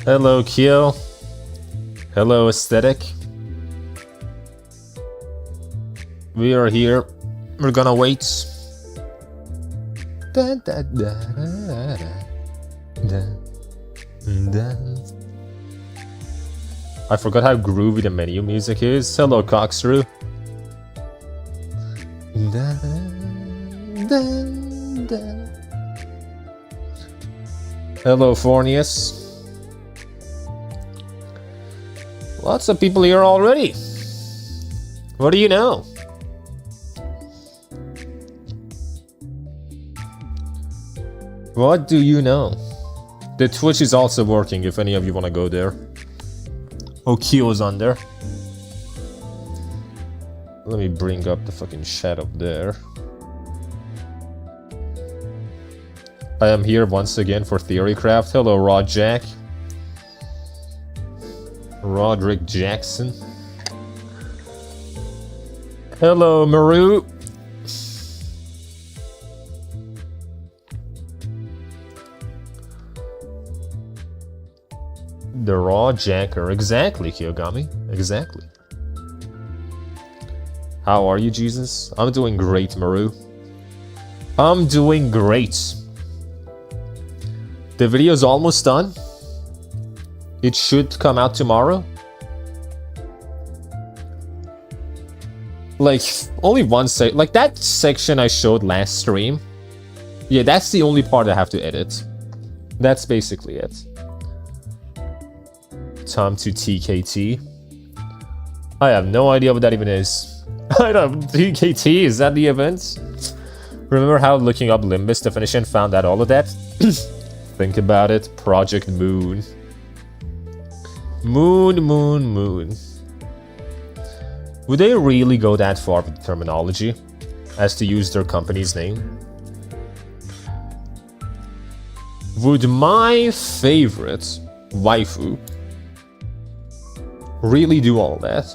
Hello, Kyo. Hello, Aesthetic. We are here. We're gonna wait. Da, da, da, da, da, da. I forgot how groovy the menu music is. Hello, Coxru. Da, da, da. Hello, Fornius. Lots of people here already. What do you know? What do you know? The Twitch is also working if any of you want to go there. Oh, Kyo's on there. Let me bring up the fucking chat up there. I am here once again for Theorycraft. Hello, Rod Jack. Roderick Jackson. Hello, Maru. The Raw Jacker. Exactly, Kiyogami. Exactly. How are you, Jesus? I'm doing great, Maru. I'm doing great. The video's almost done. It should come out tomorrow. Like, only one like that section I showed last stream. Yeah, that's the only part I have to edit. That's basically it. Time to TKT. I have no idea what that even is. I don't. TKT, is that the event? Remember how looking up Limbus definition found out all of that? Think about it. Project Moon. Moon. Would they really go that far with the terminology as to use their company's name? Would my favorite waifu really do all that?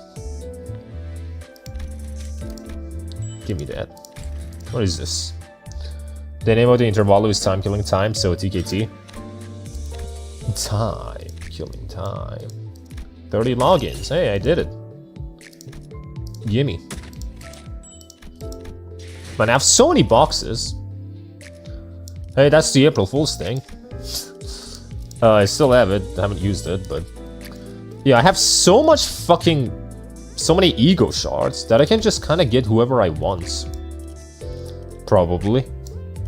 Give me that. What is this? The name of the Intervallo is Time Killing Time, so TKT. Time Killing Time. 30 logins. Hey, I did it. Gimme. Man, I have so many boxes. Hey, that's the April Fool's thing. I still have it. I haven't used it, but... yeah, I have so much fucking... so many ego shards that I can just kind of get whoever I want. Probably.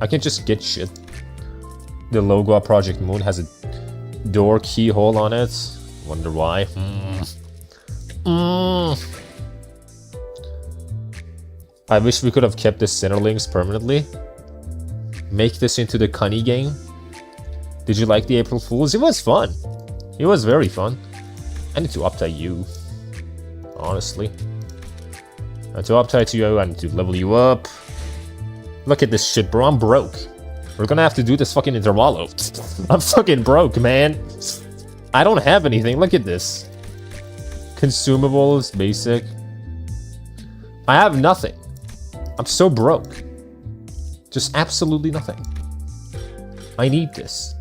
I can just get shit. The logo of Project Moon has a door keyhole on it. Wonder why. I wish we could have kept the Centerlings permanently. Make this into the Cunny game. Did you like the April Fools? It was fun. It was very fun. I need to update you. Honestly. And to update you, I need to level you up. Look at this shit, bro. I'm broke. We're gonna have to do this fucking Intervallo. I'm fucking broke, man. I don't have anything. Look at this. Consumables, basic. I have nothing. I'm so broke. Just absolutely nothing. I need this.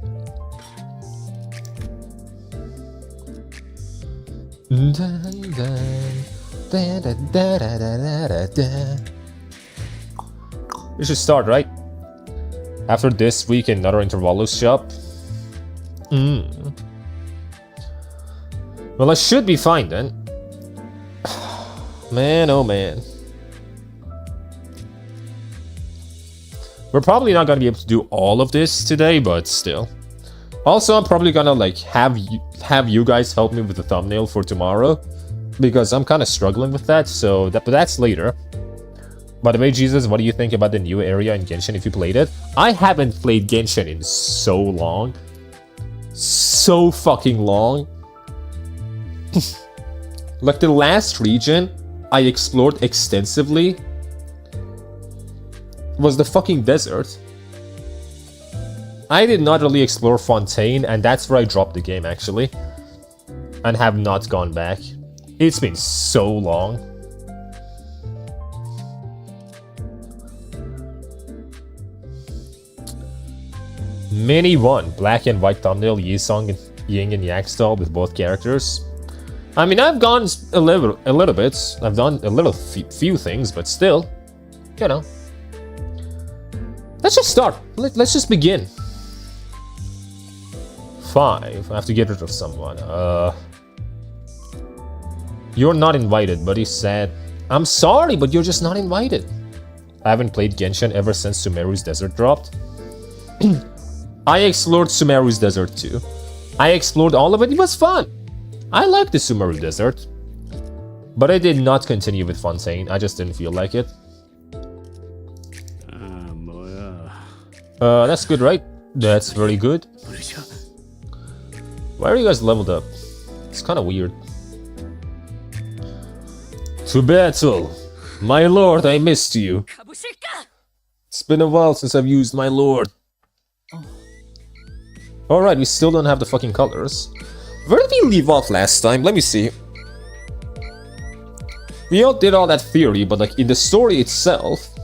We should start, right? After this week, another Intervallo shop. Well, I should be fine then. Man, oh man. We're probably not gonna be able to do all of this today, but still. Also, I'm probably gonna like have you guys help me with the thumbnail for tomorrow, because I'm kind of struggling with that. So but that's later. By the way, Jesus, what do you think about the new area in Genshin if you played it? I haven't played Genshin in so long. So fucking long. Like the last region I explored extensively was the fucking desert. I did not really explore Fontaine, and that's where I dropped the game actually. And have not gone back. It's been so long. Mini 1, black and white thumbnail, Yi Song yin and yang style with both characters. I mean, I've gone a little bit. I've done a little few things, but still, you know. Let's just start. Let's just begin. 5. I have to get rid of someone. You're not invited, buddy said. I'm sorry, but you're just not invited. I haven't played Genshin ever since 𝑳𝒊𝒏𝒚's Desert dropped. I explored 𝑳𝒊𝒏𝒚's Desert too. I explored all of it. It was fun. I liked the 𝑳𝒊𝒏𝒚 Desert. But I did not continue with Fontaine. I just didn't feel like it. That's good, right? That's very good. Why are you guys leveled up? It's kind of weird. To battle! My lord, I missed you. It's been a while since I've used my lord. Alright, we still don't have the fucking colors. Where did we leave off last time? Let me see. We all did all that theory, but like in the story itself...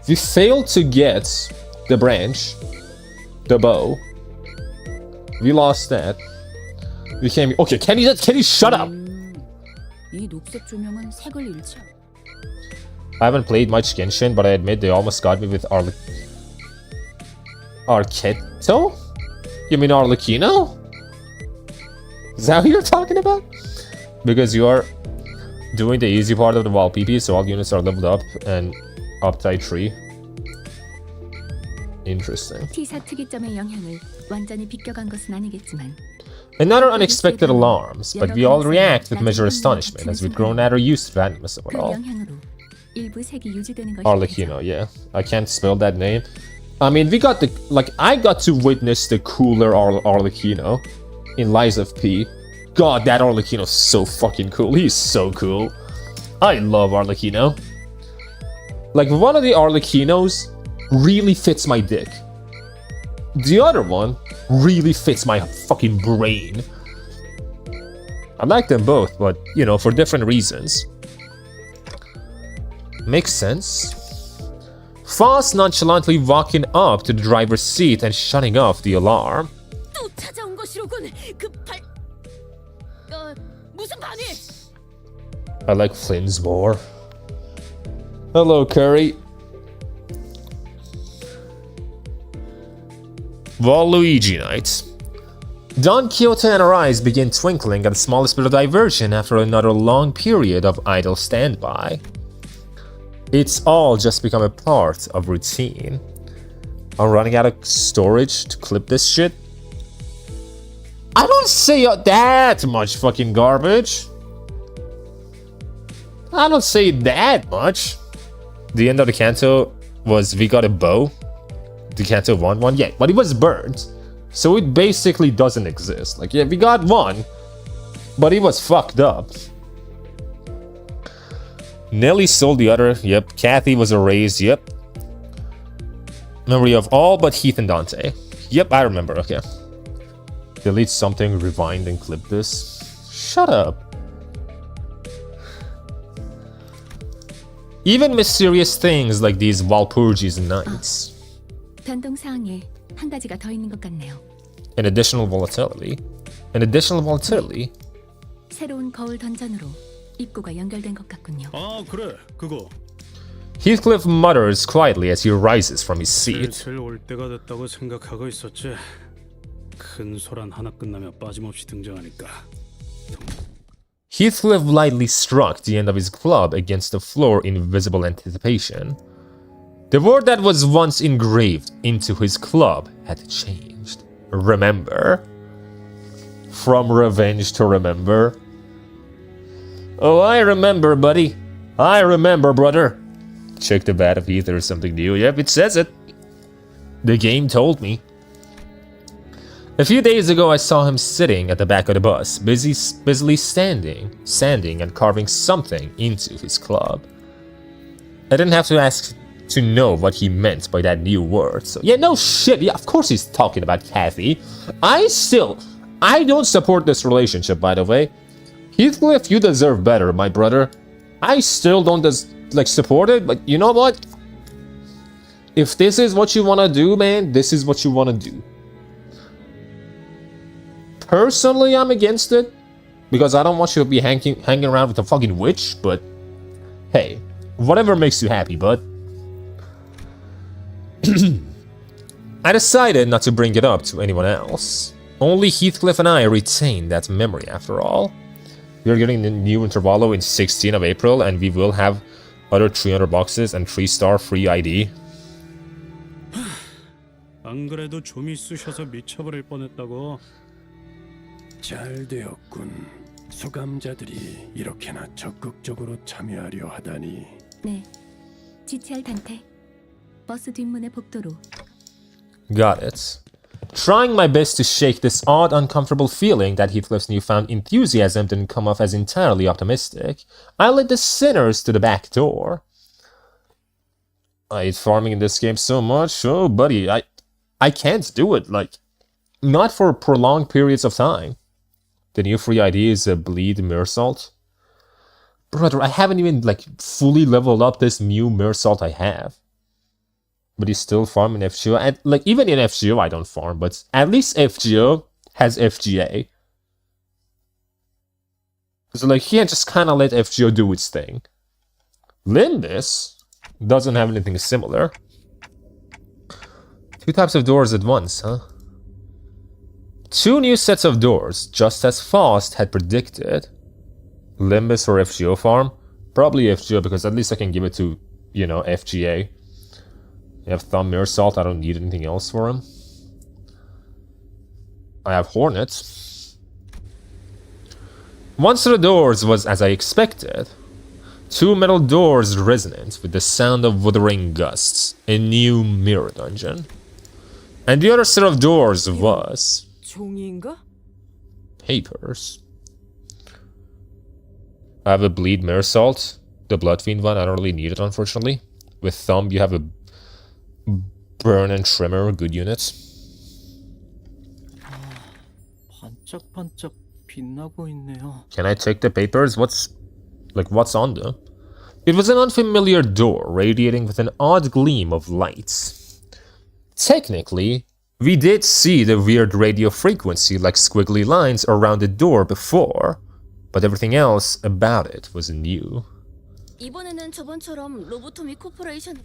we failed to get the branch, the bow. We lost that. We came. Okay, can you shut up? I haven't played much Genshin, but I admit they almost got me with Arquetto? You mean Arlecchino? Is that what you're talking about? Because you are doing the easy part of the 𝒊𝒏𝒚, so all units are leveled up and uptide 3. Interesting. Another unexpected alarms, but we all react with measured astonishment as we've grown at or used to the randomness of it all. Arlecchino, yeah. I can't spell that name. I mean, we got the... like, I got to witness the cooler Arlecchino in Lies of P. God, that Arlecchino's so fucking cool. He's so cool. I love Arlecchino. Like, one of the Arlecchinos really fits my dick. The other one really fits my fucking brain. I like them both, but, you know, for different reasons. Makes sense. Fast nonchalantly walking up to the driver's seat and shutting off the alarm. I like Flynn's more. Hello, Curry. Waluigi Night. Don Quixote and her eyes begin twinkling at the smallest bit of diversion after another long period of idle standby. It's all just become a part of routine. I'm running out of storage to clip this shit. I don't say that much fucking garbage. I don't say that much. The end of the canto was we got a bow. The canto 1-1, yeah, but it was burnt. So it basically doesn't exist. Like, yeah, we got one, but it was fucked up. Nelly sold the other, yep. Kathy was erased, yep. Memory of all but Heath and Dante. Yep, I remember, okay. Delete something, rewind and clip this. Shut up. Even mysterious things like these 𝒊𝒏𝒚's nights. An additional volatility. An additional volatility. Heathcliff mutters quietly as he rises from his seat. Heathcliff lightly struck the end of his club against the floor in visible anticipation. The word that was once engraved into his club had changed. Remember? From revenge to remember. Oh, I remember, buddy. I remember, brother. Check the bat if there's something new. Yep, it says it. The game told me. A few days ago, I saw him sitting at the back of the bus, busily sanding and carving something into his club. I didn't have to ask to know what he meant by that new word. So, yeah, no shit. Yeah, of course he's talking about Kathy. I don't support this relationship, by the way. Heathcliff, you deserve better, my brother. I still don't support it, but you know what? If this is what you want to do, man, this is what you want to do. Personally, I'm against it, because I don't want you to be hanging around with a fucking witch, but hey, whatever makes you happy, bud. I decided not to bring it up to anyone else. Only Heathcliff and I retain that memory after all. We are getting the new Intervallo in 16th of April, and we will have other 300 boxes and 3-star free ID. 안 그래도 좀이 쑤셔서 미쳐버릴 뻔했다고. 잘 되었군. 수감자들이 이렇게나 적극적으로 참여하려 하다니. 네, 지체할 단테. 버스 뒷문의 복도로. Got it. Trying my best to shake this odd, uncomfortable feeling that Heathcliff's newfound enthusiasm didn't come off as entirely optimistic, I led the sinners to the back door. I hate farming in this game so much. Oh, buddy, I can't do it, like, not for prolonged periods of time. The new free ID is a bleed 𝑳𝒊𝒎𝒃𝒚. Brother, I haven't even, like, fully leveled up this new 𝑳𝒊𝒎𝒃 I have. But he's still farming FGO. And, like, even in FGO, I don't farm, but at least FGO has FGA. So, like, he can just kind of let FGO do its thing. Limbus doesn't have anything similar. 2 types of doors at once, huh? 2 new sets of doors, just as Faust had predicted. Limbus or FGO farm? Probably FGO, because at least I can give it to, you know, FGA. I have Thumb 𝑳𝒊𝒎𝒃, I don't need anything else for him. I have Hornet. One set of doors was as I expected. 2 metal doors resonant with the sound of wuthering gusts. A new mirror dungeon. And the other set of doors was... 종이인가? papers. I have a bleed 𝑳𝒊𝒎𝒃. The Blood Fiend one, I don't really need it, unfortunately. With Thumb, you have a burn and trimmer, good units. 반짝반짝 빛나고 있네요. Can I take the papers? What's on them? It was an unfamiliar door, radiating with an odd gleam of lights. Technically, we did see the weird radio frequency like squiggly lines around the door before, but everything else about it was new. 이번에는 저번처럼 로보토미 코퍼레이션.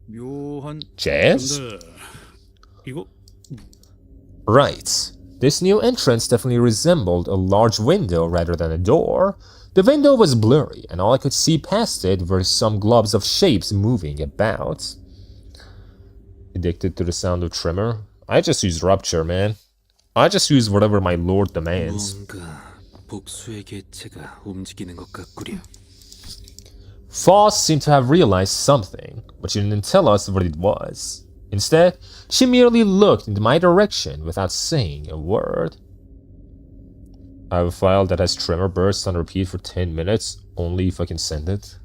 묘한. Jazz? 근데 이거 Right. This new entrance definitely resembled a large window rather than a door. The window was blurry, and all I could see past it were some globs of shapes moving about. Addicted to the sound of tremor? I just use rupture, man. I just use whatever my lord demands. 뭔가 복수의 개체가 움직이는 것 같구려. Faust seemed to have realized something, but she didn't tell us what it was. Instead, she merely looked in my direction without saying a word. I have a file that has tremor bursts on repeat for 10 minutes, only if I can send it.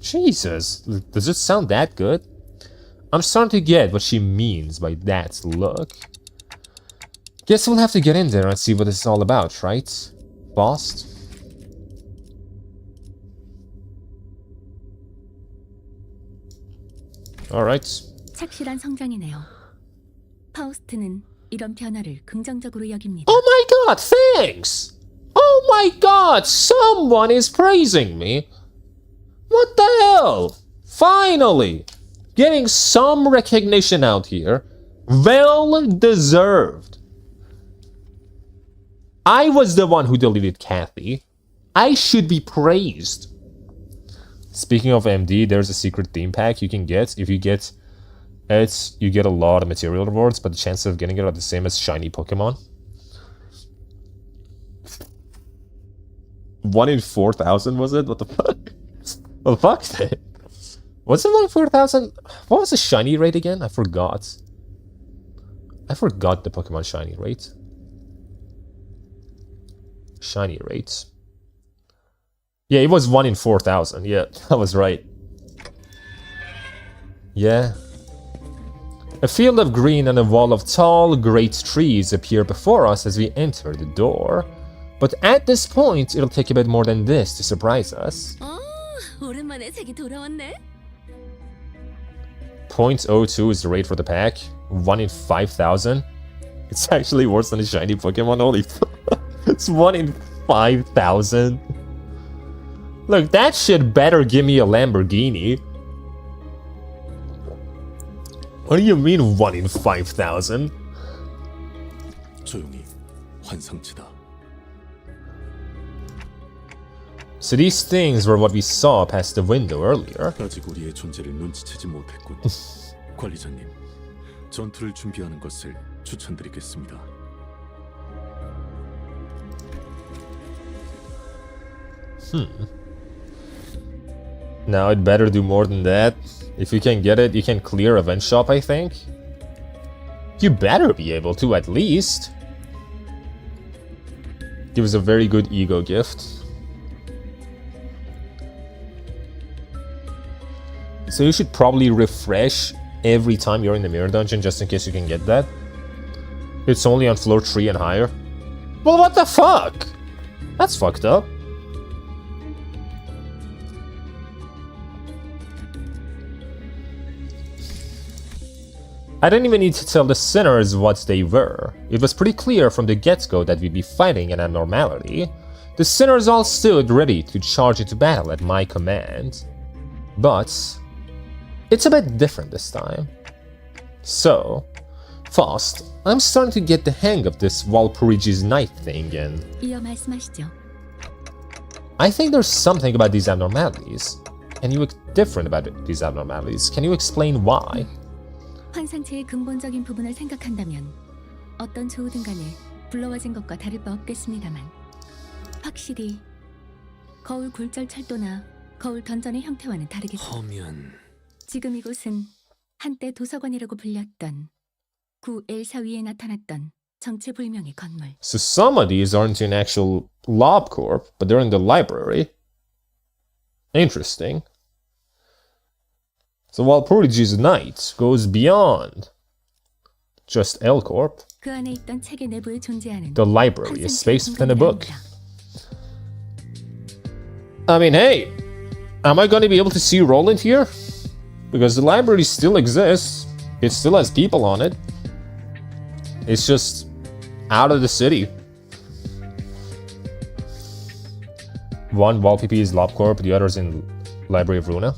Jesus, does it sound that good? I'm starting to get what she means by that look. Guess we'll have to get in there and see what this is all about, right? Faust? Alright. 착실한 성장이네요. 파우스트는 이런 변화를 긍정적으로 여깁니다. Oh my god, thanks! Oh my god, someone is praising me! What the hell? Finally! Getting some recognition out here. Well deserved. I was the one who deleted Kathy. I should be praised. Speaking of MD, there's a secret theme pack you can get. If you get it, you get a lot of material rewards, but the chances of getting it are the same as shiny Pokemon. 1 in 4,000 was it? What the fuck? What the fuck? Was it 1 in 4,000? What was the shiny rate again? I forgot. I forgot the Pokemon shiny rate. Shiny rates. Yeah, it was 1 in 4,000. Yeah, I was right. Yeah. A field of green and a wall of tall, great trees appear before us as we enter the door. But at this point, it'll take a bit more than this to surprise us. 오랜만에 색이 돌아왔네. 0.02 is the rate for the pack. 1 in 5,000. It's actually worse than a shiny Pokemon. Holy it's 1 in 5,000. Look, that shit better give me a Lamborghini. What do you mean 1 in 5,000? 조용히 환상체다. So these things were what we saw past the window earlier. 아직 우리의 존재를 눈치채지 못했군. 관리자님, 전투를 준비하는 것을 추천드리겠습니다. Now it better do more than that. If you can get it, you can clear Event Shop, I think. You better be able to, at least. Give us a very good ego gift. So you should probably refresh every time you're in the mirror dungeon, just in case you can get that. It's only on floor 3 and higher. Well, what the fuck? That's fucked up. I didn't even need to tell the sinners what they were. It was pretty clear from the get-go that we'd be fighting an abnormality. The sinners all stood ready to charge into battle at my command. But it's a bit different this time. So, first, I'm starting to get the hang of this 𝒊𝒏𝒖🔏 night thing, and 이어 말씀하시죠. I think there's something about these abnormalities. And you look different about these abnormalities. Can you explain why? 환상체의 근본적인 부분을 생각한다면 어떤 조우든 간에 불러와진 것과 다를 바 없겠습니다만 확실히 거울 굴절 철도나 거울 던전의 형태와는 다르겠죠. 허면 지금 이곳은 한때 도서관이라고 불렸던 𝒂𝒏𝒚 위에 나타났던 정체불명의 건물. So some of these aren't in actual 𝒊𝒏𝒄, but they're in the library. Interesting. So 𝒊𝒏𝒖🔏's night goes beyond just 𝒊𝒄. 그 안에 있던 책의 내부에 존재하는 The library is space within a book. 공간이랍니다. I mean, hey, am I going to be able to see Roland here? Because the library still exists. It still has people on it. It's just out of the city. One 𝒊𝒏𝒖🔏, the other's in Library of Runa.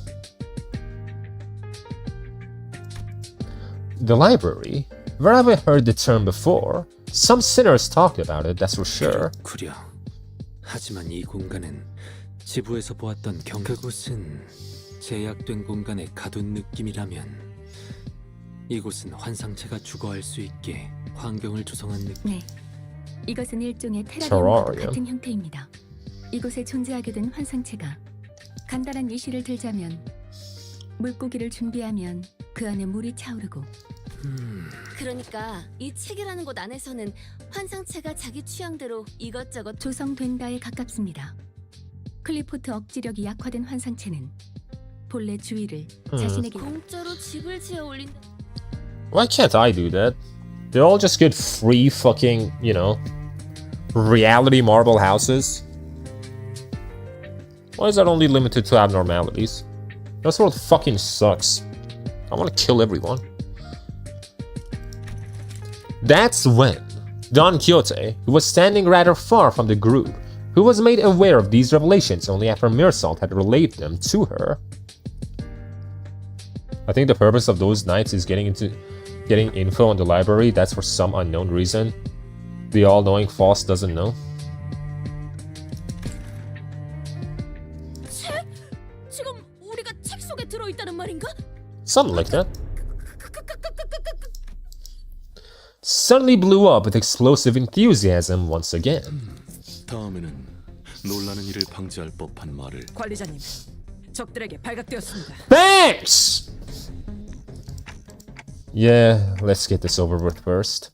The library? Where have I heard the term before? Some sinners talked about it, that's for sure. 그려. 하지만 이 공간은 지부에서 보았던 그곳은 제약된 공간에 가둔 느낌이라면 이곳은 환상체가 주거할 수 있게 환경을 조성한 느낌. 네, 이것은 일종의 테라리움과 테라리움. 같은 형태입니다. 이곳에 존재하게 된 환상체가 간단한 예시를 들자면 물고기를 준비하면 그 안에 물이 차오르고 그러니까 이 책이라는 곳 안에서는 환상체가 자기 취향대로 이것저것 조성된다에 가깝습니다. 클리포트 억지력이 약화된 환상체는 본래 주위를 자신에게 공짜로 집을 지어 올린다. Why can't I do that? They all just get free fucking, you know, reality marble houses. Why is that only limited to abnormalities? This world fucking sucks. I want to kill everyone. That's when Don Quixote, who was standing rather far from the group, who was made aware of these revelations only after 𝑀𝒀𝒏𝒄 had relayed them to her. I think the purpose of those nights is getting info on the library. That's for some unknown reason. The all-knowing Faust doesn't know. 책? 지금 우리가 책 속에 들어 있다는 말인가? Something like that. Suddenly blew up with explosive enthusiasm once again. 다음에는 놀라는 일을 방지할 법한 말을. 관리자님, 적들에게 발각되었습니다. Thanks! Yeah, let's get this over with first.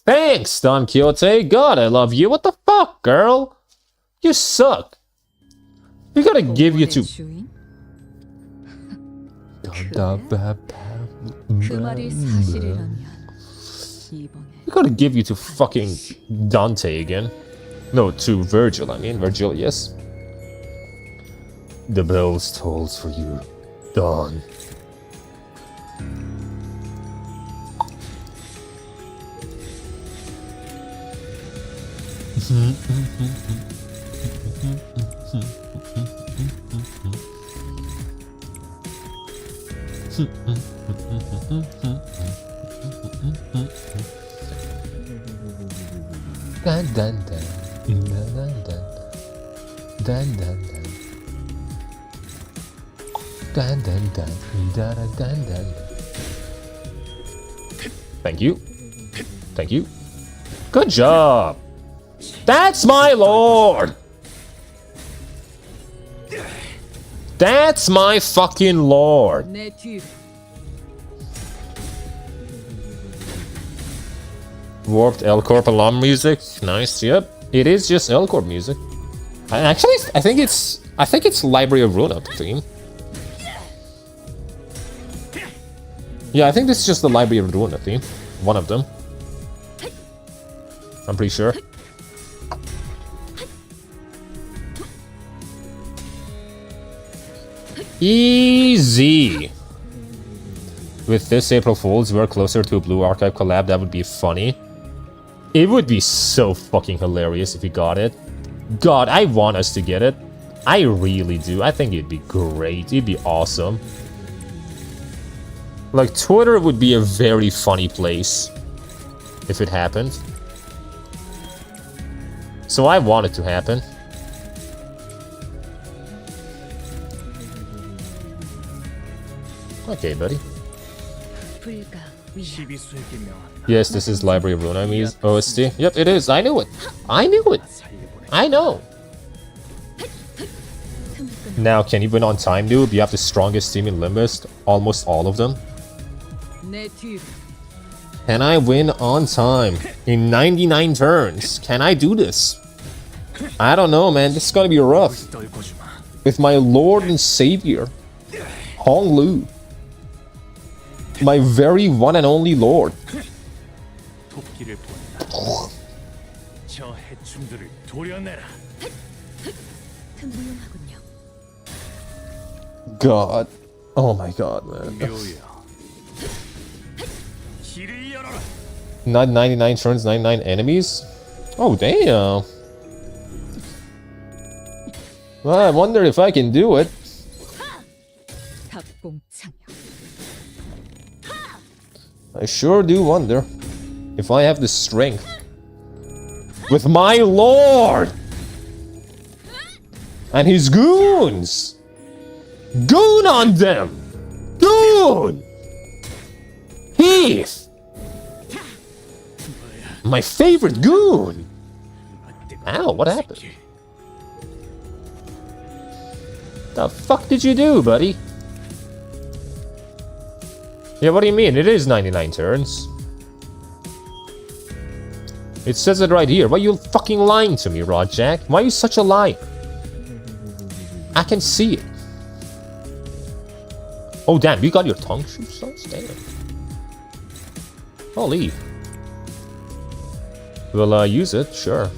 Thanks, Don Quixote. God, I love you. What the fuck, girl? You suck. We gotta give you to... 주인? We 말이 사실이라면 이번에 gotta give you to fucking Dante again. No, to Virgil, I mean, Virgilius. The bells tolls for you, Don. Dun dun dun dun dun dun dun dun dun dun dun dun dun. Thank you. Thank you. Good job. That's my lord. That's my fucking lord. 내 뒤로. Warped L-Corp alarm music. Nice. Yep. It is just L-Corp music. And actually, I think it's Library of Ruina theme. Yeah, I think this is just the Library of Ruina theme. One of them. I'm pretty sure. Easy. With this April Fools, we're closer to a Blue Archive collab. That would be funny. It would be so fucking hilarious if we got it. God, I want us to get it. I really do. I think it'd be great. It'd be awesome. Like, Twitter would be a very funny place if it happened. So I want it to happen. Okay, buddy. Yes, this is Library of Ruina OST. Yep, it is. I knew it. I knew it. I know. Now, can you win on time, noob? You have the strongest team in Limbus. Almost all of them. 내 뒤로. Can I win on time? In 99 turns. Can I do this? I don't know, man. This is gonna be rough. With my Lord and Savior, Hong Lu. My very one and only Lord. 토끼를 보낸다. 저 해충들을 도려내라. 훌륭하군요. God. Oh my god, man. 묘야. 길을 열어라. Not 99 turns, 99 enemies? Oh, damn. Well, I wonder if I can do it. 탑공창력. I sure do wonder if I have the strength. With my lord! And his goons! Goon on them! Goon! Heath! My favorite goon! Ow, what happened? The fuck did you do, buddy? Yeah, what do you mean? It is 99 turns. It says it right here. Why are you fucking lying to me, Jack? Why are you such a liar? I can see it. Oh, damn, you got your tongue shoes? Damn. Holy. We'll use it, sure.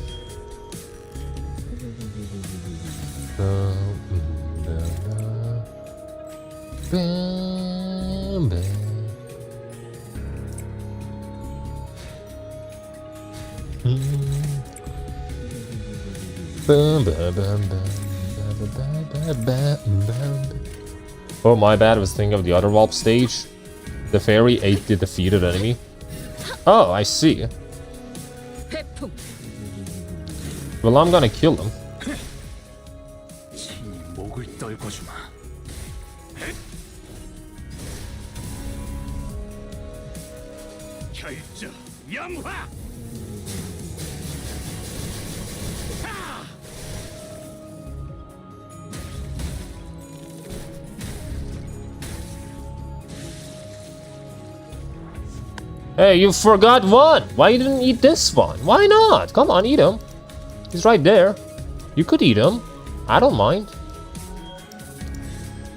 Oh, my bad. I was thinking of the other Warp stage. The fairy ate the defeated enemy. Oh, I see. 회풍. Well, I'm gonna kill him. 친히 목을 떨궈주마. 결정 영화. Hey, you forgot one! Why you didn't eat this one? Why not? Come on, eat him. He's right there. You could eat him. I don't mind.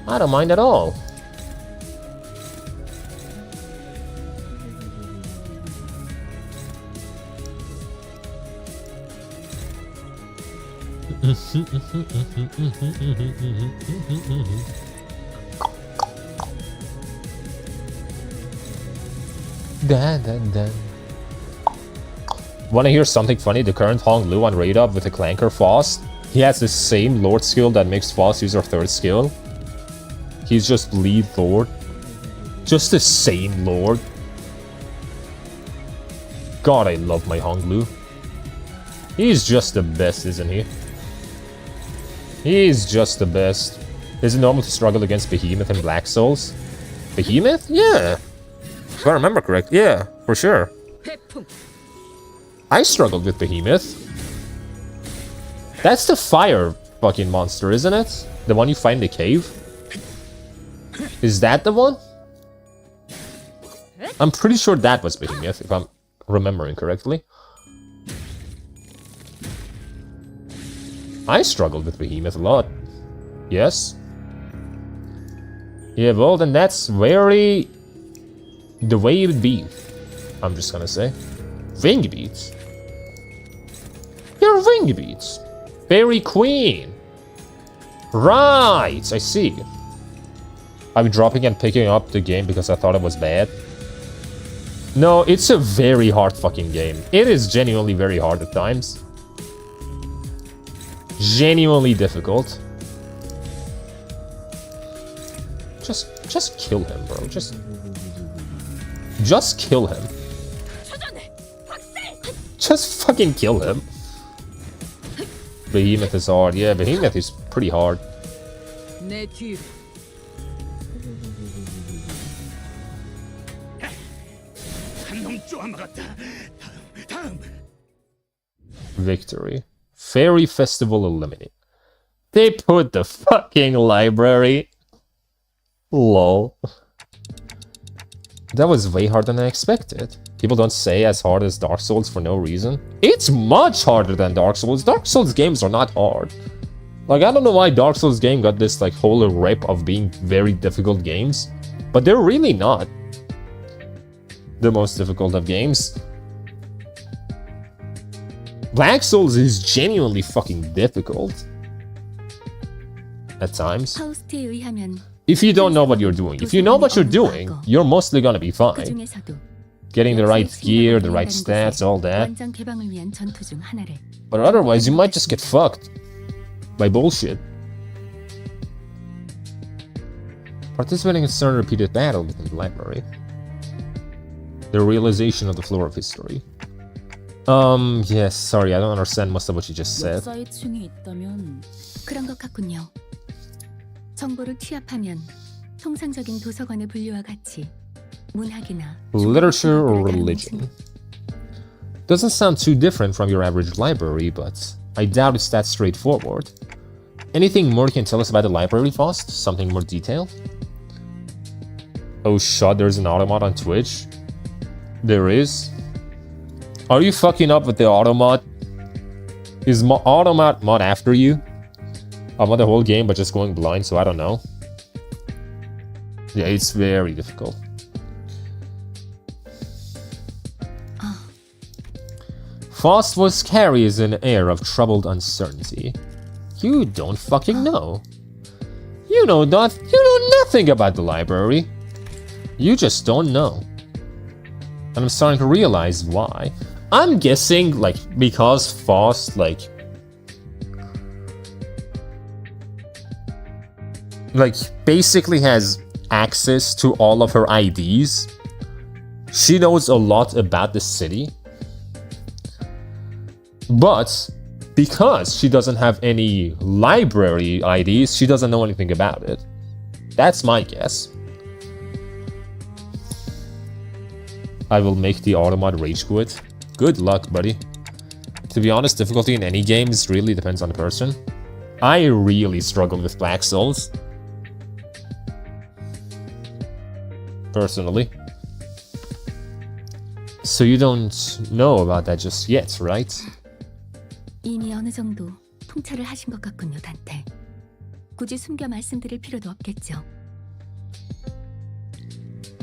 I don't mind at all. Dun, dun, dun. Wanna hear something funny? The current Hong Lu on raid up with a Clanker Faust, he has the same Lord skill that makes Faust use her third skill. He's just lead Lord. Just the same Lord. God, I love my Hong Lu. He's just the best, isn't he? He's just the best. Is it normal to struggle against Behemoth and Black Souls? Behemoth? Yeah. If I remember correct, yeah, for sure. 회풍. I struggled with Behemoth. That's the fire fucking monster, isn't it? The one you find in the cave? Is that the one? I'm pretty sure that was Behemoth, if I'm remembering correctly. I struggled with Behemoth a lot. Yes. Yeah, well, then that's very... the way it would be. I'm just gonna say. Wing beats. You're wing beats. Fairy Queen. Right, I see. I'm dropping and picking up the game because I thought it was bad. No, it's a very hard fucking game. It is genuinely very hard at times. Genuinely difficult. Just kill him, bro. Just kill him. Just fucking kill him. Behemoth is hard. Yeah, Behemoth is pretty hard. 내 뒤로. 한놈 쪼아먹었다. 다음. Victory. Fairy Festival Eliminate. They put the fucking library. Lol. That was way harder than I expected. People don't say as hard as Dark Souls for no reason. It's much harder than Dark Souls. Dark Souls games are not hard. Like, I don't know why Dark Souls game got this like whole rep of being very difficult games, but they're really not the most difficult of games. Black Souls is genuinely fucking difficult at times. 파우스트에 의하면 If you don't know what you're doing, if you know what you're doing, you're mostly gonna be fine. 그중에서도 Getting the right gear, the right stats, all that. 완전 개방을 위한 전투 중 하나를 But otherwise, you might just get fucked by bullshit. Participating in certain repeated battle within the library. The realization of the floor of history. Yes, sorry, I don't understand most of what you just said. 역사의 층이 있다면 그런 것 같군요. 정보를 취합하면 통상적인 도서관의 분류와 같이 문학이나 Literature or religion? Doesn't sound too different from your average library, but I doubt it's that straightforward. Anything more you can tell us about the library, Faust? Something more detailed? Oh shit, there's an automat on Twitch? There is? Are you fucking up with the automat? Is automat mod after you? I'm on the whole game but just going blind, so I don't know. Yeah, it's very difficult. Faust was carries an air of troubled uncertainty. You don't fucking know. You know nothing about the library. You just don't know. And I'm starting to realize why. I'm guessing, like, because Faust, like, basically has access to all of her IDs. She knows a lot about the city. But because she doesn't have any library IDs, she doesn't know anything about it. That's my guess. I will make the automat rage quit. Good luck, buddy. To be honest, difficulty in any games really depends on the person. I really struggled with Black Souls. Personally. So you don't know about that just yet, right? 이미 어느 정도 통찰을 하신 것 같군요, 단테. 굳이 숨겨 말씀드릴 필요도 없겠죠.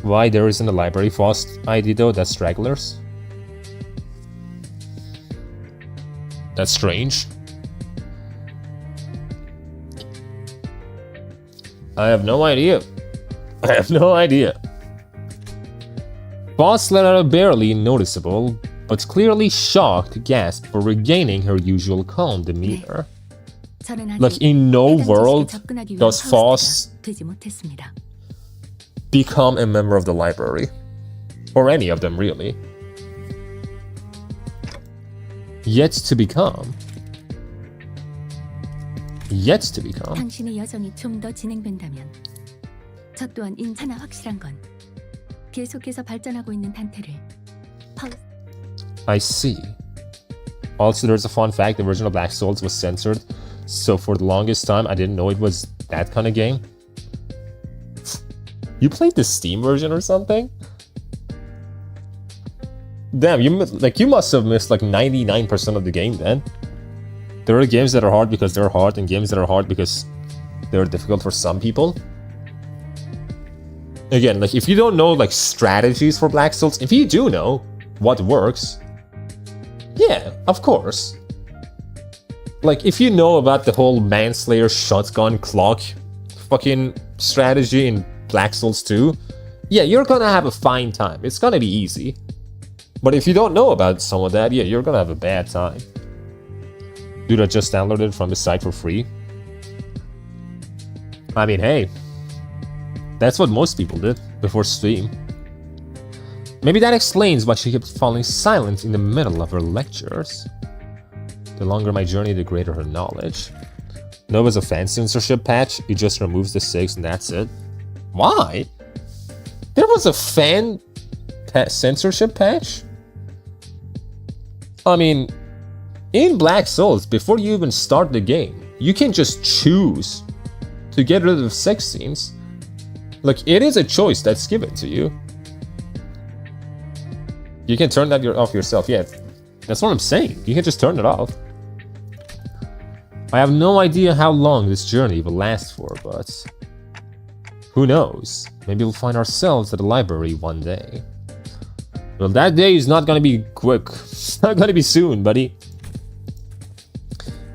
Why there isn't a library Faust ID though? That's stragglers. That's strange. I have no idea. I have no idea. Faust let out a barely noticeable but clearly shocked gasped for regaining her usual calm demeanor. 저는 아직 Like in no 해당 world 지식에 접근하기 위한 does Faust 하우스가 되지 못했습니다. become a member of the library. Or any of them, really. Yet to become. Yet to become. 당신의 여정이 좀 더 진행된다면 저 또한 인차나 확실한 건 계속해서 발전하고 있는 단테를 I see. Also, there's a fun fact, the original Black Souls was censored, so for the longest time I didn't know it was that kind of game. You played the Steam version or something? Damn, you must have missed like 99% of the game then. There are games that are hard because they're hard, and games that are hard because they're difficult for some people. Again, like if you don't know like strategies for Black Souls, if you do know what works, yeah, of course. Like if you know about the whole Manslayer shotgun clock fucking strategy in Black Souls 2, yeah, you're gonna have a fine time. It's gonna be easy. But if you don't know about some of that, yeah, you're gonna have a bad time. Dude, I just downloaded it from the site for free. I mean, hey, that's what most people did before Steam. Maybe that explains why she kept falling silent in the middle of her lectures. The longer my journey, the greater her knowledge. No, it was a fan censorship patch. It just removes the 6 and that's it. Why? There was a fan censorship patch? I mean, in Black Souls, before you even start the game, you can just choose to get rid of sex scenes. Like, it is a choice that's given to you. You can turn that off yourself, yeah. That's what I'm saying. You can just turn it off. I have no idea how long this journey will last for, but who knows? Maybe we'll find ourselves at the library one day. Well, that day is not gonna be quick. It's not gonna be soon, buddy.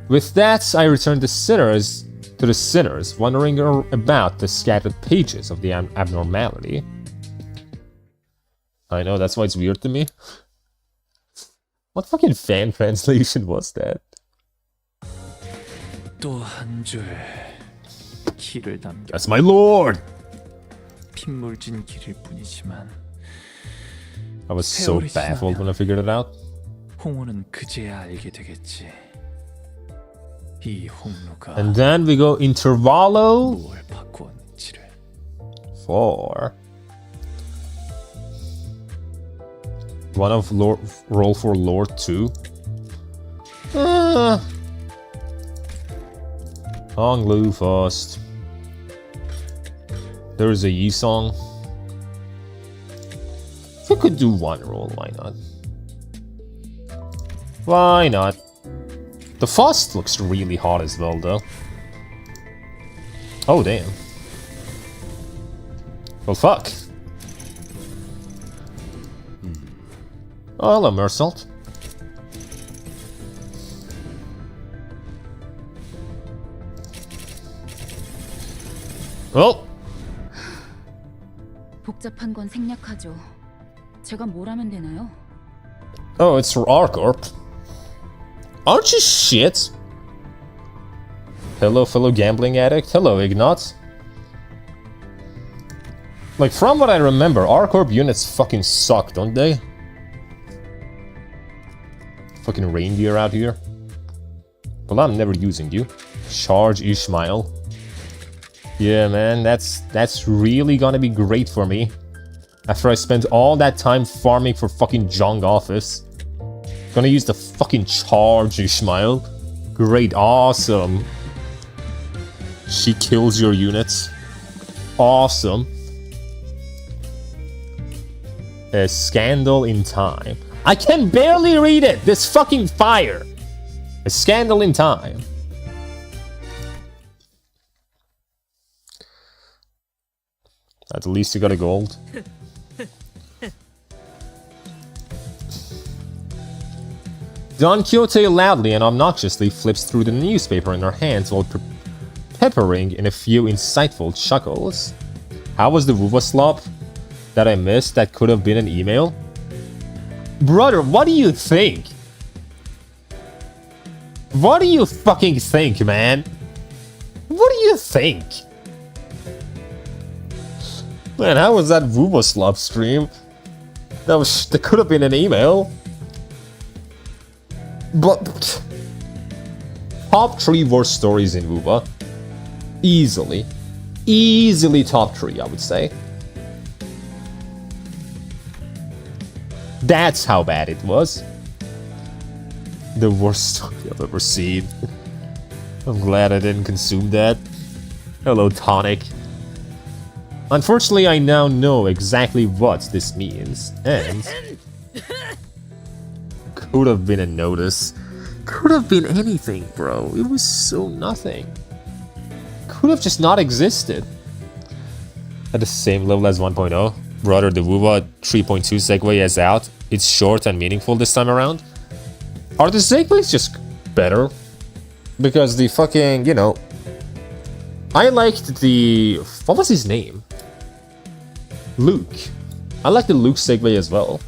With that, I return to the sinners, wondering about the scattered pages of the abnormality. I know, that's why it's weird to me. What fucking fan translation was that? 또 한 줄 길을 남겨 That's my lord! 핏물진 길일 뿐이지만 I was so baffled when I figured it out. 홍우는 그제야 알게 되겠지. 이 홍루가 And then we go Intervallo 뭘 바꾸었는지를. 4. One of roll for Lord 2. Hong Lu first. There is a Yi song. If you could do one roll, why not? Why not? The Faust looks really hot as well, though. Oh, damn. Well, fuck. Oh, hello, 𝒔𝒎𝒂𝒏𝒚. Oh! 복잡한 건 생략하죠. 제가 뭘 하면 되나요? Oh, it's for 𝒂𝒏𝒚. Aren't you shit? Hello, fellow gambling addict. Hello, Ignat. Like, from what I remember, 𝒂𝒏𝒚 units fucking suck, don't they? Fucking reindeer out here. Well, I'm never using you. Charge Ishmael. Yeah, man, that's really gonna be great for me. After I spent all that time farming for fucking junk office. Gonna use the fucking charge Ishmael. Great, awesome. She kills your units. Awesome. A scandal in time. I can barely read it! This fucking fire! A scandal in time. At least you got a gold. Don Quixote loudly and obnoxiously flips through the newspaper in her hands while peppering in a few insightful chuckles. How was the 𝒊𝒎𝒏𝒚 that I missed that could have been an email? Brother, what do you think? What do you fucking think, man? What do you think? Man, how was that 𝒂𝒏𝒚 stream? That could have been an email. But top 3 worst stories in 𝒂𝒏𝒚. Easily. Easily top 3, I would say. That's how bad it was. The worst story I've ever seen. I'm glad I didn't consume that. Hello, Tonic. Unfortunately, I now know exactly what this means, and could have been a notice. Could have been anything, bro. It was so nothing. Could have just not existed. At the same level as 1.0. Brother, the 𝒂𝒏𝒚 3.2 segue is out. It's short and meaningful this time around. Are the segues just better? Because the fucking, you know... I liked the... What was his name? Luke. I like the Luke segue as well.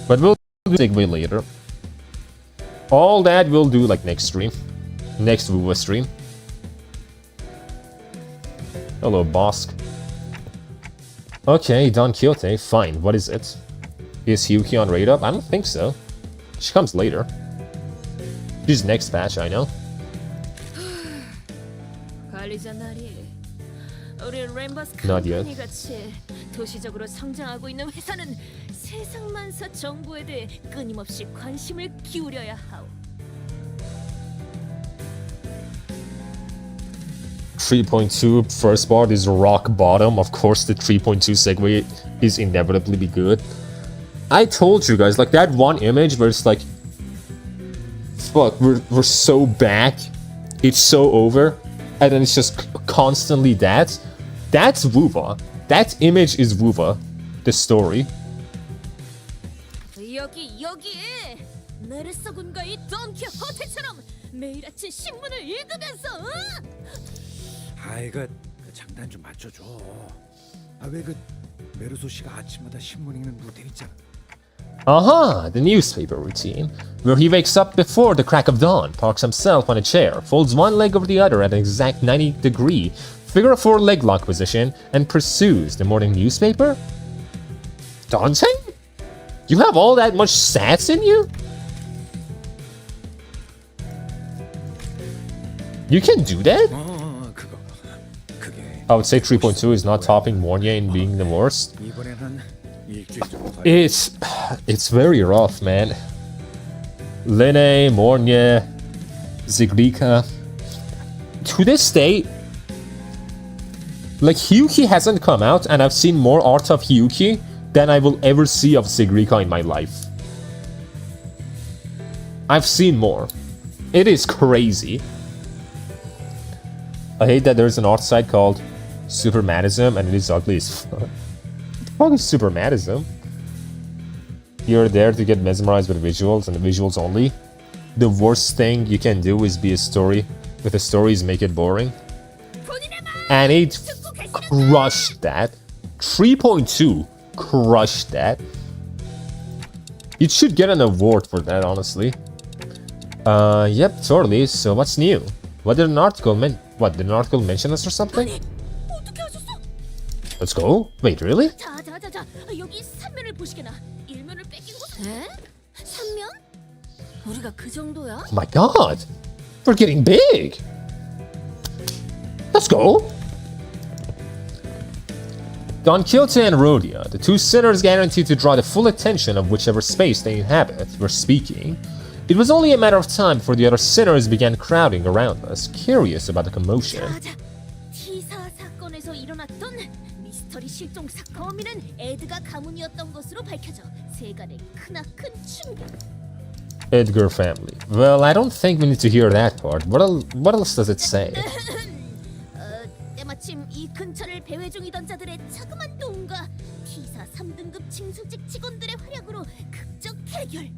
But we'll do segue later. All that we'll do like next stream. Next 𝒂𝒏𝒚 stream. Hello, Bosk. Okay, Don Quixote. Fine. What is it? Is Hyuki on raid up? I don't think so. She comes later. She's next patch, I know. Not yet. 도시적으로 성장하고 있는 회사는 세상 만사 정보에 대해 끊임없이 관심을 기울여야 하오. 3.2 first part is rock bottom. Of course, the 3.2 segue is inevitably be good. I told you guys, like that one image where it's like, fuck, we're so back, it's so over, and then it's just constantly that. That's 𝒂𝒏𝒚. That image is 𝒂𝒏𝒚. The story. 여기에 메르서군과의 돈키호테처럼 매일 아침 신문을 읽으면서 아이고 장단 좀 맞춰줘. 왜 메르소 씨가 아침마다 신문 읽는 루틴 있잖아. The newspaper routine, where he wakes up before the crack of dawn, parks himself on a chair, folds one leg over the other at an exact 90-degree figure 4 leg lock position, and pursues the morning newspaper? Dante? You have all that much stats in you? You can do that? I would say 3.2 is not topping Mornia in being the worst. It's very rough, man. Lene, Mornia, 𝒂💏💏. To this day, like Hyuki hasn't come out, and I've seen more art of Hyuki than I will ever see of 𝒂💏💏 in my life. I've seen more. It is crazy. I hate that there's an art site called 𝒂💏💏, and it is ugly as fuck. What is 𝒂💏💏? You're there to get mesmerized with visuals and the visuals only. The worst thing you can do is be a story. With the stories, make it boring. And it crushed that. 3.2 crushed that. It should get an award for that, honestly. Yep, totally. So what's new? What did an article did an article mention us or something? Let's go. Wait, really? 자자자자 여기 3면을 보시게나 1면을 뺏긴 곳. 에? 3면? 우리가 그 정도야? Oh my god! We're getting big! Let's go! Don Quixote and Rhodia, the two sinners guaranteed to draw the full attention of whichever space they inhabit, were speaking. It was only a matter of time before the other sinners began crowding around us, curious about the commotion. 자자 T사 사건에서 일어났던 미스터리 실종 사건 범인은 에드가 가문이었던 것으로 밝혀져 세간에 크나큰 충격. Edgar family. Well, I don't think we need to hear that part. What else does it say? 때마침 이 근처를 배회 중이던 자들의 자그만 도움과 T사 3등급 징수직 직원들의 활약으로 극적 해결.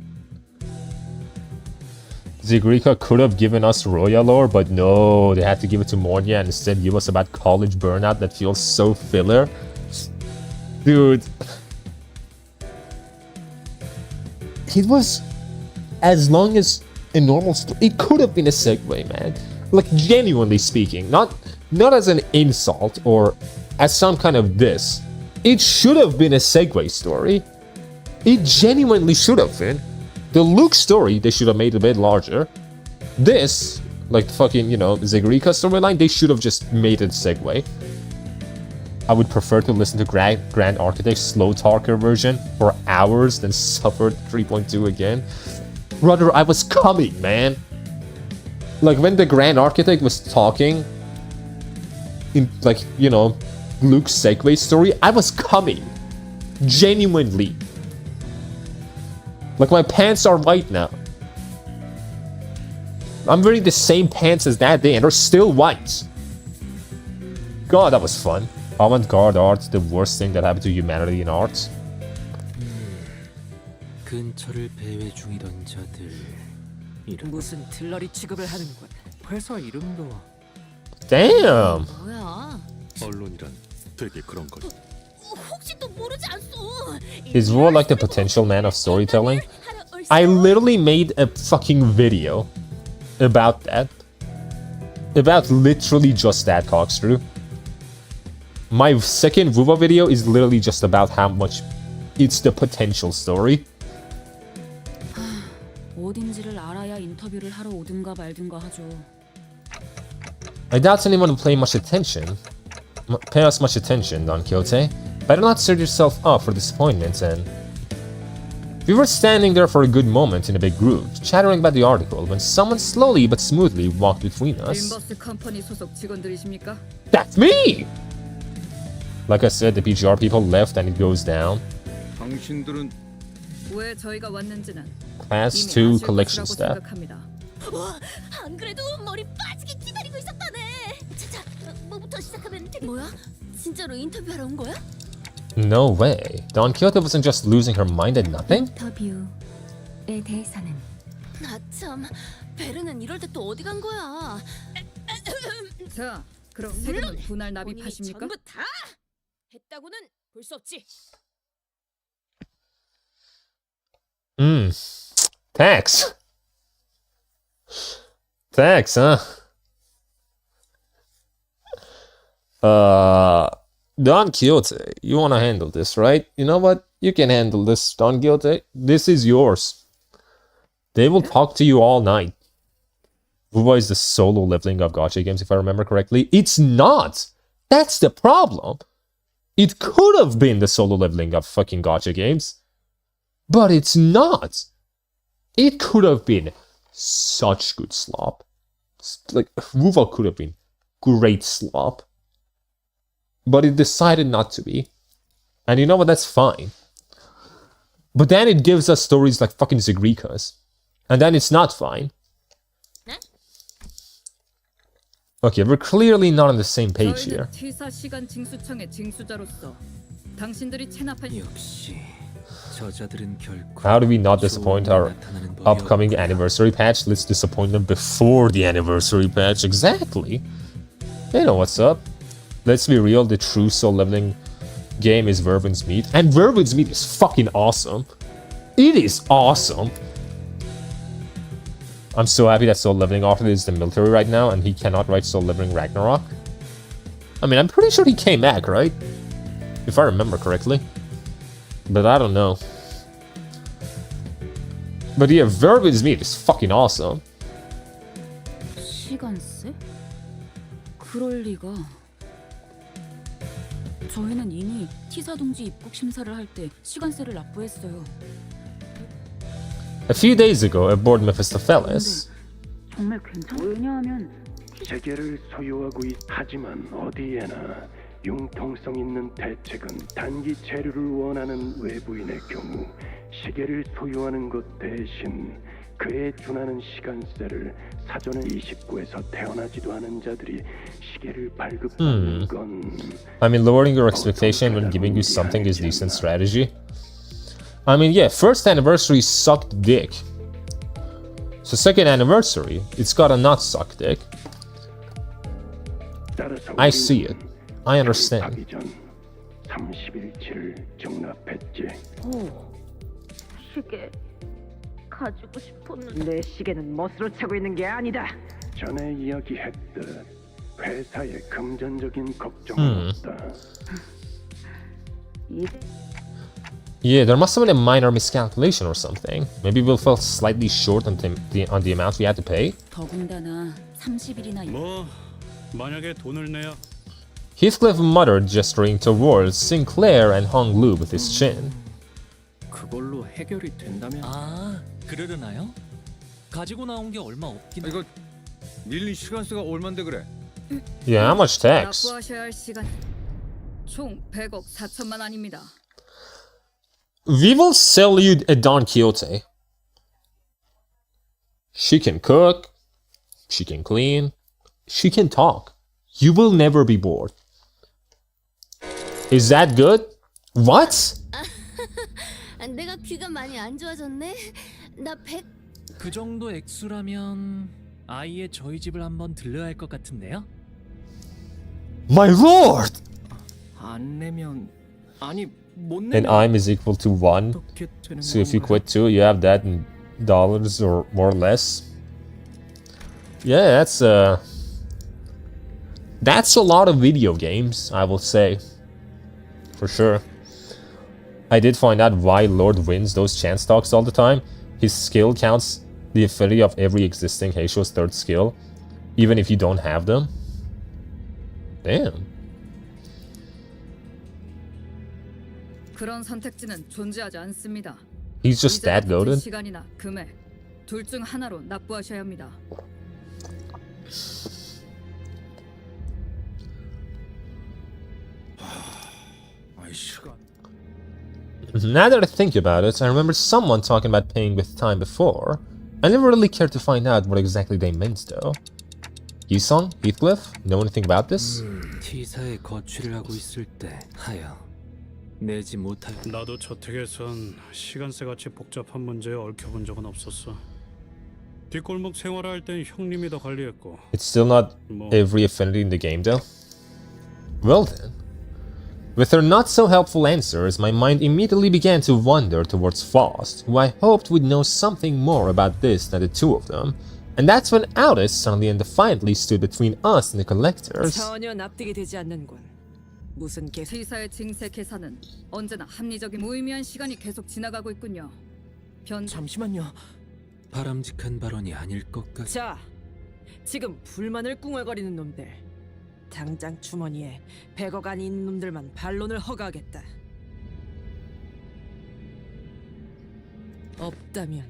𝒂💏💏 could have given us Royal lore, but no, they had to give it to Mornia and instead give us about college burnout that feels so filler. Dude, it was as long as a normal story. It could have been a segue, man. Like, genuinely speaking, not as an insult or as some kind of diss. It should have been a segue story. It genuinely should have been. The Luke story, they should have made a bit larger. This, like the fucking, you know, 𝒂𝒑𝒂𝒏 storyline, they should have just made it segue. I would prefer to listen to Grand Architect's slow talker version for hours than suffer 3.2 again. Brother, I was coming, man. Like, when the Grand Architect was talking in, like, you know, Luke's segue story, I was coming. Genuinely. Like, my pants are white now. I'm wearing the same pants as that day and they're still white. God, that was fun. Avant-garde art, the worst thing that happened to humanity in art. 근처를 배회 중이던 자들. 무슨 들러리 취급을 하는군. 회사 이름도 Damn! 뭐야? 언론이란 되게 그런 걸. 혹시 또 모르지 않소? He's more like the potential man of storytelling. I literally made a fucking video about that. About literally just that, Coxtrue. My second 𝒂𝒏𝒚 video is literally just about how much it's the potential story. 어딘지를 알아야 인터뷰를 하러 오든가 말든가 하죠. I doubt anyone will pay us much attention, Don Quixote. Better not set yourself up for disappointment and... We were standing there for a good moment in a big group, chattering about the article, when someone slowly but smoothly walked between us. 컴퍼니 소속 직원들이십니까? That's me! Like I said, the PGR people left and it goes down. 당신들은 왜 저희가 왔는지는 Class 2 collection step. 와, 안 그래도 머리 빠지게 기다리고 있었다네. 자, 뭐부터 시작하면 되겠... 뭐야? 진짜로 인터뷰하러 온 거야? No way. Don Quixote wasn't just losing her mind at nothing? 인터뷰에 대해서는 나참 베르는 이럴 때 또 어디 간 거야? 자, 그럼 세금은 분할 본인이 납입하십니까? 전부 다 했다고는 볼 수 없지. Tax. Tax, huh? Don Quixote, you wanna handle this, right? You know what? You can handle this, Don Quixote. This is yours. They will talk to you all night. 𝒂𝒏𝒚 is the solo leveling of gacha games, if I remember correctly. It's not! That's the problem! It could have been the solo leveling of fucking gacha games. But it's not! It could have been such good slop. Like, 𝒂𝒏𝒚 could have been great slop. But it decided not to be. And you know what? That's fine. But then it gives us stories like fucking 𝒂𝒑𝒂𝒏𝒚. And then it's not fine. Okay, we're clearly not on the same page here. T사 시간 징수청의 징수자로서 당신들이 체납한 역시 저자들은 결코 How do we not disappoint our upcoming anniversary patch? Let's disappoint them before the anniversary patch. Exactly. They know what's up. Let's be real, the true soul leveling game is 𝒂𝒏𝒚's Meat. And 𝒂𝒏𝒚's Meat is fucking awesome. It is awesome. I'm so happy that Soul Leveling Author is the military right now and he cannot write Soul Leveling Ragnarok. I mean, I'm pretty sure he came back, right? If I remember correctly. But I don't know. But yeah, 𝒂𝒏𝒚's Meat is fucking awesome. 시간세? 그럴 리가. 저희는 이미 T사 동지 입국 심사를 할 때 시간세를 납부했어요. A few days ago, aboard 𝒪𝒐𝒏𝒂𝒏𝒚. 정말 괜찮아? 왜냐하면 세계를 소유하고 하지만 어디에나 융통성 있는 대책은 단기 체류를 원하는 외부인의 경우 시계를 소유하는 것 대신 그에 준하는 시간세를 사전에 29에서 태어나지도 않은 자들이 시계를 발급하는 건 I mean, lowering your expectation when giving you something is decent strategy. I mean, yeah, first anniversary sucked dick. So second anniversary, it's gotta not suck dick. I see it. I understand. 30일치를 정납했지. 오, 시계 가지고 싶었는데. 내 시계는 멋으로 차고 있는 게 아니다. 전에 이야기했듯 회사에 금전적인 걱정은 없다. 이제 Yeah, there must have been a minor miscalculation or something. Maybe we fell slightly short on the amount we had to pay. 더군다나 30일이나 뭐 만약에 돈을 내야 Heathcliff muttered, gesturing towards Sinclair and hung low with his chin. 그걸로 해결이 된다면 아, 그러려나요? 가지고 나온 게 얼마 없긴 이거 밀린 시간수가 얼만데 그래? Yeah, how much tax? 납부하셔야 할 시간 총 100억 4천만 원입니다. We will sell you a Don Quixote. She can cook, she can clean, she can talk. You will never be bored. Is that good? What? 내가 귀가 많이 안 좋아졌네. 나 100. 그 정도 액수라면 아이의 저희 집을 한번 들러야 할 것 같은데요? My lord! 안 내면 아니 못 And 내면 I'm is equal to 1. 어떻게 되는 So if you 건가요? quit 2, you have that in dollars or more or less. Yeah, that's a lot of video games, I will say. For sure. I did find out why Lord wins those chance talks all the time. His skill counts the affinity of every existing Heisho's third skill, even if you don't have them. Damn. 그런 선택지는 존재하지 않습니다. He's just 이자가 that 붙은 goated. 시간이나 금액 둘 중 하나로 납부하셔야 합니다. 아이 시간. Now that I think about it, I remember someone talking about paying with time before. I never really cared to find out what exactly they meant though. Yusong? Heathcliff? Know anything about this? T사에 거취를 하고 있을 때 하여 내지 못할 나도 저택에선 시간세같이 복잡한 문제에 얽혀본 적은 없었어. 뒷골목 생활할 땐 형님이 더 관리했고 It's still not 뭐 every affinity in the game though. Well then. With her not so helpful answers, my mind immediately began to wander towards Faust, who I hoped would know something more about this than the two of them. And that's when Aldous suddenly and defiantly stood between us and the collectors. 전혀 납득이 되지 않는군. 무슨 계산? T사의 징세 계산은 언제나 합리적인 무의미한 시간이 계속 지나가고 있군요. 잠시만요. 바람직한 발언이 아닐 것 같. 자, 지금 불만을 꿍얼거리는 놈들. 당장 주머니에 100억 안이 있는 놈들만 반론을 허가하겠다. 없다면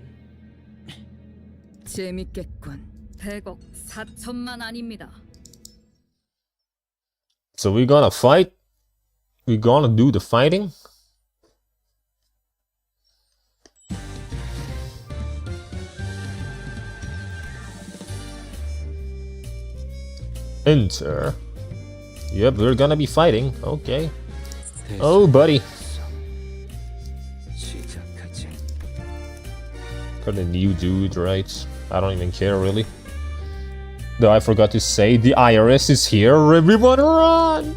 재밌겠군. 100억 4천만 원입니다. So we gonna fight? We gonna do the fighting? Enter. Yep, we're gonna be fighting. Okay. Oh, buddy. 시작하지. Got a new dude, right? I don't even care, really. Though I forgot to say, the IRS is here. Everyone run!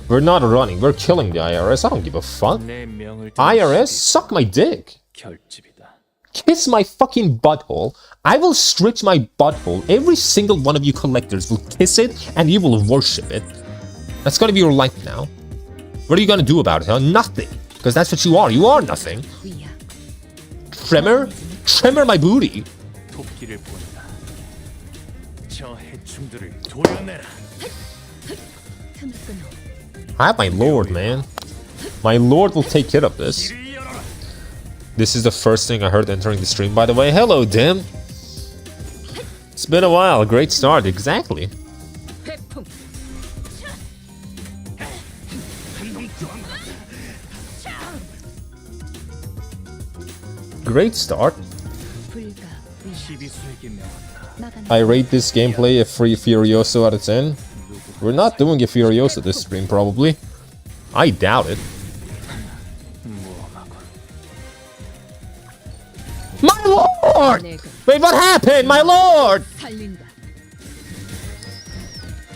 We're not running. We're killing the IRS. I don't give a fuck. 내 명을 IRS? Suck my dick. 결집이다. Kiss my fucking butthole. I will stretch my butthole. Every single one of you collectors will kiss it and you will worship it. That's gonna be your life now. What are you gonna do about it, huh? Nothing. Because that's what you are. You are nothing. Tremor? Tremor my booty. 도끼를 본다. 저 해충들을 도려내라. I have my lord, man. My lord will take care of this. This is the first thing I heard entering the stream, by the way. Hello, Dim. It's been a while. Great start. Exactly. Great start. I rate this gameplay a free Furioso out of 10. We're not doing a Furioso this stream, probably. I doubt it. My lord! Wait, what happened? My lord!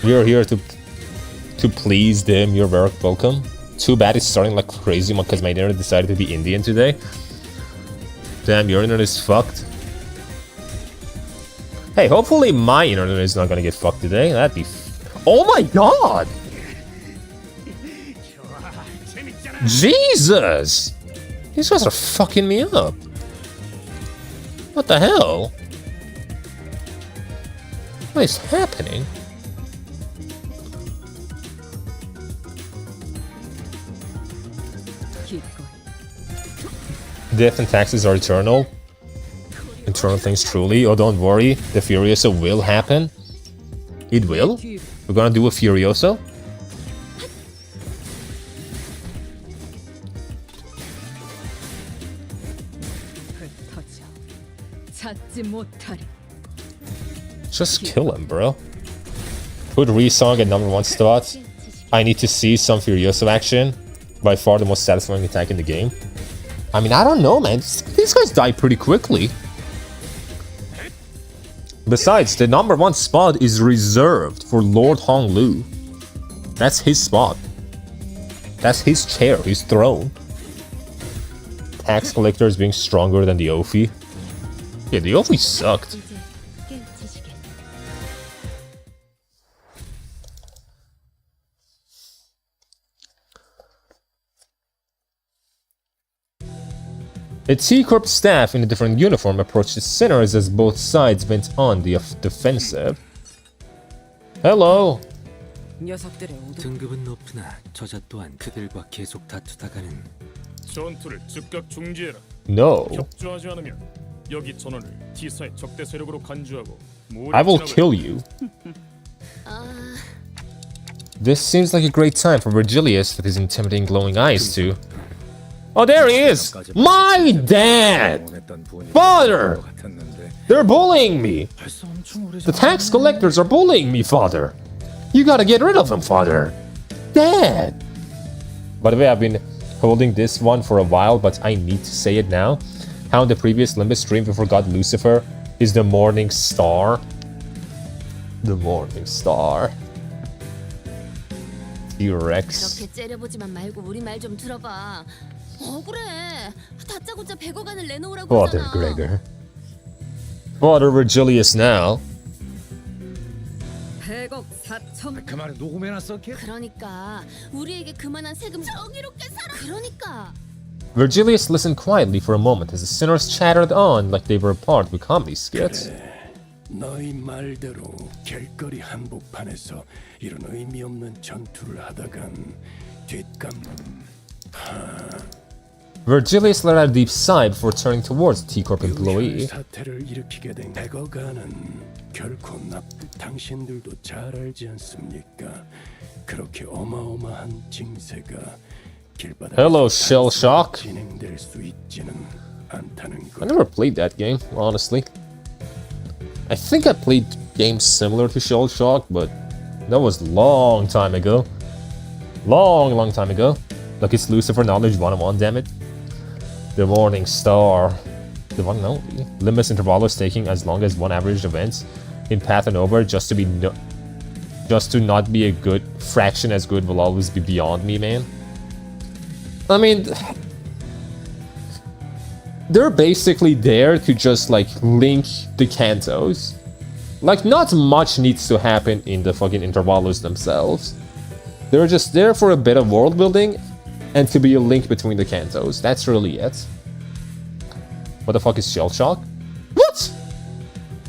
You're here to please them. You're very welcome. Too bad it's starting like crazy because my dinner decided to be Indian today. Damn, your internet is fucked. Hey, hopefully my internet is not gonna get fucked today. That'd be... Oh my god! Jesus! These guys are fucking me up. What the hell? What is happening? Death and taxes are eternal. Eternal things truly. Oh, don't worry. The Furioso will happen. It will? We're gonna do a Furioso? Just kill him, bro. Put Resong at #1 spot. I need to see some Furioso action. By far the most satisfying attack in the game. I mean, I don't know, man. These guys die pretty quickly. Besides, the #1 spot is reserved for Lord Honglu. That's his spot. That's his chair, his throne. Tax collectors being stronger than the Ophi. Yeah, the Ophi sucked. A T-Corp staff in a different uniform approached the sinners as both sides went on the defensive. Hello! 등급은 높으나 저자 또한 그들과 계속 다투다가는 전투를 즉각 중지해라. No. 협조하지 않으면 여기 전원을 T사의 적대 세력으로 간주하고 I will kill you. This seems like a great time for Virgilius with his intimidating glowing eyes to... Oh, there he is! My dad! Father! They're bullying me! The tax collectors are bullying me, father! You gotta get rid of them, father! Dad! By the way, I've been holding this one for a while, but I need to say it now. How in the previous Limbus stream we forgot Lucifer is the morning star. The morning star. T-Rex. 그렇게 째려보지만 말고 우리 말 좀 들어봐. 억울해. 다짜고짜 100억안을 내놓으라고 Father 하잖아. Gregor. Father Virgilius now. 100억 4천. 그 말은 녹음해놨어, 걔? 그러니까 우리에게 그만한 세금 정의롭게 살아. 그러니까. Virgilius listened quietly for a moment as the sinners chattered on like they were apart with comedy skits. 너희 말대로 길거리 한복판에서 이런 의미 없는 전투를 하다간 뒷감. Virgilius let out a deep sigh before turning towards the T-Corp employee. 사태를 일으키게 된 100억안은 결코 당신들도 잘 알지 않습니까? 그렇게 어마어마한 징세가 길바닥 Hello, Shell Shock. 진행될 수 있지는 않다는 것. I never played that game, honestly. I think I played games similar to Shell Shock, but that was long time ago. Long time ago. Look, it's Lucifer Knowledge 101, damn it. The Morning Star. The one and only. Limbus Intervallo is taking as long as one average event in Path and Over just to not be a good fraction as good will always be beyond me, man. I mean, they're basically there to just like link the cantos. Like, not much needs to happen in the fucking Intervallos themselves. They're just there for a bit of world building and to be a link between the cantos. That's really it. What the fuck is Shell Shock? What?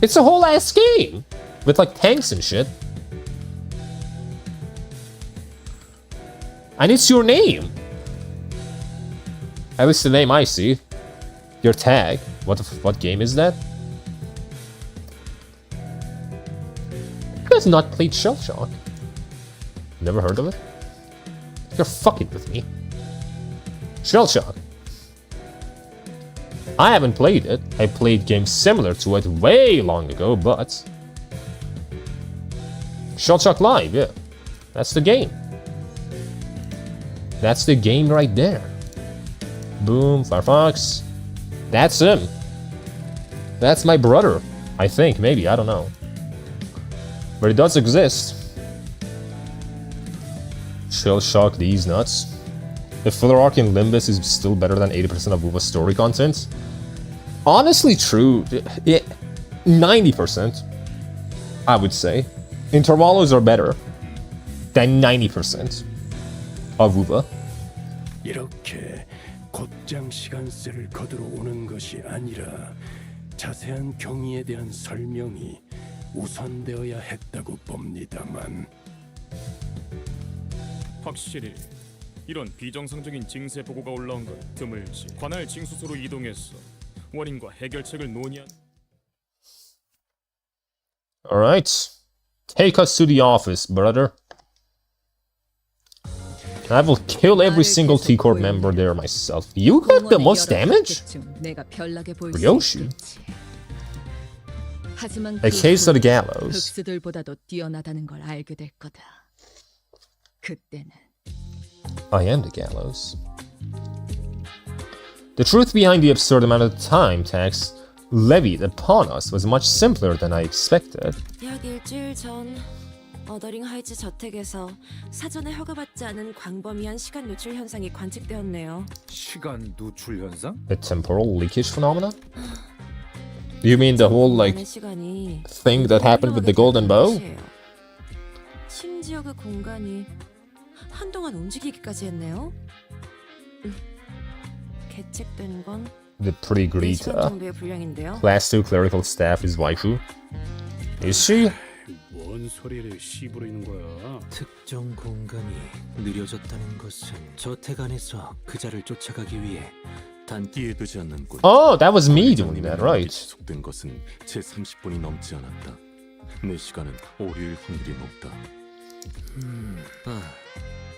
It's a whole ass game with like tanks and shit. And it's your name. At least the name I see. Your tag. What game is that? You guys not played Shell Shock? Never heard of it? You're fucking with me. Shell Shock. I haven't played it. I played games similar to it way long ago, but... Shell Shock Live, yeah. That's the game. That's the game right there. Boom, Firefox. That's him. That's my brother. I think, maybe, I don't know. But it does exist. Shell Shock these nuts. If Filler Arc in Limbus is still better than 80% of WoW's story content, Honestly, true. Yeah, 90%, I would say. Intervallos are better than 90% of 𝒂𝒏. 이렇게 곧장 시간세를 거두러 오는 것이 아니라 자세한 경위에 대한 설명이 우선되어야 했다고 봅니다만. 확실히 이런 비정상적인 징세 보고가 올라온 건 드물지. 관할 징수소로 이동해서 원인과 해결책을 논의한. All right, take us to the office, brother. I will kill every single T-Corp member there myself. You got the most damage? Ryoshi. A case of the gallows. 흑수들보다도 뛰어나다는 걸 알게 될 거다. 그때는 I am the gallows. The truth behind the absurd amount of time tax levied upon us was much simpler than I expected. 약 일주일 전 어더링 하이츠 저택에서 사전에 허가받지 않은 광범위한 시간 노출 현상이 관측되었네요. 시간 노출 현상? The temporal leakage phenomenon? You mean the whole like thing that happened with the golden bow? 심지어 그 공간이 한동안 움직이기까지 했네요. 계책된 건 The pretty Greta. 정도의 분량인데요. Class 2 clerical staff is waifu. Is she? 뭔 소리를 씨부리는 거야? 특정 공간이 느려졌다는 것은 저택 안에서 그자를 쫓아가기 위해 이해되지 않는 군. Oh, that was me doing that, right? 지속된 것은 제 30분이 넘지 않았다. 내 시간은 오류일 확률이 높다.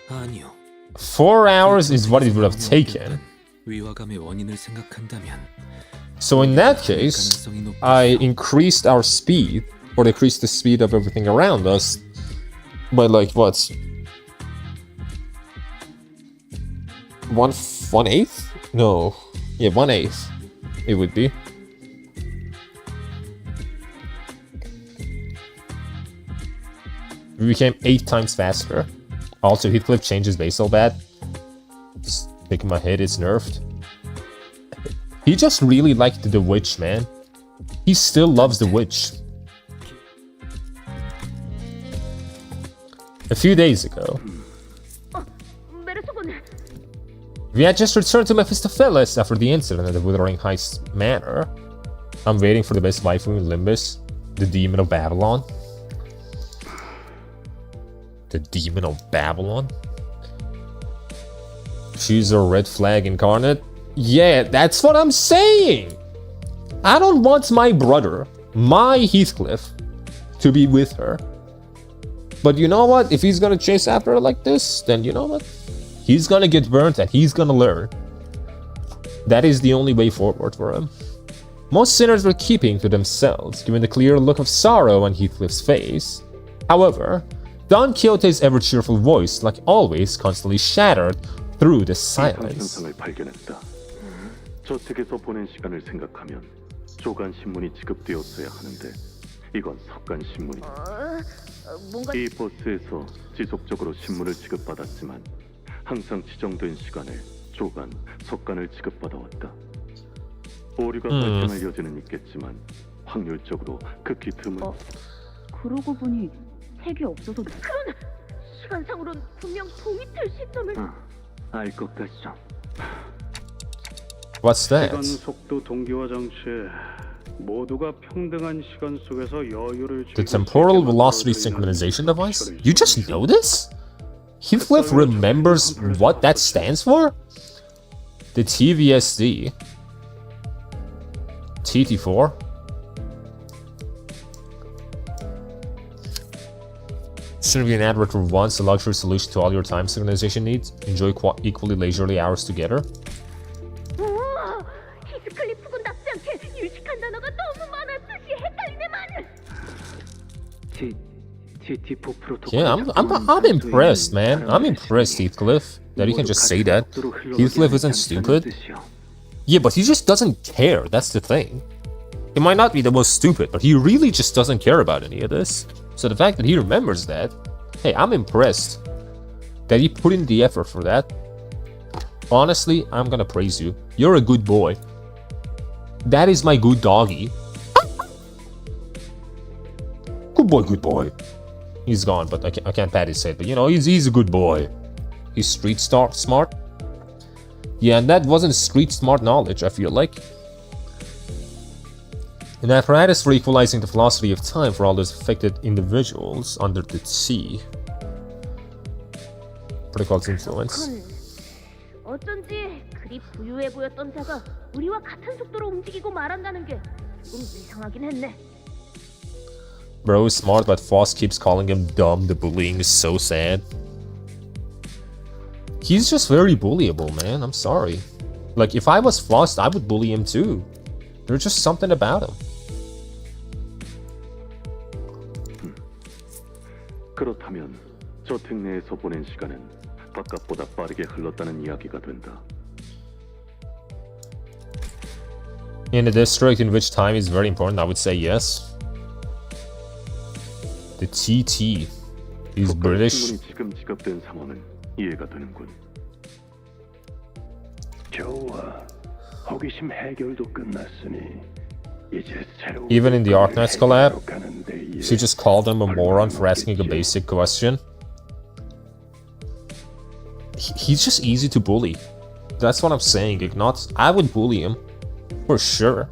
아니요. 4 hours is what it would have taken. 위화감의 원인을 생각한다면 So in that case, I increased our speed, or decreased the speed of everything around us by like what? 1/8? No. Yeah, 1/8. It would be. We became 8 times faster. Also, Heathcliff changed his basal bat. Just thinking my head is nerfed. He just really liked the witch, man. He still loves the witch. A few days ago, we had just returned to 𝒪𝒐𝒏𝒂𝒏𝒚 after the incident at the Wuthering Heights Manor. I'm waiting for the best waifu in Limbus, the Demon of Babylon. The Demon of Babylon? She's a red flag incarnate? Yeah, that's what I'm saying! I don't want my brother, my Heathcliff, to be with her. But you know what? If he's gonna chase after her like this, then you know what? He's gonna get burnt and he's gonna learn. That is the only way forward for him. Most sinners were keeping to themselves, given the clear look of sorrow on Heathcliff's face. However, Don Quixote's ever-cheerful voice, like always, constantly shattered through the silence. 현상을 발견했다. 저택에서 보낸 시간을 생각하면 조간 신문이 지급되었어야 하는데 이건 석간 신문이다. 이 버스에서 지속적으로 신문을 지급받았지만 항상 지정된 시간에 조간, 석간을 지급받아왔다. 오류가 발생할 여지는 있겠지만 확률적으로 극히 드문. 그러고 보니 색이 없어서 그런 시간상으론 분명 동이 틀 시점을 알 것 같죠. What's that? 시간 속도 동기화 장치에 모두가 평등한 시간 속에서 여유를 The temporal velocity synchronization device? You just know this? Heathcliff remembers what that stands for? The TVSD. TT4? Shouldn't be an advert for once, a luxury solution to all your time synchronization needs. Enjoy equally leisurely hours together. 우와, 히스클리프군답지 않게 유식한 단어가 너무 많아 뜻이 헷갈리네만. Yeah, I'm impressed, man. I'm impressed, Heathcliff, that he can just say that. Heathcliff isn't stupid. Yeah, but he just doesn't care, that's the thing. He might not be the most stupid, but he really just doesn't care about any of this. So the fact that he remembers that, hey, I'm impressed that he put in the effort for that. Honestly, I'm gonna praise you. You're a good boy. That is my good doggy. Good boy, good boy. He's gone, but I can't pat his head. But you know, he's a good boy. He's street smart. Yeah, and that wasn't street smart knowledge, I feel like. An apparatus for equalizing the velocity of time for all those affected individuals under the T. Protocol's influence. 어쩐지 그리 부유해 보였던 자가 우리와 같은 속도로 움직이고 말한다는 게 조금 이상하긴 했네. Bro is smart, but Foss keeps calling him dumb. The bullying is so sad. He's just very bullyable, man. I'm sorry. Like, if I was Foss, I would bully him too. There's just something about him. 그렇다면 저택 내에서 보낸 시간은 바깥보다 빠르게 흘렀다는 이야기가 된다. In a district in which time is very important, I would say yes. The TT. He's British. 신문이 지금 지급된 상황은 이해가 되는군. 좋아. 호기심 해결도 끝났으니 이제 새로운 Even in the Arknights collab, 가는데 she just called him a moron for asking a basic question. He's just easy to bully. That's what I'm saying, Ignatz. I would bully him. For sure.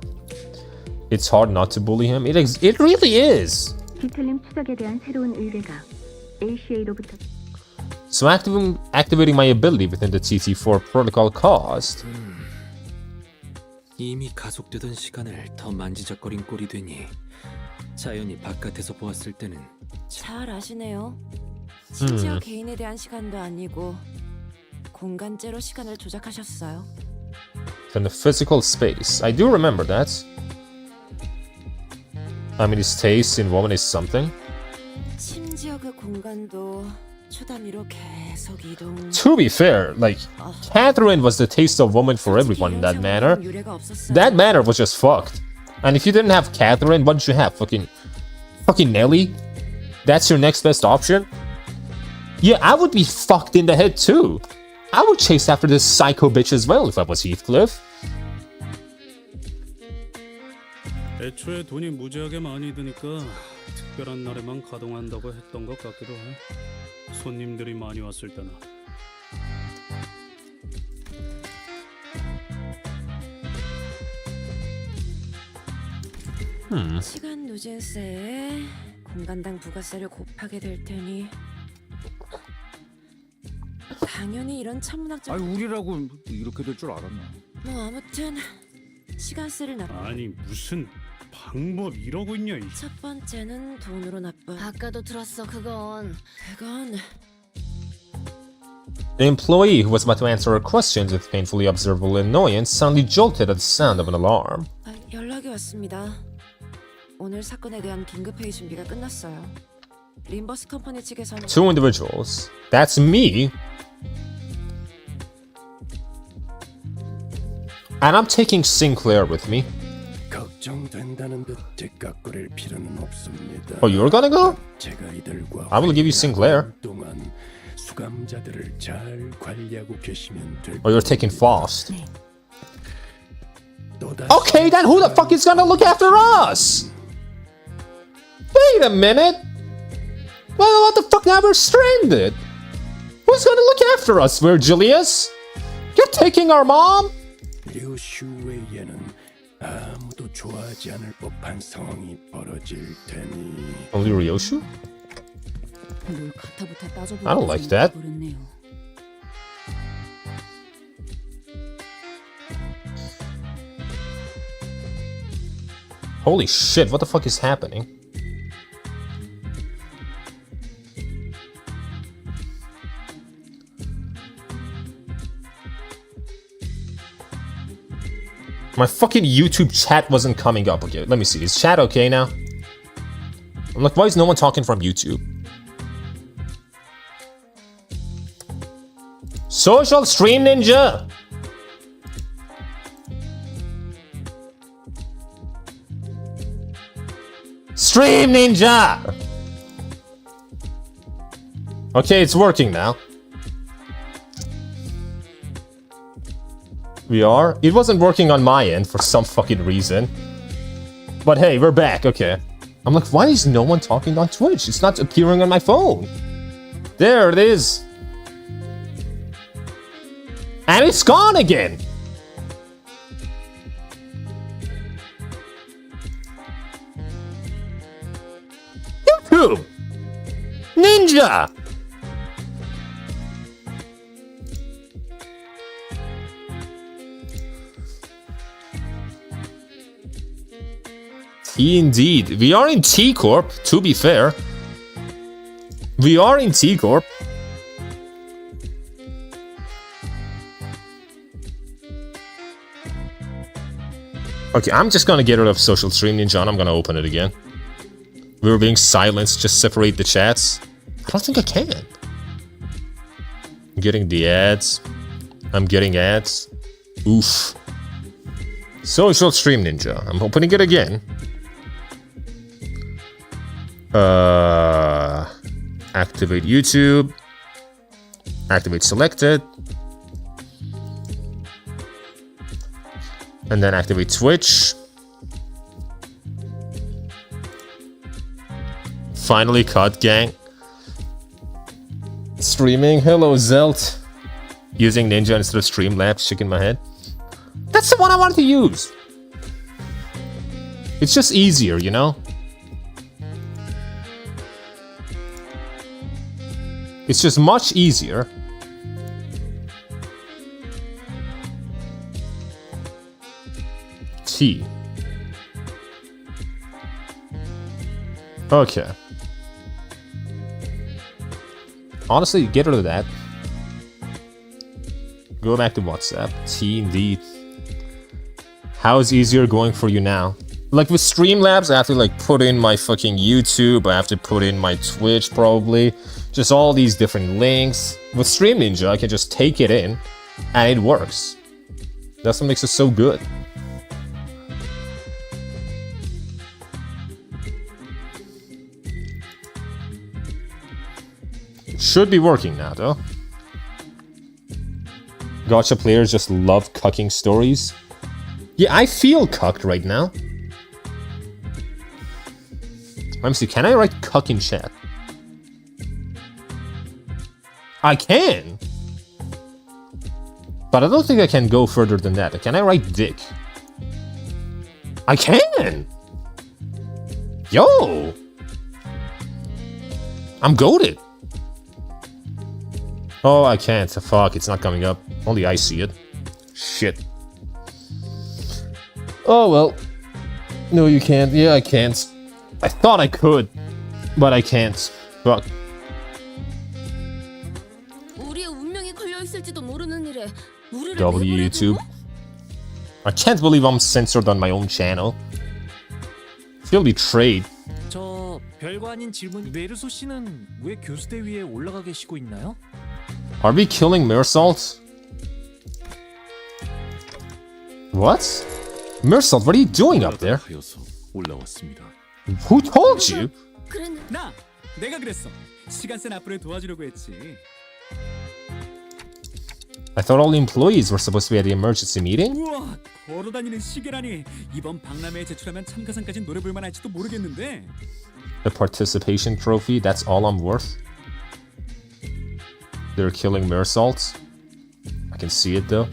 It's hard not to bully him. It really is. 비틀림 추적에 대한 새로운 의뢰가 ACA로부터. So activating my ability within the TT4 protocol caused. 이미 가속되던 시간을 더 만지작거린 꼴이 되니 자연히 바깥에서 보았을 때는 잘 아시네요. 심지어 개인에 대한 시간도 아니고 공간제로 시간을 조작하셨어요. From the physical space. I do remember that. I mean, his taste in woman is something. 심지어 그 공간도 초단위로 계속 이동. To be fair, like, Catherine was the taste of woman for everyone in that manner. That manner was just fucked. And if you didn't have Catherine, what did you have? Fucking Nelly? That's your next best option? Yeah, I would be fucked in the head too. I would chase after this psycho bitch as well if I was Heathcliff. 애초에 돈이 무지하게 많이 드니까 특별한 날에만 가동한다고 했던 것 같기도 해. 손님들이 많이 왔을 때나. 시간 누진세에 공간당 부가세를 곱하게 될 테니 당연히 이런 천문학적. 우리라고 이렇게 될 줄 알았나? 뭐 아무튼 시간세를 아니 무슨 방법 이러고 있냐. 첫 번째는 돈으로 납부. 아까도 들었어 그건. 그건 The employee who was about to answer her questions with painfully observable annoyance suddenly jolted at the sound of an alarm. 연락이 왔습니다. 오늘 사건에 대한 긴급 회의 준비가 끝났어요. 림버스 컴퍼니 측에서는 Two individuals. That's me. And I'm taking Sinclair with me. 걱정된다는 듯 뒷깎거릴 필요는 없습니다. Oh, you're gonna go? 제가 이들과 I will give you Sinclair. 동안 수감자들을 잘 관리하고 계시면 될. Oh, you're taking Faust. 또다시 Okay, then who the fuck is gonna look after us? Wait a minute. Well, what the fuck? Now we're stranded. Who's gonna look after us, Virgilius? You're taking our mom? 류슈웨이에는 아무도 좋아하지 않을 법한 상황이 벌어질 테니. Only Ryoshu? 뭘 가타부타 따져보고 I don't like that. 그랬네요. Holy shit, what the fuck is happening? My fucking YouTube chat wasn't coming up. Okay, let me see. Is chat okay now? I'm like, why is no one talking from YouTube? Social Stream Ninja! Stream Ninja! Okay, it's working now. We are? It wasn't working on my end for some fucking reason. But hey, we're back, okay. I'm like, why is no one talking on Twitch? It's not appearing on my phone. There it is. And it's gone again. YouTube! Ninja! Indeed. We are in T Corp, to be fair. We are in T Corp. Okay, I'm just gonna get rid of Social Stream Ninja and I'm gonna open it again. We were being silenced, just separate the chats. I don't think I can. I'm getting the ads. I'm getting ads. Oof. Social Stream Ninja. I'm opening it again. Activate YouTube. Activate selected. And then activate Twitch. Finally cut, gang. Streaming. Hello, Zelt. Using Ninja instead of Streamlabs, shaking my head. That's the one I wanted to use. It's just easier, you know? It's just much easier. T. Okay. Honestly, get rid of that. Go back to WhatsApp. T indeed. How is easier going for you now? Like with Streamlabs, I have to like put in my fucking YouTube. I have to put in my Twitch probably. Just all these different links. With Stream Ninja, I can just take it in and it works. That's what makes it so good. It should be working now though. Gacha players just love cucking stories. Yeah, I feel cucked right now. Let me see, can I write cuck in chat? I can! But I don't think I can go further than that. Can I write dick? I can! Yo! I'm goated! Oh, I can't. Fuck, it's not coming up. Only I see it. Shit. Oh, well. No, you can't. Yeah, I can't. I thought I could, but I can't. Fuck. W YouTube. I can't believe I'm censored on my own channel. I feel betrayed. 저 별거 아닌 질문. 메르소 씨는 왜 교수대 위에 올라가 계시고 있나요? Are we killing 𝑳𝒊𝒎𝒃? What? 𝑳𝒊𝒎𝒃, what are you doing up there? Who told you? 나! 내가 그랬어. 시간 센 앞으로 도와주려고 했지. I thought all the employees were supposed to be at the emergency meeting? 우와! 걸어다니는 시계라니. 이번 박람회에 제출하면 참가상까지 노려볼 만할지도 모르겠는데. A participation trophy, that's all I'm worth? They're killing 𝑳𝒊𝒏. I can see it though.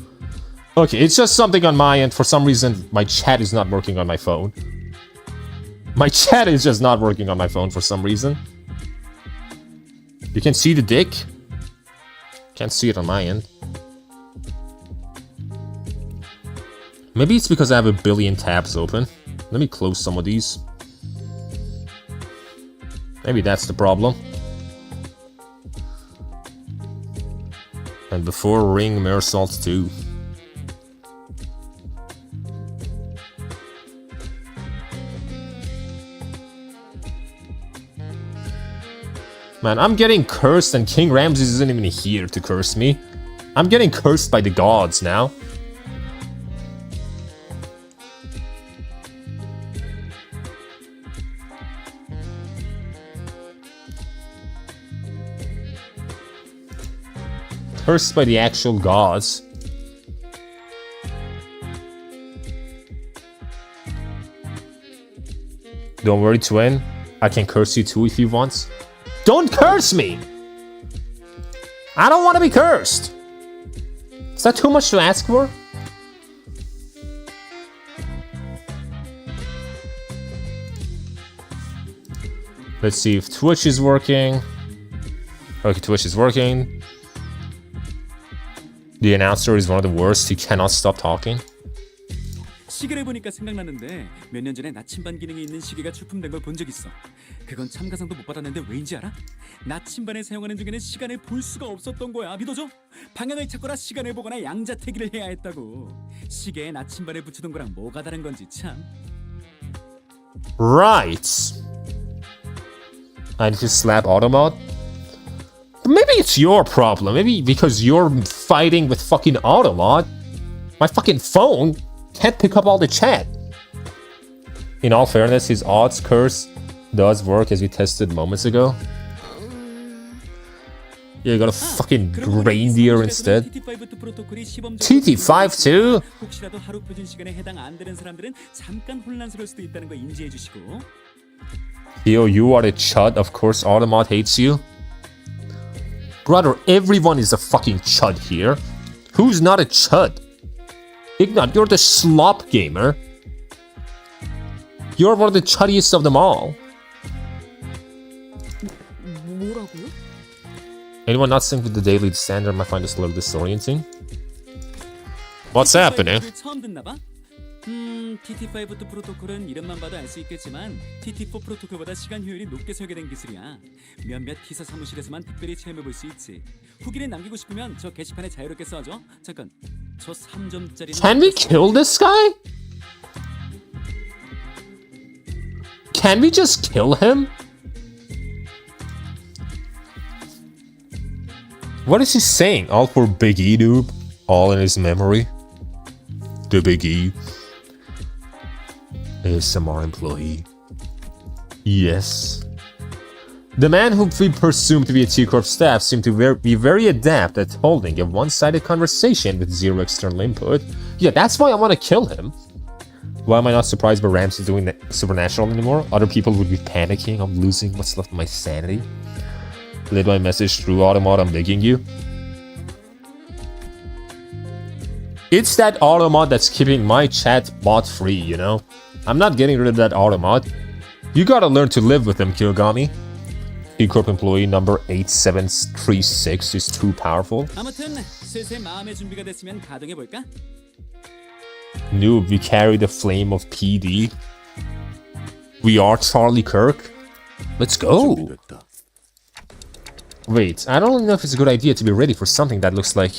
Okay, it's just something on my end. For some reason, my chat is not working on my phone. My chat is just not working on my phone for some reason. You can see the dick. Can't see it on my end. Maybe it's because I have a billion tabs open. Let me close some of these. Maybe that's the problem. And before ring 𝑳𝒊𝒏 too. Man, I'm getting cursed and King Ramses isn't even here to curse me. I'm getting cursed by the gods now. Cursed by the actual gods. Don't worry, twin. I can curse you too if you want. Don't curse me! I don't want to be cursed! Is that too much to ask for? Let's see if Twitch is working. Okay, Twitch is working. The announcer is one of the worst. He cannot stop talking. 시계를 보니까 생각나는데 몇 년 전에 나침반 기능이 있는 시계가 출품된 걸 본 적 있어. 그건 참가상도 못 받았는데 왜인지 알아? 나침반에 사용하는 중에는 시간을 볼 수가 없었던 거야. 믿어줘? 방향을 찾거나 시간을 보거나 양자택일을 해야 했다고. 시계에 나침반을 붙이던 거랑 뭐가 다른 건지 참. Right. I need to slap Automat. Maybe it's your problem. Maybe because you're fighting with fucking Automat. My fucking phone can't pick up all the chat. In all fairness, his odds curse does work as we tested moments ago. Yeah, you got a fucking reindeer instead. TT5 too? 혹시라도 하루 표준 시간에 해당 안 되는 사람들은 잠깐 혼란스러울 수도 있다는 거 인지해 주시고. Yo, you are a chud. Of course, Automat hates you. Brother, everyone is a fucking chud here. Who's not a chud? Ignat, you're the slop gamer. You're one of the chuddiest of them all. 뭐라고요? Anyone not synced with the daily standard might find this a little disorienting. What's happening? 처음 듣나 봐? TT5 프로토콜은 이름만 봐도 알 수 있겠지만 TT4 프로토콜보다 시간 효율이 높게 설계된 기술이야. 몇몇 기사 사무실에서만 특별히 체험해 볼 수 있지. 후기를 남기고 싶으면 저 게시판에 자유롭게 써줘. 잠깐, 저 3점짜리. Can we kill this guy? Can we just kill him? What is he saying? All for Big E, noob. All in his memory. The Big E. ASMR employee. Yes. The man whom we presume to be a T-Corp staff seemed to be very adept at holding a one-sided conversation with zero external input. Yeah, that's why I want to kill him. Why am I not surprised by Ramsey doing Supernatural anymore? Other people would be panicking. I'm losing what's left of my sanity. Lead my message through Automat, I'm begging you. It's that Automat that's keeping my chat bot free, you know? I'm not getting rid of that Automat. You gotta learn to live with him, Kirigami. T-Corp employee number 8736 is too powerful. 아무튼 슬슬 마음의 준비가 됐으면 가동해 볼까? Noob, we carry the flame of PD. We are Charlie Kirk. Let's go. Wait, I don't know if it's a good idea to be ready for something that looks like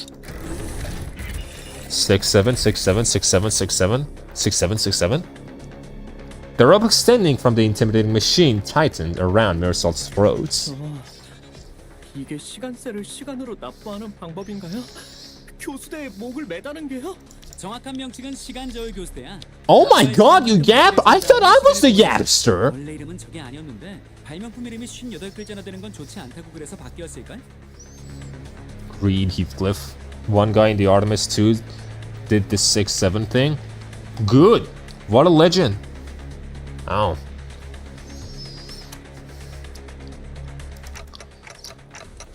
67, 67, 67, 67, 67, 67. The rope extending from the intimidating machine tightened around 𝑳𝒊𝒎𝒃's throat. 이게 시간세를 시간으로 납부하는 방법인가요? 교수대에 목을 매다는 게요? 정확한 명칭은 시간 저울 교수대야. Oh my god, you yap! I thought I was the yapster! 원래 이름은 저게 아니었는데 발명품 이름이 58글자나 되는 건 좋지 않다고 그래서 바뀌었을걸? Reed Heathcliff. One guy in the Artemis 2 did the 6-7 thing. Good! What a legend! Oh.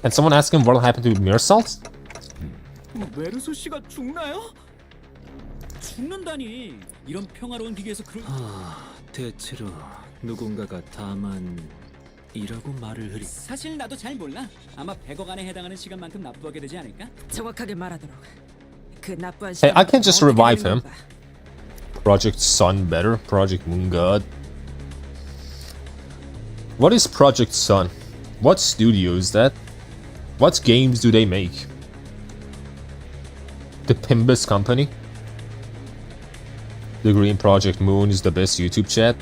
Can someone ask him what'll happen to 𝑳𝒊𝒎𝒃? 메르소 씨가 죽나요? 죽는다니. 이런 평화로운 기계에서 그런... 대체로 누군가가 다만이라고 말을 흐리. 사실 나도 잘 몰라. 아마 100억 안에 해당하는 시간만큼 납부하게 되지 않을까? 정확하게 말하도록. 그 납부한 Hey, 시간. I can just revive him. Project Sun better. Project Moon God. What is Project Sun? What studio is that? What games do they make? The Pimbus Company? The Green Project Moon is the best YouTube chat.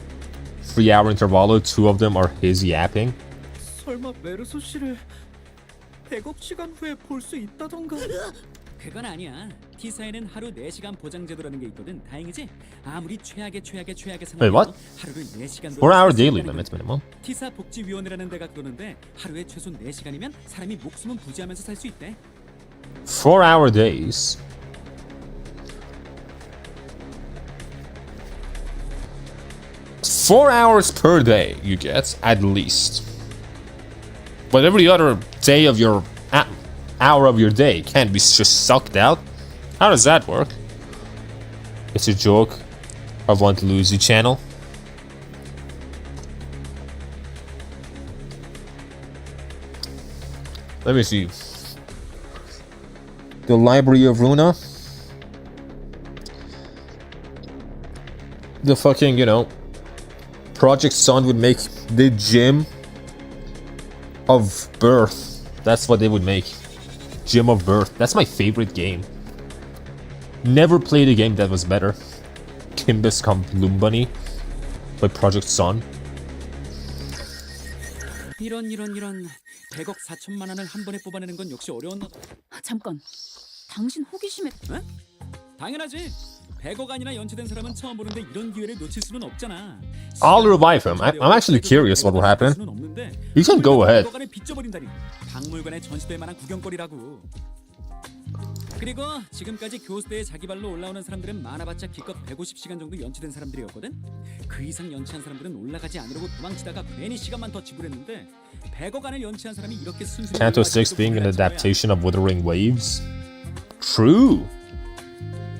3-hour Intervallo, 2 of them are his yapping. 설마 메르소 씨를 100억 시간 후에 볼 수 있다던가? 그건 아니야. T사에는 하루 4시간 보장 제도라는 게 있거든. 다행이지? 아무리 최악의 Wait, what? 하루를 4시간도 4-hour daily limit minimum. T사 복지위원회라는 데가 그러는데 하루에 최소 4시간이면 사람이 목숨은 부지하면서 살 수 있대. 4-hour days. 4 hours per day you get, at least. But every other day of your... hour of your day can't be just sucked out. How does that work? It's a joke. I want to lose the channel. Let me see. The Library of Runa. The fucking, you know, Project Sun would make the Gym of Birth. That's what they would make. Gym of Birth. That's my favorite game. Never played a game that was better. Kimbus Lumbani by Project Sun. 이런 100억 4천만 원을 한 번에 뽑아내는 건 역시 어려운 너. 잠깐. 당신 호기심에... 어? 당연하지. 100억 안이나 연체된 사람은 처음 보는데 이런 기회를 놓칠 수는 없잖아. I'll revive him. I'm actually curious what will happen. You can go ahead. 박물관에 전시될 만한 구경거리라고. 그리고 지금까지 교수대에 자기 발로 올라오는 사람들은 많아봤자 기껏 150시간 정도 연체된 사람들이었거든. 그 이상 연체한 사람들은 올라가지 않으려고 도망치다가 괜히 시간만 더 지불했는데 100억 안을 연체한 사람이 이렇게 순순히 Canto 6 being an adaptation of Wuthering Waves. True.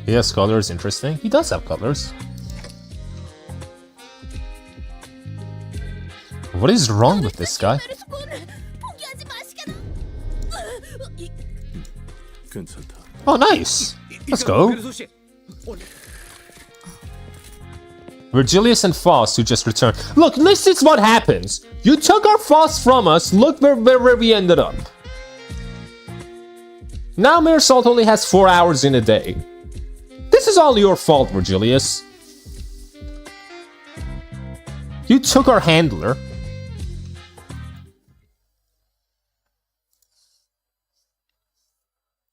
He has colors, interesting. He does have colors. What is wrong with this guy? 괜찮다. Oh, nice. Let's go. Virgilius and Faust, who just returned. Look, this is what happens. You took our Faust from us. Look where we ended up. Now Mirasalt only has 4 hours in a day. This is all your fault, Virgilius. You took our handler.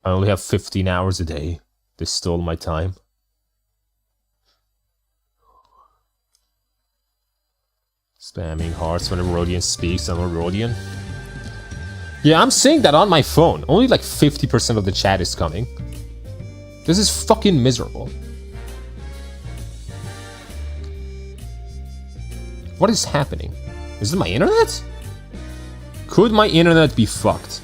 I only have 15 hours a day. They stole my time. Spamming hearts whenever Rodian speaks. I'm a Rodian. Yeah, I'm seeing that on my phone. Only like 50% of the chat is coming. This is fucking miserable. What is happening? Is it my internet? Could my internet be fucked?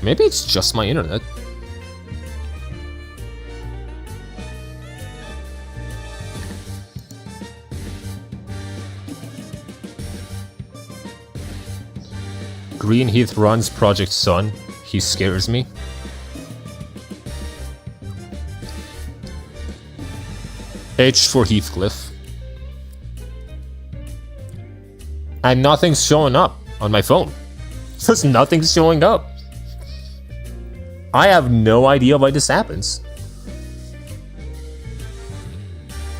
Maybe it's just my internet. Greenheath runs Project Sun. He scares me. H for Heathcliff. And nothing's showing up on my phone. Just nothing's showing up. I have no idea why this happens.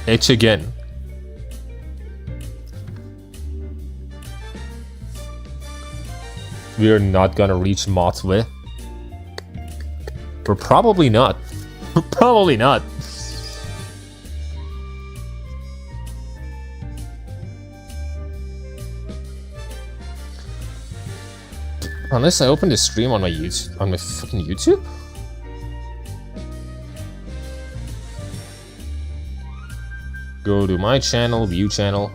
H again. We are not gonna reach 𝒊𝒏𝒚. We're probably not. We're probably not. Unless I open the stream on my YouTube, on my fucking YouTube? Go to my channel, view channel.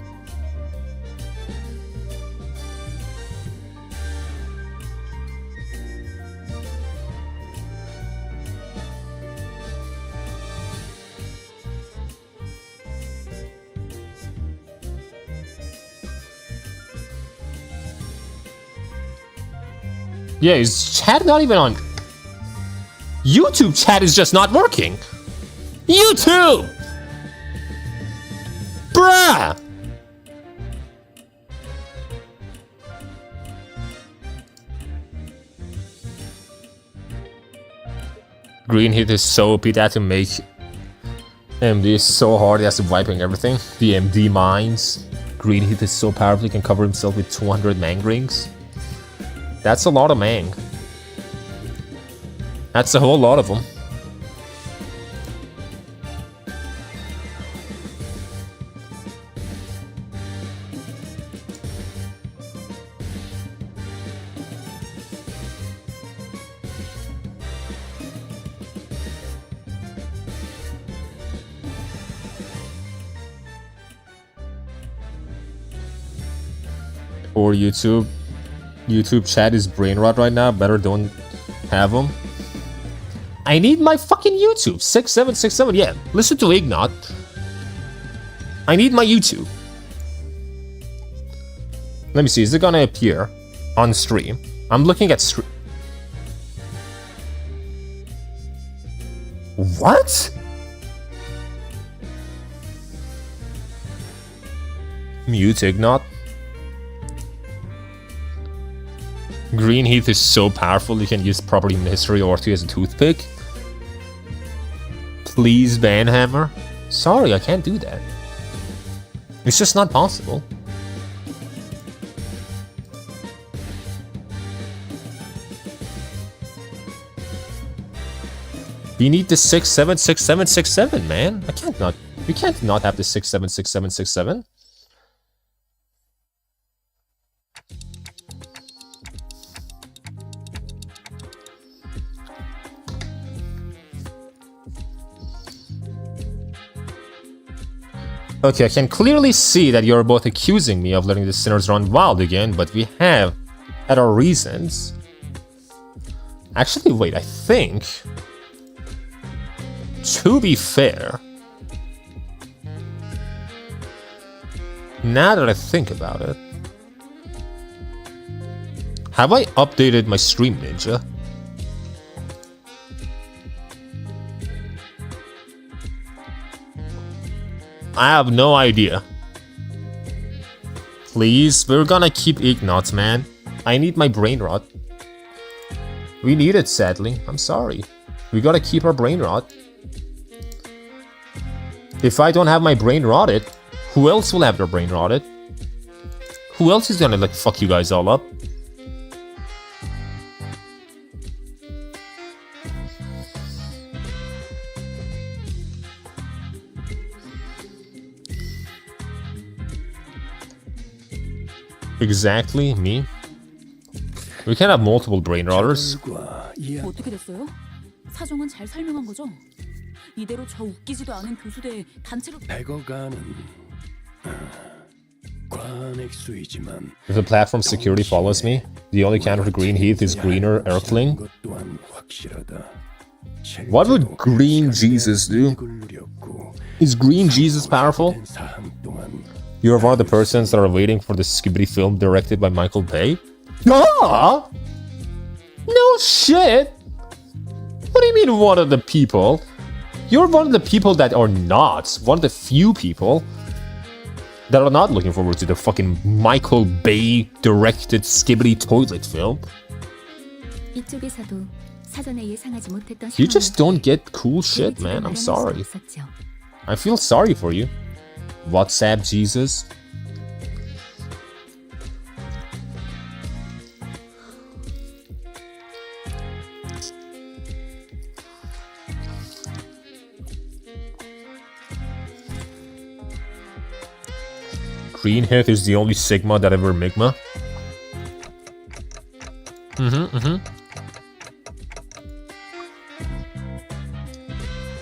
Yeah, is chat not even on? YouTube chat is just not working. YouTube! Bruh! Greenheath is so OP that to make MD is so hard, he has to wiping everything. The MD mines. Greenheath is so powerful, he can cover himself with 200 Mang rings. That's a lot of Mang. That's a whole lot of them. or YouTube chat is brain rot right now. Better don't have them. I need my fucking YouTube. 6767. Yeah, listen to 𝒂𝒏𝒚. I need my YouTube. Let me see. Is it gonna appear on stream? I'm looking at stream. What? Mute 𝒂𝒏𝒚. Green Heath is so powerful you can use property in history or to as a toothpick. Please ban Hammer. Sorry, I can't do that. It's just not possible. We need the 676767, man. I can't not. We can't not have the 676767. Okay, I can clearly see that you're both accusing me of letting the sinners run wild again, but we have had our reasons. Actually, wait, I think, to be fair, now that I think about it, have I updated my Stream Ninja? I have no idea. Please, we're gonna keep 𝒂𝒏𝒚, man. I need my brain rot. We need it, sadly. I'm sorry. We gotta keep our brain rot. If I don't have my brain rotted, who else will have their brain rotted? Who else is gonna, like, fuck you guys all up? Exactly, me. We can have multiple brain rotters. 어떻게 됐어요? 사정은 잘 설명한 거죠? 이대로 저 웃기지도 않은 교수대에 단체로 100억안은 관액수이지만 If the platform security follows me, the only counter to Green Heath is greener Earthling. What would Green Jesus do? Is Green Jesus powerful? You're one of the persons that are waiting for the Skibidi film directed by Michael Bay? Ah! No shit! What do you mean one of the people? You're one of the people that are not. One of the few people that are not looking forward to the fucking Michael Bay directed Skibidi toilet film. 이쪽에서도 사전에 예상하지 못했던 You just don't get cool shit, man. I'm sorry. I feel sorry for you. WhatsApp Jesus. Green Heath is the only Sigma that ever Migma.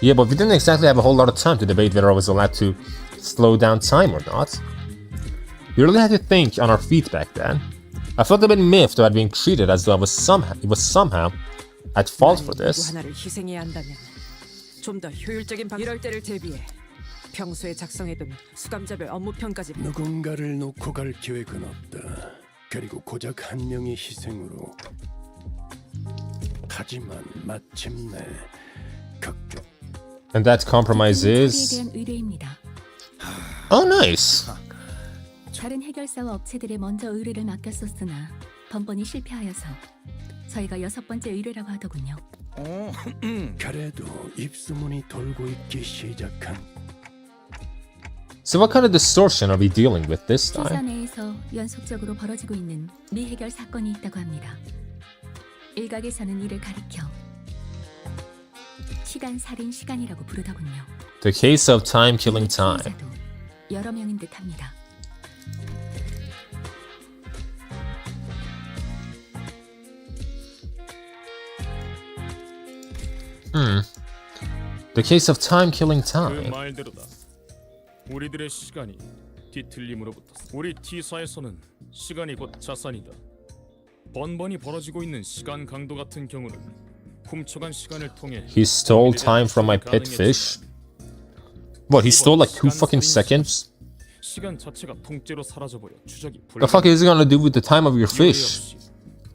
Yeah, but we didn't exactly have a whole lot of time to debate whether I was allowed to slow down time or not. We really had to think on our feet back then. I felt a bit miffed at being treated as though I was somehow at fault for this. 하나를 희생해야 한다면 좀 더 효율적인 이럴 때를 대비해 평소에 작성해둔 수감자별 업무편까지 누군가를 놓고 갈 계획은 없다. 그리고 고작 한 명의 희생으로. 하지만 마침내 극적. And that compromise is... Oh, nice. 다른 해결사와 업체들에 먼저 의뢰를 맡겼었으나 번번이 실패하여서 저희가 6번째 의뢰라고 하더군요. 그래도 입소문이 돌고 있기 시작한. So what kind of distortion are we dealing with this 회사 time? 내에서 연속적으로 벌어지고 있는 미해결 사건이 있다고 합니다. 일각에서는 이를 가리켜 시간 살인 시간이라고 부르더군요. The case of time killing time. 여러 명인 듯합니다. The case of time killing 그 time. 말대로다. 우리들의 시간이 뒤틀림으로부터 우리 T사에서는 시간이 곧 자산이다. 번번이 벌어지고 있는 시간 강도 같은 경우는 훔쳐간 시간을 통해 He stole time from my pet fish. What, he stole like 2 fucking seconds? 시간 자체가 통째로 사라져버려 추적이 The fuck is it gonna do with the time of your fish?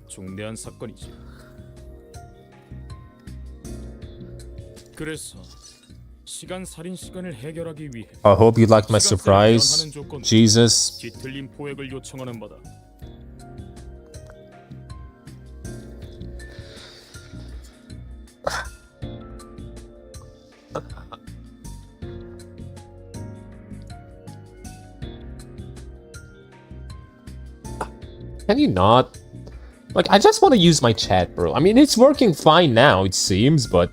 중대한 사건이지. 그래서 시간 살인 시간을 해결하기 위해 I hope you liked my surprise. Jesus. 뒤틀린 포획을 요청하는 바다. Can you not? Like, I just want to use my chat, bro. I mean, it's working fine now, it seems, but...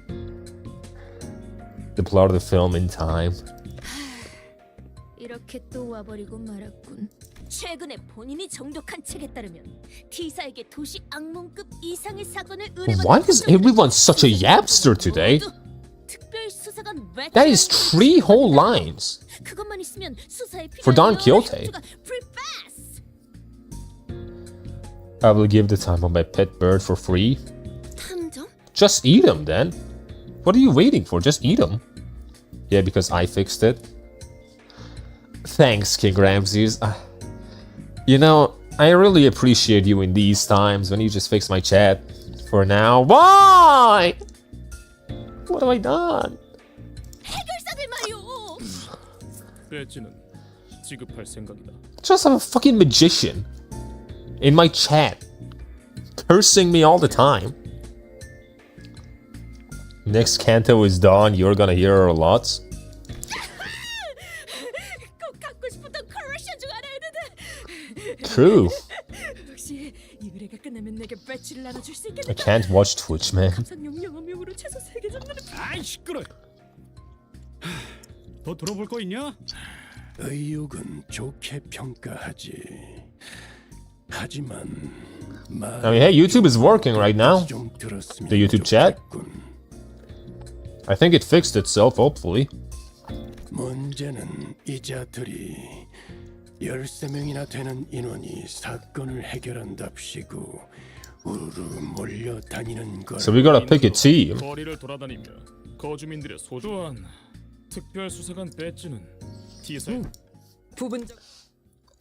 Deploy the film in time. 이렇게 또 와버리고 말았군. 최근에 본인이 정독한 책에 따르면 T사에게 도시 악몽급 이상의 사건을 Why is everyone such a yapster today? 특별수사관 That is 3 whole lines. 그것만 있으면 수사에 For Don 필요한 Quixote. 여러 프리패스. I will give the time of my pet bird for free. 탐정? Just eat him, then. What are you waiting for? Just eat him. Yeah, because I fixed it. Thanks, King Ramses. You know, I really appreciate you in these times when you just fix my chat. For now, why? What have I done? 해결사들 말이오. 배지는 지급할 생각이다. Just have a fucking magician in my chat, cursing me all the time. Next canto is done, you're gonna hear her a lot. 꼭 갖고 싶었던 컬러션 중 하나였는데. True. 혹시 이 의뢰가 끝나면 내게 배지를 나눠줄 수 I 있겠는가? can't watch Twitch, man. 감상용 영화명으로 최소 3개 정도는. 아이 시끄러. 더 들어볼 거 있냐? 의욕은 좋게 평가하지. 하지만 I mean, hey, YouTube is working right now. The YouTube chat. I think it fixed itself, hopefully. 문제는 이자들이 13명이나 되는 인원이 사건을 해결한답시고 우르르 몰려다니는 걸. So we gotta pick a team. 거리를 돌아다니며 거주민들의 소중한 특별 수사관 배지는 T사의 부분적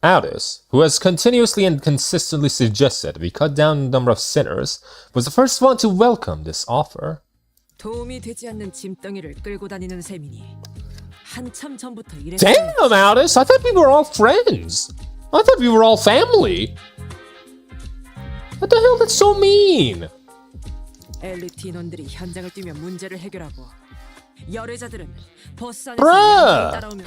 Aldous, who has continuously and consistently suggested we cut down the number of sinners, was the first one to welcome this offer. 도움이 되지 않는 짐덩이를 끌고 다니는 셈이니 한참 전부터 이랬. Damn, Aldous! I thought we were all friends. I thought we were all family. What the hell? That's so mean. 엘리트 인원들이 현장을 뛰며 문제를 해결하고 열애자들은 버스 안에서 Bruh. 양을 따라오며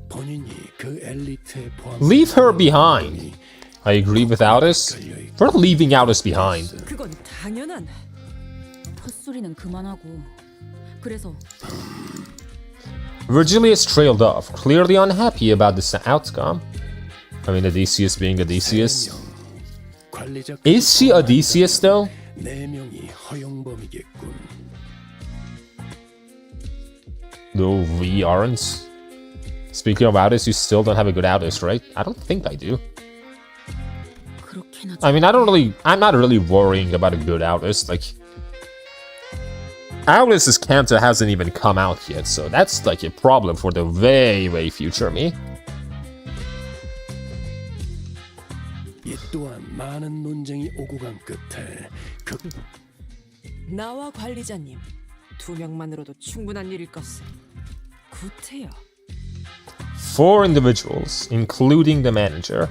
본인이 그 엘리트에 포함. Leave her behind. I agree with Aldous. We're not leaving Aldous behind. 그건 당연한. 헛소리는 그만하고. 그래서 Virgilius trailed off, clearly unhappy about this outcome. I mean, Odysseus being Odysseus. Is she Odysseus, though? 4명이 허용범이겠군. No, we aren't. Speaking of Aldous, you still don't have a good Aldous, right? I don't think I do. I mean, I'm not really worrying about a good Aldous. Like, Aldous' canto hasn't even come out yet, so that's like a problem for the way, way future me. 이 또한 많은 논쟁이 오고 간 끝에 나와 관리자님 2명만으로도 충분한 일일 것을. 구태여. 4 individuals, including the manager.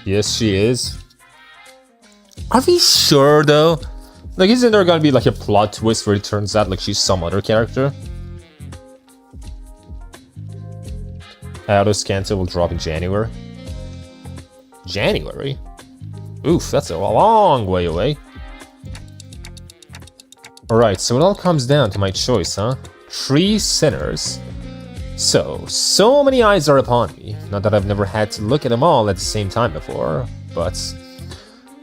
Yes, she is. Are we sure, though? Like, isn't there gonna be like a plot twist where it turns out like she's some other character? Aldous Canto will drop in January. January? Oof, that's a long way away. Alright, so it all comes down to my choice, huh? 3 sinners. So many eyes are upon me. Not that I've never had to look at them all at the same time before, but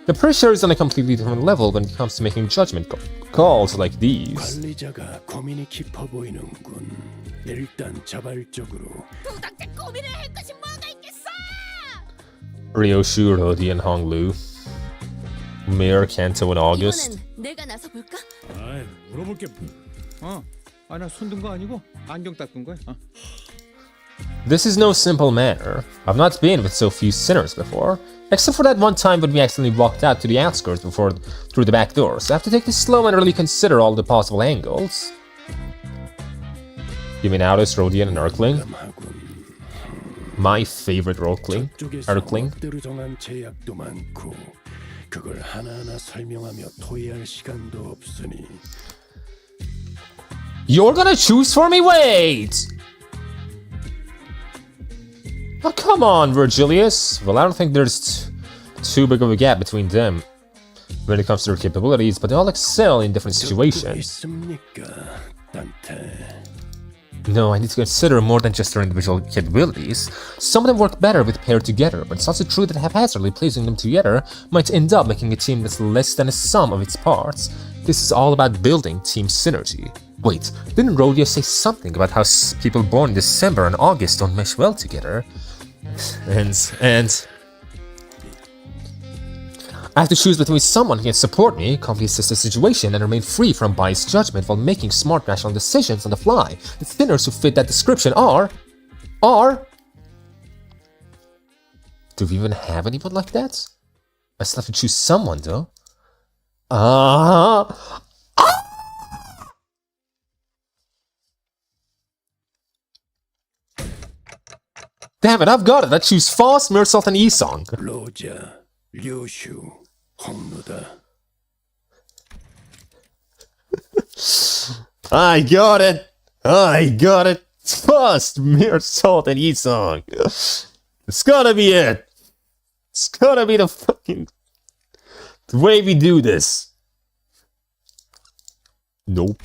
the pressure is on a completely different level when it comes to making judgment calls like these. 관리자가 고민이 깊어 보이는군. 일단 자발적으로 도덕적 고민을 할 것이 뭐가 있겠어? Ryoshu, Rodi, and Honglu. Mayor, Kanto, and August. 이번엔 내가 나서 볼까? 아이, 물어볼게. 나 손 든 거 아니고 안경 닦은 거야. This is no simple matter. I've not been with so few sinners before, except for that one time when we accidentally walked out to the outskirts through the back door, so I have to take this slow and really consider all the possible angles. You mean Audis, Rodian, and Erkling? My favorite Erkling. 법대로 정한 제약도 많고 그걸 하나하나 설명하며 토의할 시간도 없으니. You're gonna choose for me? Wait! Oh, come on, Virgilius. Well, I don't think there's too big of a gap between them when it comes to their capabilities, but they all excel in different situations. No, I need to consider more than just their individual capabilities. Some of them work better with paired together, but it's also true that haphazardly placing them together might end up making a team that's less than a sum of its parts. This is all about building team synergy. Wait, didn't Rodia say something about how people born in December and August don't mesh well together? And I have to choose between someone who can support me, calmly assess the situation, and remain free from biased judgment while making smart, rational decisions on the fly. The sinners who fit that description are... Do we even have anyone like that? I still have to choose someone, though. Damn it, I've got it. I choose Fast, 𝑳𝒊𝒎𝒃, and Isong. 로자, 류슈, 홍루다. I got it. Fast, 𝑳𝒊𝒎𝒃, and Isong. It's gotta be it. It's gotta be the way we do this. Nope.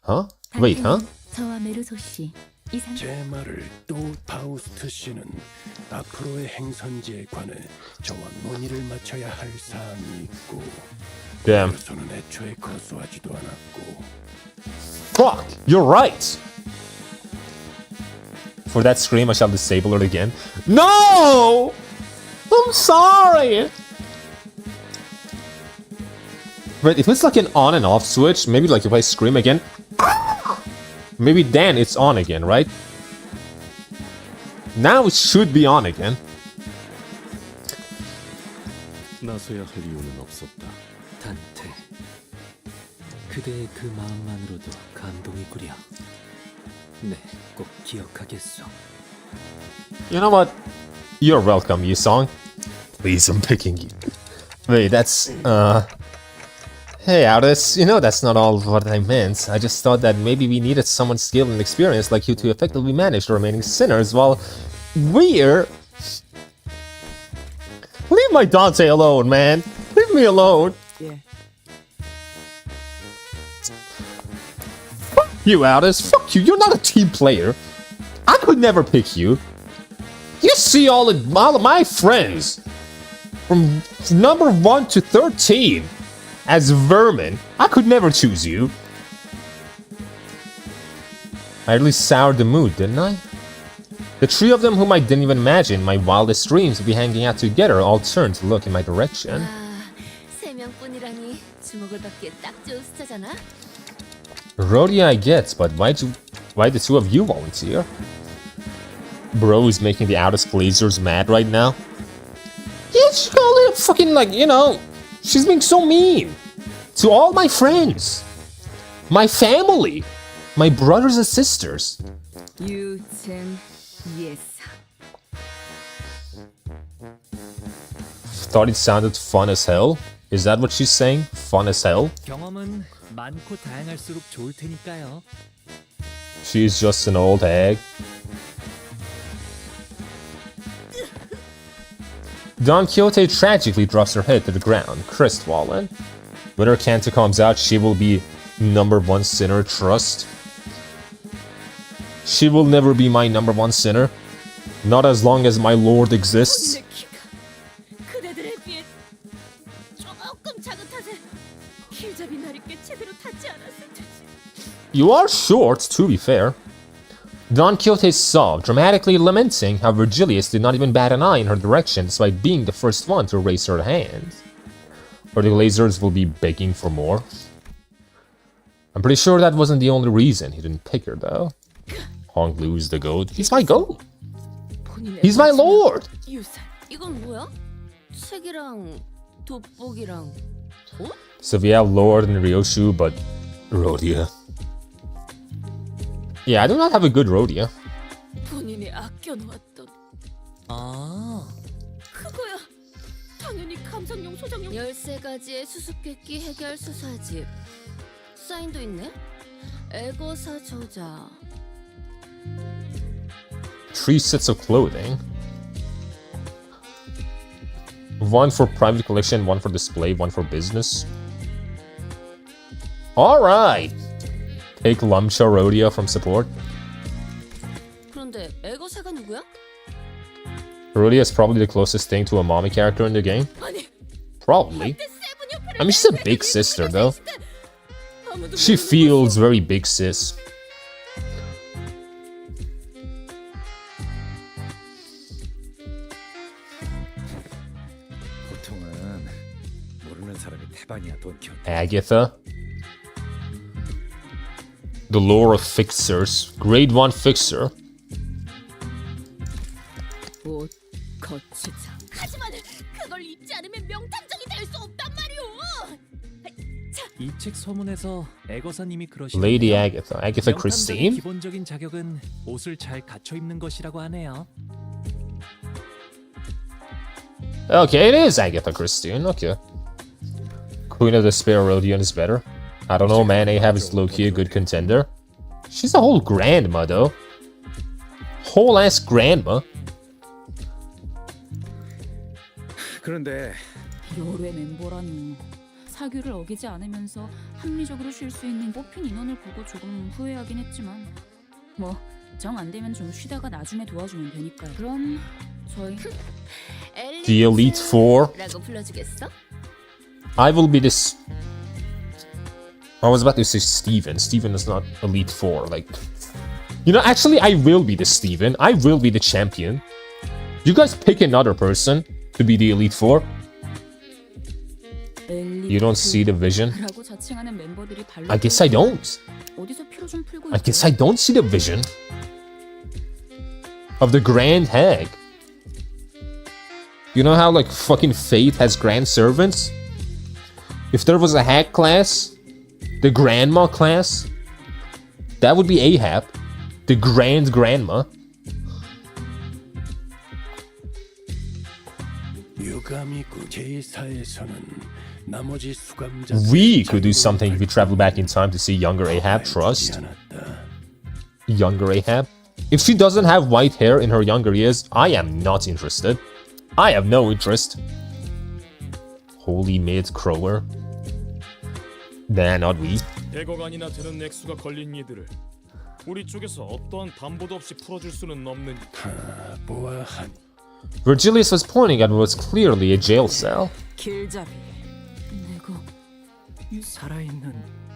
Huh? Wait, huh? 저와 메르소 씨 이상. 제 말을 또 파우스트 씨는 앞으로의 행선지에 관해 저와 논의를 마쳐야 할 사항이 있고. Damn. 그래서는 애초에 거부하지도 않았고. Fuck! You're right! For that scream, I shall disable it again. No! I'm sorry! Wait, if it's like an on and off switch, maybe like if I scream again, maybe then it's on again, right? Now it should be on again. 나서야 할 이유는 없었다. 단테, 그대의 그 마음만으로도 감동이구려. 네, 꼭 기억하겠소. You know what? You're welcome, Yusong. Please, I'm picking you. Wait, that's, Hey, Audis, you know that's not all what I meant. I just thought that maybe we needed someone skilled and experienced like you to effectively manage the remaining sinners while we're... Leave my Dante alone, man. Leave me alone. Yeah. Fuck you, Audis. Fuck you. You're not a team player. I could never pick you. You see all of my friends from number 1 to 13 as vermin. I could never choose you. I really soured the mood, didn't I? The three of them whom I didn't even imagine my wildest dreams would be hanging out together all turned to look in my direction. 세 명뿐이라니 주목을 받기에 딱 좋은 숫자잖아. Rodia I get, but why the two of you volunteer? Bro is making the Audis Blazers mad right now. Yeah, she's calling it fucking like, you know, she's being so mean to all my friends, my family, my brothers and sisters. 유첸 예사. Thought it sounded fun as hell. Is that what she's saying? Fun as hell? 경험은 많고 다양할수록 좋을 테니까요. She's just an old hag. Don Quixote tragically drops her head to the ground, crestfallen. When her canto comes out, she will be number 1 sinner, trust. She will never be my number 1 sinner. Not as long as my lord exists. 그대들에 비해 조금 작은 You are short, to be fair. Don Quixote saw, dramatically lamenting how Virgilius did not even bat an eye in her direction despite being the first one to raise her hand. Or the Glazers will be begging for more. I'm pretty sure that wasn't the only reason he didn't pick her, though. Hong Lu's the goat. He's my goat. He's my lord. 이건 뭐야? 책이랑 돋보기랑 어? So we have Lord and Ryoshu, but Rhodia. Yeah, I do not have a good Rhodia. 본인이 아껴놓았던 그거야. 당연히 감상용 소장용 13가지의 수수께끼 해결 수사집. 사인도 있네. 애거사 저자. 3 sets of clothing. 1 for private collection, 1 for display, 1 for business. Alright! Take Lumcha Rhodia from support. 그런데 애거사가 누구야? Rhodia is probably the closest thing to a mommy character in the game. Probably. I mean, she's a big sister, though. She feels very big sis. 보통은 모르는 사람이 태반이야, 돈 키우다. Agatha. The lore of fixers. Grade 1 fixer. 옷 거치장. 하지만 그걸 입지 않으면 명탐정이 될 수 없단 말이오. 이 책 서문에서 애거사님이 그러시는 Lady Agatha. Agatha Christine? 기본적인 자격은 옷을 잘 갖춰 입는 것이라고 하네요. Okay, it is Agatha Christine. Okay. Queen of Despair Rodion is better. I don't know, man. Ahab is low-key a good contender. She's a whole grandma, though. Whole-ass grandma. 그런데 열외 멤버라니. 사규를 어기지 않으면서 합리적으로 쉴 수 있는 뽑힌 인원을 보고 조금 후회하긴 했지만 뭐 정 안 되면 좀 쉬다가 나중에 도와주면 되니까요. 그럼 저희 The Elite Four. 라고 불러주겠어? I will be this... I was about to say Steven. Steven is not Elite Four. Like, you know, actually, I will be the Steven. I will be the champion. You guys pick another person to be the Elite Four. You don't see the vision? I guess I don't. I guess I don't see the vision of the Grand Hag. You know how, like, fucking Fate has Grand Servants? If there was a Hag class, the Grandma class, that would be Ahab, the Grand Grandma. We could do something if we travel back in time to see younger Ahab. Trust. Younger Ahab. If she doesn't have white hair in her younger years, I am not interested. I have no interest. Holy mid Crower. Nah, not we. 100억 안이나 되는 액수가 걸린 이들을 우리 쪽에서 어떠한 담보도 없이 풀어줄 수는 없는. Virgilius was pointing at what was clearly a jail cell. 길잡이. 살아있는.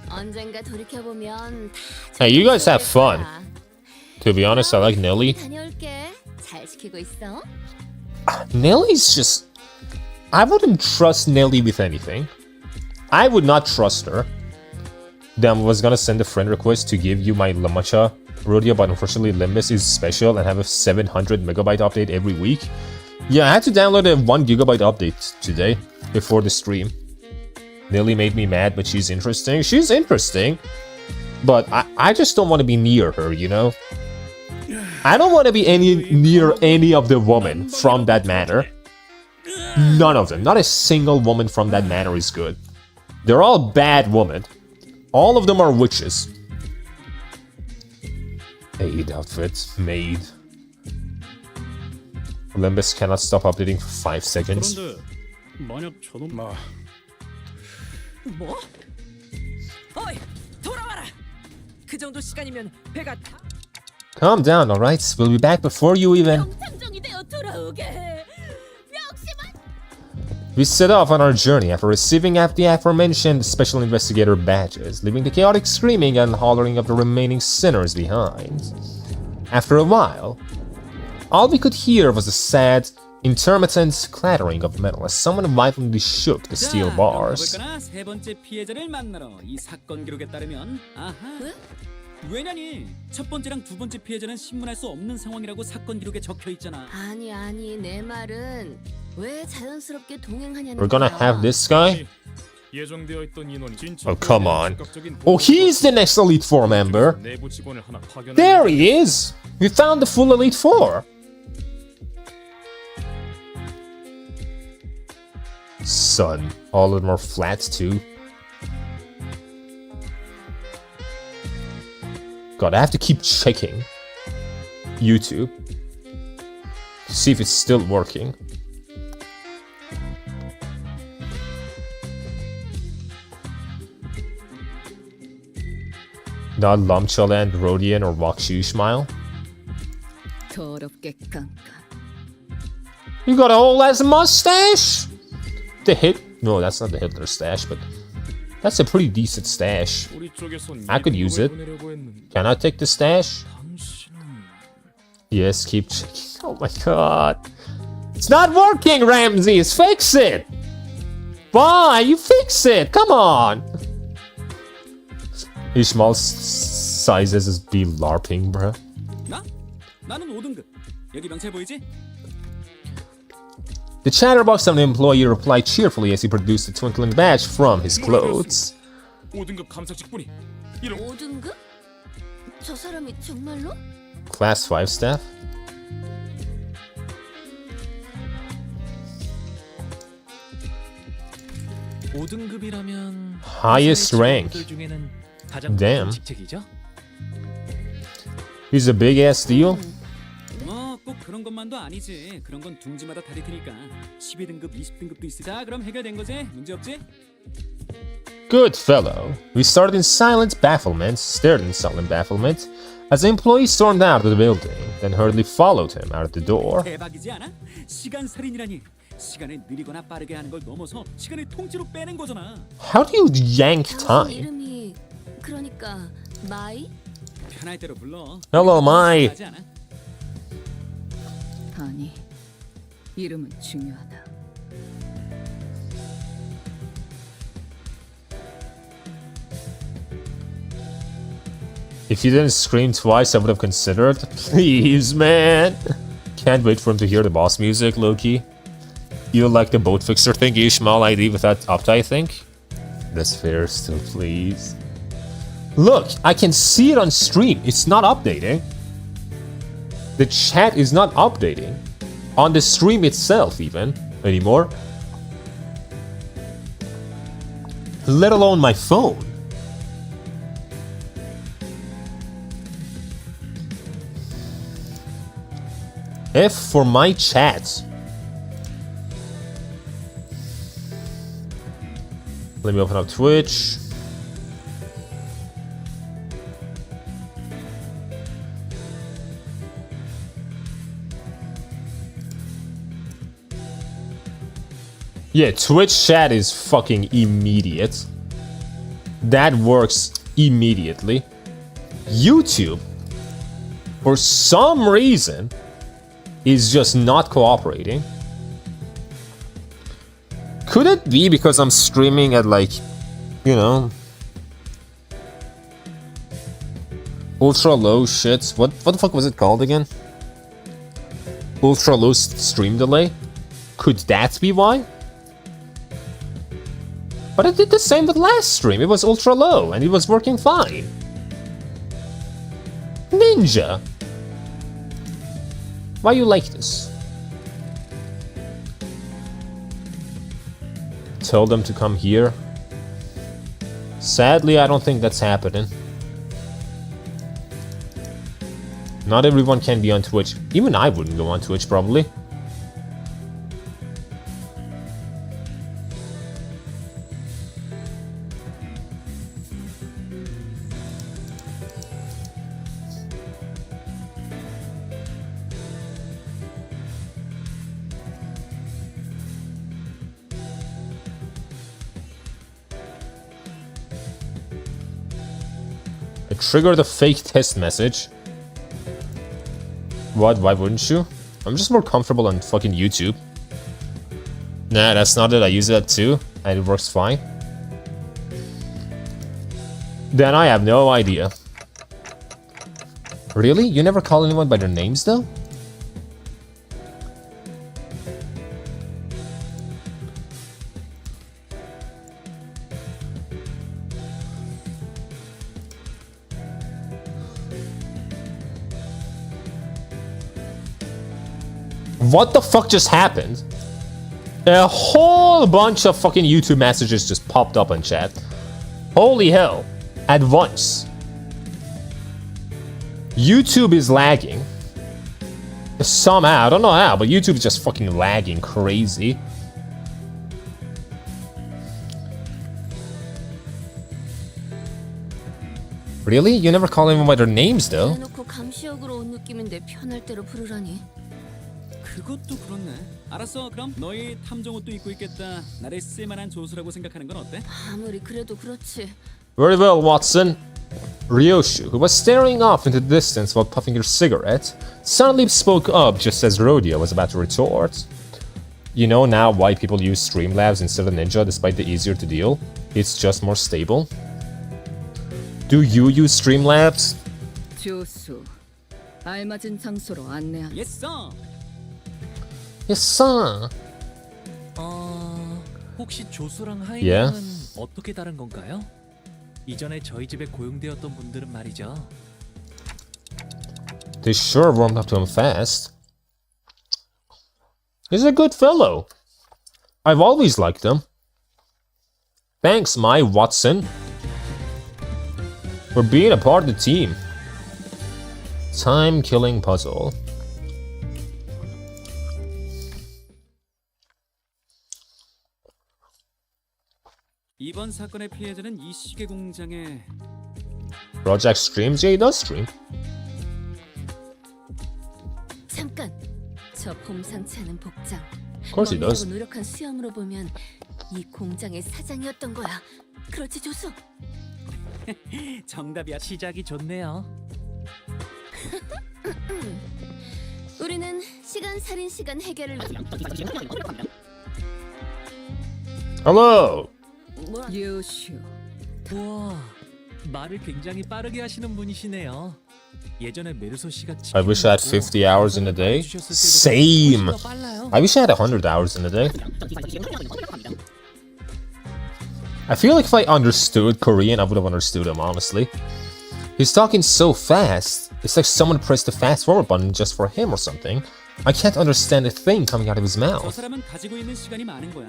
언젠가 돌이켜 보면 Hey, you guys have fun. To be honest, I like Nelly. 다녀올게. 잘 지키고 있어. Nelly's just... I wouldn't trust Nelly with anything. I would not trust her. Then I was gonna send a friend request to give you my Lamacha Rhodia, but unfortunately Limbus is special and have a 700 megabyte update every week. Yeah, I had to download a 1 gigabyte update today before the stream. Nelly made me mad, but she's interesting. She's interesting. But I just don't want to be near her, you know? I don't want to be near any of the women from that manor. None of them. Not a single woman from that manor is good. They're all bad women. All of them are witches. Maid outfit. Maid. Olympus cannot stop updating for 5 seconds. 그런데 만약 저놈 뭐? 어이, 돌아와라. 그 정도 시간이면 배가 Calm down, alright? We'll be back before you even... 명탐정이 되어 돌아오게. 명심한. We set off on our journey after receiving the aforementioned special investigator badges, leaving the chaotic screaming and hollering of the remaining sinners behind. After a while, all we could hear was a sad, intermittent clattering of metal as someone violently shook the steel bars. 세 번째 피해자를 만나러 이 사건 기록에 따르면 왜냐니 첫 번째랑 두 번째 피해자는 신문할 수 없는 상황이라고 사건 기록에 적혀 있잖아. 아니 내 말은 왜 자연스럽게 동행하냐는 We're gonna have this guy? 예정되어 있던 인원이 진짜 Oh, come on. Oh, he's the next Elite Four member. 내부 직원을 하나 파견. There he is! We found the full Elite Four! Son, all of them are flat too. God, I have to keep checking YouTube to see if it's still working. Not 𝒂𝒏𝒚, Rodian, or 𝒂𝒏𝒂𝒏. 더럽게 깡깡. You got a whole ass mustache? No, that's not the Hitler stash, but that's a pretty decent stash. I could use it. Can I take the stash? Yes, keep checking. Oh my god. It's not working, Ramses! Fix it! Why? You fix it! Come on! 𝒂𝒏𝒚 sizes is be LARPing, bruh. 나는 5등급. 여기 명찰 보이지? The chatterbox of an employee replied cheerfully as he produced a twinkling badge from his clothes. 5등급 감사 직분이. 5등급? 저 사람이 정말로? Class 5 staff? Highest rank. Damn. He's a big ass deal. 꼭 그런 것만도 아니지. 그런 건 둥지마다 다를 테니까. 12등급, 20등급도 있어. 자, 그럼 해결된 거지? 문제 없지? Good fellow. We stared in silent bafflement, as the employee stormed out of the building, then hurriedly followed him out of the door. 대박이지 않아? 시간 살인이라니. 시간을 느리거나 빠르게 하는 걸 넘어서 시간을 통째로 빼는 거잖아. How do you yank time? 이름이 그러니까 마이? 편할 대로 불러. Hello, Mai. 아니, 이름은 중요하다. If you didn't scream twice, I would have considered. Please, man. Can't wait for him to hear the boss music, Loki. You like the boat fixer thing, 𝒂𝒏𝒚 ID with that update thing? That's fair still, please. Look, I can see it on stream. It's not updating. The chat is not updating. On the stream itself, even, anymore. Let alone my phone. F for my chat. Let me open up Twitch. Yeah, Twitch chat is fucking immediate. That works immediately. YouTube, for some reason, is just not cooperating. Could it be because I'm streaming at, like, you know, ultra low shit? What the fuck was it called again? Ultra low stream delay? Could that be why? But I did the same with last stream. It was ultra low and it was working fine. Ninja! Why you like this? Tell them to come here. Sadly, I don't think that's happening. Not everyone can be on Twitch. Even I wouldn't go on Twitch, probably. Trigger the fake test message. What? Why wouldn't you? I'm just more comfortable on fucking YouTube. Nah, that's not it. I use that too, and it works fine. Then I have no idea. Really? You never call anyone by their names, though? What the fuck just happened? A whole bunch of fucking YouTube messages just popped up in chat. Holy hell. At once. YouTube is lagging. Somehow, I don't know how, but YouTube is just fucking lagging crazy. Really? You never call anyone by their names, though? 그것도 그렇네. 알았어. 그럼 너희 탐정 옷도 입고 있겠다. 나를 쓸만한 조수라고 생각하는 건 어때? 아무리 그래도 그렇지. Very well, Watson. Ryoshu, who was staring off into the distance while puffing her cigarette, suddenly spoke up just as Rodeo was about to retort. You know now why people use Streamlabs instead of Ninja despite the easier to deal? It's just more stable. Do you use Streamlabs? 조수, 알맞은 장소로 안내하. Yes, sir. Yes, sir. 혹시 조수랑 Yeah. 하이는 어떻게 다른 건가요? 이전에 저희 집에 고용되었던 분들은 말이죠. They sure warmed up to him fast. He's a good fellow. I've always liked him. Thanks, my Watson, for being a part of the team. Time-killing puzzle. 이번 사건의 피해자는 이 시계 공장에 Project streams? Yeah, he does stream. 잠깐. 저 봄상치 않은 복장. Of course he does. 노력한 수염으로 보면 이 공장의 사장이었던 거야. 그렇지, 조수? 정답이야. 시작이 좋네요. 우리는 시간 해결을 Hello. 요슈. 우와, 말을 굉장히 빠르게 하시는 분이시네요. 예전에 메르소 씨가 I wish I had 50 hours in a day. Same. I wish I had 100 hours in a day. I feel like if I understood Korean, I would have understood him, honestly. He's talking so fast. It's like someone pressed the fast forward button just for him or something. I can't understand a thing coming out of his 저 mouth. 사람은 가지고 있는 시간이 많은 거야.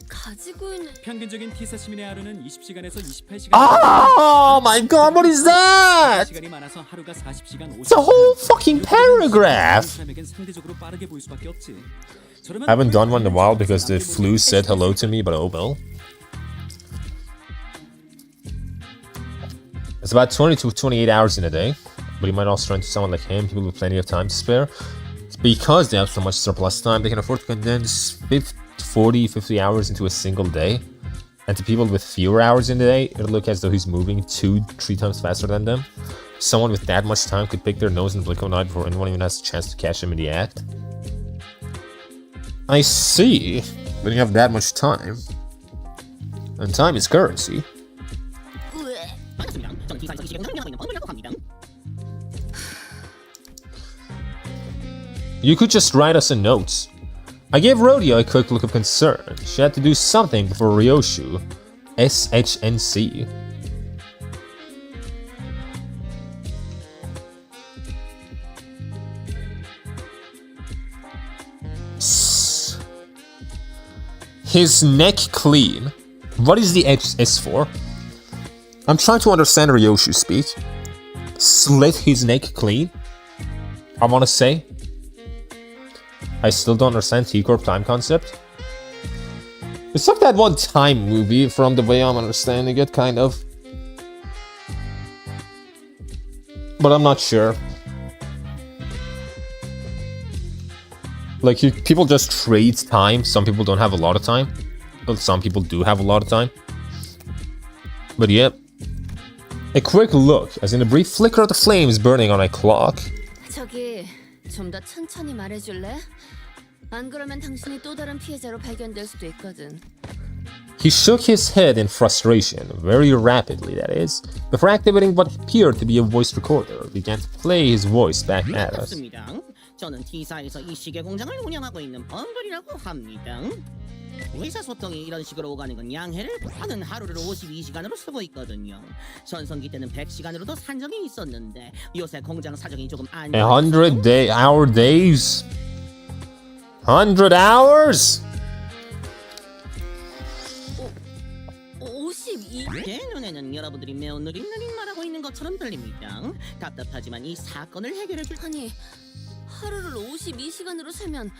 가지고 있는 평균적인 T사 시민의 하루는 20시간에서 28시간. Oh my god, what is that? 시간이 많아서 하루가 40시간 50시간. It's a whole fucking paragraph. 사람에겐 상대적으로 빠르게 보일 수밖에 없지. I haven't done one in a while because the flu said hello to me, but oh well. It's about 20 to 28 hours in a day, but you might also run into someone like him, people with plenty of time to spare. Because they have so much surplus time, they can afford to condense 40, 50 hours into a single day. And to people with fewer hours in the day, it'll look as though he's moving 2-3 times faster than them. Someone with that much time could pick their nose in the blink of an eye before anyone even has a chance to catch him in the act. I see. When you have that much time. And time is currency. You could just write us a note. I gave Rodeo a quick look of concern. She had to do something before Ryoshu. SHNC. His neck clean. What is the S for? I'm trying to understand Ryoshu's speech. Slit his neck clean? I want to say. I still don't understand T-Corp time concept. It's like that one Time movie from the way I'm understanding it, kind of. But I'm not sure. Like, people just trade time. Some people don't have a lot of time. Well, some people do have a lot of time. But yeah. A quick look, as in a brief flicker of the flames burning on a clock. 저기 좀 더 천천히 말해줄래? 안 그러면 당신이 또 다른 피해자로 발견될 수도 있거든. He shook his head in frustration, very rapidly that is, before activating what appeared to be a voice recorder, began to play his voice back at us. 저는 T사에서 이 시계 공장을 운영하고 있는 범글이라고 합니다. 의사소통이 이런 식으로 오가는 건 양해를 하는 하루를 52시간으로 쓰고 있거든요. 전성기 때는 100시간으로도 산정이 있었는데 요새 공장 사정이 조금 안 100 hour days? 100 hours? 52? 제 눈에는 여러분들이 매우 느릿느릿 말하고 있는 것처럼 들립니다. 답답하지만 이 사건을 해결해줄... 아니, 하루를 52시간으로 살면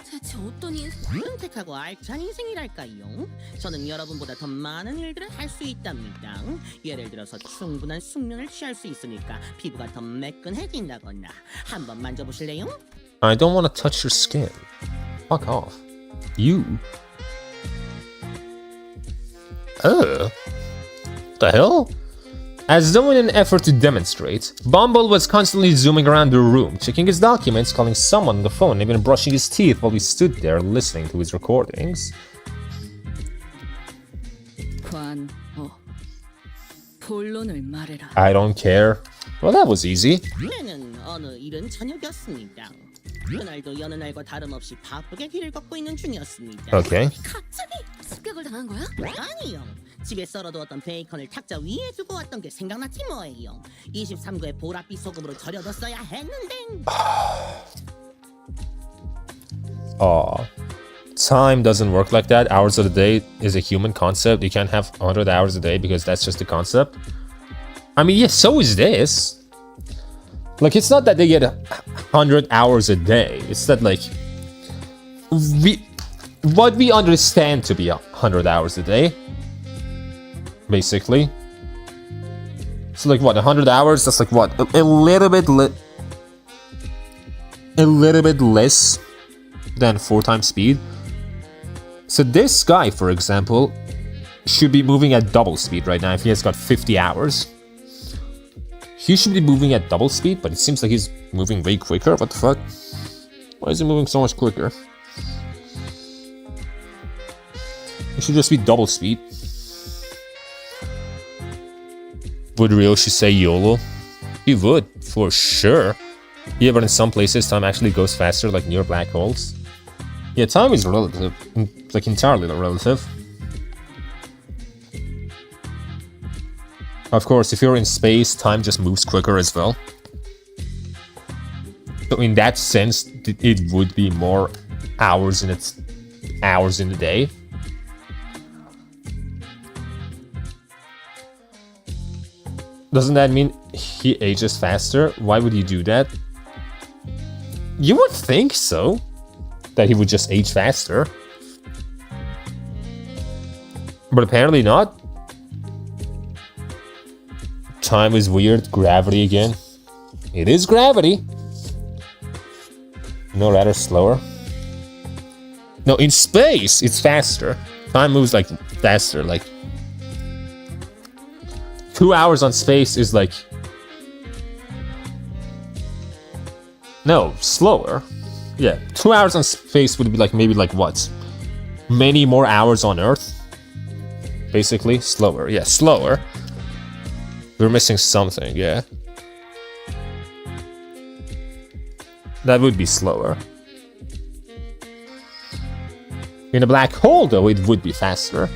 대체 어떤 선택하고 알찬 인생이랄까요? 저는 여러분보다 더 많은 일들을 할 수 있답니다. 예를 들어서 충분한 숙면을 취할 수 있으니까 피부가 더 매끈해진다거나. 한번 만져보실래요? I don't want to touch your skin. Fuck off. You. What the hell? As though in an effort to demonstrate, Bumble was constantly zooming around the room, checking his documents, calling someone on the phone, even brushing his teeth while we stood there listening to his recordings. 본론을 말해라. I don't care. Well, that was easy. 내는 어느 이른 저녁이었습니다. 그날도 여느 날과 다름없이 바쁘게 길을 걷고 있는 중이었습니다. Okay. 갑자기 습격을 당한 거야? 아니요. 집에 썰어두었던 베이컨을 탁자 위에 두고 왔던 게 생각났지 뭐예요. 23구의 보랏빛 소금으로 절여뒀어야 했는데. Time doesn't work like that. Hours of the day is a human concept. You can't have 100 hours a day because that's just a concept. I mean, yes, so is this. Like, it's not that they get 100 hours a day. It's that, like, what we understand to be 100 hours a day, basically. So, like, what, 100 hours? That's like what, a little bit less than 4 times speed. So this guy, for example, should be moving at double speed right now if he has got 50 hours. He should be moving at double speed, but it seems like he's moving way quicker. What the fuck? Why is he moving so much quicker? It should just be double speed. Would Ryoshi say YOLO? He would, for sure. Yeah, but in some places, time actually goes faster, like near black holes. Yeah, time is relative, like entirely relative. Of course, if you're in space, time just moves quicker as well. So in that sense, it would be more hours in the day. Doesn't that mean he ages faster? Why would he do that? You would think so. That he would just age faster. But apparently not. Time is weird. Gravity again. It is gravity. No, rather slower. No, in space, it's faster. Time moves like faster. Like 2 hours on space is like... No, slower. Yeah, 2 hours on space would be like maybe like what? Many more hours on Earth. Basically, slower. Yeah, slower. We're missing something, yeah. That would be slower. In a black hole, though, it would be faster.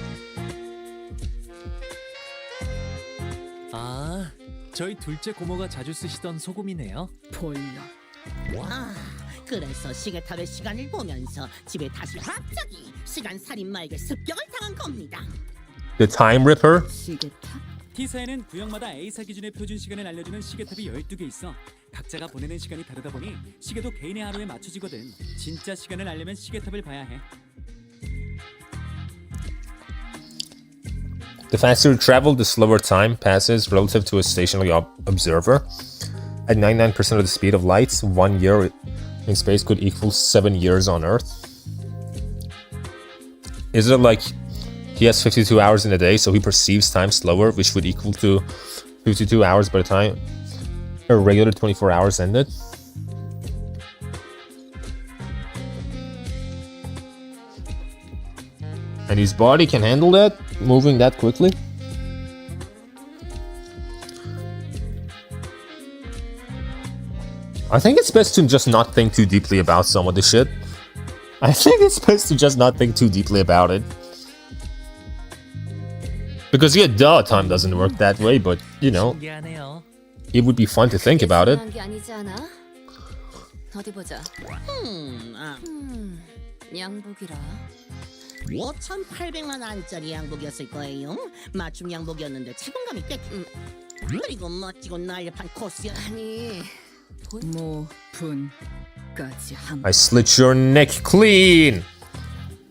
아, 저희 둘째 고모가 자주 쓰시던 소금이네요. 볼록. 와, 그래서 시계탑의 시간을 보면서 집에 다시 갑자기 시간 살인마에게 습격을 당한 겁니다. The Time Ripper? 시계탑? T사에는 구역마다 A사 기준의 표준 시간을 알려주는 시계탑이 12개 있어. 각자가 보내는 시간이 다르다 보니 시계도 개인의 하루에 맞춰지거든. 진짜 시간을 알려면 시계탑을 봐야 해. The faster you travel, the slower time passes relative to a stationary observer. At 99% of the speed of light, 1 year in space could equal 7 years on Earth. Is it like he has 52 hours in a day, so he perceives time slower, which would equal to 52 hours by the time a regular 24 hours ended. And his body can handle that, moving that quickly. I think it's best to just not think too deeply about some of the shit. I think it's best to just not think too deeply about it. Because yeah, duh, time doesn't work that way, but you know, it would be fun to think about it. 어디 보자. 양복이라. 5,800만 원짜리 양복이었을 거예요. 맞춤 양복이었는데 착용감이 꽤. 그리고 멋지고 날렵한 코스. 아니, 모분까지 한. I slit your neck clean!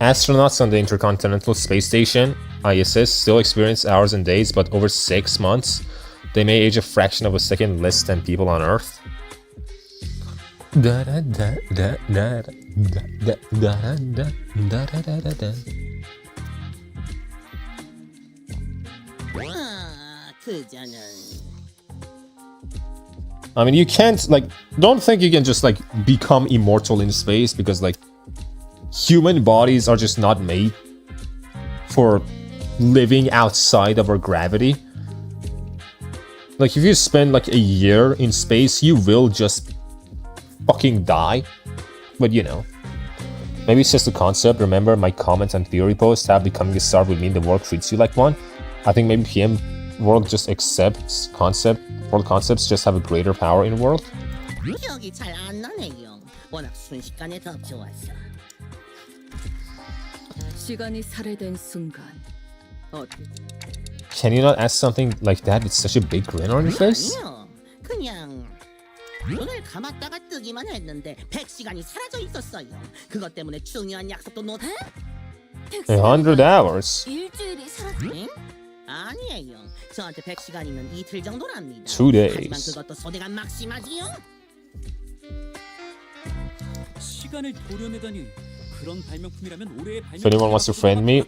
Astronauts on the Intercontinental Space Station, ISS, still experience hours and days, but over 6 months, they may age a fraction of a second less than people on Earth. I mean, you can't, like, don't think you can just, like, become immortal in space, because, like, human bodies are just not made for living outside of our gravity. Like, if you spend, like, a year in space, you will just fucking die. But, you know, maybe it's just a concept. Remember my comment and theory post, how becoming a star would mean the world treats you like one? I think maybe PM world just accepts world concepts just have a greater power in the world. 기억이 잘 안 나네요. 워낙 순식간에 덮쳐왔어. 시간이 살해된 순간. Can you not ask something like that with such a big grin on your face? 아니요. 그냥 눈을 감았다가 뜨기만 했는데 100시간이 사라져 있었어요. 그것 때문에 중요한 약속도 놓. 100 hours. 일주일이 사라진? 아니에요. 저한테 100시간이면 이틀 정도랍니다. 2 days. 하지만 그것도 소대가 막심하지요. 시간을 도려내다니. 그런 발명품이라면 올해의 발명품. If anyone wants to friend me,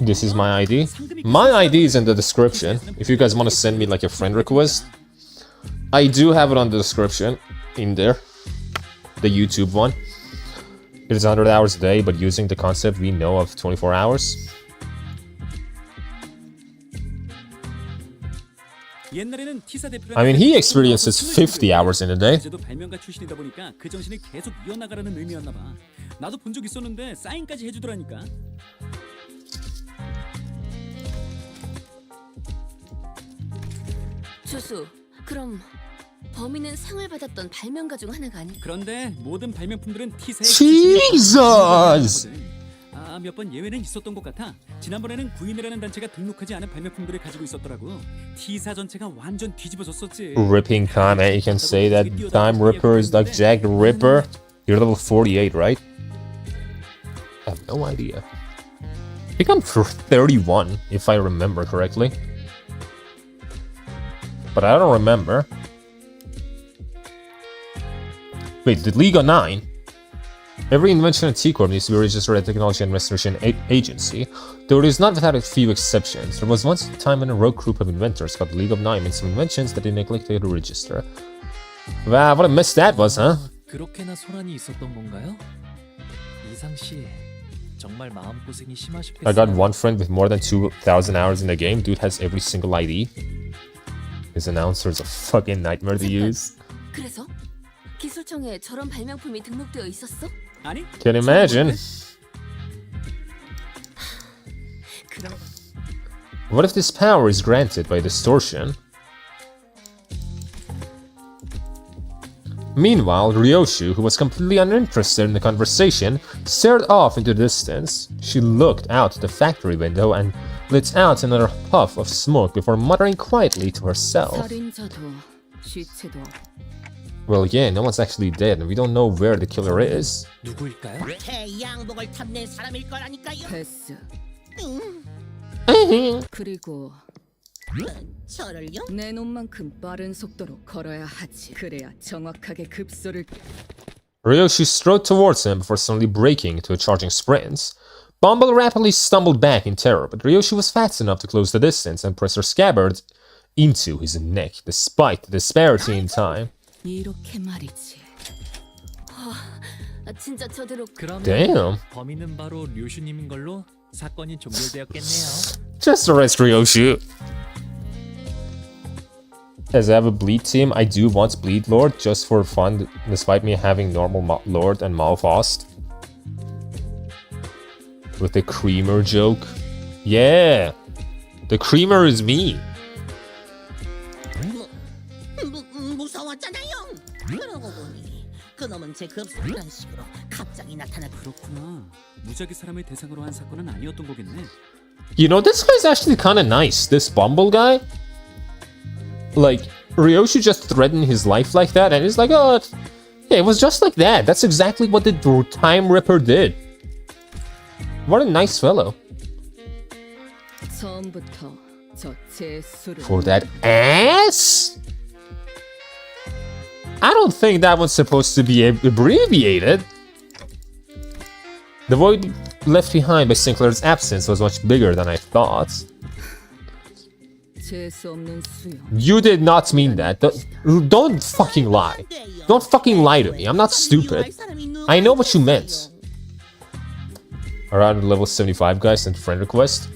this is my ID. My ID is in the description. If you guys want to send me like a friend request, I do have it on the description in there. The YouTube one. It is 100 hours a day, but using the concept we know of 24 hours. I mean, he experiences 50 hours in a day. 발명가 출신이다 보니까 그 정신을 계속 이어나가라는 의미였나 봐. 나도 본 적 있었는데 사인까지 해주더라니까. 조수, 그럼 범인은 상을 받았던 발명가 중 하나가 아닐까? 그런데 모든 발명품들은 T사의 Jesus! 몇 번 예외는 있었던 것 같아. 지난번에는 구인이라는 단체가 등록하지 않은 발명품들을 가지고 있었더라고. T사 전체가 완전 뒤집어졌었지. Ripping time, and you can say that Time Ripper is like Jack the Ripper. You're level 48, right? I have no idea. I think I'm 31, if I remember correctly. But I don't remember. Wait, the League of 9? Every invention at T-Corp needs to be registered at Technology and Restoration Agency, though it is not without a few exceptions. There was once a time when a rogue group of inventors called the League of 9 made some inventions that they neglected to register. Wow, what a mess that was, huh? 그렇게나 소란이 있었던 건가요? 이상 씨, 정말 마음고생이 심하셨겠어요. I got one friend with more than 2,000 hours in the game. Dude has every single ID. His announcer is a fucking nightmare to use. 그래서 기술청에 저런 발명품이 등록되어 있었어? 아니? Can imagine. What if this power is granted by distortion? Meanwhile, Ryoshu, who was completely uninterested in the conversation, stared off into the distance. She looked out the factory window and lit out another puff of smoke before muttering quietly to herself. 살인자도 시체도. Well, yeah, no one's actually dead, and we don't know where the killer is. 누구일까요? 제 양복을 탐낸 사람일 거라니까요. 패스. 그리고 저를요? 내 놈만큼 빠른 속도로 걸어야 하지. 그래야 정확하게 급소를. Ryoshi strode towards him before suddenly breaking into a charging sprint. Bumble rapidly stumbled back in terror, but Ryoshi was fast enough to close the distance and press her scabbard into his neck, despite the disparity in time. 이렇게 말이지. 진짜 저대로. 그러면 Damn. 범인은 바로 류슈님인 걸로 사건이 종결되었겠네요. Just arrest Ryoshu. As I have a bleed team, I do want bleed lord just for fun, despite me having normal lord and Malphast. With the creamer joke. Yeah! The creamer is me! 무서웠잖아요. 그러고 보니 그놈은 제 급속한 식으로 갑자기 나타나. 그렇구나. 무작위 사람을 대상으로 한 사건은 아니었던 거겠네. You know, this guy's actually kind of nice. This Bumble guy. Like, Ryoshu just threatened his life like that, and he's like, oh, yeah, it was just like that. That's exactly what the Time Ripper did. What a nice fellow. 처음부터 저 제 수를 For that ass? I don't think that one's supposed to be abbreviated. The void left behind by Sinclair's absence was much bigger than I thought. 재수 없는 수요. You did not mean that. Don't fucking lie. Don't fucking lie to me. I'm not stupid. I know what you meant. Around level 75 guys sent friend request.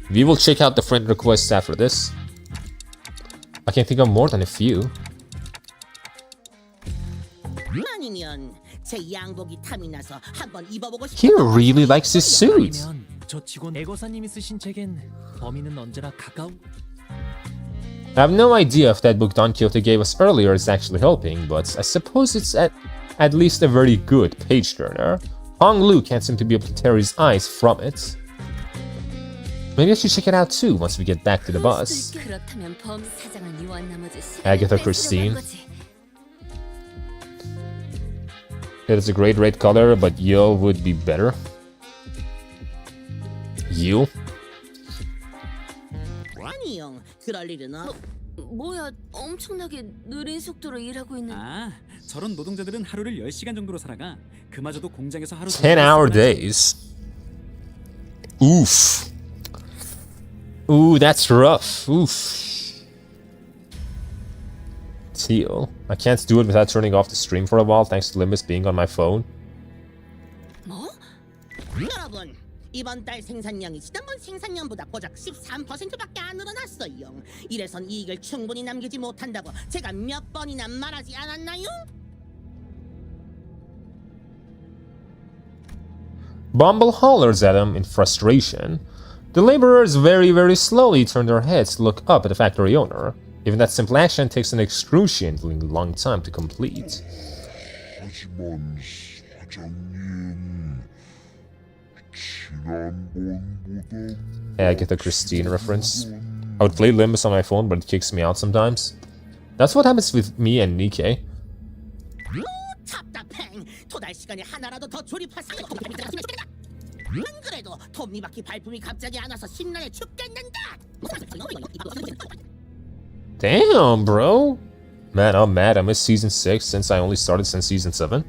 We will check out the friend requests after this. I can think of more than a few. 아니면 제 양복이 탐이 나서 한번 입어보고 싶어. He really likes his suit. 아니면 저 직원 애거사님이 쓰신 책엔 범인은 언제나 가까운. I have no idea if that book Don Quixote gave us earlier is actually helping, but I suppose it's at least a very good page turner. Hong Lu can't seem to be able to tear his eyes from it. Maybe I should check it out too once we get back to the bus. 그렇다면 범사장은 요한 나머지 Agatha Christine. It is a great red color, but yellow would be better. You? 아니요, 그럴 일은 없. 뭐야, 엄청나게 느린 속도로 일하고 있는. 아, 저런 노동자들은 하루를 10시간 정도로 살아가. 그마저도 공장에서 하루 10-hour days. Oof. Ooh, that's rough. Oof. Teal. I can't do it without turning off the stream for a while thanks to Limbus being on my phone. 뭐? 여러분, 이번 달 생산량이 지난번 생산량보다 고작 13%밖에 안 늘어났어요. 이래선 이익을 충분히 남기지 못한다고 제가 몇 번이나 말하지 않았나요? Bumble hollers at him in frustration. The laborers very slowly turn their heads to look up at the factory owner. Even that simple action takes an excruciatingly long time to complete. 하지만 사장님, 지난번보다 Agatha Christine reference. I would play Limbus on my phone, but it kicks me out sometimes. That's what happens with me and Nikkei. 답답해. 토달 시간에 하나라도 더 조립하세요. 안 그래도 톱니바퀴 발품이 갑자기 안 와서 심란해 죽겠는다. Damn, bro. Man, I'm mad. I missed season 6 since I only started since season 7.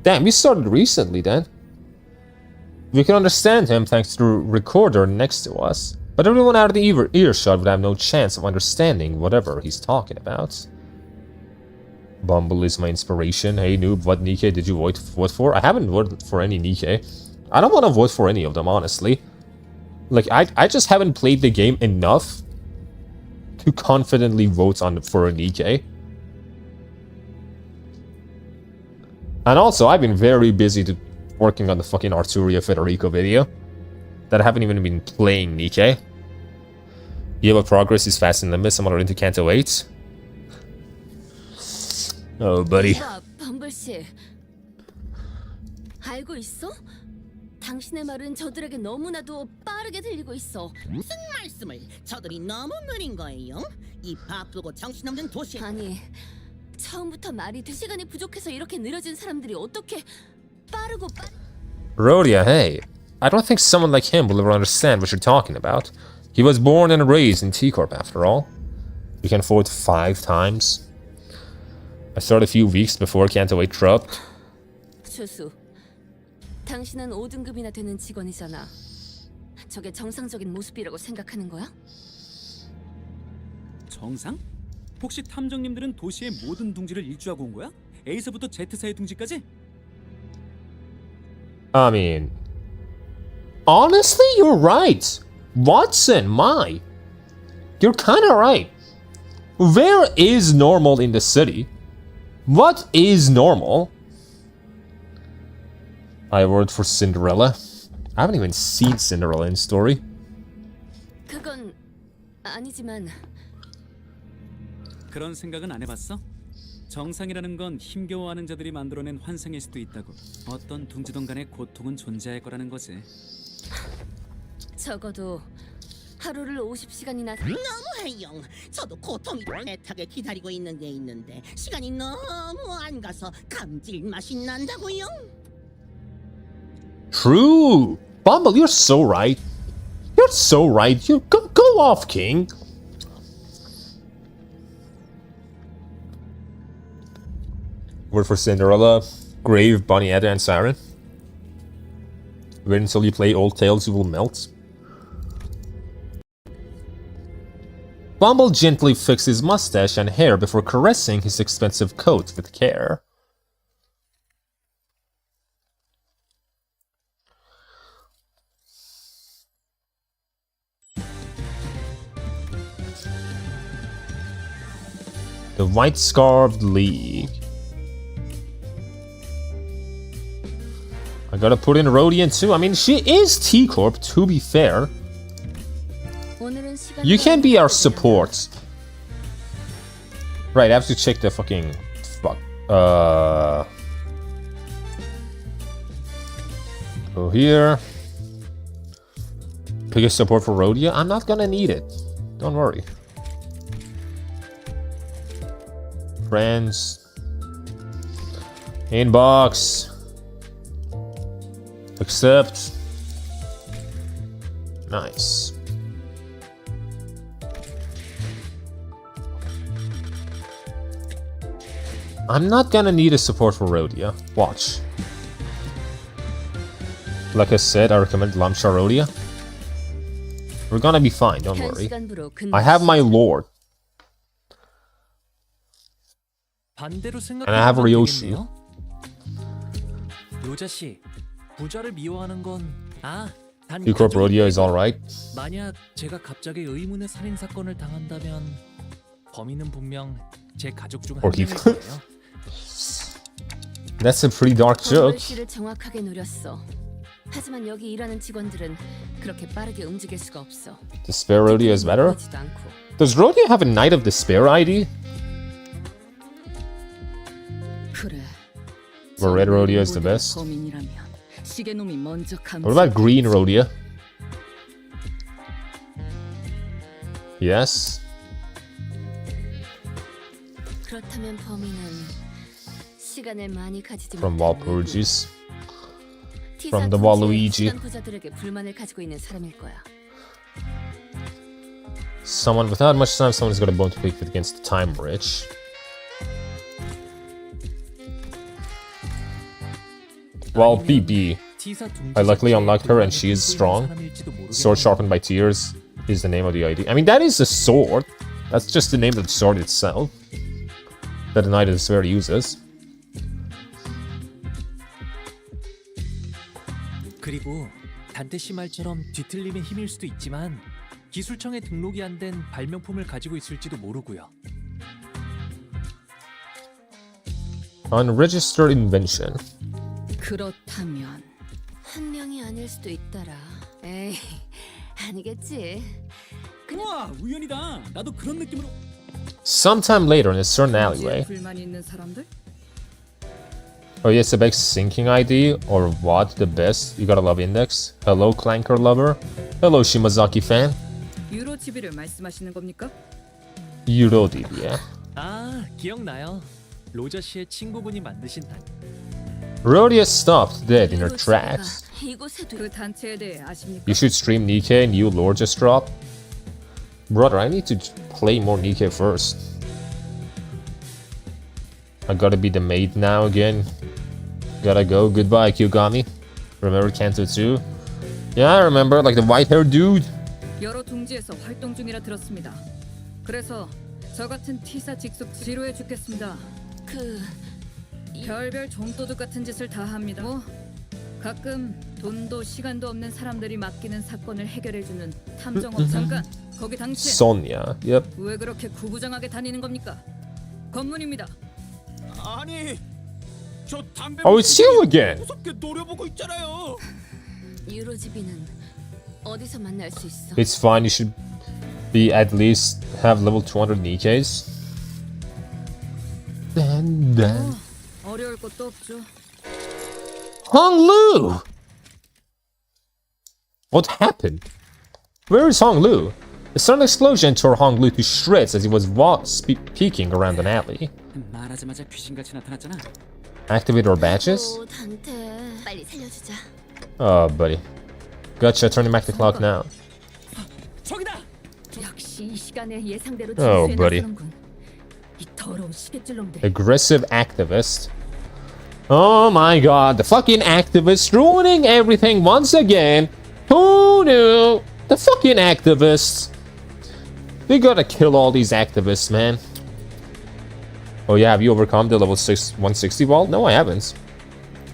Damn, you started recently then. We can understand him thanks to the recorder next to us, but everyone out of the earshot would have no chance of understanding whatever he's talking about. Bumble is my inspiration. Hey noob, what Nikkei did you vote for? I haven't voted for any Nikkei. I don't want to vote for any of them, honestly. Like, I just haven't played the game enough to confidently vote for a Nikkei. And also, I've been very busy working on the fucking Arturia Federico video that I haven't even been playing Nikkei. Yeah, but progress is fast and limited. I'm already into Canto 8. Oh, buddy. 범블 씨, 알고 있어? 당신의 말은 저들에게 너무나도 빠르게 들리고 있어. 무슨 말씀을? 저들이 너무 느린 거예요. 이 바쁘고 정신없는 도시. 아니, 처음부터 말이 시간이 부족해서 이렇게 느려진 사람들이 어떻게 빠르고 Rhodia, hey. I don't think someone like him will ever understand what you're talking about. He was born and raised in T-Corp after all. You can vote 5 times. I started a few weeks before Canto 8 dropped. 주수, 당신은 5등급이나 되는 직원이잖아. 저게 정상적인 모습이라고 생각하는 거야? 정상? 혹시 탐정님들은 도시의 모든 둥지를 일주하고 온 거야? A서부터 Z사의 둥지까지? I mean, honestly, you're right. Watson, my. You're kinda right. Where is normal in the city? What is normal? I voted for Cinderella. I haven't even seen Cinderella in story. 그건 아니지만 그런 생각은 안 해봤어? 정상이라는 건 힘겨워하는 자들이 만들어낸 환상일 수도 있다고. 어떤 둥지든 간에 고통은 존재할 거라는 거지. 적어도 하루를 50시간이나 너무해요. 저도 고통이 애타게 기다리고 있는 게 있는데 시간이 너무 안 가서 감질맛이 난다고요. True. Bumble, you're so right. You're so right. You go off, King. Word for Cinderella, Grave, Bunny, Edda, and Siren. Wait until you play Old Tales, you will melt. Bumble gently fixed his mustache and hair before caressing his expensive coat with care. The White Scarved League. I gotta put in Rodian too. I mean, she is T-Corp, to be fair. You can be our support. Right, I have to check the fucking... Fuck. Go here. Pick a support for Rhodia. I'm not gonna need it. Don't worry. Friends. Inbox. Accept. Nice. I'm not gonna need a support for Rhodia. Watch. Like I said, I recommend 𝒂𝒏𝒏𝒚 Rhodia. We're gonna be fine, don't worry. I have my lord. And I have Ryoshu. 로자 씨, 부자를 미워하는 건 단 T-Corp Rhodia is alright. 만약 제가 갑자기 의문의 살인 사건을 당한다면 범인은 분명 제 가족 중 한 명일 거예요. That's a pretty dark joke. 씨를 정확하게 노렸어. 하지만 여기 일하는 직원들은 그렇게 빠르게 움직일 수가 없어. Despair Rhodia is better? Does Rhodia have a Knight of Despair ID? 그래. Or Red Rhodia is the best? 범인이라면 시계놈이 먼저 What about Green Rhodia? Yes. 그렇다면 범인은 시간을 많이 가지지 From 못한 Walpurgis. T사 From the 둥지의 Waluigi. 시간 부자들에게 불만을 가지고 있는 사람일 거야. Someone without much time, someone's got a bone to pick with against the time rich. Well, BB. I luckily unlocked her and she is strong. Sword sharpened by tears is the name of the ID. I mean, that is a sword. That's just the name of the sword itself. That the Knight of Despair uses. 그리고 단테 씨 말처럼 뒤틀림의 힘일 수도 있지만 기술청에 등록이 안 된 발명품을 가지고 있을지도 모르고요. Unregistered invention. 그렇다면 한 명이 아닐 수도 있더라. 에이, 아니겠지. 우와, 우연이다. 나도 그런 느낌으로. Sometime later in a certain alleyway. 불만이 있는 사람들? Oh, yes, the best syncing ID, or what? The best? You gotta love index. Hello, Clanker lover. Hello, Shimazaki fan. 유로 TV를 말씀하시는 겁니까? Euro DB, 기억나요. 로저 씨의 친구분이 만드신 단. Rhodia stopped dead in her tracks. 그 단체에 대해 아십니까? You should stream Nikke, new lore just dropped. Brother, I need to play more Nikke first. I gotta be the maid now again. Gotta go. Goodbye, Kyogami. Remember Kanto 2? Yeah, I remember, like the white-haired dude. 여러 둥지에서 활동 중이라 들었습니다. 그래서 저 같은 T사 직속 지루해 죽겠습니다. 별별 좀도둑 같은 짓을 다 합니다. 뭐 가끔 돈도 시간도 없는 사람들이 맡기는 사건을 해결해주는 탐정업 잠깐 거기 당신 Sonia. Yep. 왜 그렇게 구부정하게 다니는 겁니까? 검문입니다. 아니, 저 담배 Oh, it's you again. 무섭게 노려보고 있잖아요. 유로지비는 어디서 만날 수 있어? It's fine. You should be at least have level 200 Nikes. Then. 어려울 것도 없죠. Honglu! What happened? Where is Honglu? A sudden explosion tore Honglu to shreds as he was peeking around an alley. 말하자마자 귀신같이 나타났잖아. Activate our badges? 오, 단테. 빨리 살려주자. Oh, buddy. Gotcha, turning back the clock now. 저기다. 역시 이 시간에 예상대로 Oh, 진수에 buddy. 나서는군. 이 더러운 시계줄놈들. Aggressive activist. Oh my god, the fucking activist ruining everything once again. Who knew? The fucking activists. We gotta kill all these activists, man. Oh yeah, have you overcome the level 160 wall? No, I haven't.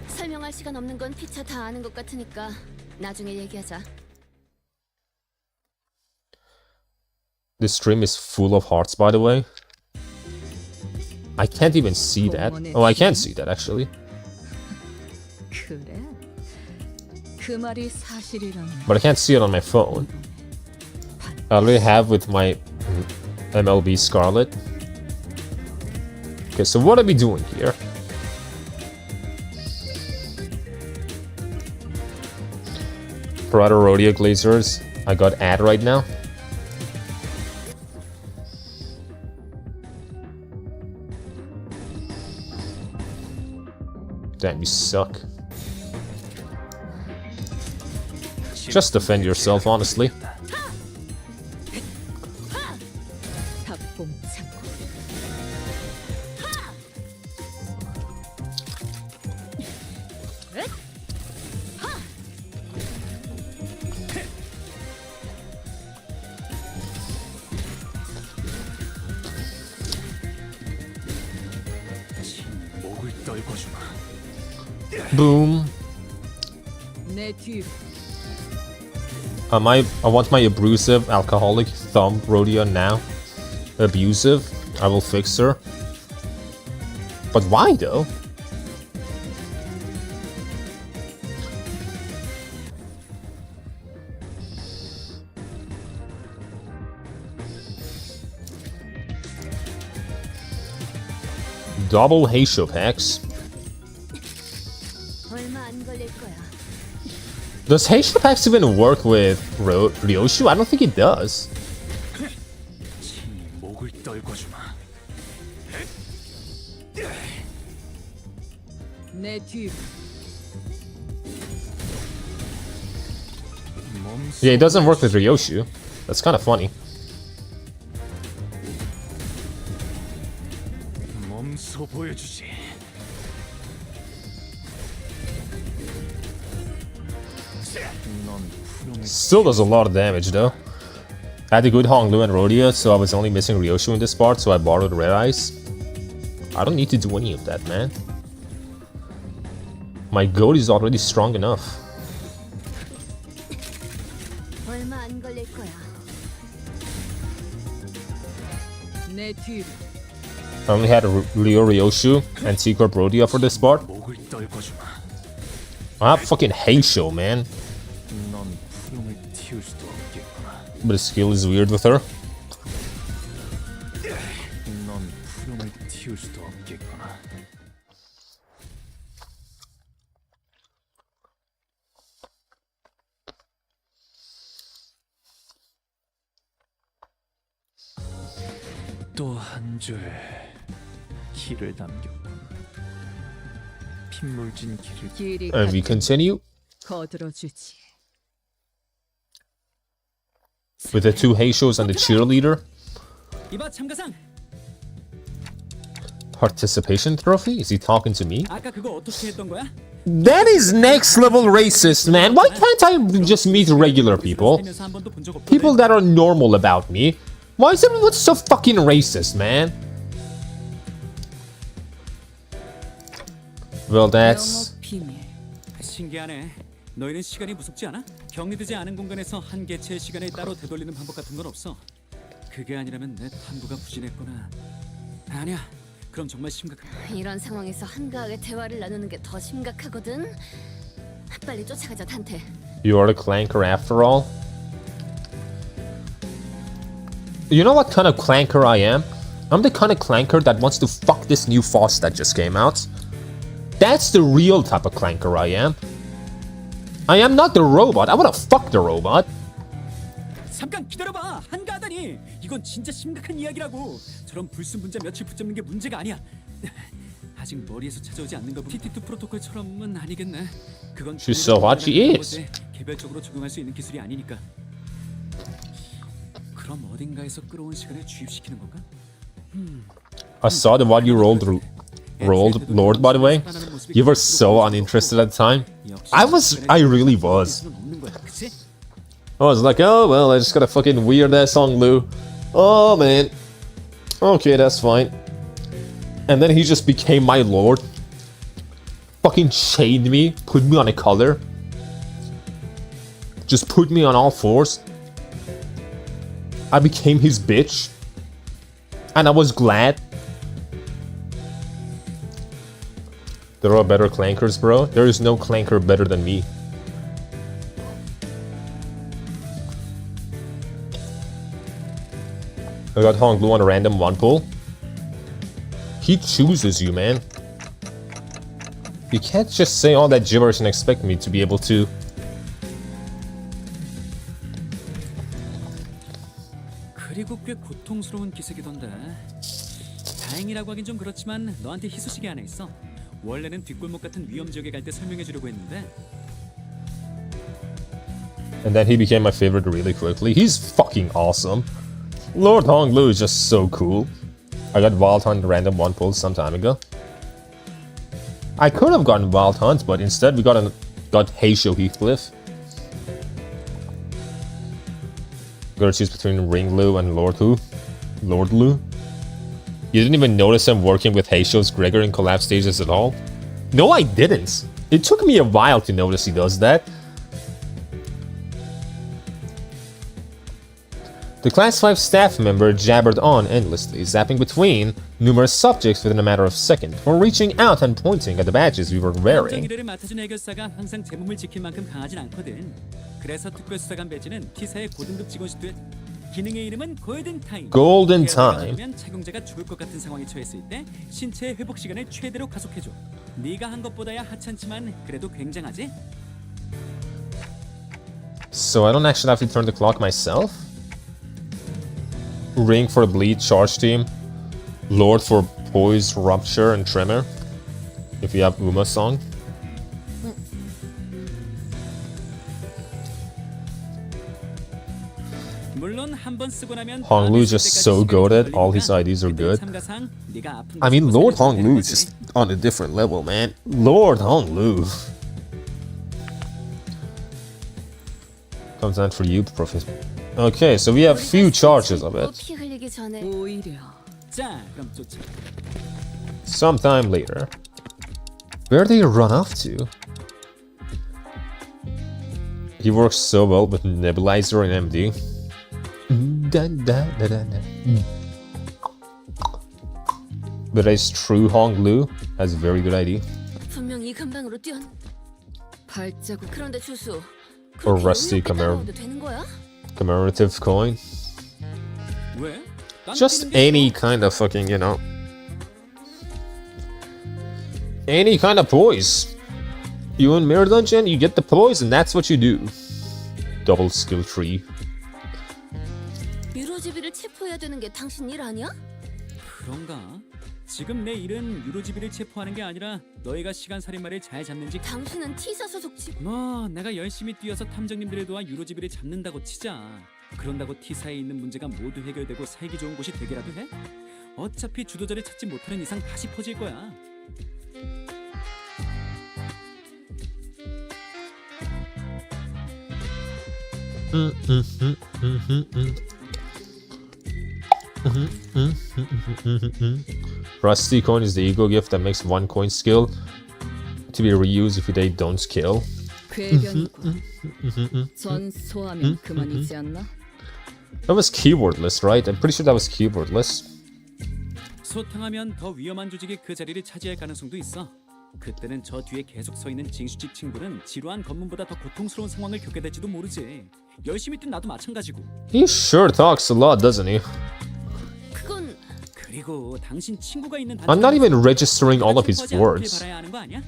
설명할 시간 없는 건 피차 다 아는 것 같으니까 나중에 얘기하자. This stream is full of hearts, by the way. I can't even see that. Oh, I can see that, actually. 그래? 그 말이 사실이라면 But I can't see it on my phone. I already have with my MLB Scarlet. Okay, so what are we doing here? Prada Rodeo Glazers. I got ad right now. Damn, you suck. Just defend yourself, honestly. 𝒂𝒏𝒚. 목을 떨궈주마. Boom. 내 뒤로. I want my abusive alcoholic thumb rodeo now. Abusive. I will fix her. But why though? Double Heisho packs. 얼마 안 걸릴 거야. Does Heisho packs even work with Ryoshu? I don't think it does. 목을 떨궈주마. 내 뒤로. Yeah, it doesn't work with Ryoshu. That's kind of funny. 몸소 보여주지. Still does a lot of damage though. I had a good Honglu and Rodeo, so I was only missing Ryoshu in this part, so I borrowed Red Eyes. I don't need to do any of that, man. My goat is already strong enough. 얼마 안 걸릴 거야. 내 뒤로. I only had a Ryo Ryoshu and T-Corp Rodeo for this part. 목을 떨궈주마. I have fucking Heisho, man. 넌 푸름을 틔울 수도 없겠구나. But the skill is weird with her. 넌 푸름을 틔울 수도 없겠구나. 또 한 줄 길을 남겼군. 핏물진 길을. 길이 And we continue 거들어주지. with the two Heishos and the cheerleader. 이봐 참가상. Participation trophy? Is he talking to me? 아까 그거 어떻게 했던 거야? That is next level racist, man. Why can't I just meet regular people? People that are normal about me. Why is everyone so fucking racist, man? Well, that's... 영업 비밀. 신기하네. 너희는 시간이 무섭지 않아? 격리되지 않은 공간에서 한 개체의 시간을 따로 되돌리는 방법 같은 건 없어. 그게 아니라면 내 탐구가 부진했구나. 아니야. 그럼 정말 심각한. 이런 상황에서 한가하게 대화를 나누는 게 더 심각하거든. 빨리 쫓아가자, 단테. You are the clanker after all? You know what kind of clanker I am? I'm the kind of clanker that wants to fuck this new FOSS that just came out. That's the real type of clanker I am. I am not the robot. I wanna fuck the robot. 잠깐 기다려봐. 한가하다니. 이건 진짜 심각한 이야기라고. 저런 불순분자 며칠 붙잡는 게 문제가 아니야. 아직 머리에서 찾아오지 않는가 보다. TT2 프로토콜처럼은 아니겠네. 그건 She's so hot, she is. 개별적으로 적용할 수 있는 기술이 아니니까. 그럼 어딘가에서 끌어온 시간을 주입시키는 건가? I saw the what you rolled Lord, by the way. You were so uninterested at the time. I really was. I was like, oh well, I just got a fucking weird ass song, Lou. Oh man. Okay, that's fine. And then he just became my lord. Fucking chained me, put me on a collar. Just put me on all fours. I became his bitch. And I was glad. There are better clankers, bro. There is no clanker better than me. I got Hong Lu on a random one pull. He chooses you, man. You can't just say all that gibberish and expect me to be able to. 그리고 꽤 고통스러운 기색이던데. 다행이라고 하긴 좀 그렇지만 너한테 희소식이 하나 있어. 원래는 뒷골목 같은 위험 지역에 갈 때 설명해 주려고 했는데. And then he became my favorite really quickly. He's fucking awesome. Lord Hong Lu is just so cool. I got Wild Hunt random one pull some time ago. I could have gotten Wild Hunt, but instead we got Heisho Heathcliff. Gotta choose between Ring Lu and Lord Lu. You didn't even notice him working with Heisho's Gregor in collab stages at all? No, I didn't. It took me a while to notice he does that. The Class 5 staff member jabbered on endlessly, zapping between numerous subjects within a matter of seconds, or reaching out and pointing at the badges we were wearing. 일을 맡아준 해결사가 항상 제 몸을 지킬 만큼 강하진 않거든. 그래서 특별수사관 배지는 T사의 고등급 직원 시대. 기능의 이름은 골든 타임. Golden Time. 착용자가 죽을 것 같은 상황에 처했을 때 신체의 회복 시간을 최대로 가속해줘. 네가 한 것보다야 하찮지만 그래도 굉장하지? So I don't actually have to turn the clock myself? Ring for bleed charge team. Lord for poise, rupture, and tremor. If you have Uma's song. Hong Lu is just so goated. All his IDs are good. I mean, Lord Hong Lu is just on a different level, man. Lord Hong Lu. Comes down for you, Professor. Okay, so we have few charges of it. Sometime later. Where do you run off to? He works so well with Nebulizer and MD. But it's true Hong Lu has a very good ID. 분명 이 근방으로 뛰었. 발자국. 그런데 주수. Or rusty commemorative coin. Just any kind of fucking, you know. Any kind of poise. You in Mirror Dungeon, you get the poise, and that's what you do. Double skill tree. 유로지비를 체포해야 되는 게 당신 일 아니야? 그런가? 지금 내 일은 유로지비를 체포하는 게 아니라 너희가 시간 살인마를 잘 잡는지. 당신은 T사 소속직. 뭐 내가 열심히 뛰어서 탐정님들을 도와 유로지비를 잡는다고 치자. 그런다고 T사에 있는 문제가 모두 해결되고 살기 좋은 곳이 되게라도 해? 어차피 주도자를 찾지 못하는 이상 다시 퍼질 거야. Rusty coin is the ego gift that makes one coin skill to be reused if they don't kill. 전소하면 그만이지 않나? That was keywordless, right? I'm pretty sure that was keywordless. 소탕하면 더 위험한 조직이 그 자리를 차지할 가능성도 있어. 그때는 저 뒤에 계속 서 있는 징수직 친구는 지루한 검문보다 더 고통스러운 상황을 겪게 될지도 모르지. 열심히 뛴 나도 마찬가지고. He sure talks a lot, doesn't he? 그건 그리고 당신 친구가 있는 I'm not even registering all of his words. 바라야 하는 거 아니야?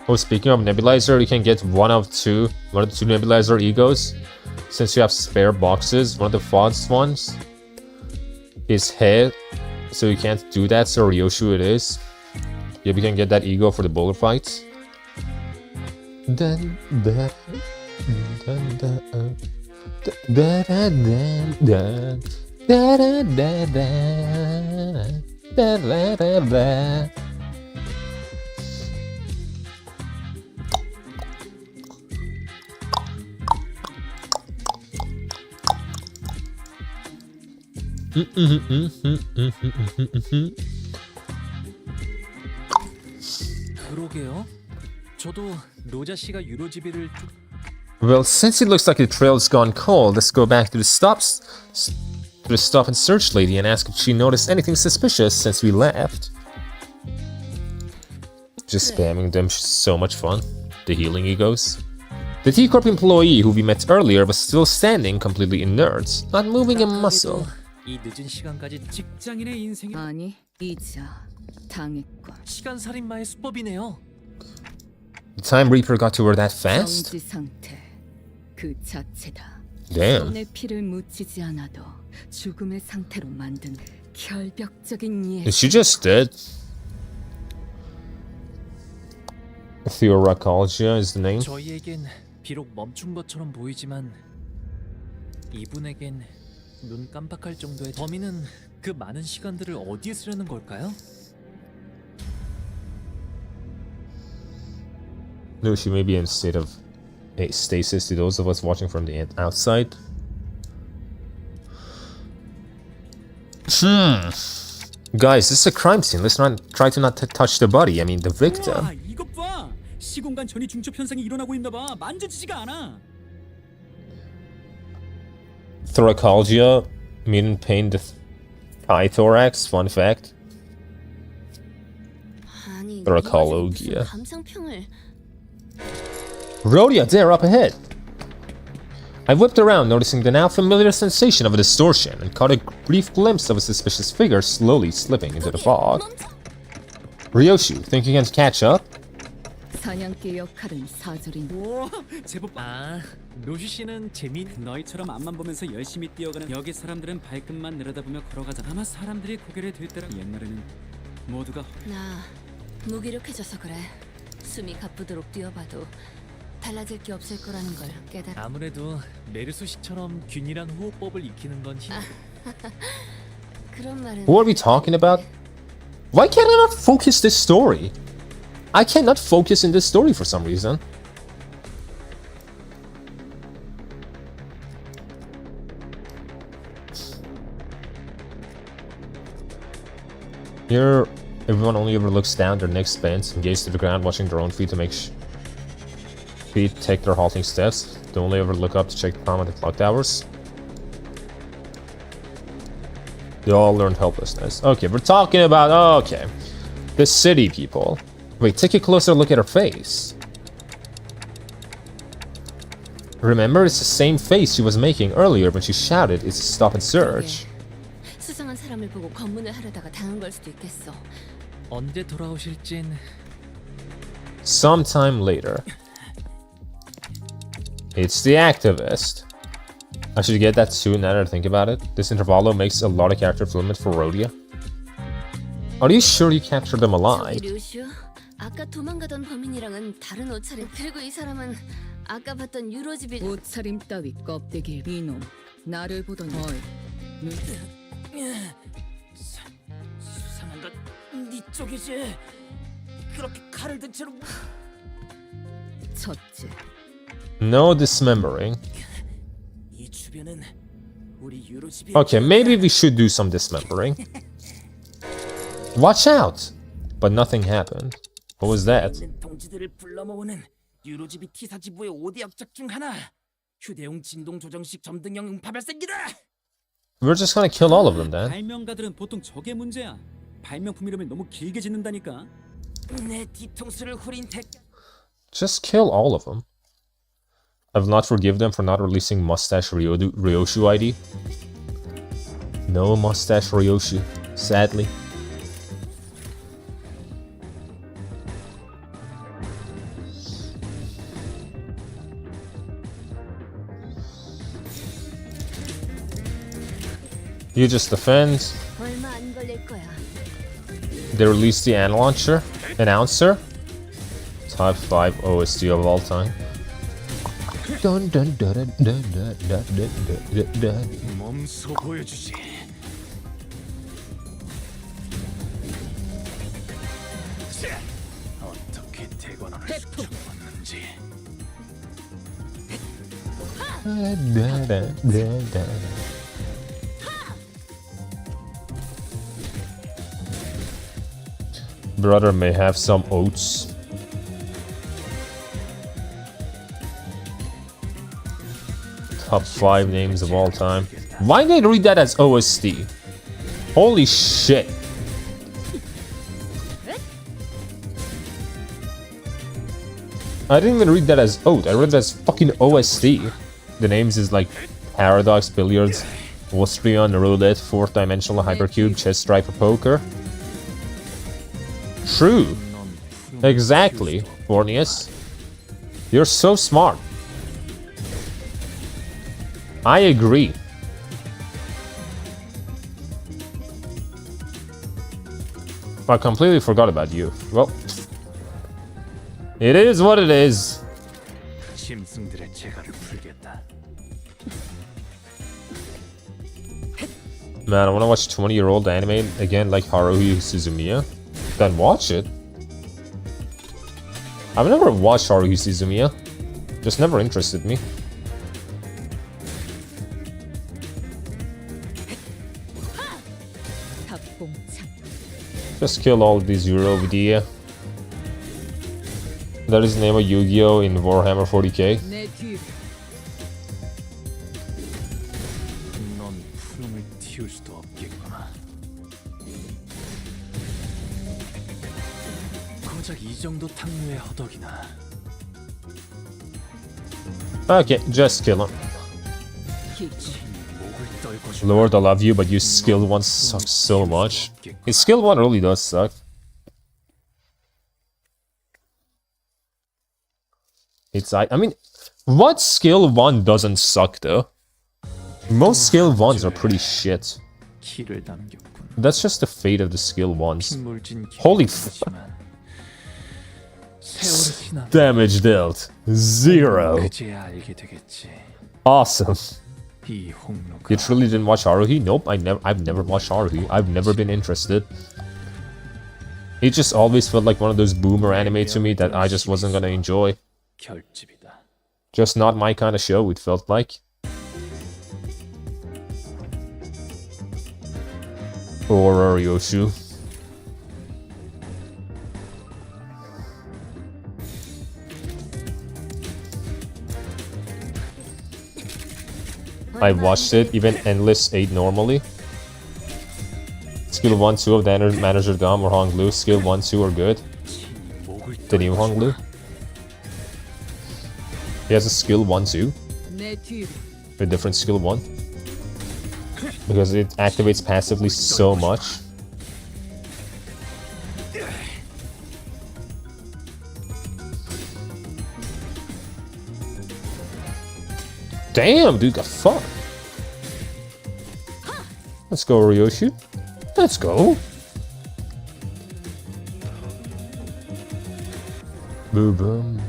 Oh, speaking of nebulizer, you can get one of the two nebulizer egos. Since you have spare boxes, one of the fast ones is head, so you can't do that, so Ryoshu it is. Yeah, we can get that ego for the bowler fights. 그러게요. 저도 로자 씨가 유로지비를 Well, since it looks like the trail's gone cold, let's go back to the stop and search lady and ask if she noticed anything suspicious since we left. Just spamming them, so much fun. The healing egos. The T-Corp employee who we met earlier was still standing, completely inert, not moving a muscle. 이 늦은 시간까지 직장인의 인생이 아니, 이자 당했군. 시간 살인마의 수법이네요. The Time Reaper got to her that fast? 정지 상태 그 자체다. Damn. 손에 피를 묻히지 않아도 죽음의 상태로 만든 결벽적인 예. Is she just dead? 𝒊𝒏𝒖� is the name. 저희에겐 비록 멈춘 것처럼 보이지만 이분에겐 눈 깜빡할 정도의 범인은 그 많은 시간들을 어디에 쓰려는 걸까요? No, she may be in a state of stasis to those of us watching from the outside. Guys, this is a crime scene. Let's not try to not touch the body. I mean, the victim. 우와, 이것 봐. 시공간 전이 중첩 현상이 일어나고 있나 봐. 만져지지가 않아. 𝒊𝒏𝒖𝒔, mutant pain eye thorax. Fun fact. 아니, 𝒊𝒏𝒖𝒔. 감상평을 Rhodia, there, up ahead. I whipped around, noticing the now familiar sensation of a distortion, and caught a brief glimpse of a suspicious figure slowly slipping into the fog. Ryoshu, think you can catch up? 사냥개 역할은 사절인. 오, 제법. 아, 로슈 씨는 재미. 너희처럼 앞만 보면서 열심히 뛰어가는 여기 사람들은 발끝만 내려다보며 걸어가자. 아마 사람들이 고개를 들 때라. 옛날에는 모두가 나 무기력해져서 그래. 숨이 가쁘도록 뛰어봐도 달라질 게 없을 거라는 걸 깨달아. 아무래도 메르소 씨처럼 균일한 호흡법을 익히는 건 힘. 그런 말은. What are we talking about? Why can't I not focus this story? I cannot focus in this story for some reason. Here, everyone only ever looks down, their necks bent, and gaze to the ground, watching their own feet to make feet take their halting steps. They only ever look up to check the time on the clock towers. They all learned helplessness. Okay, we're talking about, okay, the city people. Wait, take a closer look at her face. Remember, it's the same face she was making earlier when she shouted, "It's a stop and search." 수상한 사람을 보고 검문을 하려다가 당한 걸 수도 있겠어. 언제 돌아오실진. Sometime later. It's the activist. I should get that soon now that I think about it. This Intervallo makes a lot of character development for Rhodia. Are you sure you captured them alive? 류슈, 아까 도망가던 범인이랑은 다른 옷차림. 그리고 이 사람은 아까 봤던 유로집이 옷차림 따위 껍데기 이놈 나를 보더니 어이 눈 수상한 건네 쪽이지. 그렇게 칼을 든 채로 첫째 No dismembering. 이 주변은 우리 유로집이 Okay, maybe we should do some dismembering. Watch out! But nothing happened. What was that? 동지들을 불러 모으는 유로집이 T사지부의 5대 역적 중 하나. 휴대용 진동 조정식 점등형 음파 발생기다. We're just gonna kill all of them then. 발명가들은 보통 저게 문제야. 발명품 이름을 너무 길게 짓는다니까. 내 뒤통수를 후린 대. Just kill all of them. I will not forgive them for not releasing Mustache Ryoshu ID. No Mustache Ryoshu, sadly. You just defend. 얼마 안 걸릴 거야. They released the announcer. Top 5 OST of all time. Dun dun dun dun dun dun dun dun dun. 몸소 보여주지. 어떻게 대관원을 수정받는지. Brother may have some oats. Top 5 names of all time. Why did they read that as OST? Holy shit. I didn't even read that as oat. I read it as fucking OST. The names is like Paradox, Billiards, Austrian, Roulette, 4th Dimensional Hypercube, Chess, Striper, Poker. True. Exactly, Borneus. You're so smart. I agree. I completely forgot about you. Well, it is what it is. 짐승들의 재갈을 풀겠다. Man, I wanna watch 20-year-old anime again like Haruhi Suzumiya. Then watch it. I've never watched Haruhi Suzumiya. Just never interested me. Just kill all of these Eurovidia. That is the name of Yu-Gi-Oh! In Warhammer 40k. 넌 푸름을 틔울 수도 없겠구나. 고작 이 정도 탕류의 허덕이나. Okay, just kill him. Lord, I love you, but your skilled one sucks so much. His skilled one really does suck. I mean, what skill 1 doesn't suck though? Most skill 1s are pretty shit. That's just the fate of the skill 1s. Holy damage dealt. 0. Awesome. You truly didn't watch Haruhi? Nope, I've never watched Haruhi. I've never been interested. It just always felt like one of those boomer anime to me that I just wasn't gonna enjoy. Just not my kind of show, it felt like. Or Yoshu. I watched it, even Endless 8 normally. Skill 1, 2 of the Manager Dom or Hong Lu. Skill 1, 2 are good. The new Hong Lu. He has a skill 1, 2. A different skill 1. Because it activates passively so much. Damn, dude got fucked. Let's go, Ryoshi. Let's go. Boom, boom.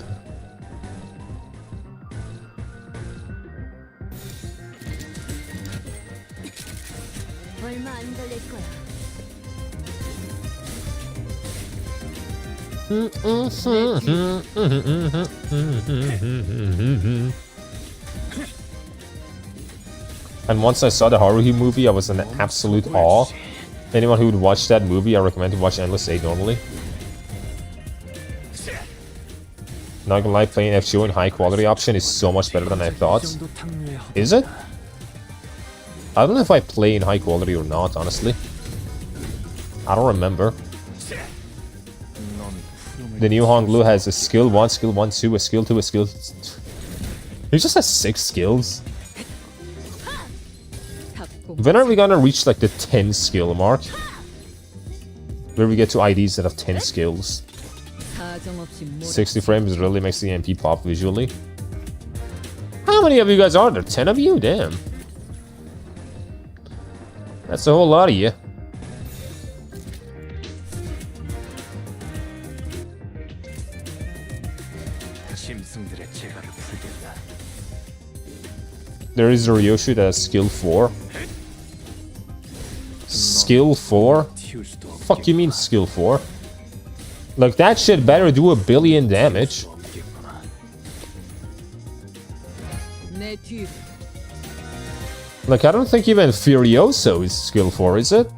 And once I saw the Haruhi movie, I was in absolute awe. Anyone who would watch that movie, I recommend to watch Endless 8 normally. Not gonna lie, playing FGO in high quality option is so much better than I thought. Is it? I don't know if I play in high quality or not, honestly. I don't remember. The new Honglu has a skill 1, skill 1, 2, a skill 2, a skill... He just has 6 skills. When are we gonna reach like the 10 skill mark? Where we get to IDs that have 10 skills. 60 frames really makes the MP pop visually. How many of you guys are there? 10 of you? Damn. That's a whole lot of you. There is a Ryoshu that has skill 4. Skill 4? Fuck you mean skill 4? Like that shit better do 1 billion damage. Like I don't think even Furioso is skill 4, is it?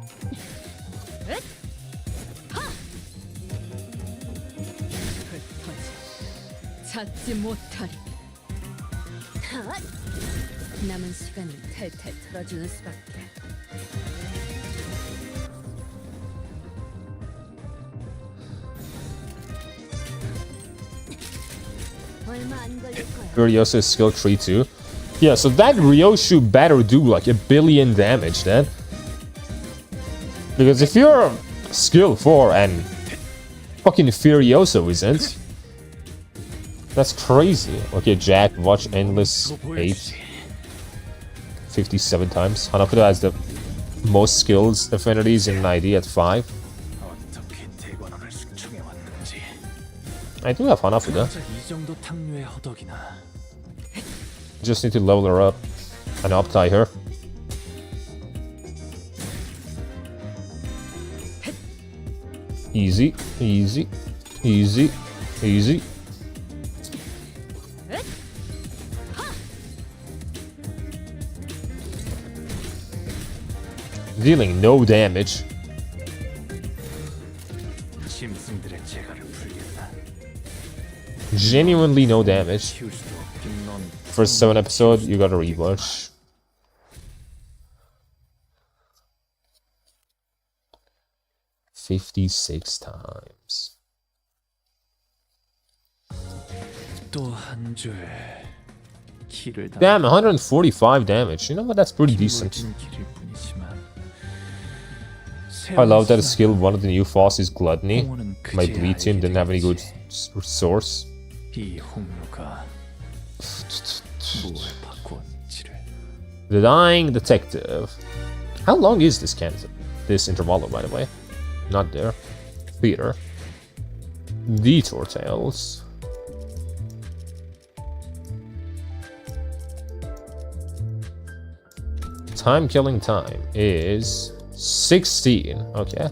남은 시간을 탈탈 털어주는 수밖에. Furioso is skill 3 too. Yeah, so that Ryoshu better do like 1 billion damage then. Because if you're skill 4 and fucking Furioso isn't, that's crazy. Okay, Jack, watch Endless 8. 57 times. Hanafuda has the most skills affinities in ID at 5. I do have Hanafuda. Just need to level her up and up-tie her. Easy, easy, easy, easy. Dealing no damage. Genuinely no damage. First 7 episode, you got a rewatch. $56 times. Damn, 145 damage. You know what? That's pretty decent. I love that skill 1 of the new Foss is Gluttony. My bleed team didn't have any good source. The Dying Detective. How long is this intervallo, by the way? Not there. Theater. Detour Tales. Time killing time is 16. Okay.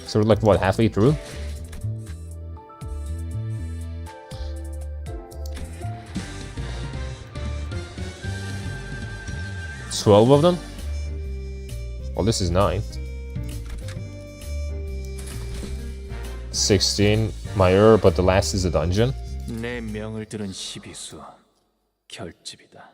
So we're like what, halfway through? $12 of them? Well, this is 9. 16 my error, but the last is a dungeon. 내 명을 들은 시비수 결집이다.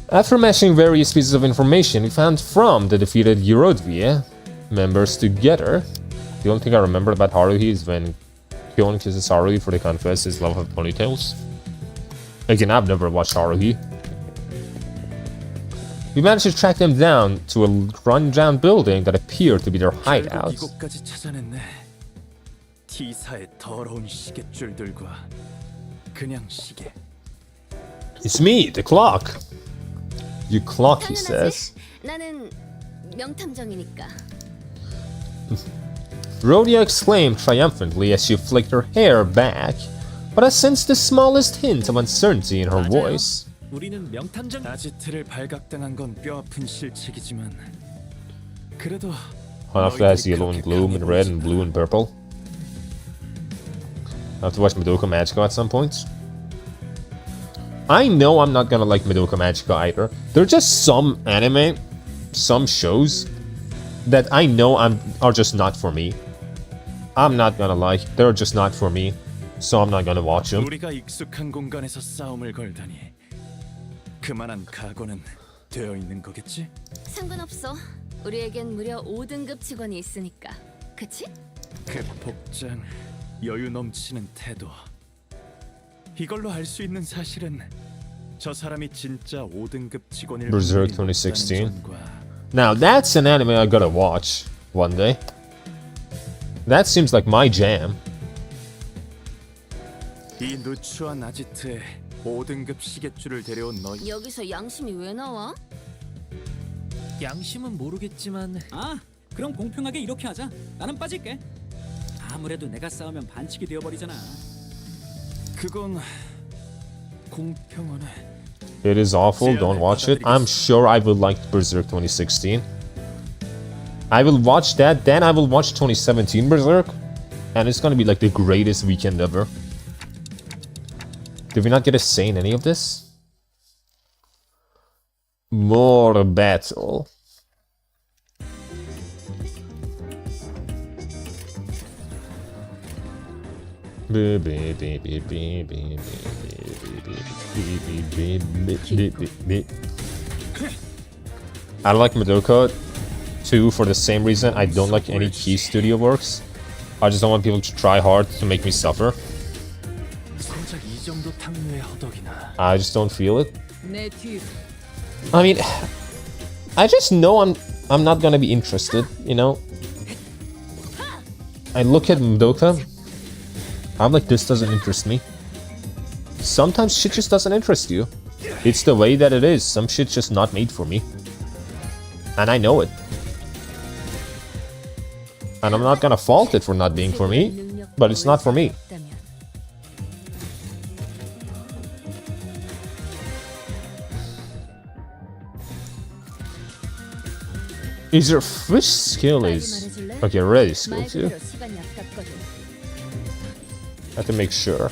After mashing various pieces of information we found from the defeated 𝑳𝒊𝒎𝒃𝒏 members together, the only thing I remember about Haruhi is when Kyon kisses Haruhi for to confess his love of ponytails. Again, I've never watched Haruhi. We managed to track them down to a run-down building that appeared to be their hideout. 이곳까지 찾아냈네. T사의 더러운 시계줄들과 그냥 시계. It's me, the clock. You clock, he says. 나는 명탐정이니까. Rhodia exclaimed triumphantly as she flicked her hair back, but I sensed the smallest hint of uncertainty in her voice. 우리는 명탐정 아지트를 발각당한 건 뼈아픈 실책이지만 그래도 After that has yellow and blue and red and blue and purple. I have to watch 𝒊𝒂𝒏𝒚 at some point. I know I'm not gonna like 𝒊𝒂𝒏𝒚 either. There are just some anime, some shows that I know are just not for me. I'm not gonna lie, they're just not for me, so I'm not gonna watch them. 우리가 익숙한 공간에서 싸움을 걸다니 그만한 각오는 되어 있는 거겠지? 상관없어. 우리에겐 무려 5등급 직원이 있으니까. 그치? 그 복장, 여유 넘치는 태도. 이걸로 알 수 있는 사실은 저 사람이 진짜 5등급 직원일 Berserk 2016. Now that's an anime I gotta watch one day. That seems like my jam. 이 누추한 아지트에 5등급 시계줄을 데려온 너. 여기서 양심이 왜 나와? 양심은 모르겠지만 아, 그럼 공평하게 이렇게 하자. 나는 빠질게. 아무래도 내가 싸우면 반칙이 되어버리잖아. 그건 공평하네. It is awful, don't watch it. I'm sure I will like Berserk 2016. I will watch that, then I will watch 2017 Berserk. And it's gonna be like the greatest weekend ever. Did we not get a say in any of this? More battle. I like Madoka too for the same reason I don't like any key studio works. I just don't want people to try hard to make me suffer. I just don't feel it. I mean, I just know I'm not gonna be interested, you know? I look at Madoka, I'm like, this doesn't interest me. Sometimes shit just doesn't interest you. It's the way that it is. Some shit's just not made for me. And I know it. And I'm not gonna fault it for not being for me, but it's not for me. Is your fish skill is... Okay, ready skill too. I have to make sure.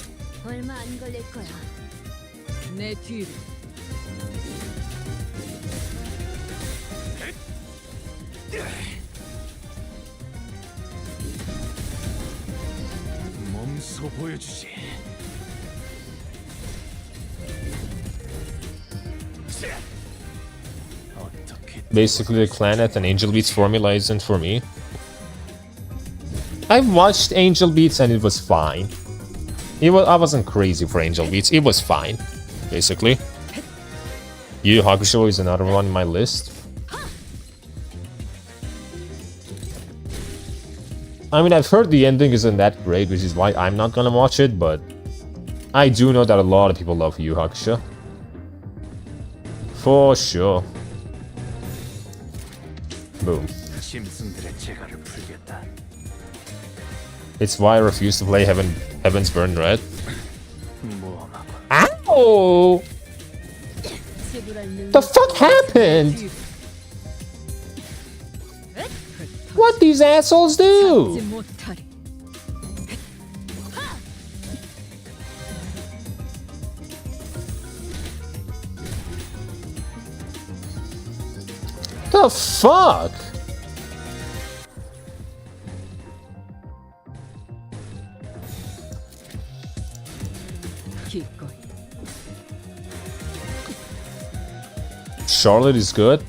몸소 보여주지. Basically, the Clanet and Angel Beats formula isn't for me. I watched Angel Beats and it was fine. I wasn't crazy for Angel Beats. It was fine, basically. Yu Yu Hakusho is another one in my list. I mean, I've heard the ending isn't that great, which is why I'm not gonna watch it, but I do know that a lot of people love Yu Yu Hakusho. For sure. Boom. It's why I refuse to play Heaven's Burn Red. Ow! The fuck happened? What these assholes do? The fuck? Charlotte is good.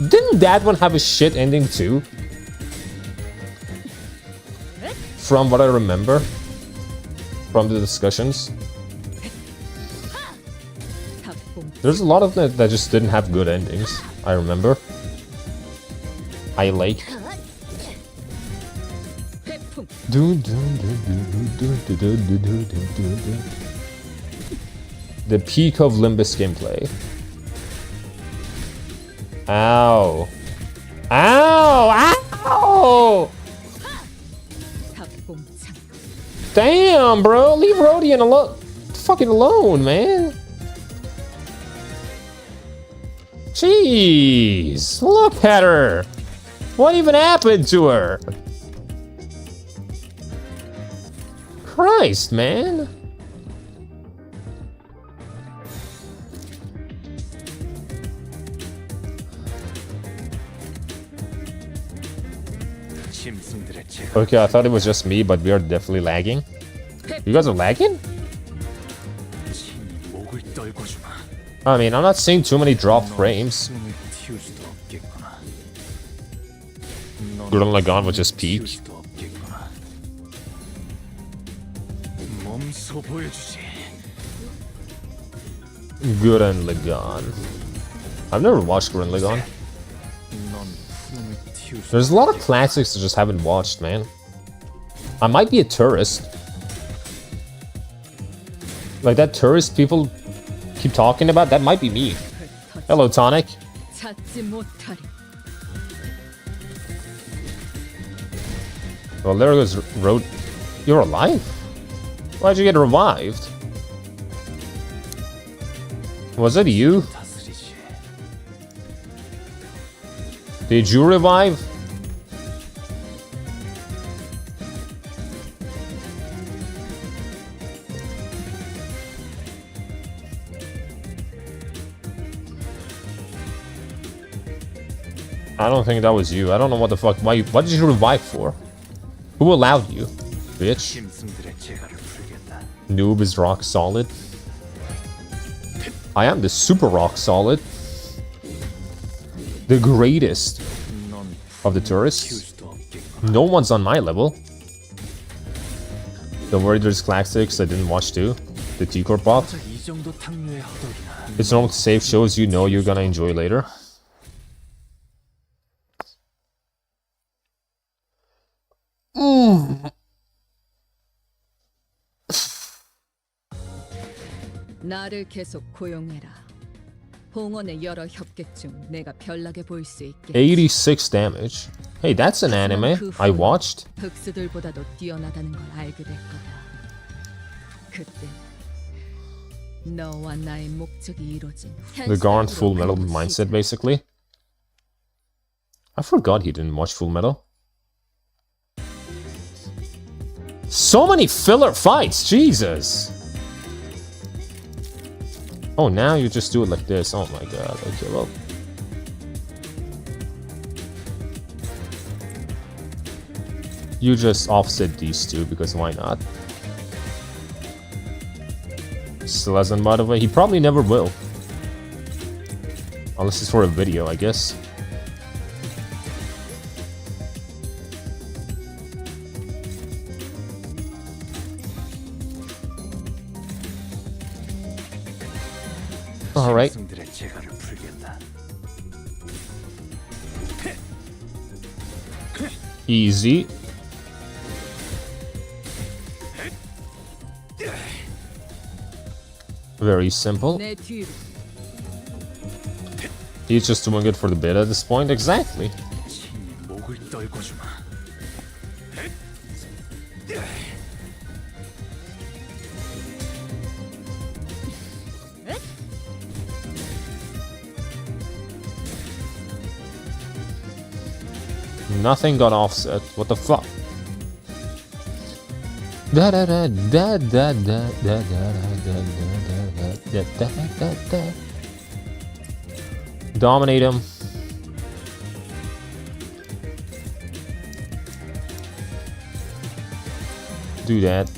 Didn't that one have a shit ending too? From what I remember from the discussions. There's a lot of them that just didn't have good endings, I remember. I like. The peak of Limbus gameplay. Ow. Ow! Ow! Damn, bro! Leave Rodian fucking alone, man! Jeez, look at her. What even happened to her? Christ, man. Okay, I thought it was just me, but we are definitely lagging. You guys are lagging? I mean, I'm not seeing too many drop frames. Gurren Lagann would just peak. Gurren Lagann. I've never watched Gurren Lagann. There's a lot of classics I just haven't watched, man. I might be a tourist. Like that tourist people keep talking about, that might be me. Hello, Tonic. Well, there goes Road. You're alive? Why'd you get revived? Was it you? Did you revive? I don't think that was you. I don't know what the fuck. What did you revive for? Who allowed you, bitch? Noob is rock solid. I am the super rock solid. The greatest of the tourists. No one's on my level. Don't worry, there's classics I didn't watch too. The T-Corp bot. It's normal to save shows you know you're gonna enjoy later. 나를 계속 고용해라. 봉헌의 여러 협객 중 내가 별나게 보일 수 있게. 86 damage. Hey, that's an anime I watched. 흑수들보다도 뛰어나다는 걸 알게 될 거다. 그때 너와 나의 목적이 이루어진. The Garn Full Metal mindset, basically. I forgot he didn't watch Full Metal. So many filler fights, Jesus! Oh, now you just do it like this. Oh my god. Okay, well. You just offset these two, because why not? Still hasn't, by the way. He probably never will. Unless it's for a video, I guess. Alright. Easy. Very simple. He's just doing it for the bit at this point. Exactly. Nothing got offset. What the fuck? Da da da da da da da da da da da da. Dominate him. Do that.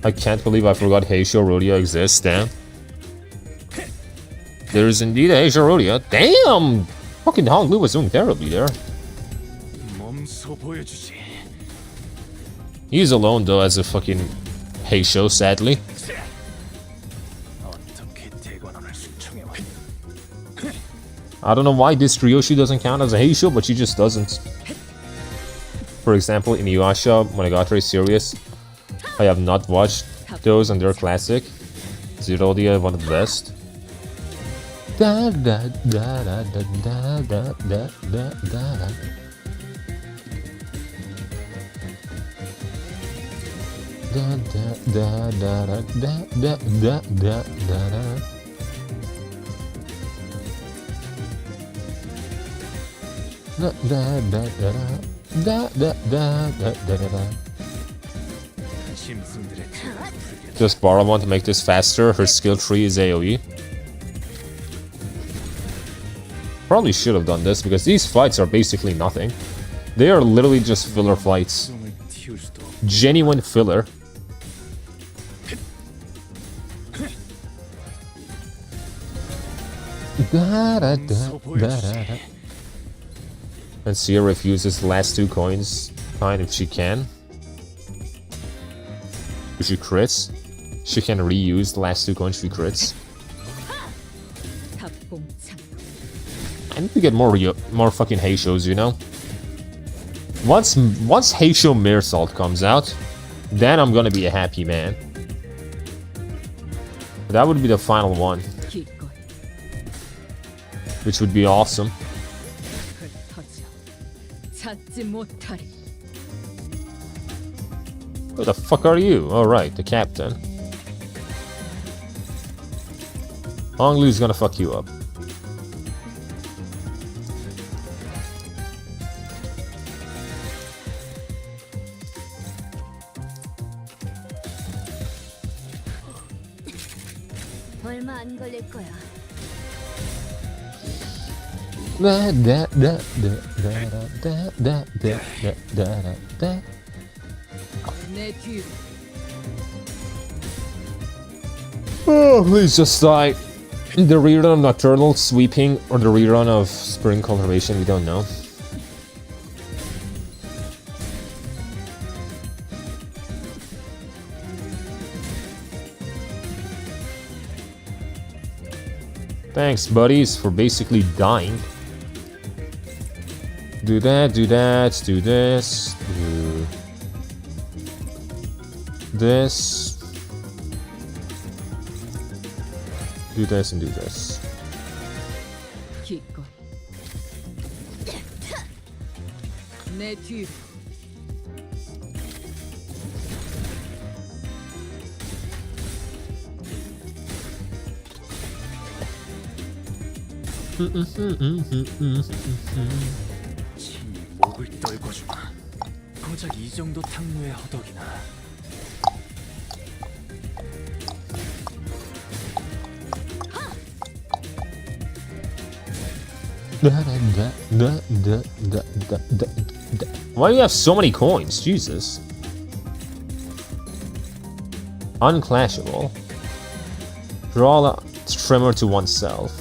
I can't believe I forgot Heisho Rodeo exists, damn. There is indeed a Heisho Rodeo. Damn! Fucking Hong Lu was doing terribly there. He's alone though as a fucking Heisho, sadly. I don't know why this Ryoshi doesn't count as a Heisho, but she just doesn't. For example, in Inuyasha Monogatari series, I have not watched those and they're classic. Zerodia, one of the best. Da da da da da da da da da. Da da da da da da da da da. Da da da da da da da da da. Just borrow one to make this faster. Her skill tree is AoE. Probably should have done this because these fights are basically nothing. They are literally just filler fights. Genuine filler. Da, da, da, da, da. And Sia refuses the last 2 coins fine if she can. If she crits, she can reuse the last 2 coins she crits. I need to get more fucking Heishos, you know? Once Heisho 𝒊𝒏𝒄𝒏 comes out, then I'm gonna be a happy man. That would be the final one. Which would be awesome. Who the fuck are you? Oh right, the captain. Honglu's gonna fuck you up. 얼마 안 걸릴 거야. Da da da da da da da da da da. Oh, please just die. The rerun of Nocturnal Sweeping or the rerun of Spring Cultivation, we don't know. Thanks, buddies, for basically dying. Do that, do that, do this, do this. Do this and do this. 목을 떨궈주마. 고작 이 정도 탕류의 허덕이나. Why do you have so many coins? Jesus. Unclashable. Draw a tremor to oneself.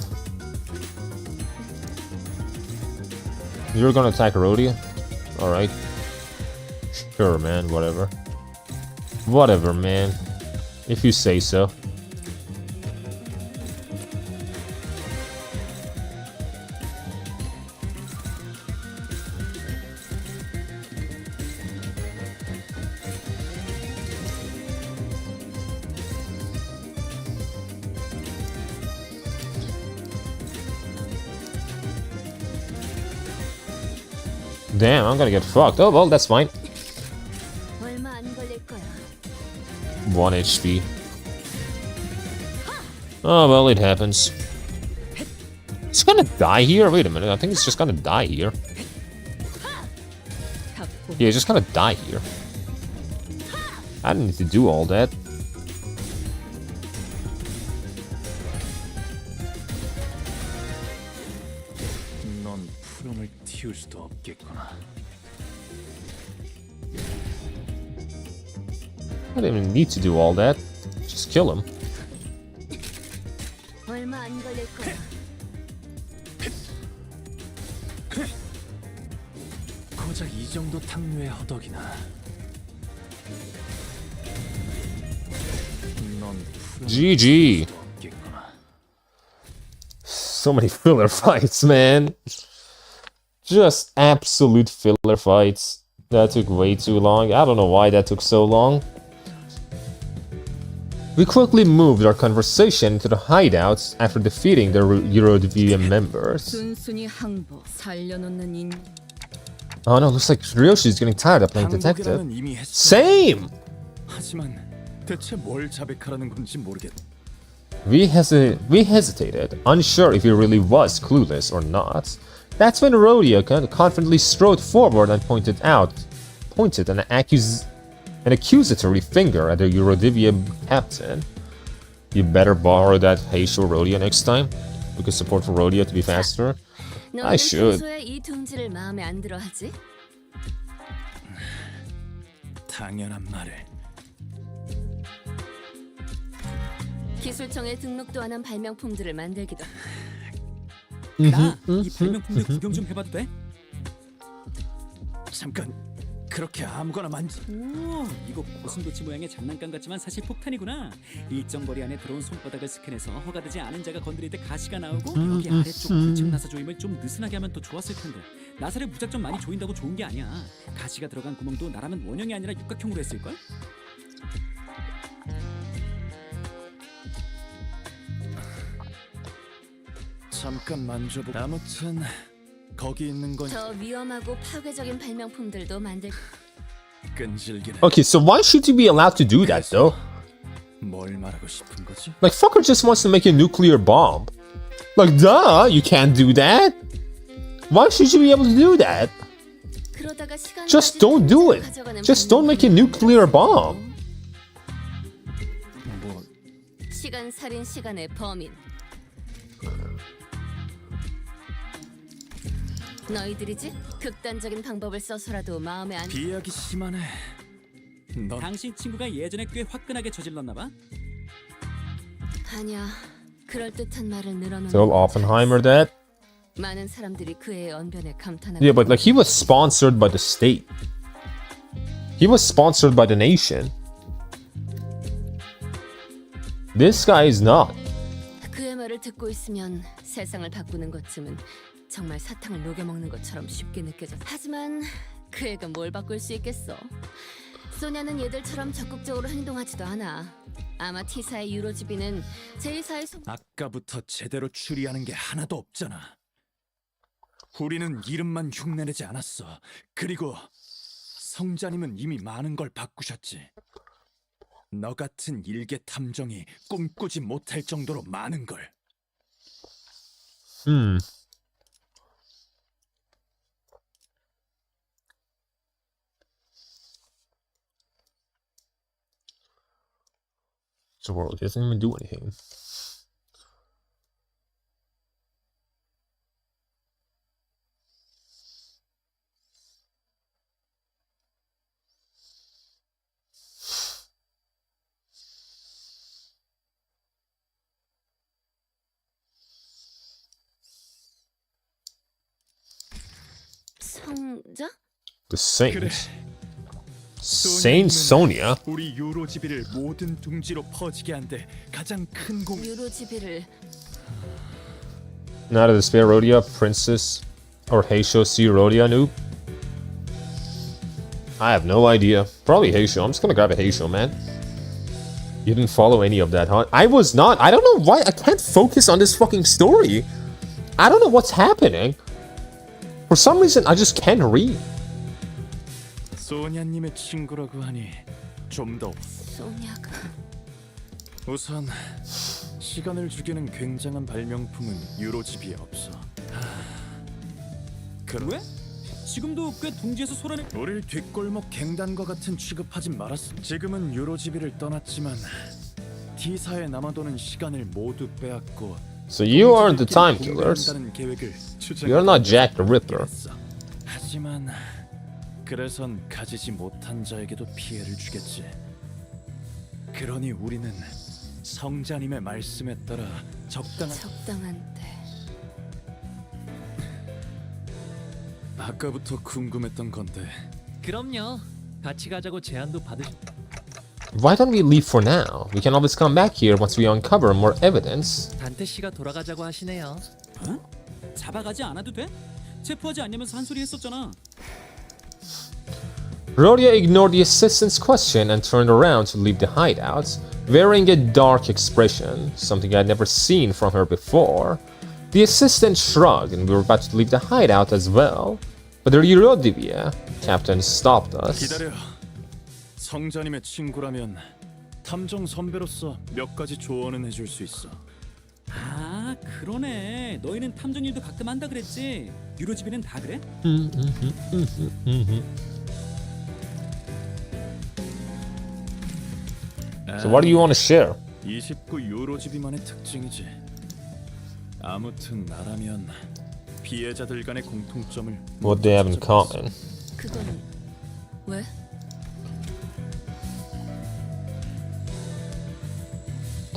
You're gonna attack Rhodia? Alright. Sure, man, whatever. Whatever, man. If you say so. Damn, I'm gonna get fucked. Oh, well, that's fine. 1 HP. Oh, well, it happens. It's gonna die here? Wait a minute, I think it's just gonna die here. Yeah, it's just gonna die here. I didn't need to do all that. 넌 푸름을 틔울 수도 없겠구나. I didn't even need to do all that. Just kill him. 얼마 안 걸릴 거야. 고작 이 정도 탕류의 허덕이나. 넌 푸름을 GG. 틔울 수도 없겠구나. So many filler fights, man. Just absolute filler fights. That took way too long. I don't know why that took so long. We quickly moved our conversation to the hideouts after defeating the 𝑳𝒊𝒎𝒃 members. 순순히 항복, 살려놓는 인. Oh no, looks like Ryoshi's getting tired of playing detective. 항복이라면 이미 했어. Same! 하지만 대체 뭘 자백하라는 건지 모르겠. We hesitated, unsure if he really was clueless or not. That's when Rhodia confidently strode forward and pointed an accusatory finger at the 𝑳𝒊𝒎𝒃 captain. You better borrow that Heisho Rhodia next time. We could support for Rhodia to be faster. I should. 평소에 이 둥지를 마음에 안 들어하지? 당연한 말을. 기술청에 등록도 안 한 발명품들을 만들기도. 나 이 발명품들 구경 좀 해봐도 돼? 잠깐. 그렇게 아무거나 만지. 오, 이거 고슴도치 모양의 장난감 같지만 사실 폭탄이구나. 일정 거리 안에 들어온 손바닥을 스캔해서 허가되지 않은 자가 건드릴 때 가시가 나오고 여기 아래쪽 우측 나사 조임을 좀 느슨하게 하면 더 좋았을 텐데. 나사를 무작정 많이 조인다고 좋은 게 아니야. 가시가 들어간 구멍도 나라면 원형이 아니라 육각형으로 했을걸? 잠깐 만져보고. 아무튼 거기 있는 건 더 위험하고 파괴적인 발명품들도 만들. 끈질기네. Okay, so why should you be allowed to do that though? 뭘 말하고 싶은 거지? Like, fucker just wants to make a nuclear bomb. Like, duh, you can't do that. Why should you be able to do that? 그러다가 시간 Just don't do it. Just don't make a nuclear bomb. 뭐 시간 살인 시간의 범인. 너희들이지? 극단적인 방법을 써서라도 마음에 안. 비약이 심하네. 넌 당신 친구가 예전에 꽤 화끈하게 저질렀나 봐. 아니야. 그럴 듯한 말을 늘어놓는. Tell Oppenheimer that. 많은 사람들이 그의 언변에 감탄하고. Yeah, but like he was sponsored by the state. He was sponsored by the nation. This guy is not. 그의 말을 듣고 있으면 세상을 바꾸는 것쯤은 정말 사탕을 녹여 먹는 것처럼 쉽게 느껴졌어. 하지만 그 애가 뭘 바꿀 수 있겠어? 소냐는 얘들처럼 적극적으로 행동하지도 않아. 아마 T사의 𝑳𝒊𝒎𝒃는 제2사의 아까부터 제대로 추리하는 게 하나도 없잖아. 우리는 이름만 흉내내지 않았어. 그리고 성자님은 이미 많은 걸 바꾸셨지. 너 같은 일개 탐정이 꿈꾸지 못할 정도로 많은 걸. The world doesn't even do anything. 성자? The Saint. 그래. Saint Sonia? 우리 𝑳𝒊𝒎𝒃을 모든 둥지로 퍼지게 한데 가장 큰 공. 𝑳𝒊𝒎𝒃을 Not a despair Rhodia, Princess, or Heisho C. Rhodia noob? I have no idea. Probably Heisho. I'm just gonna grab a Heisho, man. You didn't follow any of that, huh? I was not. I don't know why. I can't focus on this fucking story. I don't know what's happening. For some reason, I just can't read. 소냐님의 친구라고 하니 좀 더. 소냐가. 우선 시간을 죽이는 굉장한 발명품은 𝑳𝒊𝒎𝒃에 없어. 왜? 지금도 꽤 둥지에서 소란을. 우릴 뒷골목 갱단과 같은 취급하진 말았어. 지금은 𝑳𝒊𝒎𝒃을 떠났지만 T사에 남아도는 시간을 모두 빼앗고. So you aren't the time killers. You're not Jack the Ripper. 하지만 그래선 가지지 못한 자에게도 피해를 주겠지. 그러니 우리는 성자님의 말씀에 따라 적당한 때. 아까부터 궁금했던 건데. 그럼요. 같이 가자고 제안도 받으. Why don't we leave for now? We can always come back here once we uncover more evidence. 단테 씨가 돌아가자고 하시네요. 어? 잡아가지 않아도 돼? 체포하지 않냐면서 한 소리 했었잖아. Rhodia ignored the assistant's question and turned around to leave the hideout, wearing a dark expression, something I'd never seen from her before. The assistant shrugged, and we were about to leave the hideout as well, but the 𝑳𝒊𝒎𝒃𝒏 captain stopped us. 기다려. 성자님의 친구라면 탐정 선배로서 몇 가지 조언은 해줄 수 있어. 아 그러네. 너희는 탐정 일도 가끔 한다 그랬지. 유로집에는 다 그래? So what do you want to share? 29 유로집이만의 특징이지. 아무튼 나라면 피해자들 간의 공통점을 What they have in common? 그건 왜?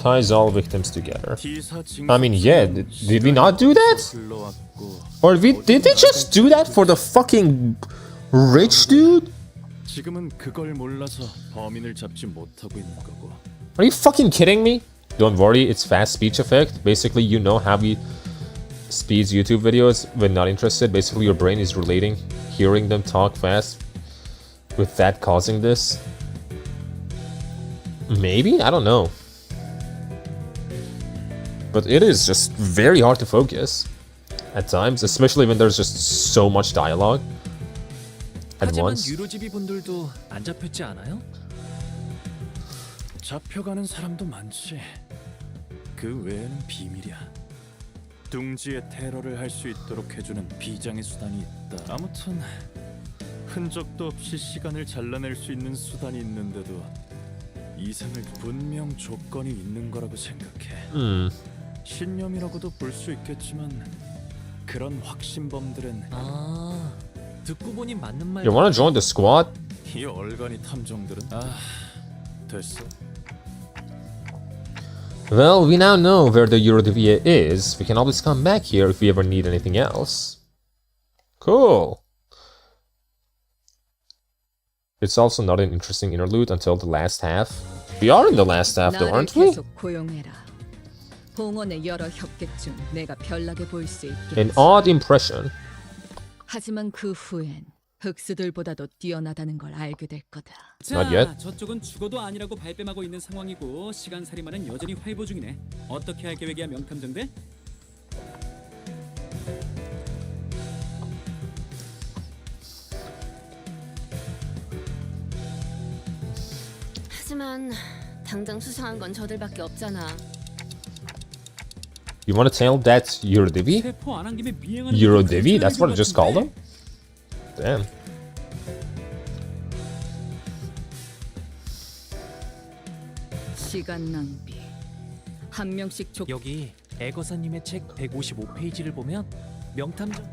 Ties all victims together. I mean, yeah, did we not do that? Or did they just do that for the fucking rich dude? 지금은 그걸 몰라서 범인을 잡지 못하고 있는 거고. Are you fucking kidding me? Don't worry, it's fast speech effect. Basically, you know how he speeds YouTube videos when not interested. Basically, your brain is relating, hearing them talk fast, with that causing this. Maybe? I don't know. But it is just very hard to focus at times, especially when there's just so much dialogue at 하지만 once. 유로집이 분들도 안 잡혔지 않아요? 잡혀가는 사람도 많지. 그 외에는 비밀이야. 둥지의 테러를 할 수 있도록 해주는 비장의 수단이 있다. 아무튼 흔적도 없이 시간을 잘라낼 수 있는 수단이 있는데도 이상을 분명 조건이 있는 거라고 생각해. 신념이라고도 볼 수 있겠지만 그런 확신범들은 듣고 보니 맞는 말. You wanna join the squad? 이 얼간이 탐정들은 됐어. Well, we now know where the 𝑳𝒊𝒎𝒃 is. We can always come back here if we ever need anything else. Cool. It's also not an interesting interlude until the last half. We are in the last half though, aren't we? 계속 고용해라. 봉헌의 여러 협객 중 내가 별나게 보일 수 있겠지. An odd impression. 하지만 그 후엔 흑수들보다도 뛰어나다는 걸 알게 될 거다. 자, Not yet. 저쪽은 죽어도 아니라고 발뺌하고 있는 상황이고 시간살이만은 여전히 활보 중이네. 어떻게 할 계획이야, 명탐정들? 하지만 당장 수상한 건 저들밖에 없잖아. You wanna tell that 𝑳𝒊𝒃? 체포 안 한 김에 미행하는 𝑳𝒊𝒃? That's what I just called him? Damn. 시간 낭비. 한 명씩 여기 애거사님의 책 155페이지를 보면 명탐정.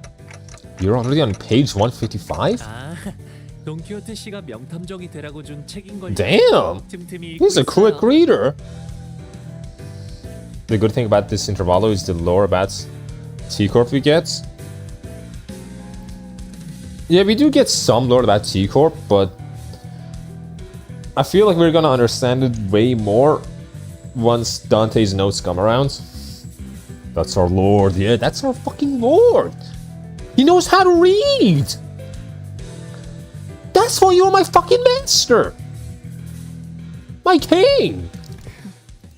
You're already on page 155? 돈키호테 씨가 명탐정이 되라고 준 책인 걸. Damn! 틈틈이 He's a quick reader. The good thing about this Intervallo is the lore about T-Corp we get. Yeah, we do get some lore about T-Corp, but I feel like we're gonna understand it way more once Dante's notes come around. That's our lord, yeah, that's our fucking lord! He knows how to read! That's why you're my fucking master! My king!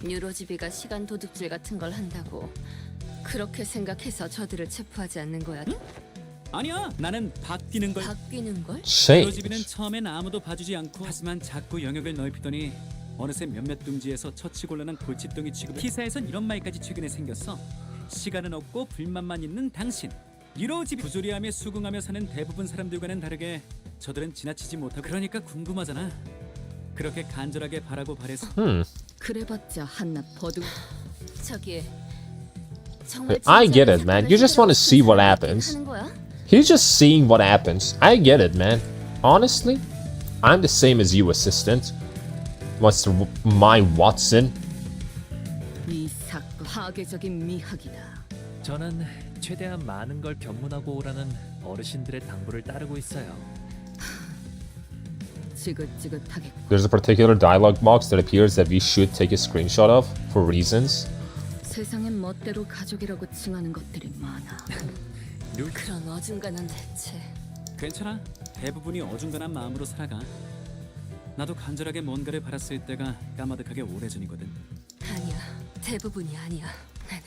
뉴로지비가 시간 도둑질 같은 걸 한다고 그렇게 생각해서 저들을 체포하지 않는 거야? 아니야, 나는 바뀌는 걸. 바뀌는 걸? 유로집이는 처음엔 아무도 봐주지 않고 하지만 자꾸 영역을 넓히더니 어느새 몇몇 둥지에서 처치곤란한 골칫덩이 취급을. 기사에선 이런 말까지 최근에 생겼어. 시간은 없고 불만만 있는 당신. 유로집이 부조리함에 수긍하며 사는 대부분 사람들과는 다르게 저들은 지나치지 못하고. 그러니까 궁금하잖아. 그렇게 간절하게 바라고 바래서. 그래봤자 한낱 버둥. 저기 I get it, man. You just want to see what happens. He's just seeing what happens. I get it, man. Honestly, I'm the same as you, assistant. What's my Watson? 이 사건 파괴적인 미학이다. 저는 최대한 많은 걸 견문하고 오라는 어르신들의 당부를 따르고 있어요. 지긋지긋하게. There's a particular dialogue box that appears that we should take a screenshot of for reasons. 세상엔 멋대로 가족이라고 칭하는 것들이 많아. 그런 어중간한 대체. 괜찮아. 대부분이 어중간한 마음으로 살아가. 나도 간절하게 뭔가를 바랐을 때가 까마득하게 오래전이거든. 아니야. 대부분이 아니야. 나는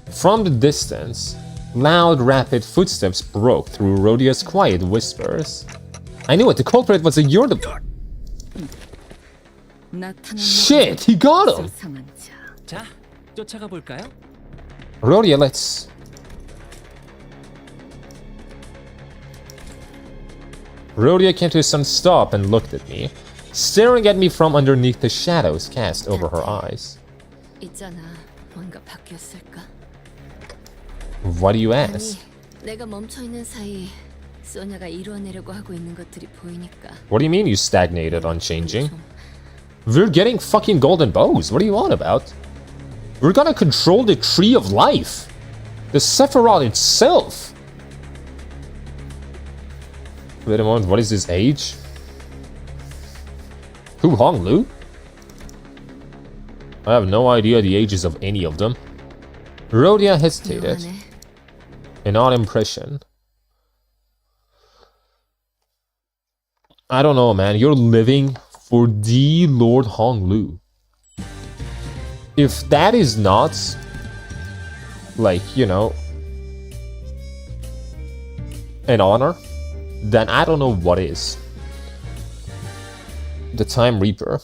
From the distance, loud, rapid footsteps broke through Rhodia's quiet whispers. I knew it. The culprit was a Yordle. Shit, he got him. 자, 쫓아가 볼까요? Rhodia, let's. Rhodia came to a sudden stop and looked at me, staring at me from underneath the shadows cast over her eyes. 있잖아. 뭔가 바뀌었을까? Why do you ask? 내가 멈춰 있는 사이 소냐가 이루어내려고 하고 있는 것들이 보이니까. What do you mean you stagnated on changing? We're getting fucking golden bows. What are you on about? We're gonna control the tree of life. The Sephiroth itself. Wait a moment, what is his age? Who, Honglu? I have no idea the ages of any of them. Rhodia hesitated. An odd impression. I don't know, man. You're living for the Lord Honglu. If that is not, like, you know, an honor, then I don't know what is. The Time Reaper.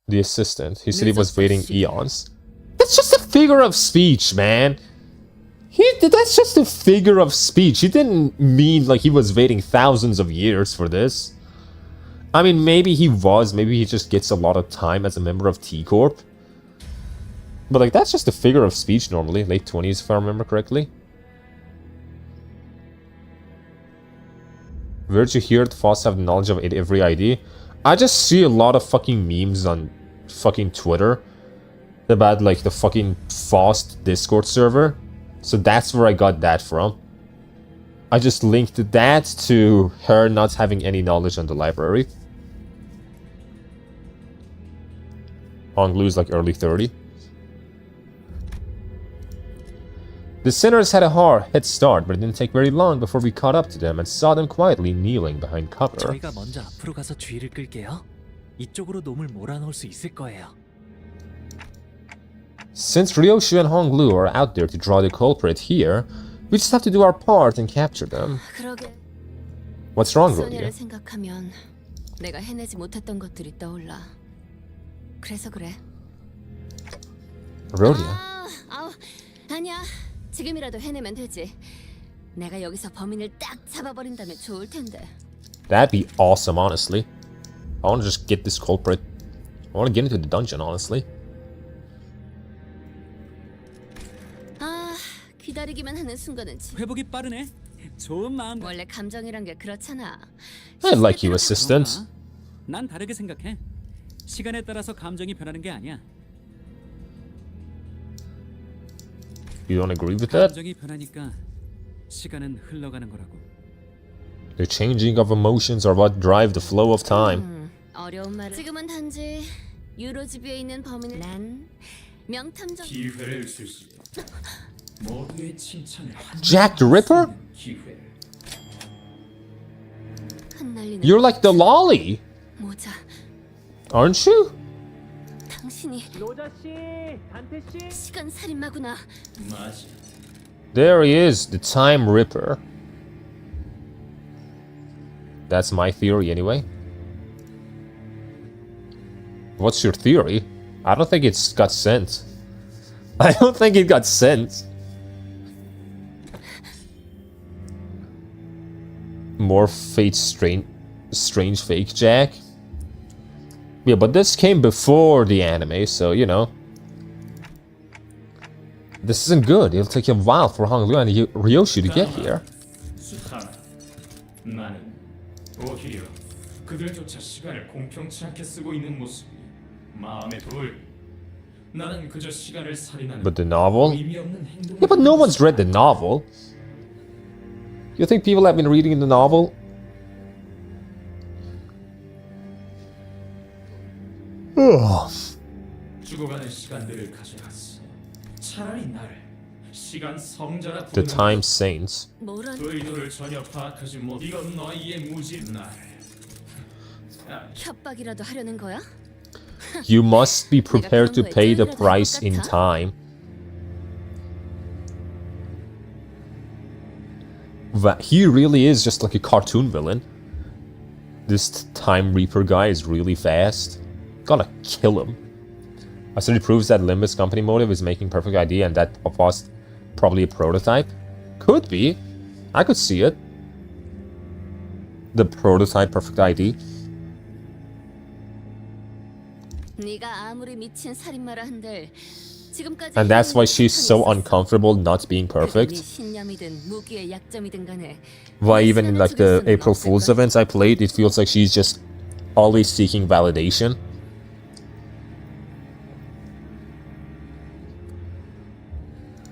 The assistant. He said he was waiting eons. That's just a figure of speech, man. That's just a figure of speech. He didn't mean like he was waiting thousands of years for this. I mean, maybe he was. Maybe he just gets a lot of time as a member of T-Corp. But like, that's just a figure of speech normally. Late 20s, if I remember correctly. Where'd you hear the Foss have knowledge of every ID? I just see a lot of fucking memes on fucking Twitter about like the fucking Foss Discord server. So that's where I got that from. I just linked that to her not having any knowledge on the library. Honglu's like early 30. The sinners had a hard head start, but it didn't take very long before we caught up to them and saw them quietly kneeling behind cover. 저희가 먼저 앞으로 가서 주의를 끌게요. 이쪽으로 놈을 몰아넣을 수 있을 거예요. Since Ryoshu and Honglu are out there to draw the culprit here, we just have to do our part and capture them. 그러게. What's wrong, Rhodia? 소냐를 생각하면 내가 해내지 못했던 것들이 떠올라. 그래서 그래. Rhodia. 아니야. 지금이라도 해내면 되지. 내가 여기서 범인을 딱 잡아버린다면 좋을 텐데. That'd be awesome, honestly. I want to just get this culprit. I want to get into the dungeon, honestly. 기다리기만 하는 순간은 회복이 빠르네. 좋은 마음. 원래 감정이란 게 그렇잖아. I like you, assistant. 난 다르게 생각해. 시간에 따라서 감정이 변하는 게 아니야. You don't agree with that? 감정이 변하니까 시간은 흘러가는 거라고. The changing of emotions are what drive the flow of time. 어려운 말을. 지금은 단지 유로지비에 있는 범인을 난 명탐정. 기회를 주시. 모두의 칭찬을. Jack the Ripper? 흩날리는. You're like the lolly, 모자. aren't you? 당신이 로자 씨, 단테 씨. 시간 살인마구나. 맞아. There he is, the Time Ripper. That's my theory anyway. What's your theory? I don't think it's got sent. I don't think it got sent. More fate strange fake Jack. Yeah, but this came before the anime, so you know. This isn't good. It'll take a while for Honglu and Ryoshu to get here. 나는 오히려 그들조차 시간을 공평치 않게 쓰고 있는 모습이 마음에 돌. 나는 그저 시간을 살인하는. But the novel? 의미 없는 행동. Yeah, but no one's read the novel. You think people have been reading the novel? Ugh. 죽어가는 시간들을 가져갔어. 차라리 나를 시간 성자라 The 부르는 Time Saints. 그 의도를 전혀 파악하지 못. 이건 너희의 무지 날. 협박이라도 하려는 거야? You must be prepared to pay the price in time. He really is just like a cartoon villain. This Time Reaper guy is really fast. Gotta kill him. So it proves that Limbus company motive is making perfect ID and that was probably a prototype. Could be. I could see it. The prototype perfect ID. 네가 아무리 미친 살인마라 한들 지금까지 And that's why she's so uncomfortable not being perfect. 신념이든 무기의 약점이든 간에 Why even in like the April Fool's events I played, it feels like she's just always seeking validation.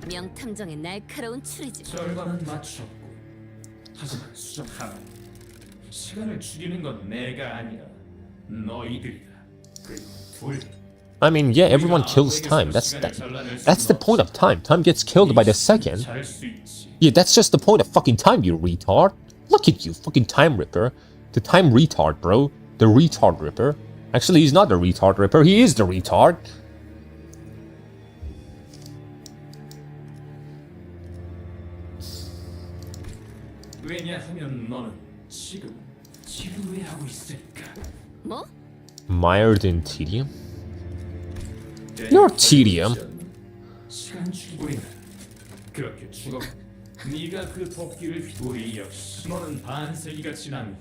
명탐정의 날카로운 추리지. 결과는 맞췄고, 하지만 수정 하나. 시간을 죽이는 건 내가 아니야. 너희들이다. 그리고 둘. I mean, yeah, everyone kills time. That's the point of time. Time gets killed by the second. Yeah, that's just the point of fucking time, you retard. Look at you, fucking Time Ripper. The Time Retard, bro. The Retard Ripper. Actually, he's not the Retard Ripper. He is the retard. 왜냐하면 너는 지금 지루해하고 있으니까. 뭐? Mired in tedium? You're tedium. 시간 죽이고 있는. 그렇게 죽어. 네가 그 도끼를 우리 역시. 너는 반세기가 지난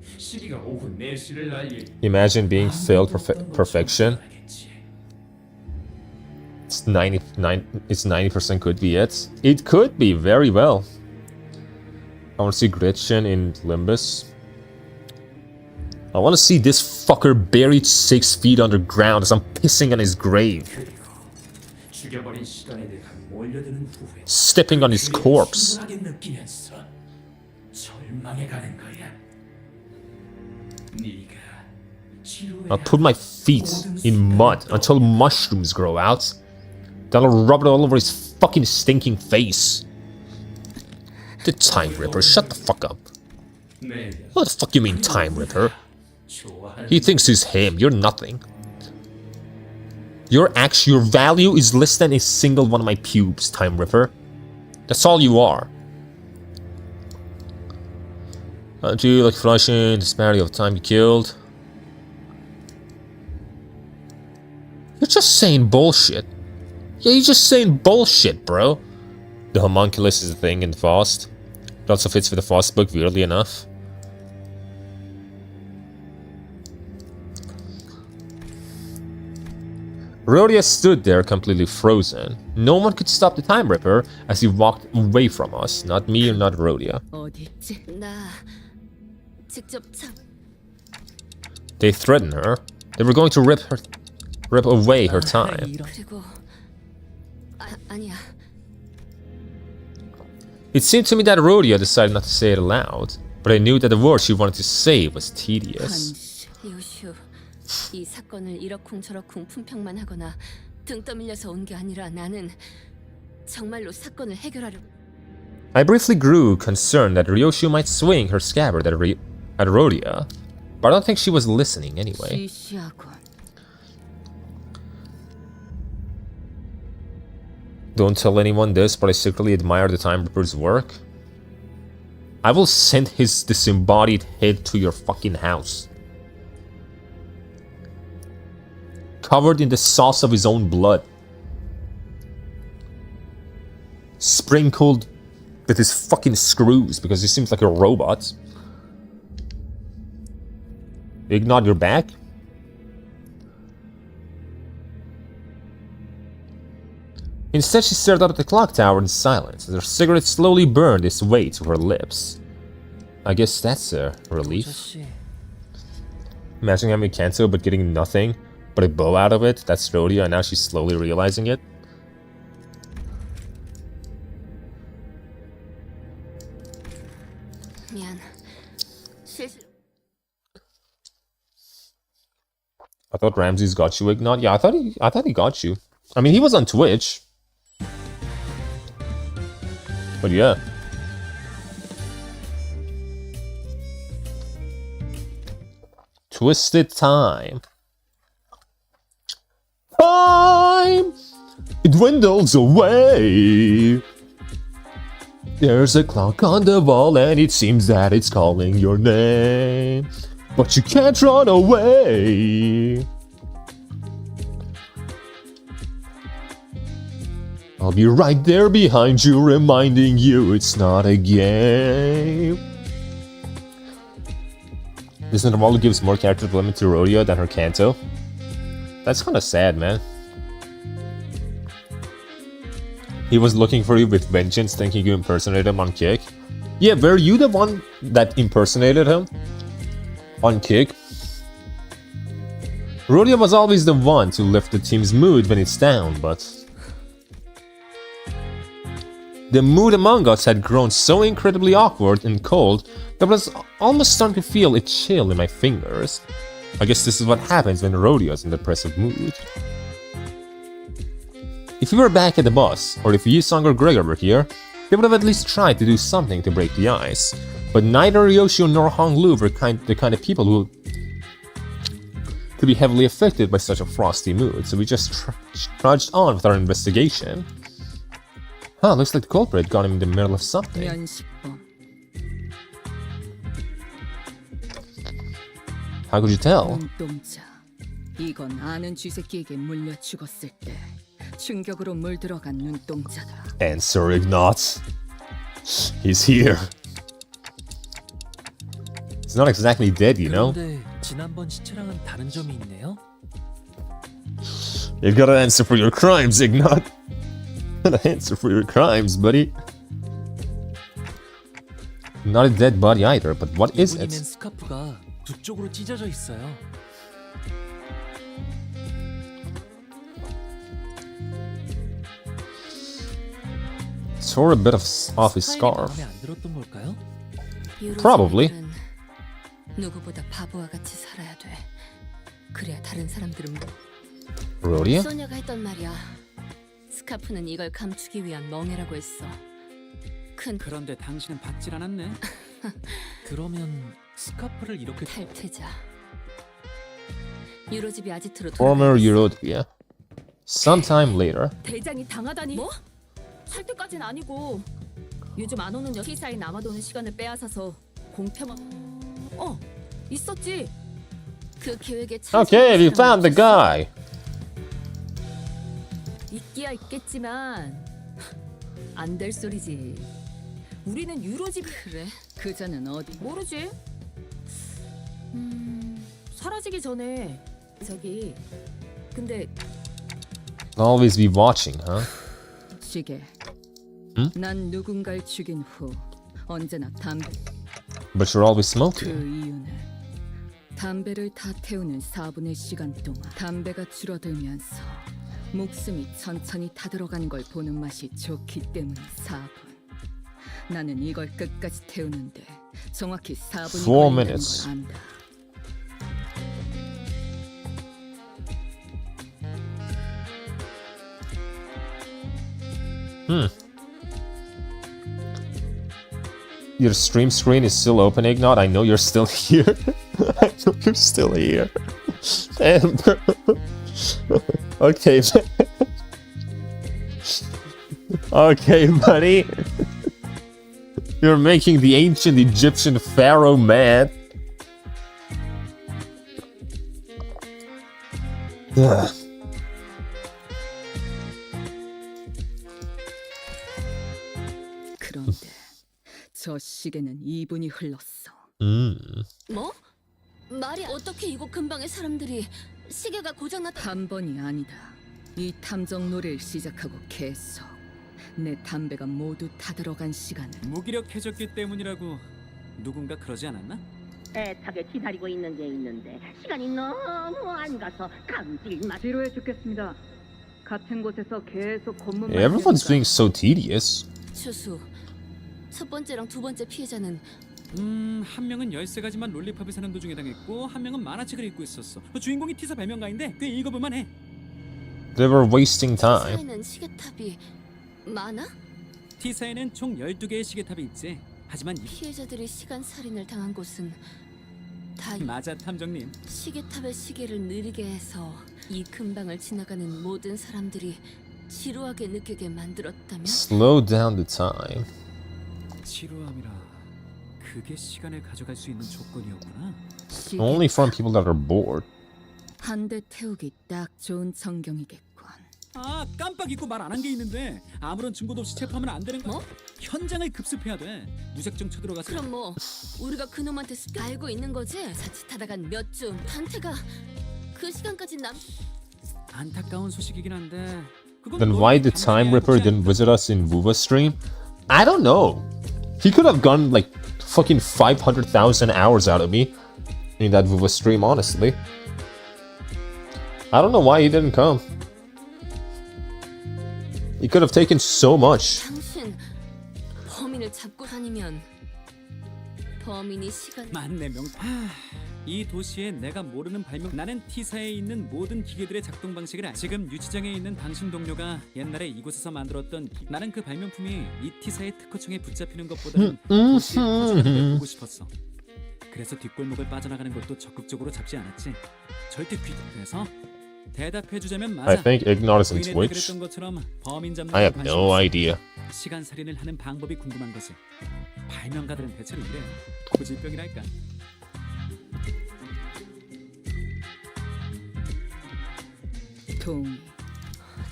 후 시기가 오후 4시를 날릴. Imagine being failed perfection. It's 90% could be it. It could be very well. I want to see Gretchen in Limbus. I want to see this fucker buried 6 feet underground as I'm pissing on his grave. Stepping on his corpse. I'll put my feet in mud until mushrooms grow out. Then I'll rub it all over his fucking stinking face. The Time Ripper, shut the fuck up. What the fuck you mean, Time Ripper? He thinks he's him, you're nothing. Your value is less than a single one of my pubes, Time Ripper. That's all you are. Do you like flashing disparity of time you killed? You're just saying bullshit. Yeah, you're just saying bullshit, bro. The homunculus is a thing in Faust. It also fits with the Faust book, weirdly enough. Rhodia stood there completely frozen. No one could stop the Time Ripper as he walked away from us. Not me or not Rhodia. They threatened her. They were going to rip away her time. It seemed to me that Rhodia decided not to say it aloud, but I knew that the word she wanted to say was tedious. 이 사건을 이러쿵저러쿵 품평만 하거나 등 떠밀려서 온 게 아니라 나는 정말로 사건을 해결하려. I briefly grew concerned that Ryoshu might swing her scabbard at Rhodia, but I don't think she was listening anyway. Don't tell anyone this, but I secretly admire the Time Ripper's work. I will send his disembodied head to your fucking house. Covered in the sauce of his own blood. Sprinkled with his fucking screws because he seems like a robot. Big nod your back? Instead, she stared up at the clock tower in silence as her cigarette slowly burned its way to her lips. I guess that's a relief. Imagine having Kanto but getting nothing but a bow out of it. That's Rhodia, and now she's slowly realizing it. A I thought Ramses got you, Ignat. Yeah, I thought he got you. I mean, he was on Twitch. But yeah. Twisted time. Time! It dwindles away. There's a clock on the wall and it seems that it's calling your name. But you can't run away. I'll be right there behind you, reminding you it's not a game. This Intervallo gives more character development to Rodeo than her Kanto. That's kind of sad, man. He was looking for you with vengeance, thinking you impersonated him on Kick. Yeah, were you the one that impersonated him on Kick? Rodeo was always the one to lift the team's mood when it's down, but the mood among us had grown so incredibly awkward and cold that I was almost starting to feel a chill in my fingers. I guess this is what happens when Rodeo's in a depressive mood. If we were back at the bus, or if Yisung or Gregor were here, they would have at least tried to do something to break the ice. But neither Yoshio nor Honglu were the kind of people who could be heavily affected by such a frosty mood, so we just trudged on with our investigation. Huh, looks like the culprit got him in the middle of something. How could you tell? 눈동자. 이건 아는 쥐새끼에게 물려 죽었을 때 충격으로 물들어간 눈동자다. Answer, Ignat. He's here. He's not exactly dead, you know? 그런데 지난번 시체랑은 다른 점이 있네요. You gotta answer for your crimes, Ignat. Gotta answer for your crimes, buddy. Not a dead body either, but what is it? 이분이면 스카프가 두 쪽으로 찢어져 있어요. Tore a bit off his scarf. 마음에 안 들었던 걸까요? Probably. 누구보다 바보와 같이 살아야 돼. 그래야 다른 사람들은 Rodeo? 소녀가 했던 말이야. 스카프는 이걸 감추기 위한 멍해라고 했어. 그런데 당신은 받질 않았네. 그러면 스카프를 이렇게 탈퇴자. 유로집이 아지트로 Former Eurodvia. Sometime later. 대장이 당하다니? 뭐? 살 때까진 아니고 요즘 안 오는 T 사이 남아도는 시간을 빼앗아서 공평한 있었지. 그 계획에 Okay, we found the guy. 있기야 있겠지만 안 될 소리지. 우리는 유로집 그래? 그자는 어디? 모르지. 사라지기 전에 저기 근데 Always be watching, huh? 시계. 응? 난 누군가를 죽인 후 언제나 담배. But you're always 그 smoking. 이유는 담배를 다 태우는 4분의 시간 동안 담배가 줄어들면서 목숨이 천천히 타들어가는 걸 보는 맛이 좋기 때문에 4분. 나는 이걸 끝까지 태우는데 정확히 4분이 4 걸린다는 minutes. 걸 안다. Your stream screen is still open, Ignat. I know you're still here. I know you're still here. Damn, bro. Okay, man. Okay, buddy. You're making the ancient Egyptian pharaoh mad. Ugh. 그런데 저 시계는 2분이 흘렀어. 뭐? 말이 어떻게 이곳 근방의 사람들이 시계가 고장났다. 한 번이 아니다. 이 탐정 놀이를 시작하고 계속 내 담배가 모두 타들어간 시간은 무기력해졌기 때문이라고 누군가 그러지 않았나? 애타게 기다리고 있는 게 있는데 시간이 너무 안 가서 감질맛. 지루해 죽겠습니다. 같은 곳에서 계속 검문만 Everyone's being so tedious. 추수. 첫 번째랑 두 번째 피해자는 한 명은 13가지만 롤리팝을 사는 도중에 당했고 한 명은 만화책을 읽고 있었어. 주인공이 티사 발명가인데 꽤 읽어볼만 해. They were wasting time. 티사에는 시계탑이 많아? 티사에는 총 12개의 시계탑이 있지. 하지만 피해자들이 시간 살인을 당한 곳은 다 맞아, 탐정님. 시계탑의 시계를 느리게 해서 이 근방을 지나가는 모든 사람들이 지루하게 느끼게 만들었다면? Slow down the time. 지루함이라 그게 시간을 가져갈 수 있는 조건이었구나. Only from people that are bored. 한 대 태우기 딱 좋은 전경이겠군. 아, 깜빡 잊고 말 안 한 게 있는데 아무런 증거도 없이 체포하면 안 되는 거? 뭐? 현장을 급습해야 돼. 무작정 쳐들어가서. 그럼 뭐 우리가 그놈한테 알고 있는 거지? 자칫하다간 몇 줌 단테가 그 시간까지 안타까운 소식이긴 한데. Then why the Time Ripper didn't visit us in Wuva stream? I don't know. He could have gotten like fucking 500,000 hours out of me in that Wuva stream, honestly. I don't know why he didn't come. He could have taken so much. 당신 범인을 잡고 다니면 범인이 시간 맞네, 명. 이 도시에 내가 모르는 발명. 나는 T사에 있는 모든 기계들의 작동 방식을 지금 유치장에 있는 당신 동료가 옛날에 이곳에서 만들었던 나는 그 발명품이 이 T사의 특허청에 붙잡히는 것보다는 도시의 표준을 보고 싶었어. 그래서 뒷골목을 빠져나가는 것도 적극적으로 잡지 않았지. 절대 그래서 대답해주자면 맞아. I think ignorance and Twitch. 그랬던 것처럼 범인 잡는 I have no idea. 시간 살인을 하는 방법이 궁금한 거지. 발명가들은 대체로 이래. 고질병이랄까.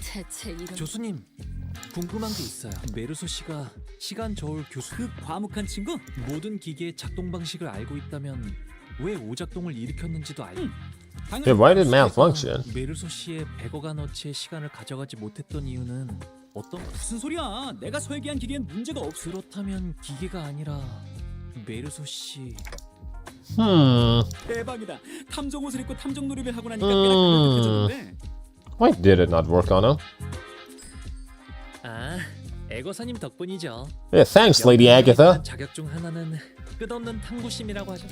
대체 이런 교수님, 궁금한 게 있어요. 메르소 씨가 시간 저울 교수 그 과묵한 친구? 모든 기계의 작동 방식을 알고 있다면 왜 오작동을 일으켰는지도 알고. Yeah, why did malfunction? 메르소 씨의 100억안어치의 시간을 가져가지 못했던 이유는 어떤? 무슨 소리야? 내가 설계한 기계엔 문제가 없어. 그렇다면 기계가 아니라 메르소 씨. 대박이다. 탐정 옷을 입고 탐정 놀이를 하고 나니까 꽤나 그럴듯해졌는데. Why did it not work on him? 아, 애거사님 덕분이죠. Yeah, thanks, Lady Agatha. 자격 중 하나는 끝없는 탐구심이라고 하죠.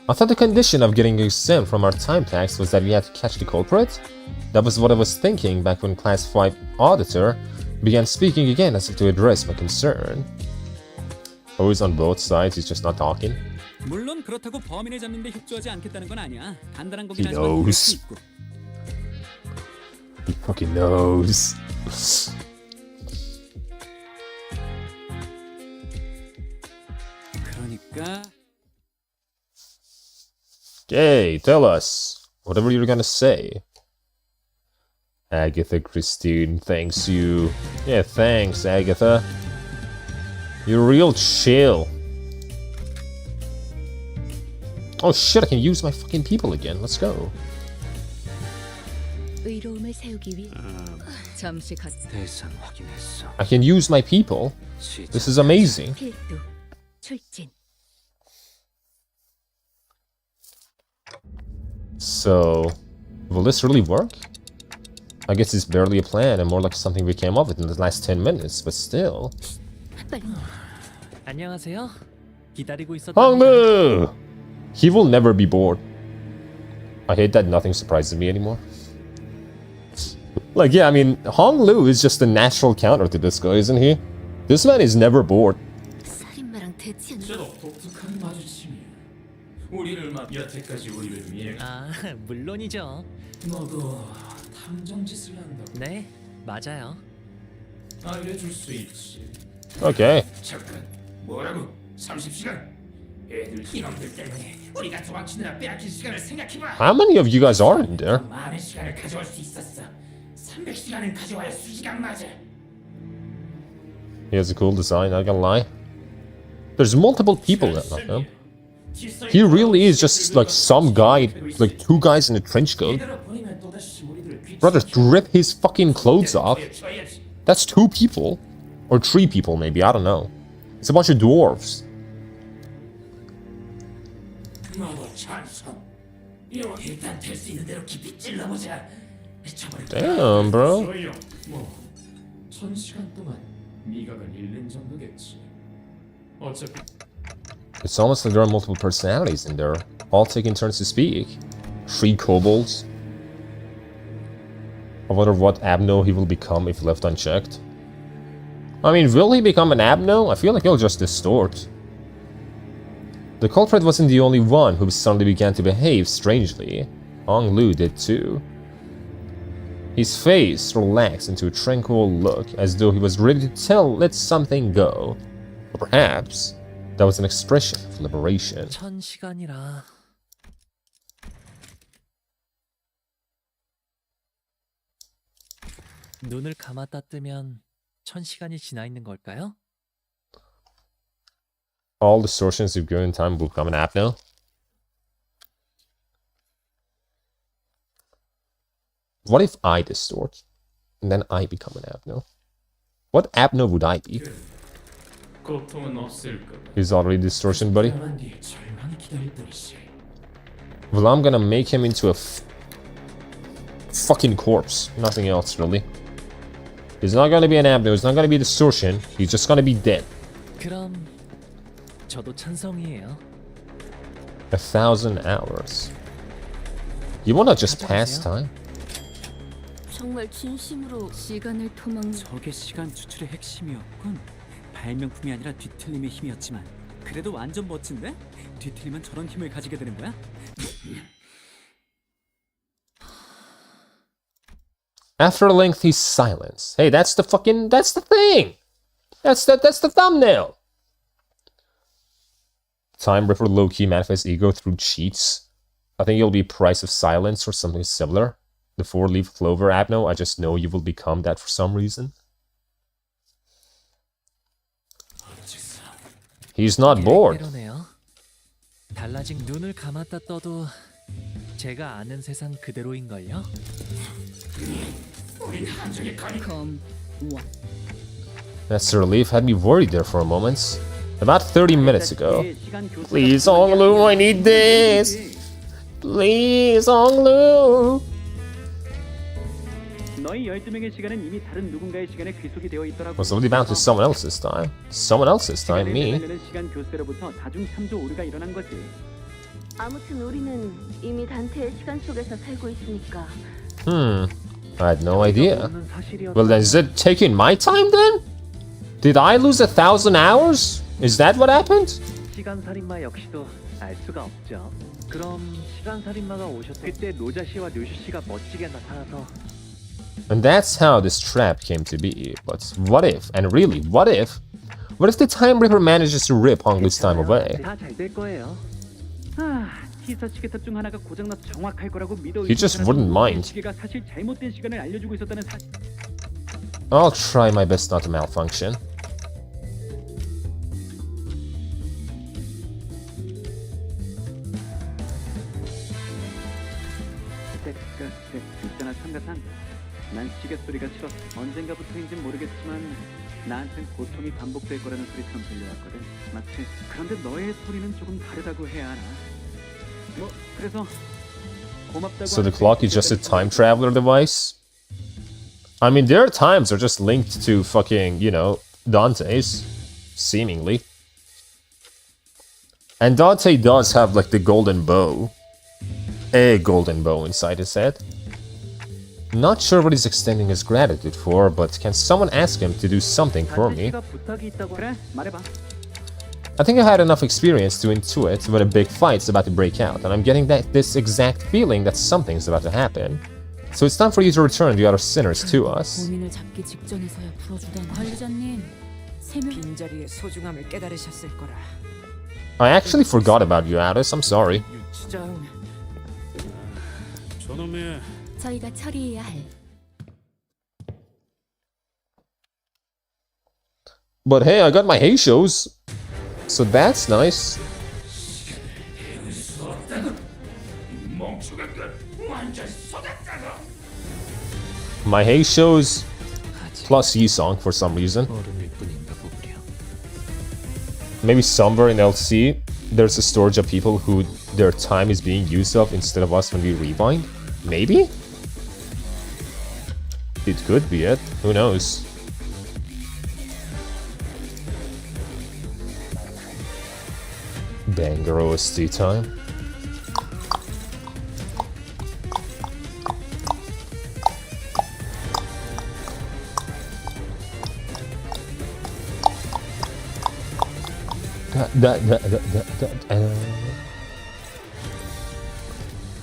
I thought the condition of getting exempt from our time tax was that we had to catch the culprit? That was what I was thinking back when Class 5 Auditor began speaking again as if to address my concern. Oh, he's on both sides, he's just not talking. 물론 그렇다고 범인을 잡는 데 협조하지 않겠다는 건 아니야. 간단한 거긴 He 하지만 그럴 수 knows. 있고. He fucking knows. 그러니까 Okay, tell us. Whatever you're gonna say. Agatha Christine thanks you. Yeah, thanks, Agatha. You're real chill. Oh shit, I can use my fucking people again. Let's go. 의로움을 세우기 위해 잠시 대상 확인했어. I can use my people. This is amazing. 필두 출진. So, will this really work? I guess it's barely a plan and more like something we came up with in the last 10 minutes, but still. 안녕하세요. 기다리고 있었던. Hongmu! He will never be bored. I hate that nothing surprises me anymore. Like, yeah, I mean, Hong Lu is just a natural counter to this guy, isn't he? This man is never bored. 살인마랑 대치하는 독특한 마주침이야. 우리를 여태까지 우리를 위해. 아, 물론이죠. 너도 탐정 짓을 한다고. 네, 맞아요. 알려줄 수 있지. Okay. 잠깐, 뭐라고? 30시간? 애들 이놈들 때문에 우리가 도망치느라 빼앗긴 시간을 생각해봐. How many of you guys are in there? 많은 시간을 가져올 수 있었어. 300시간은 가져와야 수시간 맞아. He has a cool design, not gonna lie. There's multiple people that love him. He really is just like some guy, like two guys in a trench coat. Brother, to rip his fucking clothes off, that's two people. Or three people, maybe, I don't know. It's a bunch of dwarves. Damn, bro. 뭐 1000시간 동안 미각을 잃는 정도겠지. 어차피 It's almost like there are multiple personalities in there, all taking turns to speak. 3 kobolds. I wonder what Abno he will become if left unchecked. I mean, will he become an Abno? I feel like he'll just distort. The culprit wasn't the only one who suddenly began to behave strangely. Ong Lu did too. His face relaxed into a tranquil look, as though he was ready to let something go. Or perhaps that was an expression of liberation. 1000시간이라. 눈을 감았다 뜨면 1000시간이 지나 있는 걸까요? All distortions you've given time will become an Abno. What if I distort, and then I become an Abno? What Abno would I be? He's already distortion, buddy. Well, I'm gonna make him into a fucking corpse. Nothing else, really. He's not gonna be an Abno, he's not gonna be distortion, he's just gonna be dead. 그럼 저도 찬성이에요. 1000 hours. You wanna just pass time? 정말 진심으로 시간을 토막. 저게 시간 추출의 핵심이었군. 발명품이 아니라 뒤틀림의 힘이었지만 그래도 완전 멋진데? 뒤틀리면 저런 힘을 가지게 되는 거야? After a lengthy silence. Hey, that's the thing! That's the thumbnail! Time Ripper low-key manifests ego through cheats. I think it'll be Price of Silence or something similar. The 4-leaf clover Abno, I just know you will become that for some reason. He's not bored. 달라진 눈을 감았다 떠도 제가 아는 세상 그대로인걸요? That's the relief had me worried there for a moment. About 30 minutes ago. Please, Onglu, I need this! Please, Onglu! 너희 12명의 시간은 이미 다른 누군가의 시간에 귀속이 되어 있더라고. Was somebody bound to someone else this time? Someone else this time, me. 시간 교수로부터 다중 참조 오류가 일어난 거지. 아무튼 우리는 이미 단테의 시간 속에서 살고 있으니까. I had no idea. Well then, is it taking my time then? Did I lose 1000 hours? Is that what happened? 시간 살인마 역시도 알 수가 없죠. 그럼 시간 살인마가 오셨을 그때 로자 씨와 류슈 씨가 멋지게 나타나서. And that's how this trap came to be. But what if, and really, what if the Time Ripper manages to rip Honglu's time away? He just wouldn't mind. I'll try my best not to malfunction. 난 시계 소리가 싫었어. 언젠가부터인진 모르겠지만 나한텐 고통이 반복될 거라는 소리처럼 들려왔거든. 마치 그런데 너의 소리는 조금 다르다고 해야 하나? 뭐 그래서 고맙다고. So the clock is just a time traveler device? I mean, their times are just linked to fucking, you know, Dante's, seemingly. And Dante does have like the golden bow. A golden bow inside his head. Not sure what he's extending his gratitude for, but can someone ask him to do something for me? I think I had enough experience to intuit when a big fight's about to break out, and I'm getting this exact feeling that something's about to happen. So it's time for you to return the other sinners to us. 본인을 잡기 직전에서야 풀어주다니. 관리자님, 빈자리의 소중함을 깨달으셨을 거라. I actually forgot about you, Alice. I'm sorry. 저놈의 저희가 처리해야 할. But hey, I got my hay shows, so that's nice. My hay shows plus Yi-Song for some reason. Maybe somewhere in LC there's a storage of people who their time is being used up instead of us when we rewind. Maybe? It could be it. Who knows? Banger OST time.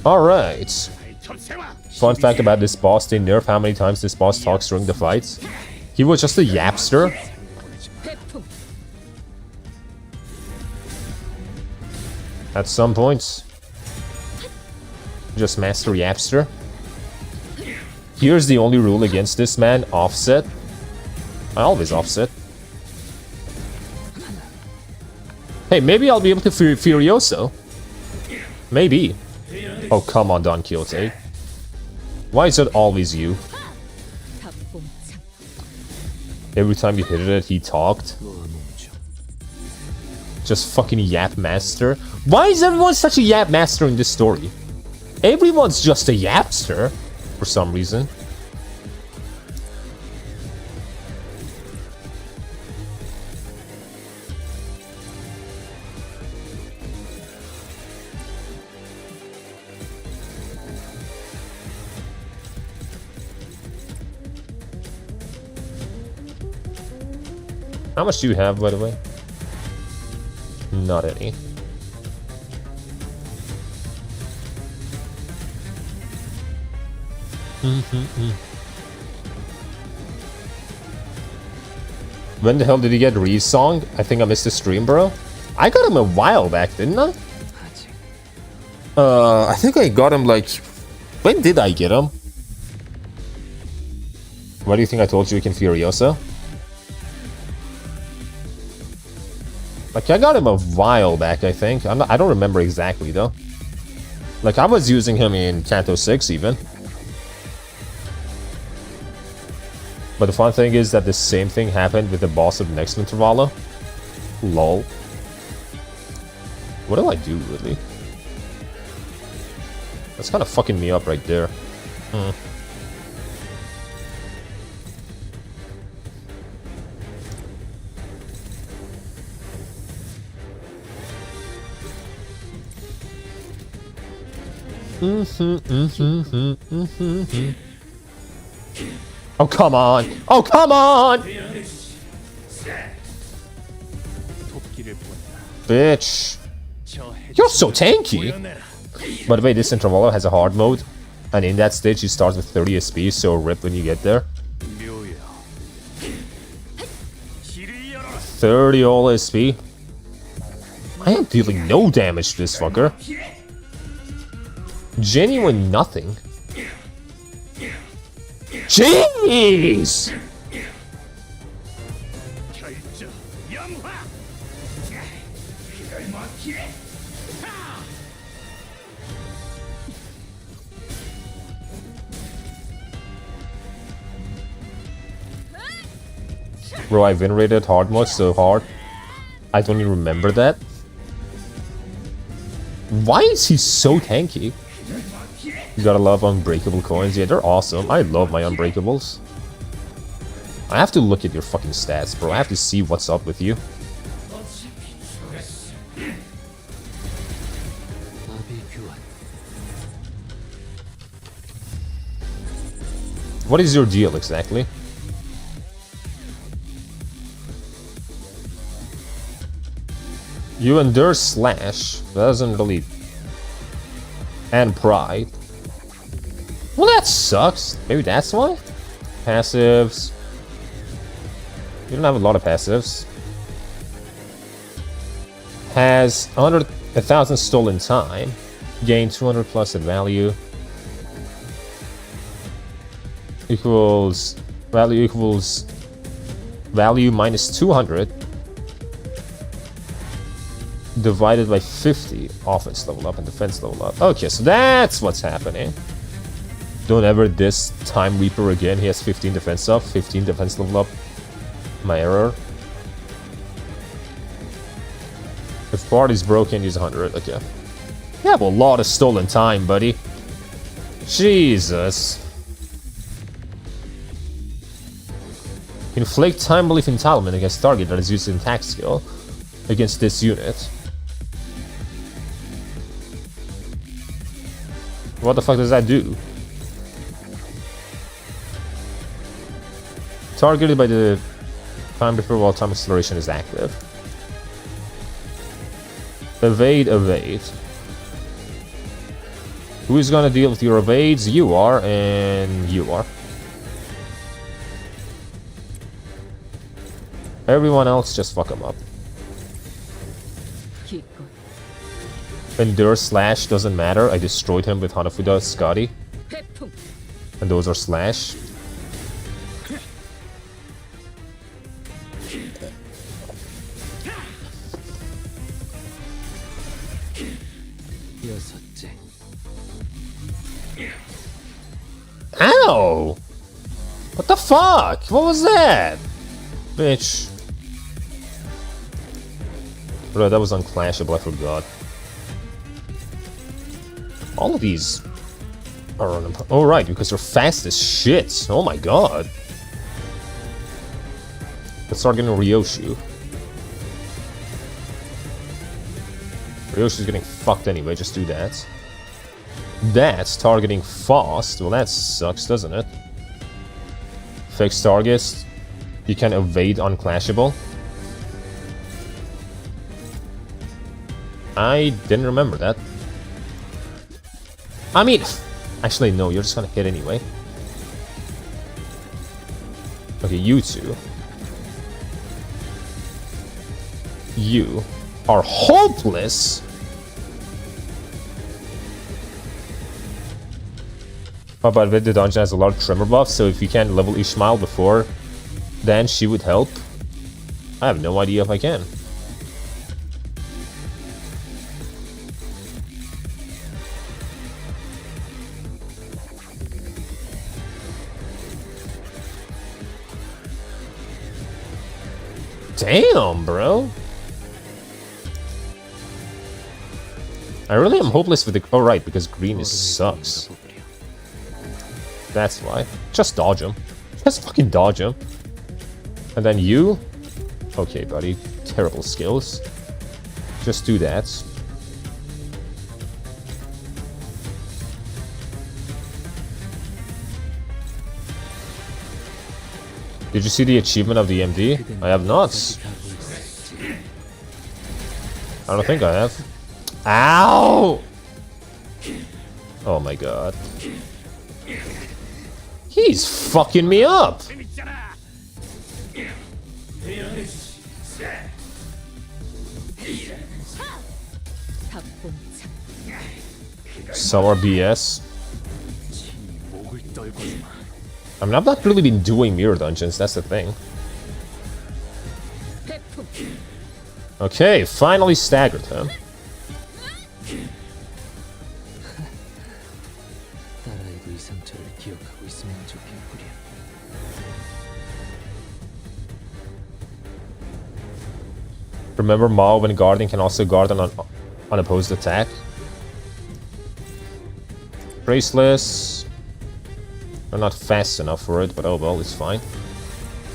Alright. Fun fact about this boss, they nerf how many times this boss talks during the fights. He was just a yapster. At some points. Just master yapster. Here's the only rule against this man, offset. I always offset. Hey, maybe I'll be able to Furioso. Maybe. Oh, come on, Don Quixote. Why is it always you? Every time you hit it, he talked. Just fucking yap master. Why is everyone such a yap master in this story? Everyone's just a yapster for some reason. How much do you have, by the way? Not any. When the hell did he get Re-Song? I think I missed the stream, bro. I got him a while back, didn't I? I think I got him like... When did I get him? Why do you think I told you we can Furiosa? Like, I got him a while back, I think. I don't remember exactly, though. Like, I was using him in Kanto 6, even. But the fun thing is that the same thing happened with the boss of the next Intervallo. Lol. What do I do, really? That's kind of fucking me up right there. Oh, come on! Oh, come on! Bitch. You're so tanky! By the way, this Intervallo has a hard mode. And in that stage, you start with 30 SP, so rip when you get there. 30 all SP. I am dealing no damage to this fucker. Genuine nothing. Jeez! Bro, I venerated hard mode so hard. I don't even remember that. Why is he so tanky? You gotta love unbreakable coins. Yeah, they're awesome. I love my unbreakables. I have to look at your fucking stats, bro. I have to see what's up with you. What is your deal exactly? You endure slash. That doesn't really... And pride. Well, that sucks. Maybe that's why? Passives. You don't have a lot of passives. Has 1,000 stolen time. Gain 200 plus in value. Equals... Value equals... Value minus 200. Divided by 50. Offense level up and defense level up. Okay, so that's what's happening. Don't ever diss Time Reaper again. He has 15 defense up, 15 defense level up. My error. If party's broken, use 100. Okay. You have a lot of stolen time, buddy. Jesus. Inflict time relief entitlement against target that is used in attack skill against this unit. What the fuck does that do? Targeted by the time before while time acceleration is active. Evade, evade. Who is gonna deal with your evades? You are, and you are. Everyone else, just fuck them up. Endure slash doesn't matter. I destroyed him with Hanafuda Scotty. And those are slash. Ow! What the fuck? What was that? Bitch. Bro, that was unclashable, I forgot. All of these are on... Oh, right, because they're fast as shit. Oh my god. Let's start getting Ryoshu. Ryoshu's getting fucked anyway, just do that. That's targeting fast. Well, that sucks, doesn't it? Fixed targets. You can evade unclashable. I didn't remember that. I mean, actually, no, you're just gonna hit anyway. Okay, you two. You are hopeless. Oh, but the dungeon has a lot of tremor buffs, so if you can level Ishmael before, then she would help. I have no idea if I can. Damn, bro. I really am hopeless with the... Oh, right, because green is sucks. That's why. Just dodge him. Just fucking dodge him. And then you? Okay, buddy. Terrible skills. Just do that. Did you see the achievement of the MD? I have not. I don't think I have. Ow! Oh my god. He's fucking me up! Summer BS. I mean, I've not really been doing mirror dungeons, that's the thing. Okay, finally staggered him. Remember, Mao when guarding can also guard on an unopposed attack. Braceless. I'm not fast enough for it, but oh well, it's fine.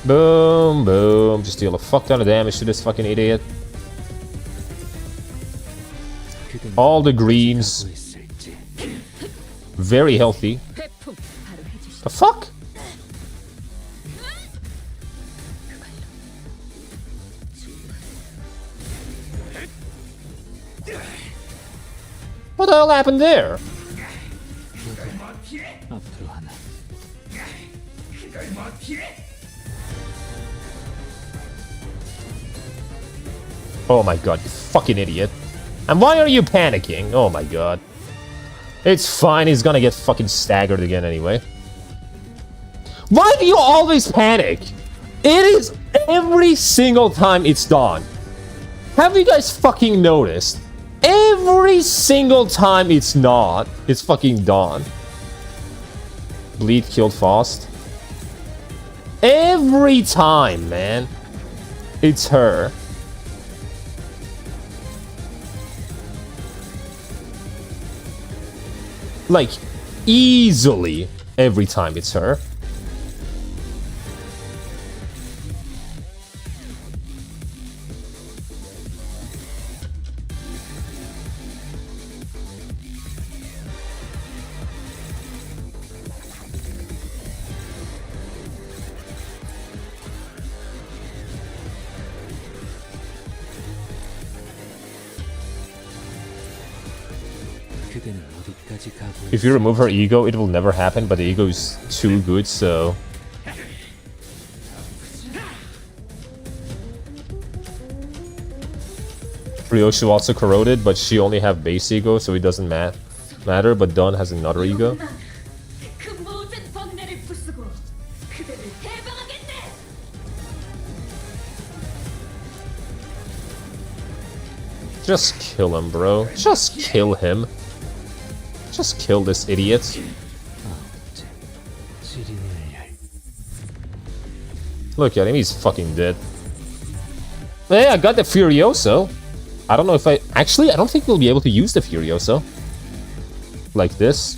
Boom, boom. Just deal a fuck ton of damage to this fucking idiot. All the greens. Very healthy. The fuck? What the hell happened there? Oh my god, you fucking idiot. And why are you panicking? Oh my god. It's fine, he's gonna get fucking staggered again anyway. Why do you always panic? It is every single time it's dawn. Have you guys fucking noticed? Every single time it's not, it's fucking dawn. Bleed killed fast. Every time, man. It's her. Like, easily every time it's her. 어디까지 가고 If you remove her ego, it will never happen, but the ego is too good, so... Ryoshu also corroded, but she only have base ego, so it doesn't matter, but Dun has another ego. 그 모든 번뇌를 부수고 그대를 해방하겠네. Just kill him, bro. Just kill him. Just kill this idiot. Look at him, he's fucking dead. Hey, I got the Furioso. I don't know if actually, I don't think we'll be able to use the Furioso. Like this.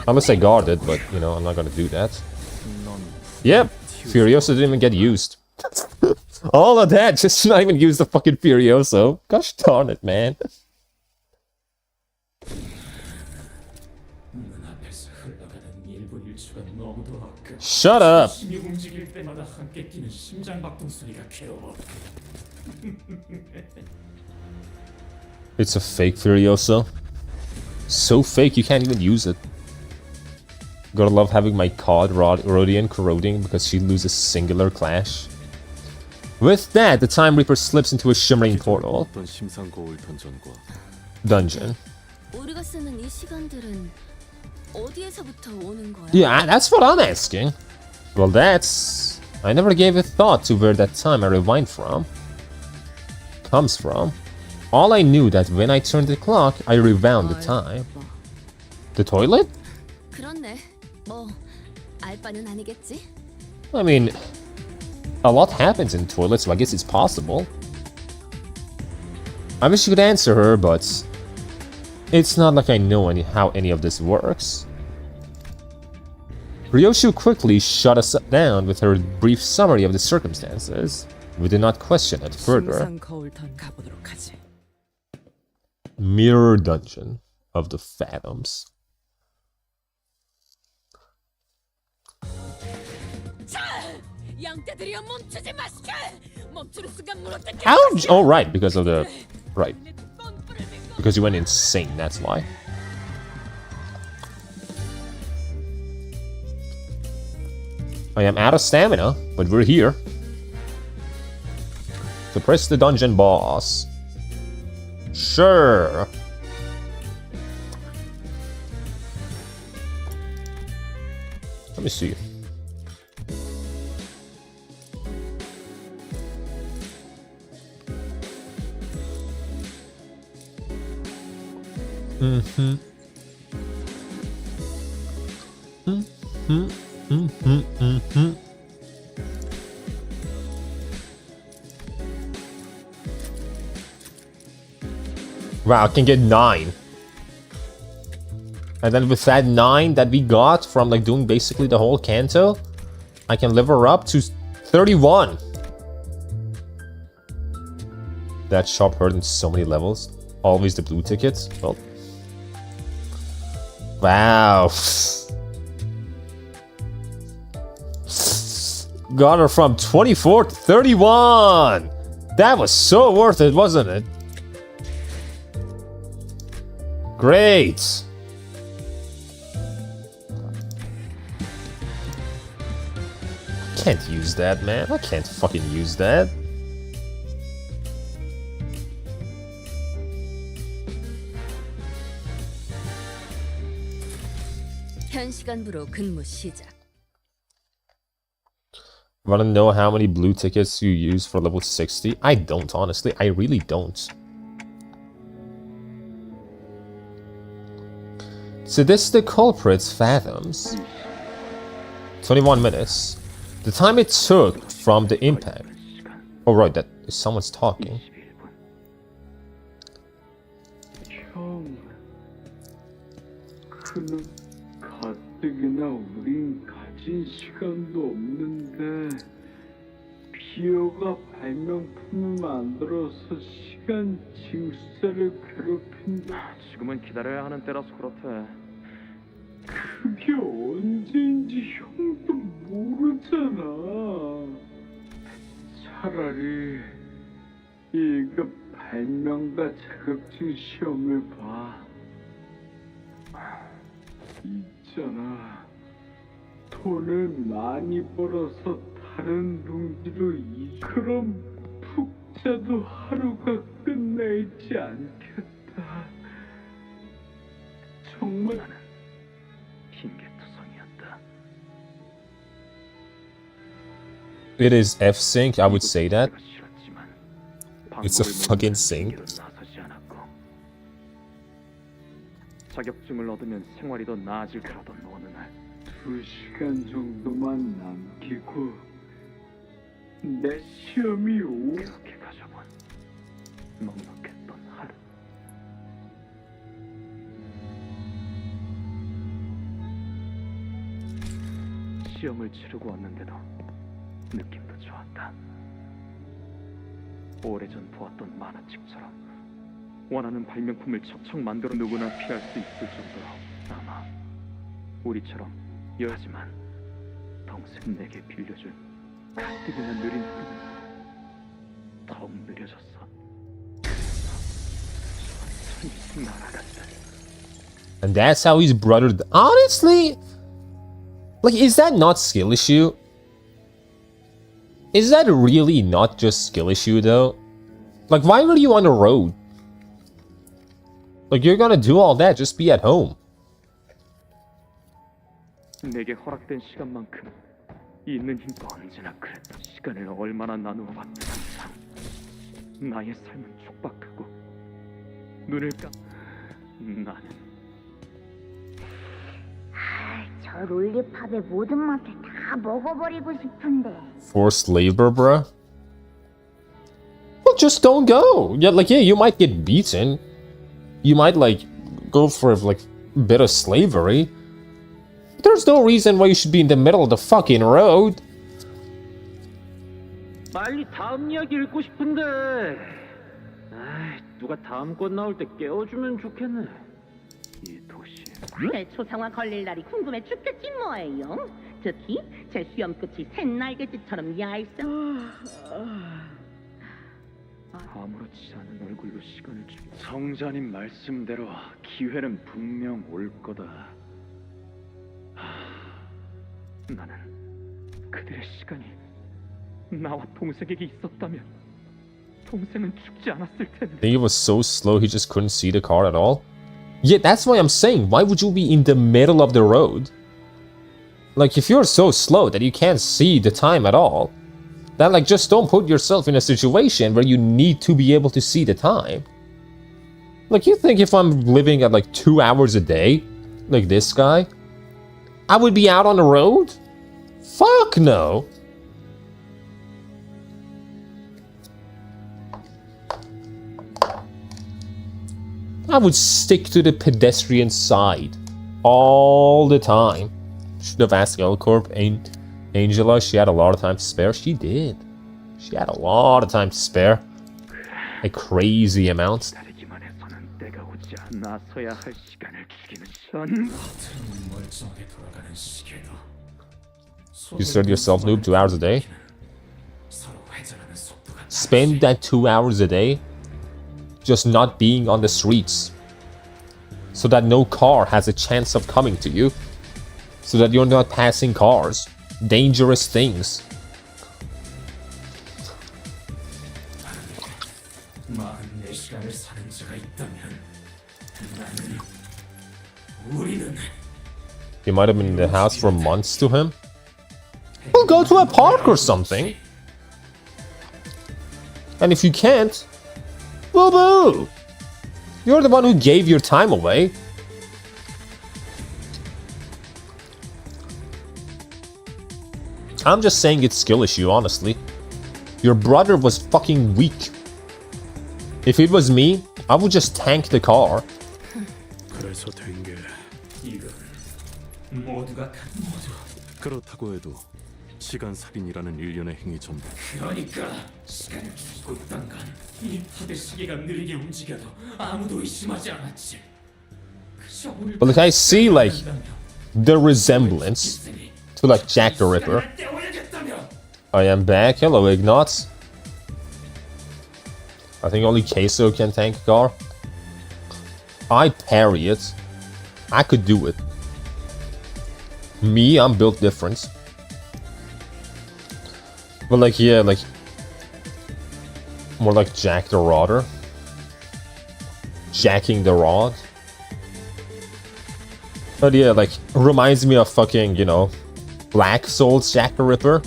Unless I guard it, but, you know, I'm not gonna do that. Yep, Furioso didn't even get used. All of that, just not even use the fucking Furioso. Gosh darn it, man. Shut up! It's a fake Furioso. So fake you can't even use it. Gotta love having my COD Rodian corroding because she loses singular clash. With that, the Time Reaper slips into a shimmering portal. Dungeon. 우리가 쓰는 이 시간들은 어디에서부터 오는 거야? Yeah, that's what I'm asking. Well, that's... I never gave a thought to where that time I rewind from comes from. All I knew that when I turned the clock, I rewound the time. The toilet? 그렇네. 뭐 알바는 아니겠지? I mean, a lot happens in toilets, so I guess it's possible. I wish you could answer her, but it's not like I know how any of this works. Ryoshu quickly shut us down with her brief summary of the circumstances. We did not question it further. Mirror Dungeon of the Phantoms. Ouch! Oh, right, because of the... Right. Because you went insane, that's why. I am out of stamina, but we're here. Suppress the dungeon boss. Sure. Let me see. Wow, I can get 9. And then with that 9 that we got from like doing basically the whole canto, I can level her up to 31. That shop hurt in so many levels. Always the blue tickets. Well. Wow. Got her from 24 to 31. That was so worth it, wasn't it? Great. Can't use that, man. I can't fucking use that. 현 시간부로 근무 시작. Wanna know how many blue tickets you use for level 60? I don't, honestly. I really don't. So this is the culprit's Phantoms. 21 minutes. The time it took from the impact. Oh right, that is someone's talking. 가뜩이나 우린 가진 시간도 없는데 비어가 발명품을 만들어서 시간 징수를 괴롭힌다. 지금은 기다려야 하는 때라서 그렇대. 그게 언제인지 형도 모르잖아. 차라리 1급 발명가 자격증 시험을 봐. 있잖아. 돈을 많이 벌어서 다른 둥지로 그럼 푹자도 하루가 끝나 있지 않겠다. 정말 핑계투성이었다. It is F-Sync, I would say that. It's a fucking sync. 나서지 않았고 자격증을 얻으면 생활이 더 나아질 그러던 어느 날 2시간 정도만 남기고 내 시험이 그렇게 가져본 넉넉했던 하루. 시험을 치르고 왔는데도 느낌도 좋았다. 오래전 보았던 만화책처럼 원하는 발명품을 척척 만들어 누구나 피할 수 있을 정도로 아마 우리처럼 하지만 동생 내게 빌려준 가뜩이나 느린 흐름은 더욱 느려졌어. 손이 날아갔다. And that's how his brother... Honestly? Like, is that not skill issue? Is that really not just skill issue, though? Like, why were you on the road? Like, you're gonna do all that, just be at home. 내게 허락된 시간만큼 있는 힘도 언제나 그랬다. 시간을 얼마나 나누어 봤든 항상 나의 삶은 촉박하고 눈을 나는 저 롤리팝의 모든 맛을 다 먹어버리고 싶은데. Forced labor, bruh? Well, just don't go. Yeah, like, yeah, you might get beaten. You might, like, go for, like, a bit of slavery. There's no reason why you should be in the middle of the fucking road. 빨리 다음 이야기 읽고 싶은데. 누가 다음 권 나올 때 깨워주면 좋겠네. 이 도시. 제 초상화 걸릴 날이 궁금해 죽겠지 뭐예요. 특히 제 수염 끝이 샛날개짓처럼 얇서. 아무렇지 않은 얼굴로 시간을 주고 성자님 말씀대로 기회는 분명 올 거다. 나는 그들의 시간이 나와 동생에게 있었다면 동생은 죽지 않았을 텐데. I think it was so slow he just couldn't see the car at all. Yeah, that's why I'm saying, why would you be in the middle of the road? Like, if you're so slow that you can't see the time at all, then, like, just don't put yourself in a situation where you need to be able to see the time. Like, you think if I'm living at, like, 2 hours a day, like this guy, I would be out on the road? Fuck no! I would stick to the pedestrian side all the time. Should have asked 𝒊𝒂𝒏 and Angela. She had a lot of time to spare. She did. She had a lot of time to spare. A crazy amount. You said yourself, noob, 2 hours a day? Spend that 2 hours a day just not being on the streets, so that no car has a chance of coming to you, so that you're not passing cars, dangerous things. You might have been in the house for months to him. Well, go to a park or something. And if you can't, boo-boo! You're the one who gave your time away. I'm just saying it's skill issue, honestly. Your brother was fucking weak. If it was me, I would just tank the car. 그래서 된 게 이건 모두가 모두 그렇다고 해도 시간 살인이라는 일련의 행위 전부 그러니까 시간을 죽이고 있던 건 이 파대 시계가 느리게 움직여도 아무도 의심하지 않았지. 그저 오늘 But like, I see, like, the resemblance to, like, Jack the Ripper. I am back. Hello, Ignatz. I think only Queso can tank a car. I parry it. I could do it. Me, I'm built different. But like, yeah, like more like Jack the Rodder. Jacking the Rod. But yeah, like, reminds me of fucking, you know, Black Souls Jack the Ripper.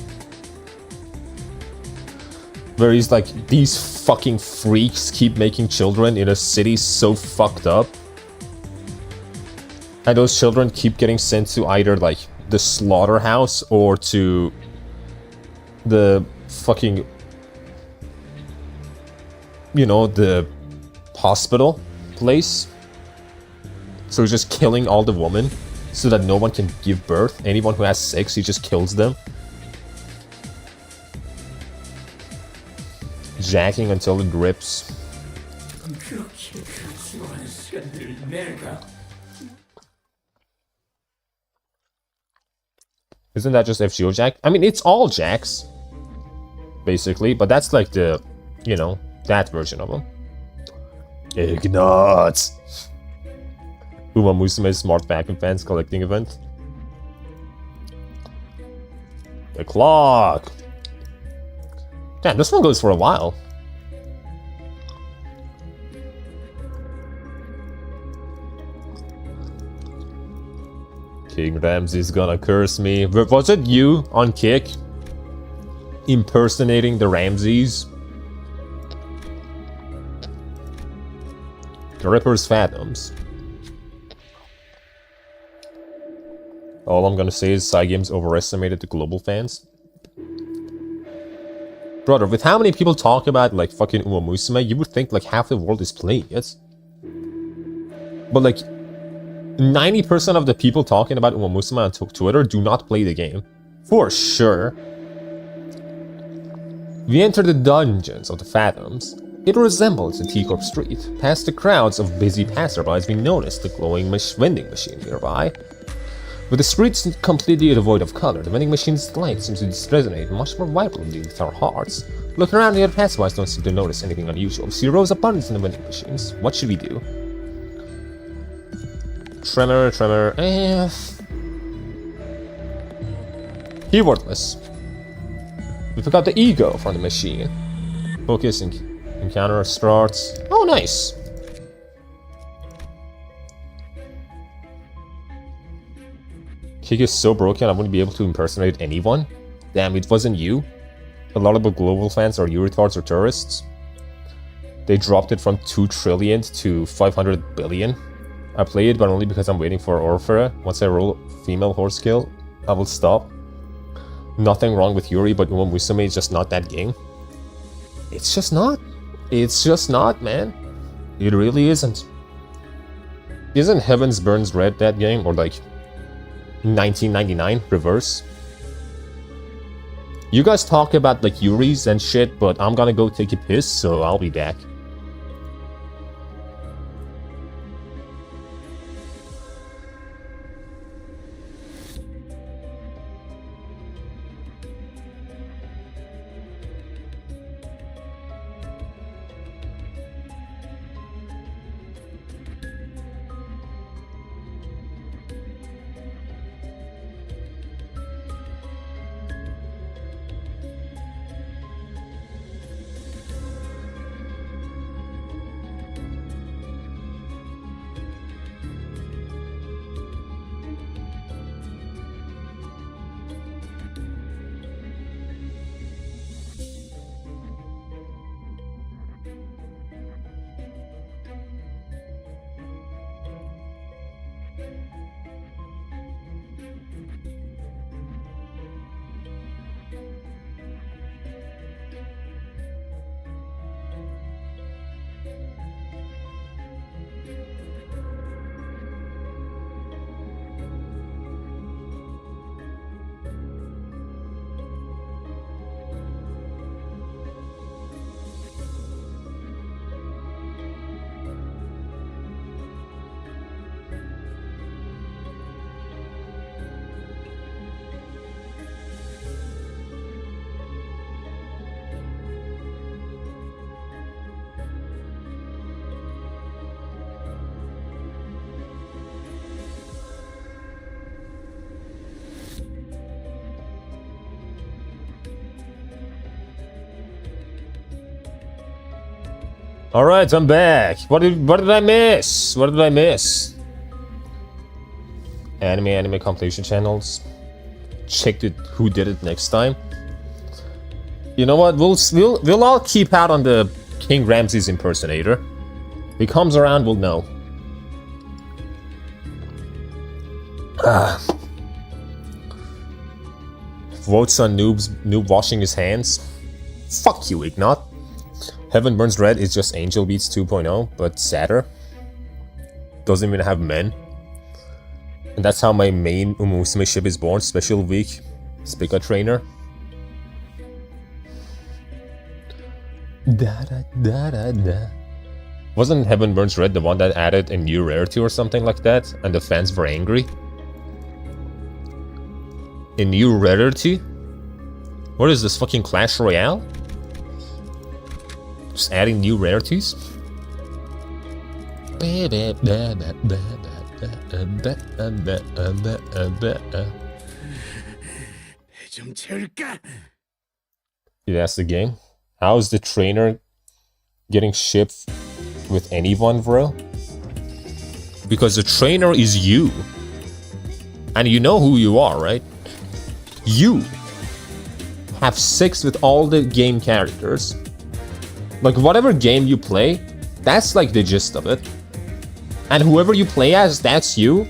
Where he's like, these fucking freaks keep making children in a city so fucked up. And those children keep getting sent to either, like, the slaughterhouse or to the fucking, you know, the hospital place. So he's just killing all the women so that no one can give birth. Anyone who has sex, he just kills them. Jacking until it drips. Isn't that just FGO Jack? I mean, it's all Jacks, basically, but that's like the, you know, that version of them. Ignat! 𝒊𝒏𝒚 Smart Vacuum Fans collecting event. The clock! Damn, this one goes for a while. King Ramsey's gonna curse me. Was it you on Kick? Impersonating the Ramseys? The Ripper's Phantoms. All I'm gonna say is Cygames overestimated the global fans. Brother, with how many people talk about like fucking 𝒊𝒏𝒚, you would think like half the world is playing it. But like 90% of the people talking about 𝒊𝒏𝒚 on Twitter do not play the game. For sure. We enter the dungeons of the Phantoms. It resembles a teacup street. Past the crowds of busy passerbys, we notice the glowing vending machine nearby. With the streets completely devoid of color, the vending machine's light seems to resonate much more vibrantly with our hearts. Looking around, the other passerbys don't seem to notice anything unusual. We see rows of buttons in the vending machines. What should we do? Tremor, Keywordless. We pick out the ego from the machine. Focus and encounter starts. Oh, nice. Kick is so broken I wouldn't be able to impersonate anyone. Damn, it wasn't you. A lot of the global fans are you retards or tourists. They dropped it from 2 trillion to 500 billion. I play it, but only because I'm waiting for Orphera. Once I roll female horse kill, I will stop. Nothing wrong with Yuri, but 𝒊𝒏𝒚 is just not that game. It's just not. It's just not, man. It really isn't. Isn't Heavens Burns Red that game? Or like 1999 reverse? You guys talk about like Yuri's and shit, but I'm gonna go take a piss, so I'll be back. Alright, I'm back. What did I miss? What did I miss? Anime compilation channels. Check it who did it next time. You know what? We'll all keep out on the King Ramses impersonator. If he comes around, we'll know. Votes on Noob washing his hands. Fuck you, Ignat. Heaven Burns Red is just Angel Beats 2.0, but sadder. Doesn't even have men. And that's how my main 𝒊𝒎𝒏𝒚 ship is born. Special week. Spica trainer. Wasn't Heaven Burns Red the one that added a new rarity or something like that? And the fans were angry? A new rarity? What is this, fucking Clash Royale? Just adding new rarities? Yeah, that's the game. How is the trainer getting shipped with anyone, bro? Because the trainer is you. And you know who you are, right? You have sex with all the game characters. Like, whatever game you play, that's like the gist of it. And whoever you play as, that's you.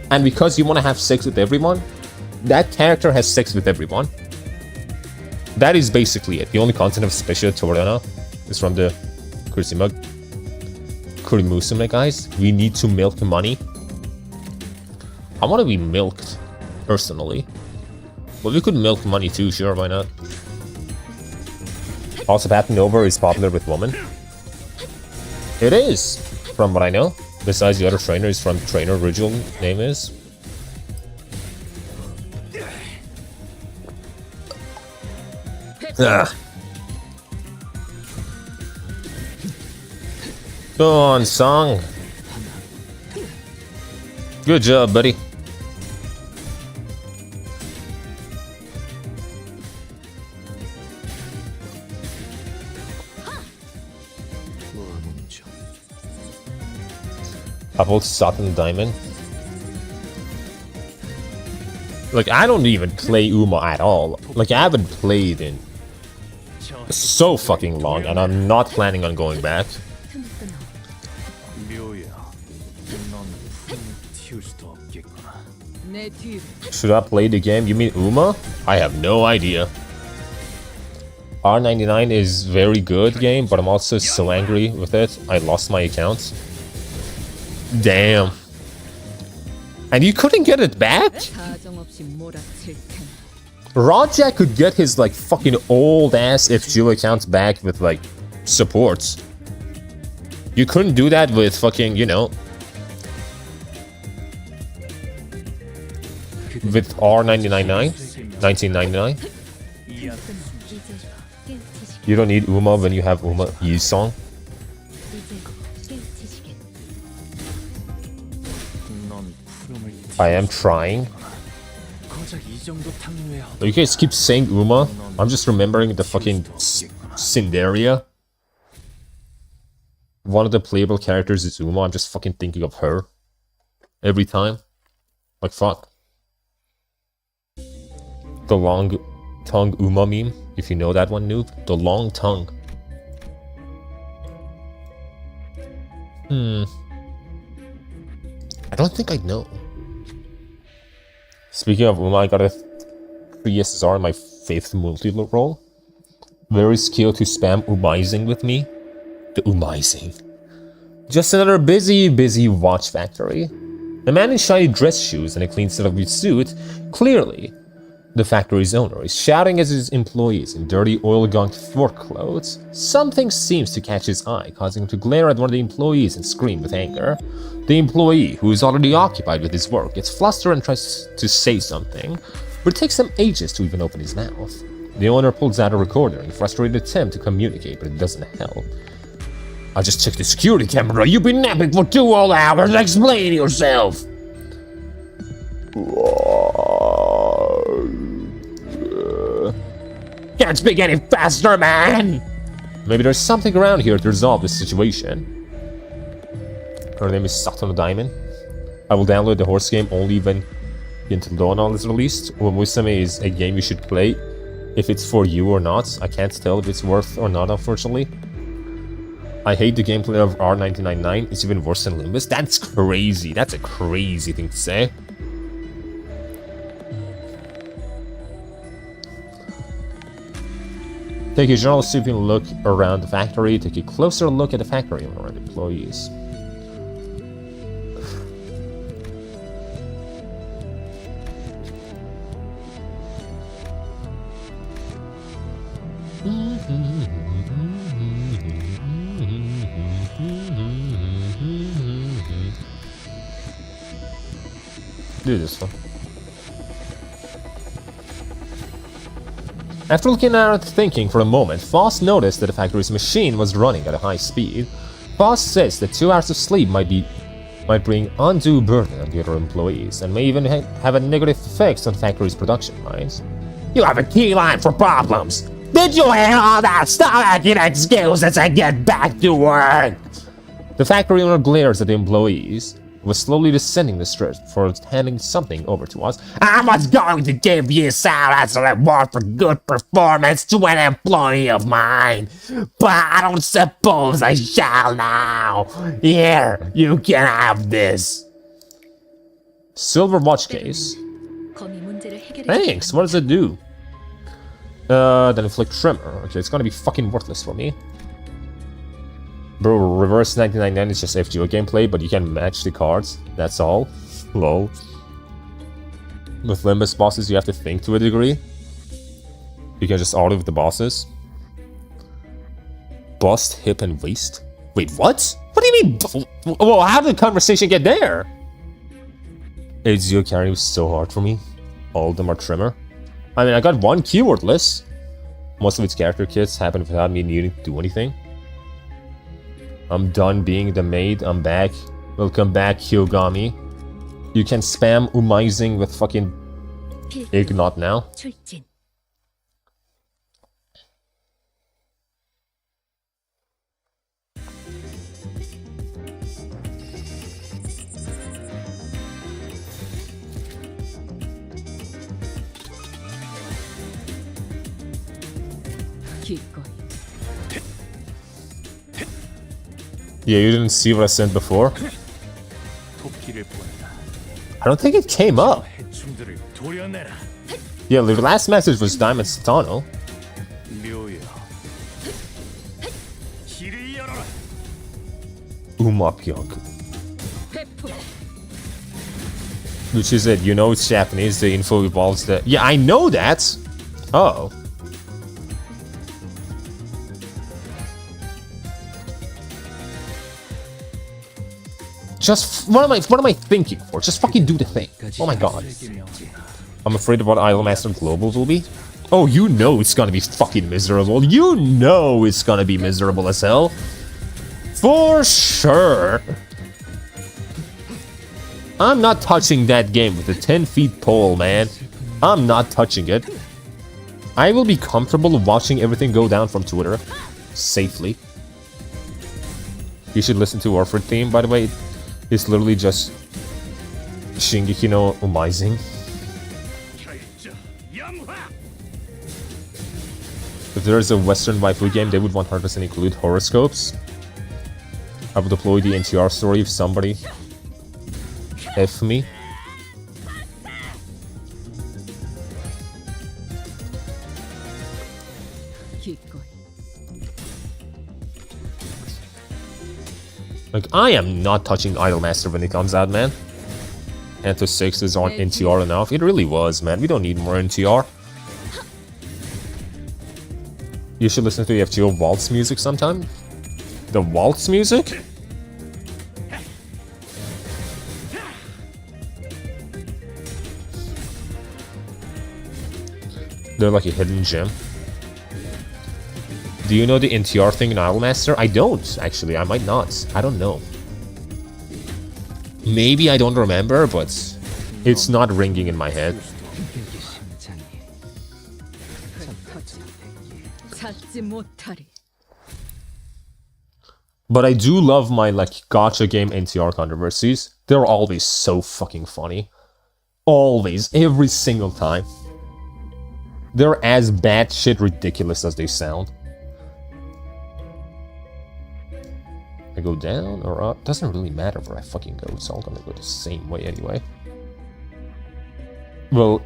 And because you want to have sex with everyone, that character has sex with everyone. That is basically it. The only content of 𝒊𝒎💏💏 is from the 𝒊𝒎💏💏 guys. We need to milk money. I want to be milked, personally. But we could milk money too, sure, why not? Also, Patent Over is popular with women. It is, from what I know. Besides, the other trainer is from trainer original name is. Go on, Song. Good job, buddy. About Satin Diamond. Like, I don't even play 𝒊𝒎💏 at all. Like, I haven't played in so fucking long, and I'm not planning on going back. Should I play the game? You mean 𝒊𝒎💏? I have no idea. R99 is very good game, but I'm also so angry with it. I lost my account. Damn. And you couldn't get it back? Raja could get his like fucking old ass FGO account back with like supports. You couldn't do that with fucking, you know, with R999, 1999. You don't need 𝒊𝒎💏 when you have 𝒊𝒎💏 Yi-song. I am trying. You guys keep saying 𝒊𝒎💏. I'm just remembering the fucking Cinderia. One of the playable characters is 𝒊𝒎💏. I'm just fucking thinking of her every time. Like, fuck. The long tongue 𝒊𝒎💏 meme, if you know that one, noob. The long tongue. I don't think I know. Speaking of 𝒊𝒎💏, I got a 3 SSR in my 5th multi-role. Very skilled to spam 𝒊𝒎💏-ing with me. The 𝒊𝒎💏-ing. Just another busy watch factory. A man in shiny dress shoes and a clean set of suit. Clearly, the factory's owner is shouting at his employees in dirty oil-gunked work clothes. Something seems to catch his eye, causing him to glare at one of the employees and scream with anger. The employee, who is already occupied with his work, gets flustered and tries to say something, but it takes him ages to even open his mouth. The owner pulls out a recorder in a frustrated attempt to communicate, but it doesn't help. I just checked the security camera. You've been napping for 2 whole hours. Explain yourself. Can't speak any faster, man. Maybe there's something around here to resolve this situation. Her name is 𝒊𝒏𝒚. I will download the horse game only when Intervallo is released. 𝑳𝒊𝒎𝒃𝒖� is a game you should play. If it's for you or not, I can't tell if it's worth or not, unfortunately. I hate the gameplay of R999. It's even worse than Limbus. That's crazy. That's a crazy thing to say. Take a general sweeping look around the factory. Take a closer look at the factory and around employees. Do this one. After looking at it thinking for a moment, Faust noticed that the factory's machine was running at a high speed. Faust says that 2 hours of sleep might bring undue burden on the other employees, and may even have a negative effect on the factory's production lines. You have a key line for problems! Did you hear all that? Stop making excuses and get back to work! The factory owner glares at the employees, was slowly descending the stairs before handing something over to us. I was going to give you some as a reward for good performance to an employee of mine, but I don't suppose I shall now. Here, you can have this. Silver watch case. Thanks, what does it do? Then inflict tremor. Okay, it's gonna be fucking worthless for me. Bro, reverse 1999 is just FGO gameplay, but you can match the cards. That's all. Lol. With Limbus bosses, you have to think to a degree. You can just auto with the bosses. Bust, hip, and waist. Wait, what? What do you mean? Well, how did the conversation get there? 𝒊𝒎𝒃 carry was so hard for me. All of them are trimmer. I mean, I got one keyword list. Most of its character kits happen without me needing to do anything. I'm done being the maid, I'm back. Welcome back, Hyogami. You can spam umizing with fucking Ignot now. Yeah, you didn't see what I sent before? I don't think it came up. Yeah, the last message was Diamond Satano. 𝒊𝒏𝒚. Which is it, you know it's Japanese, the info evolves the... Yeah, I know that! Oh. Just, what am I thinking for? Just fucking do the thing. Oh my god. I'm afraid of what Idolmaster Global will be. Oh, you know it's gonna be fucking miserable. You know it's gonna be miserable as hell. For sure. I'm not touching that game with a 10-feet pole, man. I'm not touching it. I will be comfortable watching everything go down from Twitter. Safely. You should listen to Warfare theme, by the way. It's literally just Shingeki no umizing. If there is a Western waifu game, they would 100% include horoscopes. I would deploy the NTR story if somebody F me. Like, I am not touching Idolmaster when it comes out, man. Anto 6 is on NTR enough. It really was, man. We don't need more NTR. You should listen to the FGO waltz music sometime. The waltz music? They're like a hidden gem. Do you know the NTR thing in Idolmaster? I don't, actually. I might not. I don't know. Maybe I don't remember, but it's not ringing in my head. But I do love my, like, gacha game NTR controversies. They're always so fucking funny. Always. Every single time. They're as batshit ridiculous as they sound. I go down or up? Doesn't really matter where I fucking go. It's all gonna go the same way anyway. Well,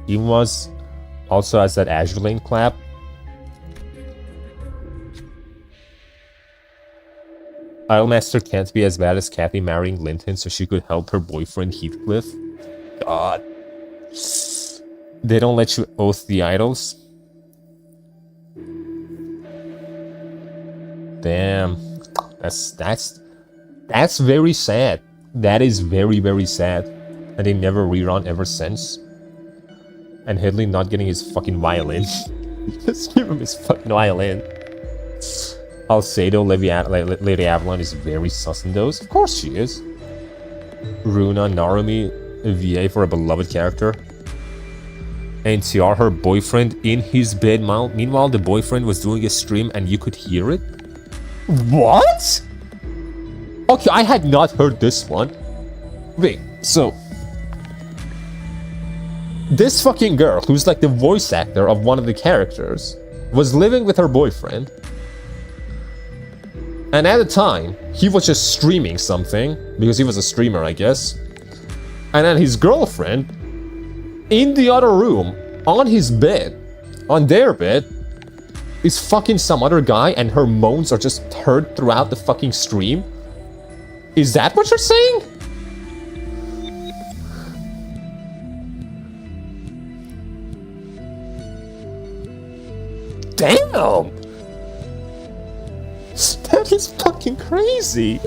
𝒊𝒏𝒚 also has that Azure Lane clap. Idolmaster can't be as bad as Kathy marrying Linton so she could help her boyfriend Heathcliff. God. They don't let you oath the idols. Damn. That's very sad. That is very, very sad. And they never rerun ever since. And Headley not getting his fucking violin. Just give him his fucking violin. I'll say though, Lady Avalon is very sus in those. Of course she is. Runa, Narumi, VA for a beloved character. NTR, her boyfriend in his bed. Meanwhile, the boyfriend was doing a stream and you could hear it. What? Okay, I had not heard this one. Wait, so... this fucking girl, who's like the voice actor of one of the characters, was living with her boyfriend. And at the time, he was just streaming something, because he was a streamer, I guess. And then his girlfriend, in the other room, on his bed, on their bed, is fucking some other guy, and her moans are just heard throughout the fucking stream. Is that what you're saying? Damn! That is fucking crazy!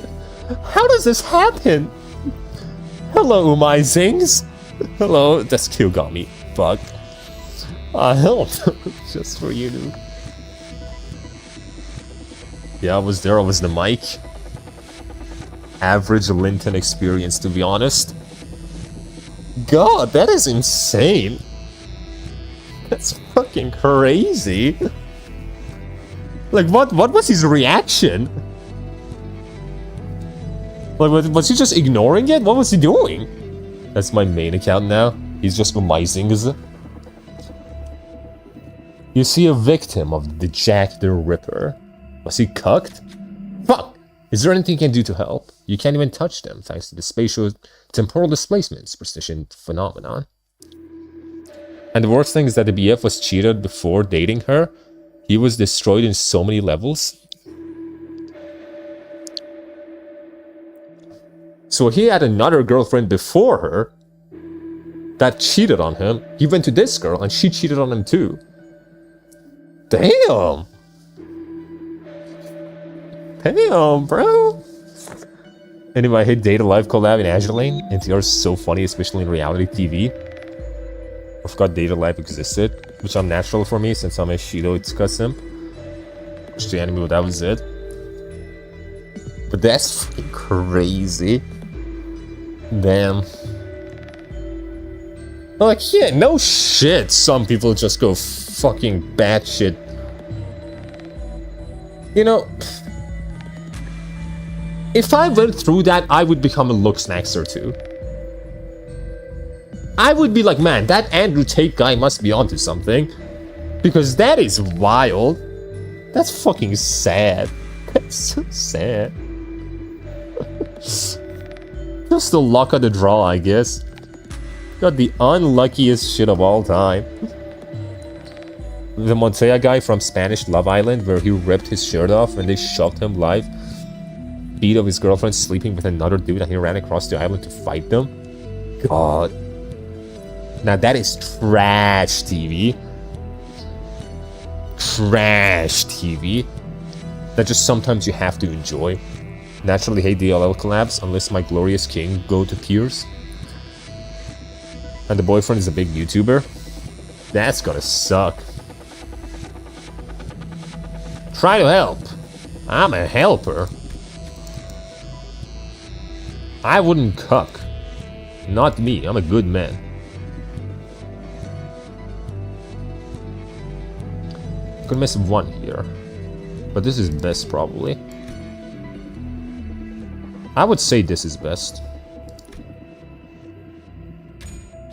How does this happen? Hello, 𝒊𝒏𝒚. Hello, that's 𝒊𝒏𝒚. Fuck. Help. Just for you, dude. Yeah, I was there. I was the mic. Average Linton experience, to be honest. God, that is insane. That's fucking crazy. Like, what was his reaction? Like, was he just ignoring it? What was he doing? That's my main account now. He's just 𝒊𝒚𝒚. You see a victim of the Jack the Ripper. Was he cucked? Fuck! Is there anything you can do to help? You can't even touch them, thanks to the spatial-temporal displacement superstition phenomenon. And the worst thing is that the BF was cheated before dating her. He was destroyed in so many levels. So he had another girlfriend before her that cheated on him. He went to this girl and she cheated on him too. Damn! Damn, bro! Anyway, I hate Data Live collab in Azure Lane. NTR is so funny, especially in reality TV. I forgot Data Live existed, which is unnatural for me since I'm a 𝒊𝒏𝒚 simp. Watched the anime, but that was it. But that's fucking crazy. Damn. Like, yeah, no shit. Some people just go fucking batshit. You know, if I went through that, I would become a looksnackser too. I would be like, man, that Andrew Tate guy must be onto something. Because that is wild. That's fucking sad. That's so sad. Just the luck of the draw, I guess. Got the unluckiest shit of all time. The Montoya guy from Spanish Love Island, where he ripped his shirt off and they shoved him live. Beat of his girlfriend sleeping with another dude and he ran across the island to fight them. God. Now that is trash TV. Trash TV. That just sometimes you have to enjoy. Naturally hate DLL collabs unless my glorious king go to Piers. And the boyfriend is a big YouTuber. That's gonna suck. Try to help. I'm a helper. I wouldn't cuck. Not me, I'm a good man. Could miss one here. But this is best probably. I would say this is best.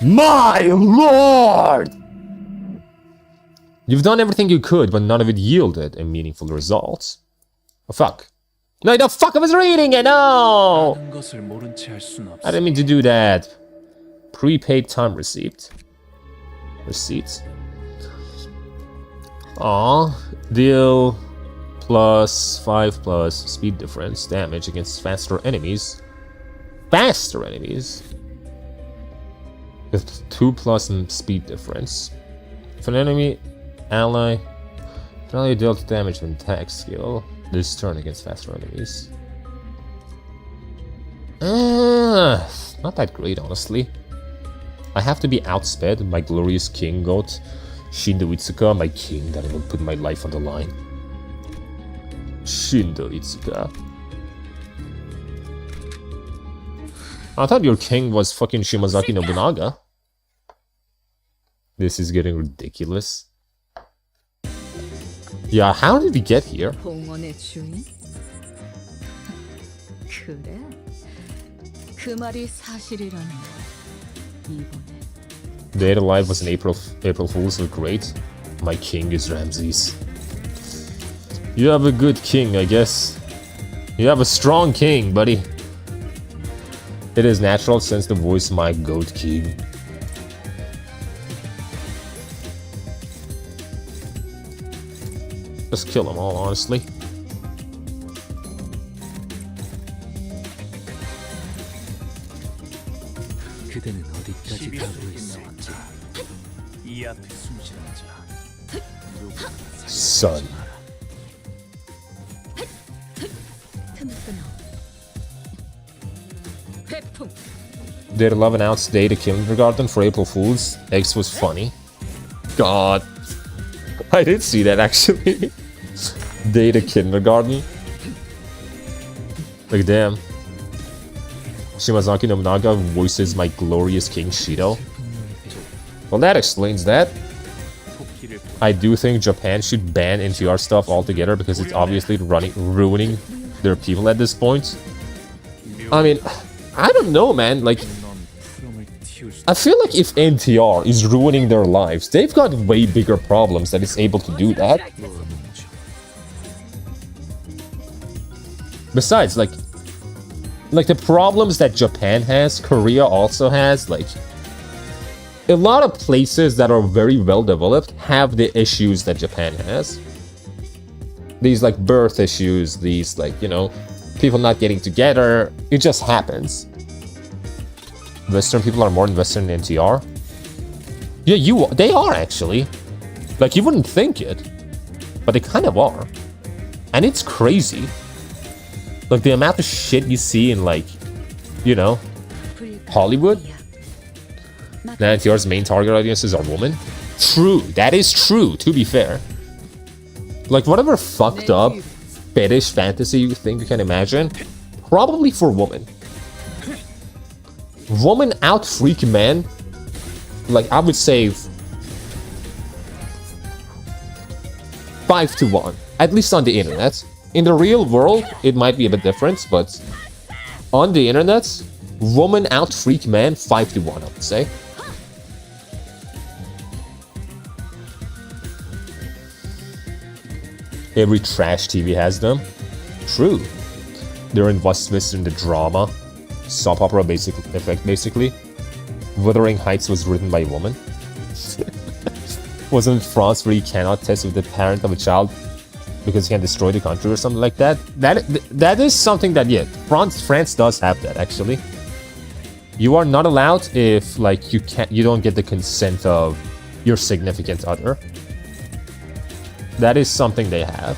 My lord! You've done everything you could, but none of it yielded a meaningful result. Oh, fuck. No, the fuck, I was reading it, no! I didn't mean to do that. Prepaid time receipt. Aw. Deal +5 + speed difference damage against faster enemies. With 2+ in speed difference. If an enemy ally dealt damage with attack skill this turn against faster enemies. Not that great, honestly. I have to be outsped. My glorious king goat, 𝑳𝒊𝒎𝒃𝒏𝒚, my king that will put my life on the line. 𝑳𝒊𝒎𝒃𝒏𝒚. I thought your king was fucking Shimazaki Nobunaga. This is getting ridiculous. Yeah, how did we get here? 봉헌의 주인? 그래. 그 말이 사실이라는 이번에. Dead Alive was an April Fool's, so great. My king is Ramses. You have a good king, I guess. You have a strong king, buddy. It is natural since the voice my goat king. Just kill them all, honestly. 그대는 어디까지 가고 있었지? 이 앞에 숨쉬는 자. Son. Did 11 ounce day to kindergarten for April Fools. X was funny. God. I did see that actually. Day to kindergarten. Like, damn. Shimazaki Nobunaga voices my glorious king Shido. Well, that explains that. I do think Japan should ban NTR stuff altogether because it's obviously ruining their people at this point. I mean, I don't know, man. Like, I feel like if NTR is ruining their lives, they've got way bigger problems that it's able to do that. Besides, like the problems that Japan has, Korea also has, like, a lot of places that are very well developed have the issues that Japan has. These, like, birth issues, these, like, you know, people not getting together. It just happens. Western people are more invested in NTR. Yeah, they are actually. Like, you wouldn't think it, but they kind of are. And it's crazy. Like, the amount of shit you see in, like, you know, Hollywood. That NTR's main target audiences are women. True, that is true, to be fair. Like, whatever fucked up fetish fantasy you think you can imagine, probably for women. Women out freak men, like, I would say 5 to 1, at least on the internet. In the real world, it might be a bit different, but on the internet, woman out freak man 5 to 1, I would say. Every trash TV has them. True. They're invested in the drama. Soap opera basically. Wuthering Heights was written by a woman. Wasn't France where you cannot test with the parent of a child because he can destroy the country or something like that? That is something that, yeah, France does have that, actually. You are not allowed if, like, you don't get the consent of your significant other. That is something they have.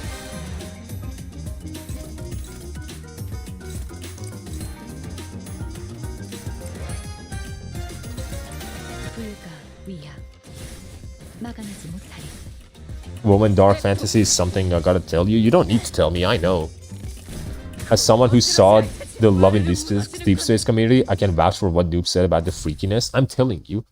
Woman dark fantasy is something I gotta tell you. You don't need to tell me, I know. As someone who saw the Love in Deep Space community, I can vouch for what Noob said about the freakiness. I'm telling you.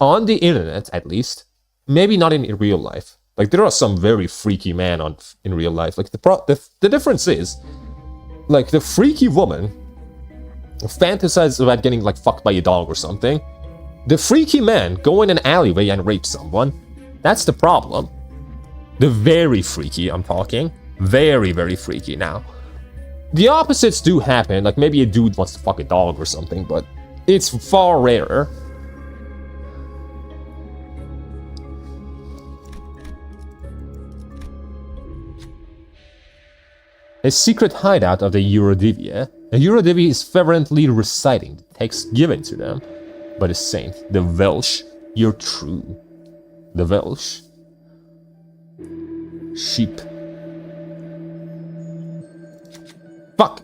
On the internet, at least. Maybe not in real life. Like, there are some very freaky men in real life. Like, the difference is, like, the freaky woman fantasize about getting like fucked by a dog or something. The freaky man go in an alleyway and rape someone. That's the problem. The very freaky, I'm talking. Very, very freaky now. The opposites do happen, like maybe a dude wants to fuck a dog or something, but it's far rarer. A secret hideout of the 𝑳𝒊𝒎𝒃𝒚. The 𝑳𝒊𝒎𝒃𝒚 is fervently reciting the text given to them by the saint, the 𝒊𝒎𝒃𝒚, you're true. The 𝒊𝒎𝒃𝒚. Sheep. Fuck!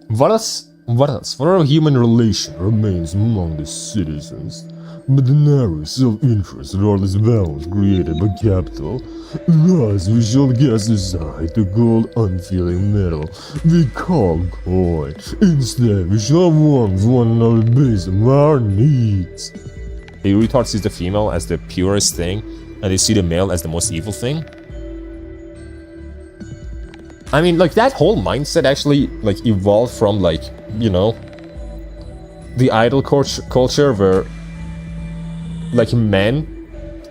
What else? What else? What other human relation remains among the citizens? But the narrow self-interest and all this balance created by capital. Thus we shall cast aside the cold, unfeeling metal we call coin. Instead, we shall warm one another based on our needs. The retard sees the female as the purest thing, and they see the male as the most evil thing. I mean, like, that whole mindset actually, like, evolved from, like, you know, the idol culture where, like, men,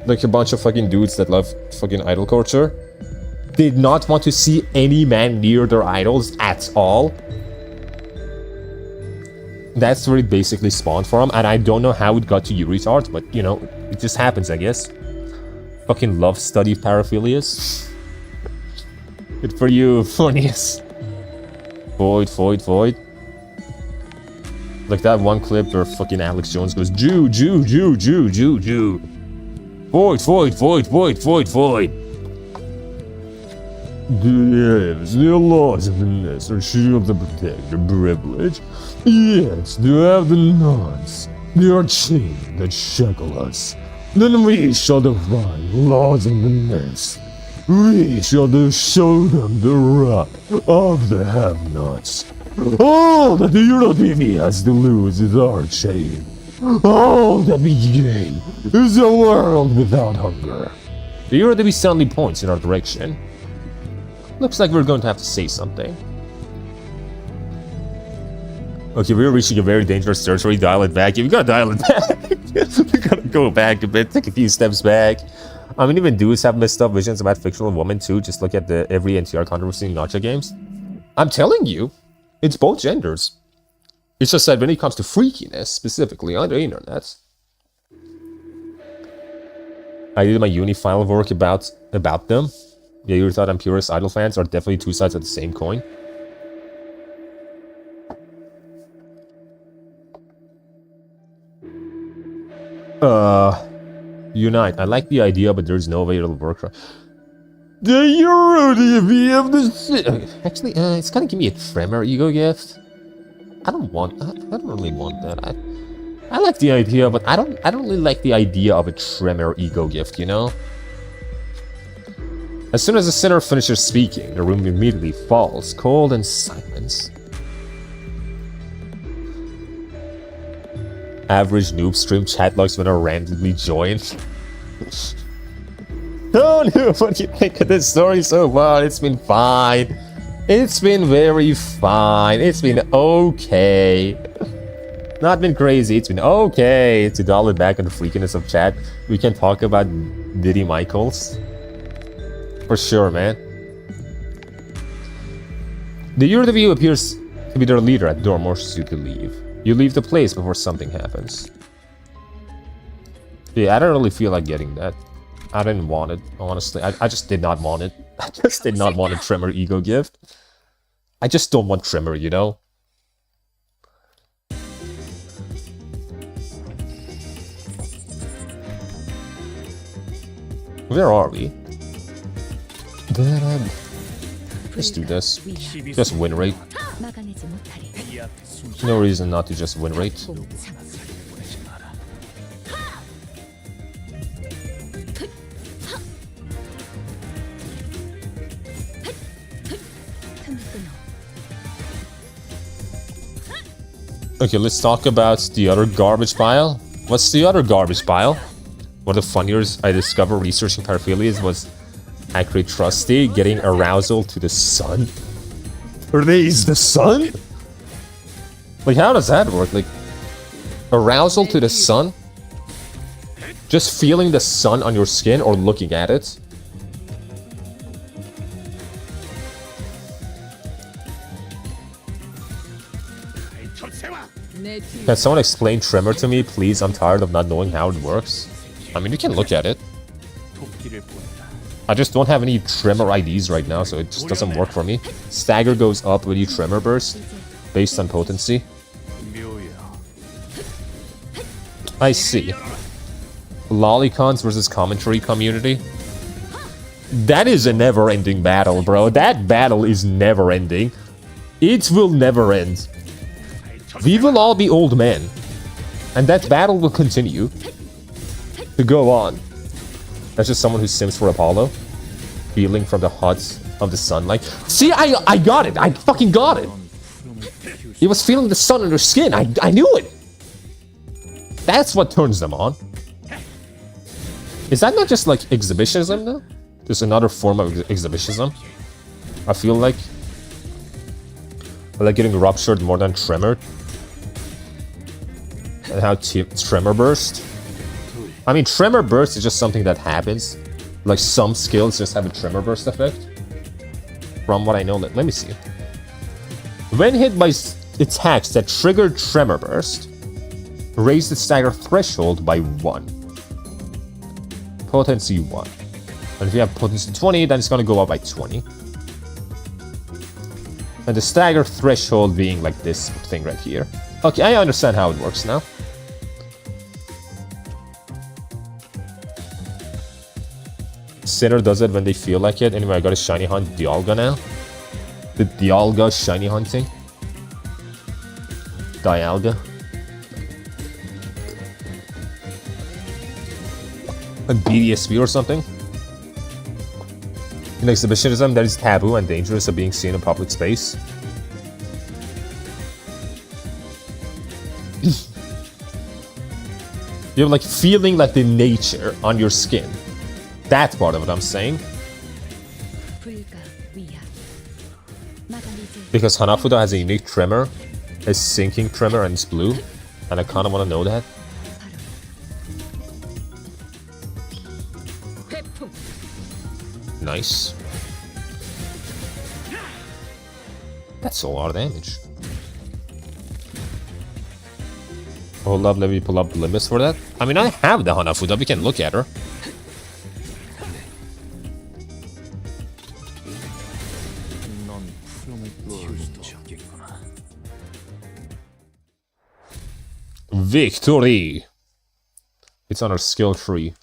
like a bunch of fucking dudes that love fucking idol culture, did not want to see any man near their idols at all. That's where it basically spawned from, and I don't know how it got to retard, but, you know, it just happens, I guess. Fucking love study paraphilias. Good for you, Phineas. Void. Like that one clip where fucking Alex Jones goes, Jew. Void. The laws of the nest are shield to protect your privilege. Yes, to have the nuns. They are chains that shackle us. Then we shall define laws of the nest. We shall show them the wrath of the have-nots. All that the 𝑳𝒊𝒃𝒚 has to lose is our chain. All that we gain is a world without hunger. The 𝑳𝒊𝒃𝒚 suddenly points in our direction. Looks like we're going to have to say something. Okay, we're reaching a very dangerous territory. Dial it back. We gotta dial it back. We gotta go back a bit, take a few steps back. I mean, even dudes have messed up visions about fictional women too. Just look at the every NTR controversy in gacha games. I'm telling you, it's both genders. It's just that when it comes to freakiness, specifically on the internet. I did my uni final work about them. Yeah, you thought I'm purist idol fans are definitely two sides of the same coin. Unite. I like the idea, but there's no way it'll work. The 𝑳𝒊𝒃𝒚 of the city. Actually, it's gonna give me a tremor ego gift. I don't really want that. I like the idea, but I don't really like the idea of a tremor ego gift, you know? As soon as the sinner finishes speaking, the room immediately falls, cold and silence. Average noob stream chat logs when I randomly join. Oh no, what do you think of this story so far? It's been fine. It's been very fine. It's been okay. Not been crazy, it's been okay. To dial it back on the freakiness of chat, we can talk about Diddy Michaels. For sure, man. The 𝑳𝒊𝒃𝒚 appears to be their leader at door, forces you to leave. You leave the place before something happens. Yeah, I don't really feel like getting that. I didn't want it, honestly. I just did not want it. I just did not want a tremor ego gift. I just don't want tremor, you know? Where are we? Let's do this. Just win rate. No reason not to just win rate. Okay, let's talk about the other garbage pile. What's the other garbage pile? One of the funniest I discovered researching paraphilias was Accurate Trusty getting arousal to the sun. Are these the sun? Like, how does that work? Like, arousal to the sun? Just feeling the sun on your skin or looking at it? Can someone explain tremor to me, please? I'm tired of not knowing how it works. I mean, you can look at it. I just don't have any tremor IDs right now, so it just doesn't work for me. Stagger goes up when you tremor burst, based on potency. I see. Lolicons versus commentary community. That is a never-ending battle, bro. That battle is never-ending. It will never end. We will all be old men. And that battle will continue to go on. That's just someone who sims for Apollo. Feeling from the hot of the sunlight. See, I got it. I fucking got it. He was feeling the sun on their skin. I knew it. That's what turns them on. Is that not just like exhibitionism though? There's another form of exhibitionism. I feel like getting ruptured more than tremored. And how tremor burst. I mean, tremor burst is just something that happens. Like some skills just have a tremor burst effect. From what I know, let me see. When hit by attacks that trigger tremor burst, raise the stagger threshold by 1. Potency 1. And if you have potency 20, then it's gonna go up by 20. And the stagger threshold being like this thing right here. Okay, I understand how it works now. Sinner does it when they feel like it. Anyway, I got a shiny hunt Dialga now. The Dialga shiny hunting. Dialga. A BDSP or something. In exhibitionism, that is taboo and dangerous of being seen in public space. You're like feeling like the nature on your skin. That's part of what I'm saying. Because Hanafuda has a unique tremor, a sinking tremor, and it's blue. And I kinda wanna know that. Nice. That's a lot of damage. Hold up, let me pull up the limits for that. I mean, I have the Hanafuda, we can look at her. Victory! It's on our skill tree.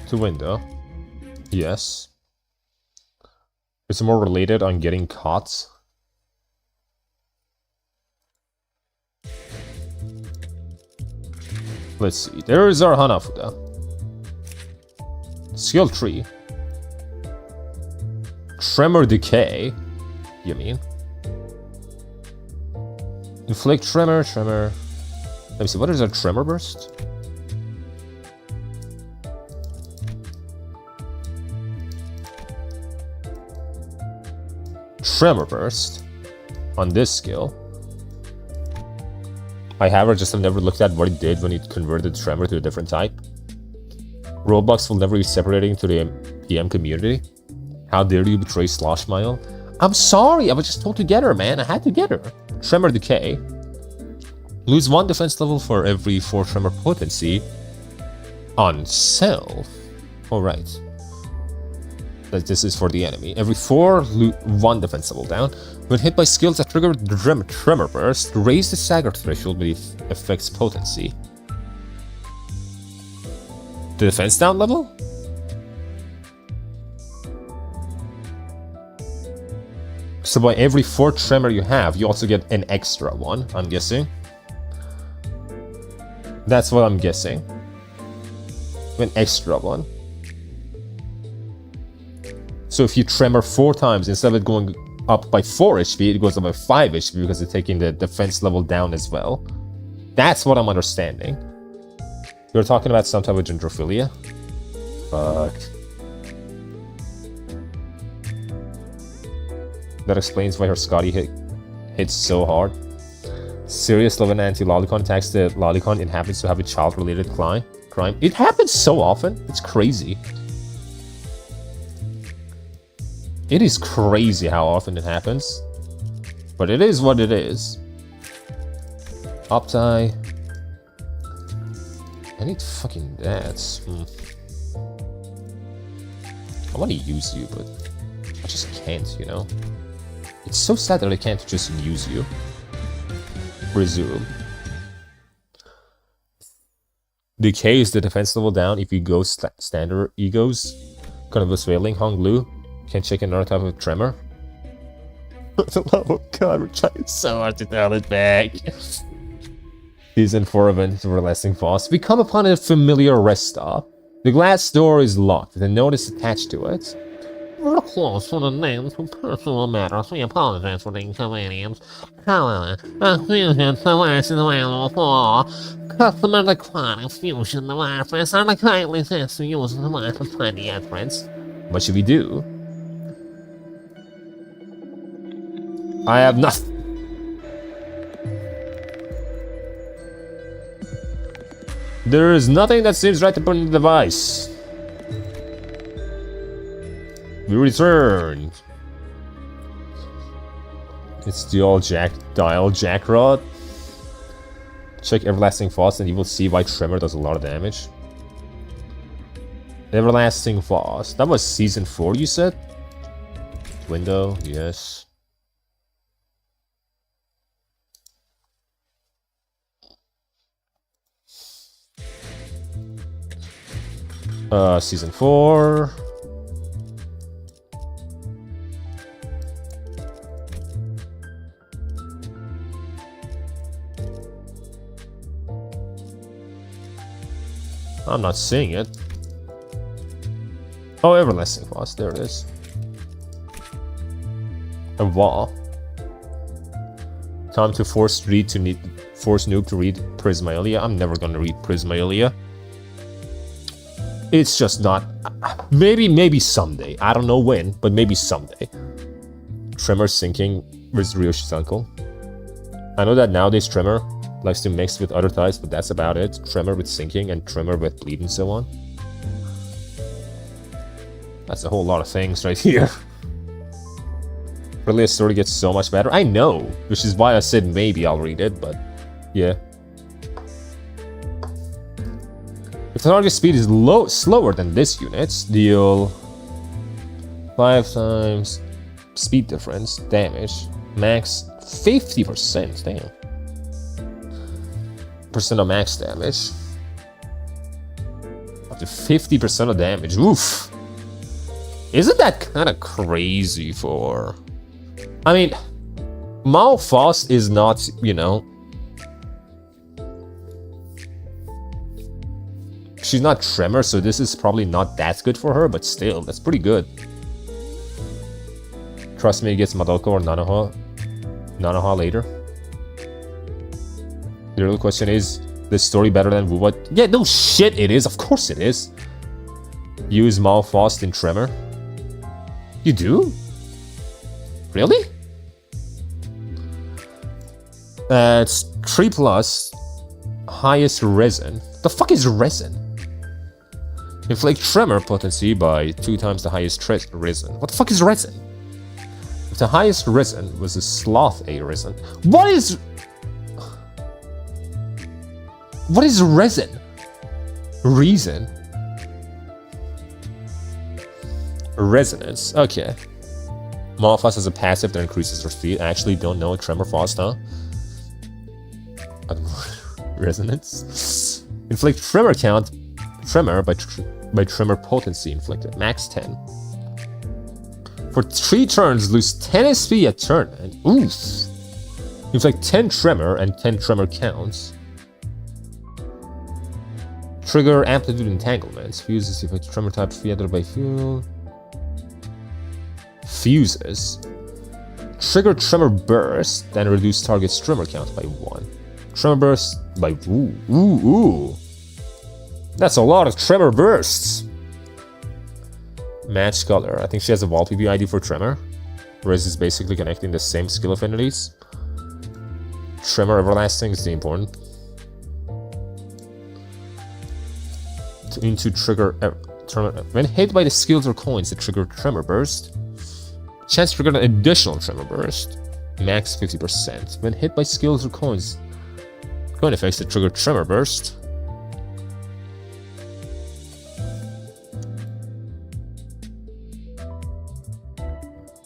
To window. Yes. It's more related on getting caught. Let's see. There is our Hanafuda. Skill tree. Tremor decay. You mean? Inflict tremor. Let me see. What is our tremor burst? Tremor burst on this skill. I have never looked at what it did when it converted tremor to a different type. Robux will never be separating to the PM community. How dare you betray Sloshmile? I'm sorry, I was just told to get her, man. I had to get her. Tremor decay. Lose 1 defense level for every 4 tremor potency on self. Alright. That this is for the enemy. Every 4, 1 defense level down. When hit by skills that trigger the tremor burst, raise the stagger threshold with affects potency. The defense down level? So by every 4 tremor you have, you also get an extra one, I'm guessing. That's what I'm guessing. An extra one. So if you tremor 4 times, instead of it going up by 4 HP, it goes up by 5 HP because it's taking the defense level down as well. That's what I'm understanding. You're talking about some type of gendrophilia? Fuck. That explains why her Scotty hits so hard. Serious love and anti-lolicon attacks the lolicon. It happens to have a child-related crime. It happens so often. It's crazy. It is crazy how often it happens. But it is what it is. Opti. I need fucking that. I want to use you, but I just can't, you know? It's so sad that I can't just use you. Resume. Decay is the defense level down if you go standard egos. Kind of a swailing Hong Lu. Can check another type of tremor. For the love of God, we're trying so hard to tell it back. Season 4 event Everlasting Frost. We come upon a familiar rest stop. The glass door is locked with a notice attached to it. We're close for the names for personal matters. We apologize for the inconvenience. However, fusion device is available for customer requiring fusion devices are kindly said to use the device with 20 entrance. What should we do? I have nothing. There is nothing that seems right to put in the device. We returned. It's the old dial jack rod. Check Everlasting Frost and you will see why Tremor does a lot of damage. Everlasting Frost. That was season 4 you said? Window, yes. Season 4. I'm not seeing it. Oh, Everlasting Frost, there it is. A wall. Time to force Nuke to read Prismaelia. I'm never gonna read Prismaelia. It's just not. Maybe someday. I don't know when, but maybe someday. Tremor sinking with Ryoshi's uncle. I know that nowadays Tremor likes to mix with other types, but that's about it. Tremor with sinking and Tremor with bleed and so on. That's a whole lot of things right here. Really, a story gets so much better. I know, which is why I said maybe I'll read it, but yeah. If the target speed is slower than this unit, deal 5 times speed difference, damage, max 50%, damn. Percent of max damage. Up to 50% of damage, oof. Isn't that kind of crazy for... I mean, Malphos is not, you know... She's not Tremor, so this is probably not that good for her, but still, that's pretty good. Trust me, it gets Madoka or Nanoha later. The real question is, this story better than Wuwa? Yeah, no shit it is, of course it is. Use Malphos in Tremor. You do? Really? It's 3+, highest resin. The fuck is resin? Inflict Tremor potency by 2 times the highest resin. What the fuck is resin? If the highest resin was a Sloth A resin. What is resin? Reason? Resonance. Okay. Malphos has a passive that increases her speed. I actually don't know Tremor Frost, huh? I don't know. Resonance? Inflict Tremor count. Tremor by Tremor potency inflicted. Max 10. For 3 turns, lose 10 SP a turn. And oof. Inflict 10 Tremor and 10 Tremor counts. Trigger amplitude entanglements. Fuses if a Tremor type feathered by fuel. Fuses. Trigger Tremor burst, then reduce target's Tremor count by 1. Tremor burst by ooh. That's a lot of Tremor bursts. Match color. I think she has a wall PB ID for Tremor. Riz is basically connecting the same skill affinities. Tremor Everlasting is the important. Into trigger Tremor. When hit by the skills or coins that trigger Tremor Burst. Chance to trigger an additional Tremor Burst. Max 50%. When hit by skills or coins. Coin effects that trigger Tremor Burst.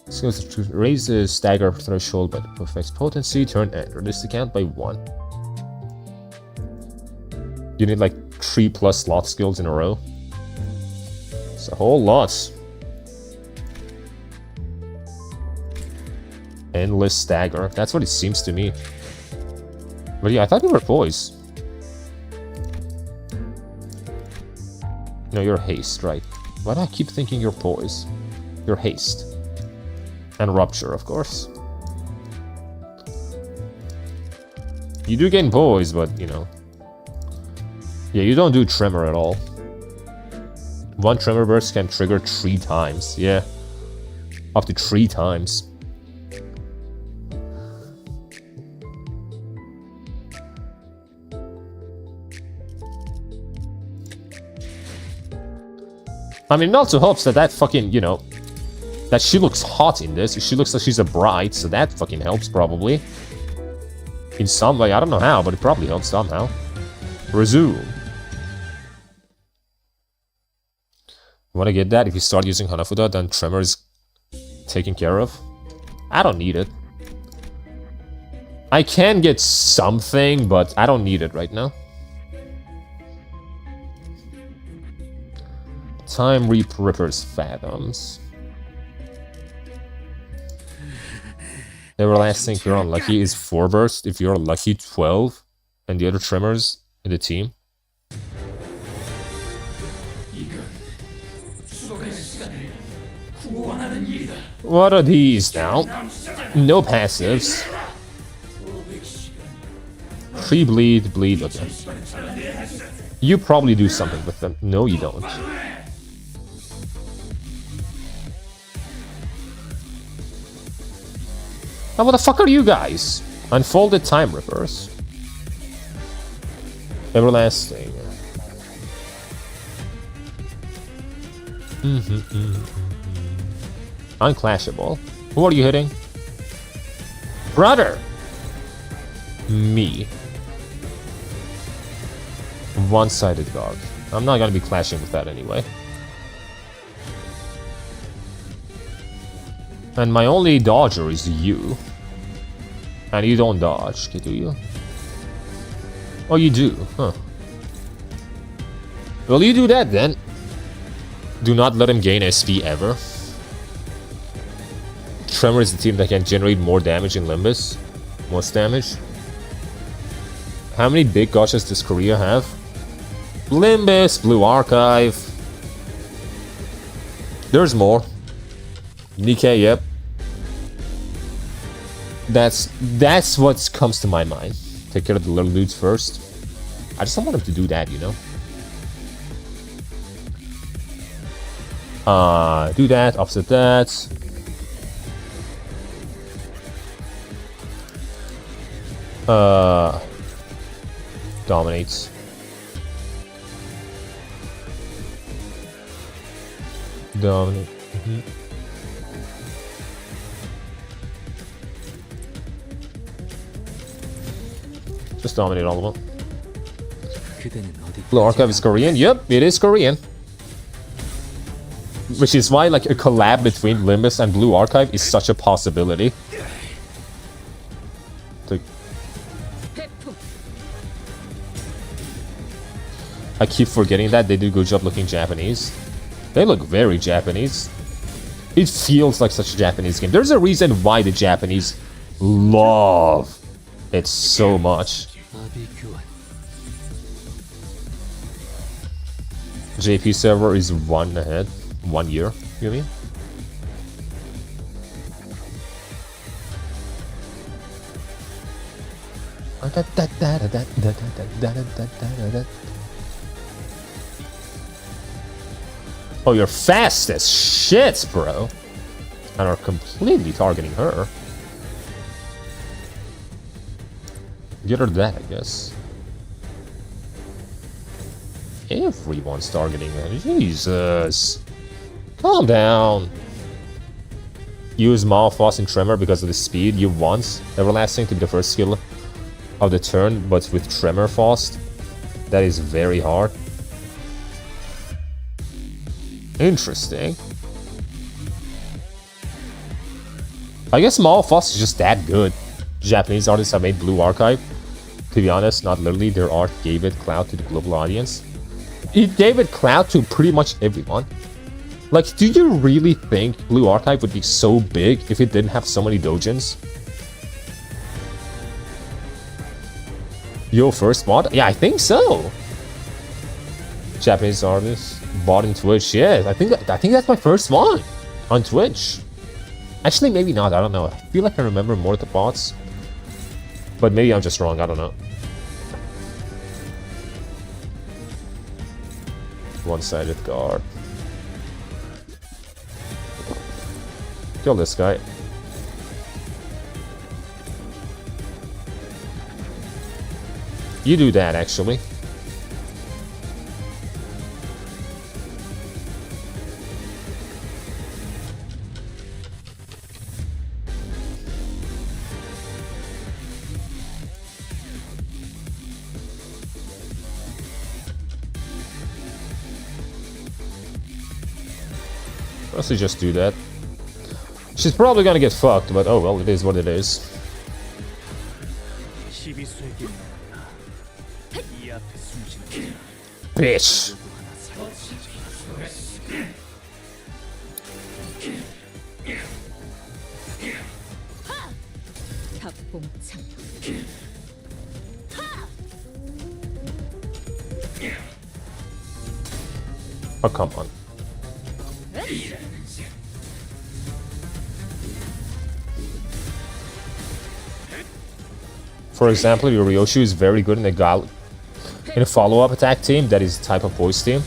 Skills to raise the stagger threshold by the effect's potency. Turn and reduce the count by 1. You need like 3+ slot skills in a row. It's a whole lot. Endless stagger. That's what it seems to me. But yeah, I thought you were poise. No, you're haste, right? Why do I keep thinking you're poise? You're haste. And rupture, of course. You do gain poise, but, you know. Yeah, you don't do tremor at all. 1 tremor burst can trigger 3 times. Yeah. Up to 3 times. I mean, it also helps that fucking, you know, that she looks hot in this. She looks like she's a bride, so that fucking helps probably. In some way, I don't know how, but it probably helps somehow. Resume. You wanna get that? If you start using Hanafuda, then Tremor is taken care of. I don't need it. I can get something, but I don't need it right now. Time Ripper's Fathoms. Everlasting, if you're unlucky, is 4 burst. If you're lucky, 12. And the other tremors in the team. What are these now? No passives. Free bleed, bleed, okay. You probably do something with them. No, you don't. Now, what the fuck are you guys? Unfolded Time Rippers. Everlasting. Unclashable. Who are you hitting? Brother! Me. One-sided guard. I'm not gonna be clashing with that anyway. And my only dodger is you. And you don't dodge, do you? Oh, you do, huh? Well, you do that then. Do not let him gain SP ever. Tremor is the team that can generate more damage in Limbus. Most damage. How many big gotchas does Korea have? Limbus, Blue Archive. There's more. Nikkei, yep. That's what comes to my mind. Take care of the little dudes first. I just don't want him to do that, you know? Do that, offset that. Dominates. Dominate. Just dominate all of them. Blue Archive is Korean? Yep, it is Korean. Which is why, like, a collab between Limbus and Blue Archive is such a possibility. I keep forgetting that they do a good job looking Japanese. They look very Japanese. It feels like such a Japanese game. There's a reason why the Japanese love it so much. JP server is 1 ahead. 1 year, you mean? Oh, you're fast as shit, bro. And are completely targeting her. Get her that, I guess. Everyone's targeting her. Jesus. Calm down. Use Malphos in Tremor because of the speed. You want Everlasting to be the first skill of the turn, but with Tremor Fast, that is very hard. Interesting. I guess Malphos is just that good. Japanese artists have made Blue Archive. To be honest, not literally, their art gave it clout to the global audience. It gave it clout to pretty much everyone. Like, do you really think Blue Archive would be so big if it didn't have so many doujins? Your first mod? Yeah, I think so. Japanese artists bought in Twitch. Yeah, I think that's my first one on Twitch. Actually, maybe not. I don't know. I feel like I remember more of the bots, but maybe I'm just wrong. I don't know. One-sided guard. Kill this guy. You do that, actually. Let's just do that. She's probably gonna get fucked, but oh well, it is what it is. Bitch! Oh, come on. For example, your Ryoshu is very good in a follow-up attack team that is type of voice team.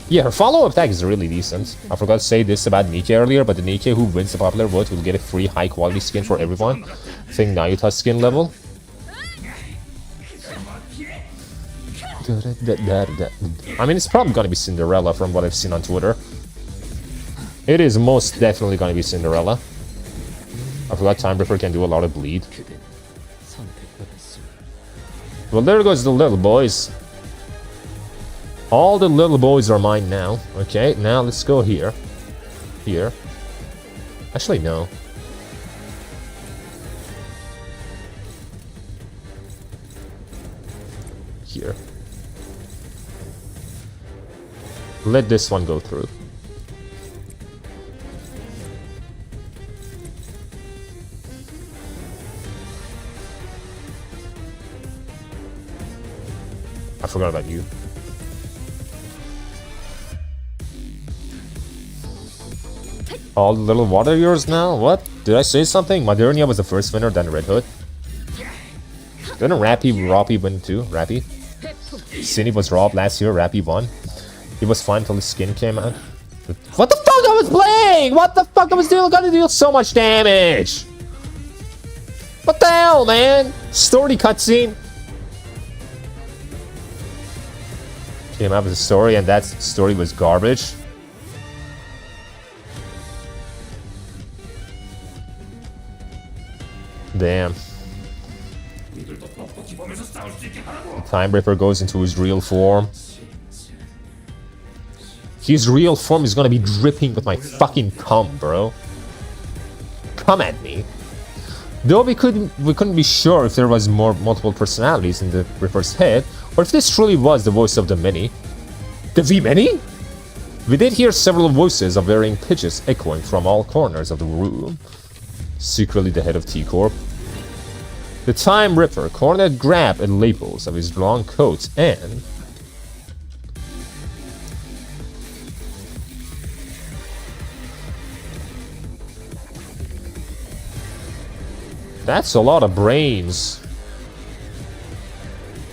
Yeah, her follow-up attack is really decent. I forgot to say this about Nikke earlier, but the Nikke who wins the popular vote will get a free high-quality skin for everyone. I think Nayuta skin level. I mean, it's probably gonna be Cinderella from what I've seen on Twitter. It is most definitely gonna be Cinderella. I forgot Time Ripper can do a lot of bleed. Well, there goes the little boys. All the little boys are mine now. Okay, now let's go here. Here. Actually, no. Here. Let this one go through. I forgot about you. All the little water yours now? What? Did I say something? Modernia was the first winner, then Red Hood. Didn't Rappy win too? Rappy? Cindy was robbed last year, Rappy won. He was fine until his skin came out. What the fuck I was playing? What the fuck I was doing? Gonna deal so much damage. What the hell, man? Story cutscene. Came out with a story, and that story was garbage. Damn. The Time Ripper goes into his real form. His real form is gonna be dripping with my fucking cum, bro. Come at me. Though we couldn't be sure if there was multiple personalities in the Ripper's head, or if this truly was the voice of the many. The V-Many? We did hear several voices of varying pitches echoing from all corners of the room. Secretly the head of T-Corp. The Time Ripper cornered grabbed at lapels of his long coat and... That's a lot of brains.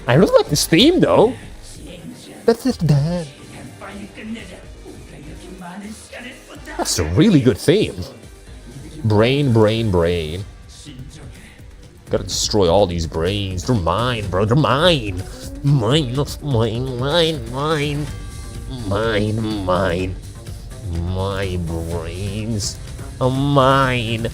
I really like this theme though. That's it, Dad. That's a really good theme. Brain, brain, brain. Gotta destroy all these brains. They're mine, bro. They're mine. Mine, mine, mine, mine. Mine, mine. My brains are mine.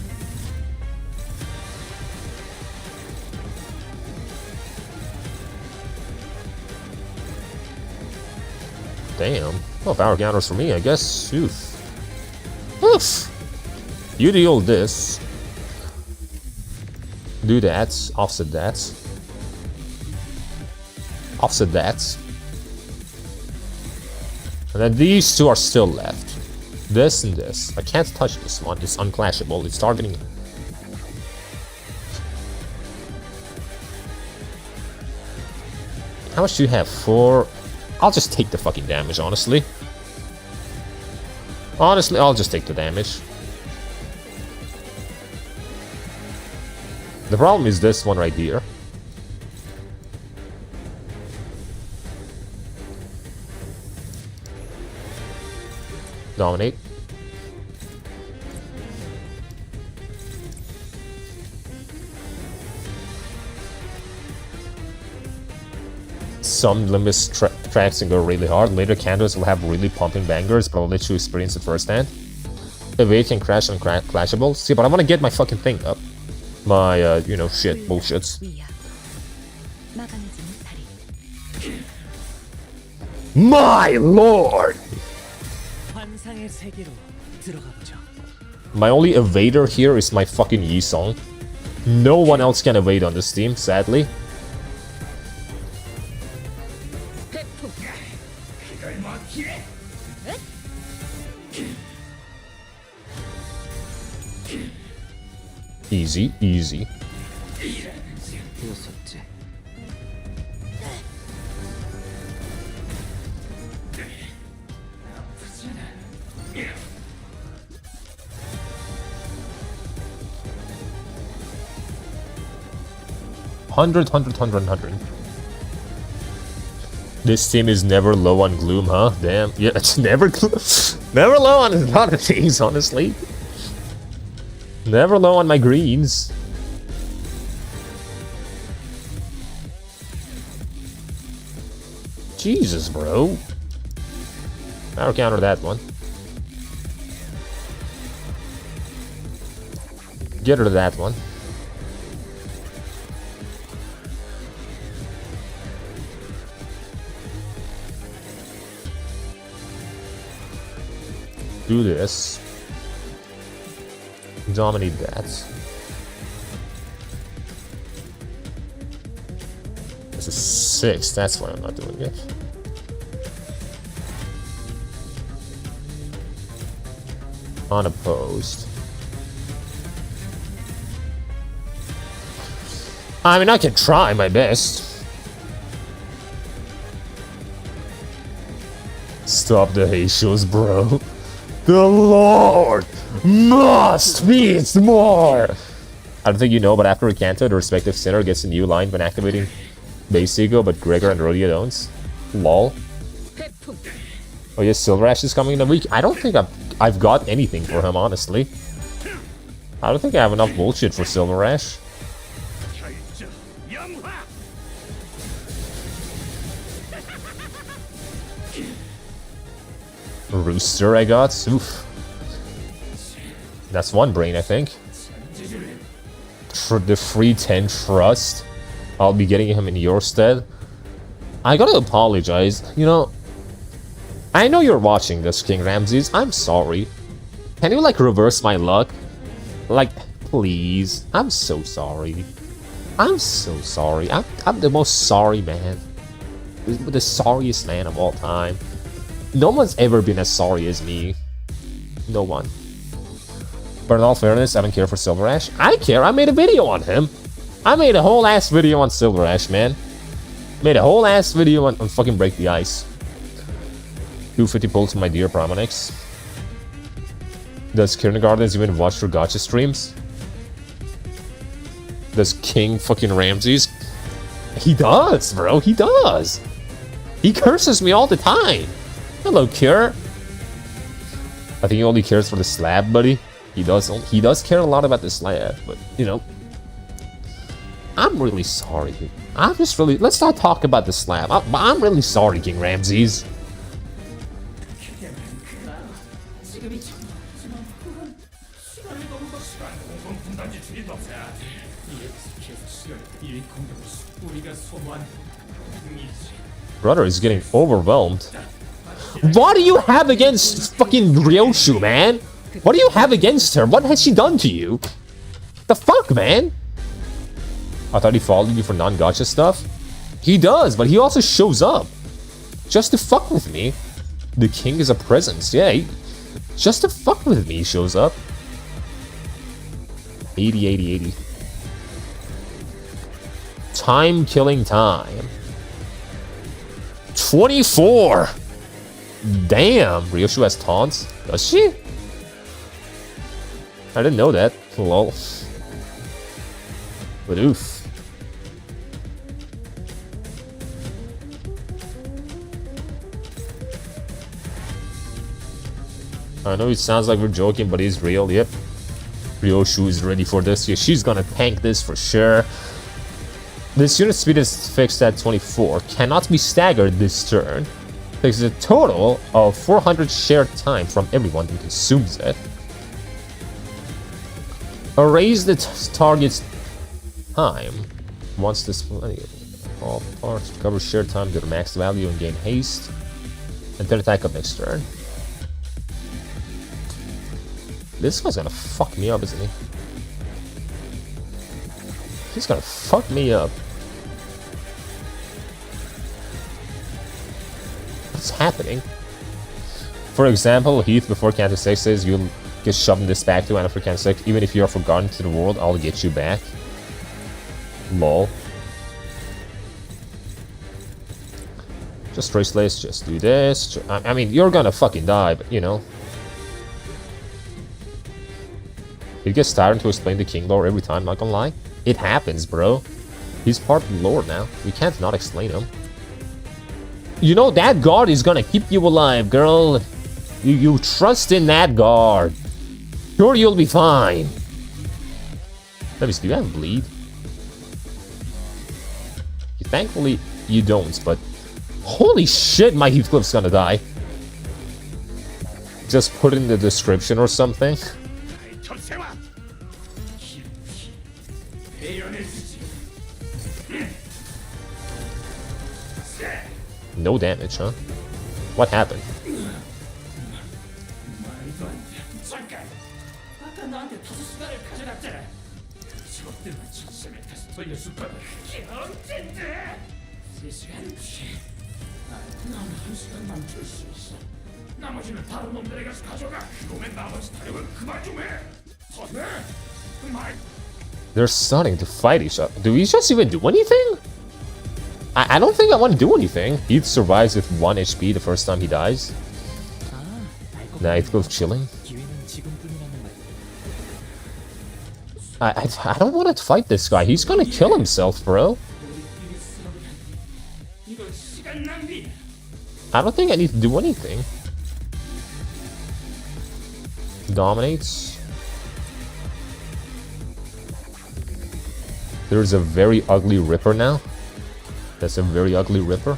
Damn. Well, power counters for me, I guess. Oof. Oof. You deal this. Do that. Offset that. Offset that. And then these two are still left. This and this. I can't touch this one. It's unclashable. It's targeting. How much do you have? 4. I'll just take the fucking damage, honestly. Honestly, I'll just take the damage. The problem is this one right here. Dominate. Some limits tracks and go really hard. Later candles will have really pumping bangers, but I'll let you experience it firsthand. Evade can crash and clashable. See, but I want to get my fucking thing up. My, you know, shit, bullshits. My lord! My only evader here is my fucking Yi-Song. No one else can evade on this team, sadly. Easy, easy. Hundred. This team is never low on gloom, huh? Damn. Yeah, it's never never low on a lot of things, honestly. Never low on my greens. Jesus, bro. I'll counter that one. Get rid of that one. Do this. Dominate that. This is 6, that's why I'm not doing it. Unopposed. I mean, I can try my best. Stop the hate shows, bro. The Lord must be more! I don't think you know, but after Recanto, the respective sinner gets a new line when activating base ego, but Gregor and Rhodia don't. Lol. Oh yes, Silver Ash is coming in a week. I don't think I've got anything for him, honestly. I don't think I have enough bullshit for Silver Ash. Rooster I got. Oof. That's one brain, I think. The free 10 trust. I'll be getting him in your stead. I gotta apologize. You know, I know you're watching this, King Ramses. I'm sorry. Can you, like, reverse my luck? Like, please. I'm so sorry. I'm so sorry. I'm the most sorry man. The sorriest man of all time. No one's ever been as sorry as me. No one. But in all fairness, I don't care for Silver Ash. I care. I made a video on him. I made a whole ass video on Silver Ash, man. Made a whole ass video on fucking Break the Ice. 250 pulls to my dear Pramanix. Does Kindergartens even watch your gacha streams? Does King fucking Ramses? He does, bro. He does. He curses me all the time. Hello, Cure. I think he only cares for the slab, buddy. He does care a lot about the slab, but you know, I'm really sorry. Let's not talk about the slab. I'm really sorry, King Ramses. Brother is getting overwhelmed. What do you have against fucking Ryoshu, man? What do you have against her? What has she done to you? The fuck, man? I thought he followed you for non-gacha stuff. He does, but he also shows up. Just to fuck with me. The king is a presence, yeah. Just to fuck with me, he shows up. 80, 80, 80. Time killing time. 24! Damn, Ryoshu has taunts. Does she? I didn't know that. Lol. But oof. I know it sounds like we're joking, but it's real, yep. Ryoshu is ready for this. Yeah, she's gonna tank this for sure. This unit speed is fixed at 24. Cannot be staggered this turn. Takes a total of 400 shared time from everyone who consumes it. Erase the target's time. Once this all parts recover shared time to the max value and gain haste. And then attack up next turn. This guy's gonna fuck me up, isn't he? He's gonna fuck me up. What's happening? For example, Heath before Canto 6 says you'll get shoved in this back to and after Canto 6. Even if you're forgotten to the world, I'll get you back. Lol. Just trace lace, just do this. I mean, you're gonna fucking die, but you know. It gets tiring to explain the king lore every time, not gonna lie. It happens, bro. He's part of the lore now. We can't not explain him. You know, that guard is gonna keep you alive, girl. You trust in that guard. Sure, you'll be fine. Let me see, do you have bleed? Thankfully, you don't, but... Holy shit, my Heathcliff's gonna die. Just put it in the description or something. No damage, huh? What happened? They're starting to fight each other. Do we just even do anything? I don't think I want to do anything. He survives with 1 HP the first time he dies. Nah, it goes chilling. I don't want to fight this guy. He's gonna kill himself, bro. I don't think I need to do anything. Dominates. There's a very ugly Ripper now. That's a very ugly Ripper.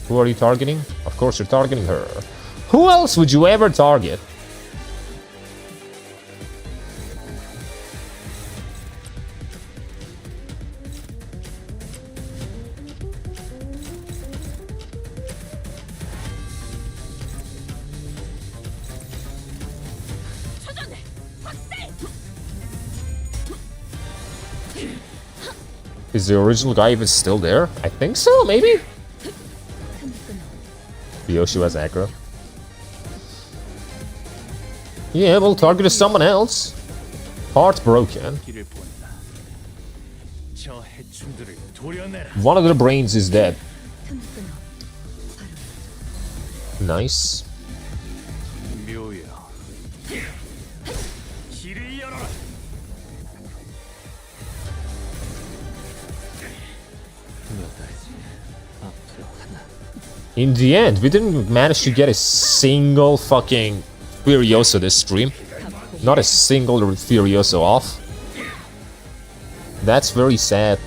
Who are you targeting? Of course you're targeting her. Who else would you ever target? Is the original guy even still there? I think so, maybe? Ryoshu has aggro. Yeah, we'll target someone else. Heartbroken. One of the brains is dead. Nice. In the end, we didn't manage to get a single fucking Furioso this stream. Not a single Furioso off. That's very sad.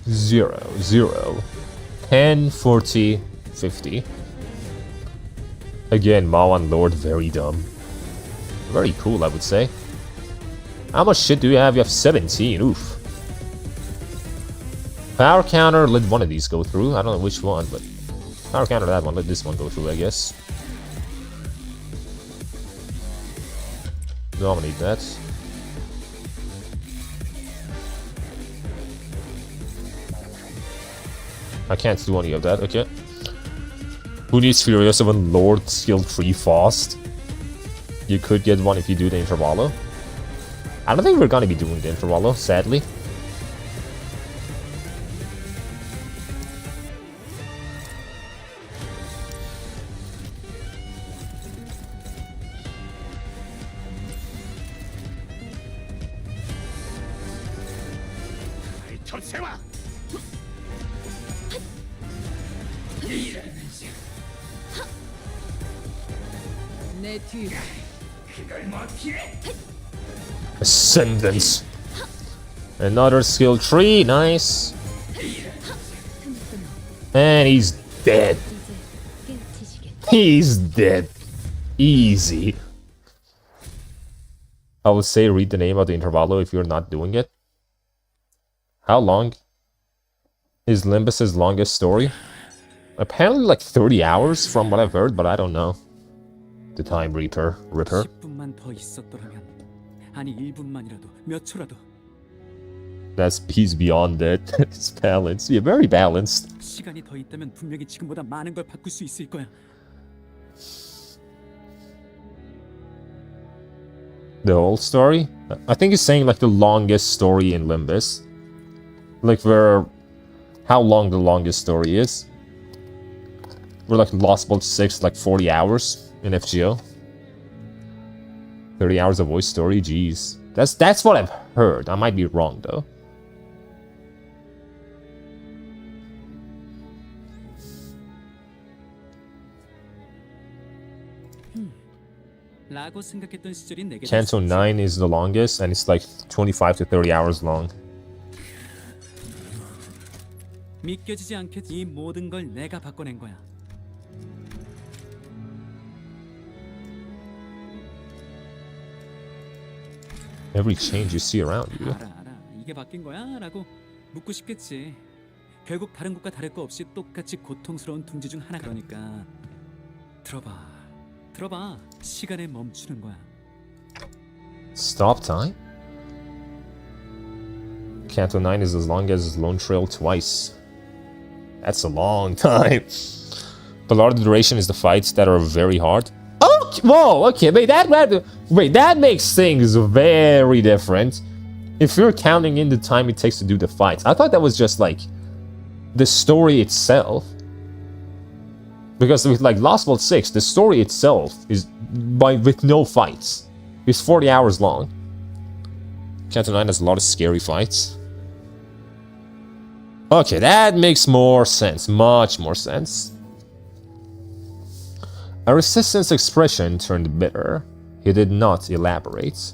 Zero, 10, 40, 50. Again, Mawan Lord, very dumb. Very cool, I would say. How much shit do you have? You have 17, oof. Power counter, let one of these go through. I don't know which one, but power counter that one, let this one go through, I guess. Dominate that. I can't do any of that, okay. Who needs Furioso when Lord skill 3 fast? You could get one if you do the Intervallo. I don't think we're gonna be doing the Intervallo, sadly. Ascendance. Another skill tree, nice. And he's dead. He's dead. Easy. I would say read the name of the Intervallo if you're not doing it. How long is Limbus's longest story? Apparently like 30 hours from what I've heard, but I don't know. The Time Ripper. 10분만 더 있었더라면, 아니 1분만이라도 몇 초라도. He's beyond that. It's balanced. Yeah, very balanced. 시간이 더 있다면 분명히 지금보다 많은 걸 바꿀 수 있을 거야. The whole story? I think he's saying like the longest story in Limbus. Like how long the longest story is. We're like Lost Bolt 6, like 40 hours in FGO. 30 hours of voice story, jeez. That's what I've heard. I might be wrong though. 라고 생각했던 시절이 내게 Canto 9 is the longest, and it's like 25 to 30 hours long. 믿겨지지 않겠지. 이 모든 걸 내가 바꿔낸 거야. Every change you see around you. 알아. 이게 바뀐 거야라고 묻고 싶겠지. 결국 다른 곳과 다를 거 없이 똑같이 고통스러운 둥지 중 하나. 그러니까 들어봐. 시간에 멈추는 거야. Stop time? Canto 9 is as long as Lone Trail twice. That's a long time. But a lot of the duration is the fights that are very hard. Oh, whoa, okay, wait, that makes things very different. If you're counting in the time it takes to do the fights. I thought that was just like the story itself. Because with like Lost Bolt 6, the story itself is with no fights. It's 40 hours long. Canto 9 has a lot of scary fights. Okay, that makes more sense. Much more sense. Our assistant's expression turned bitter. He did not elaborate.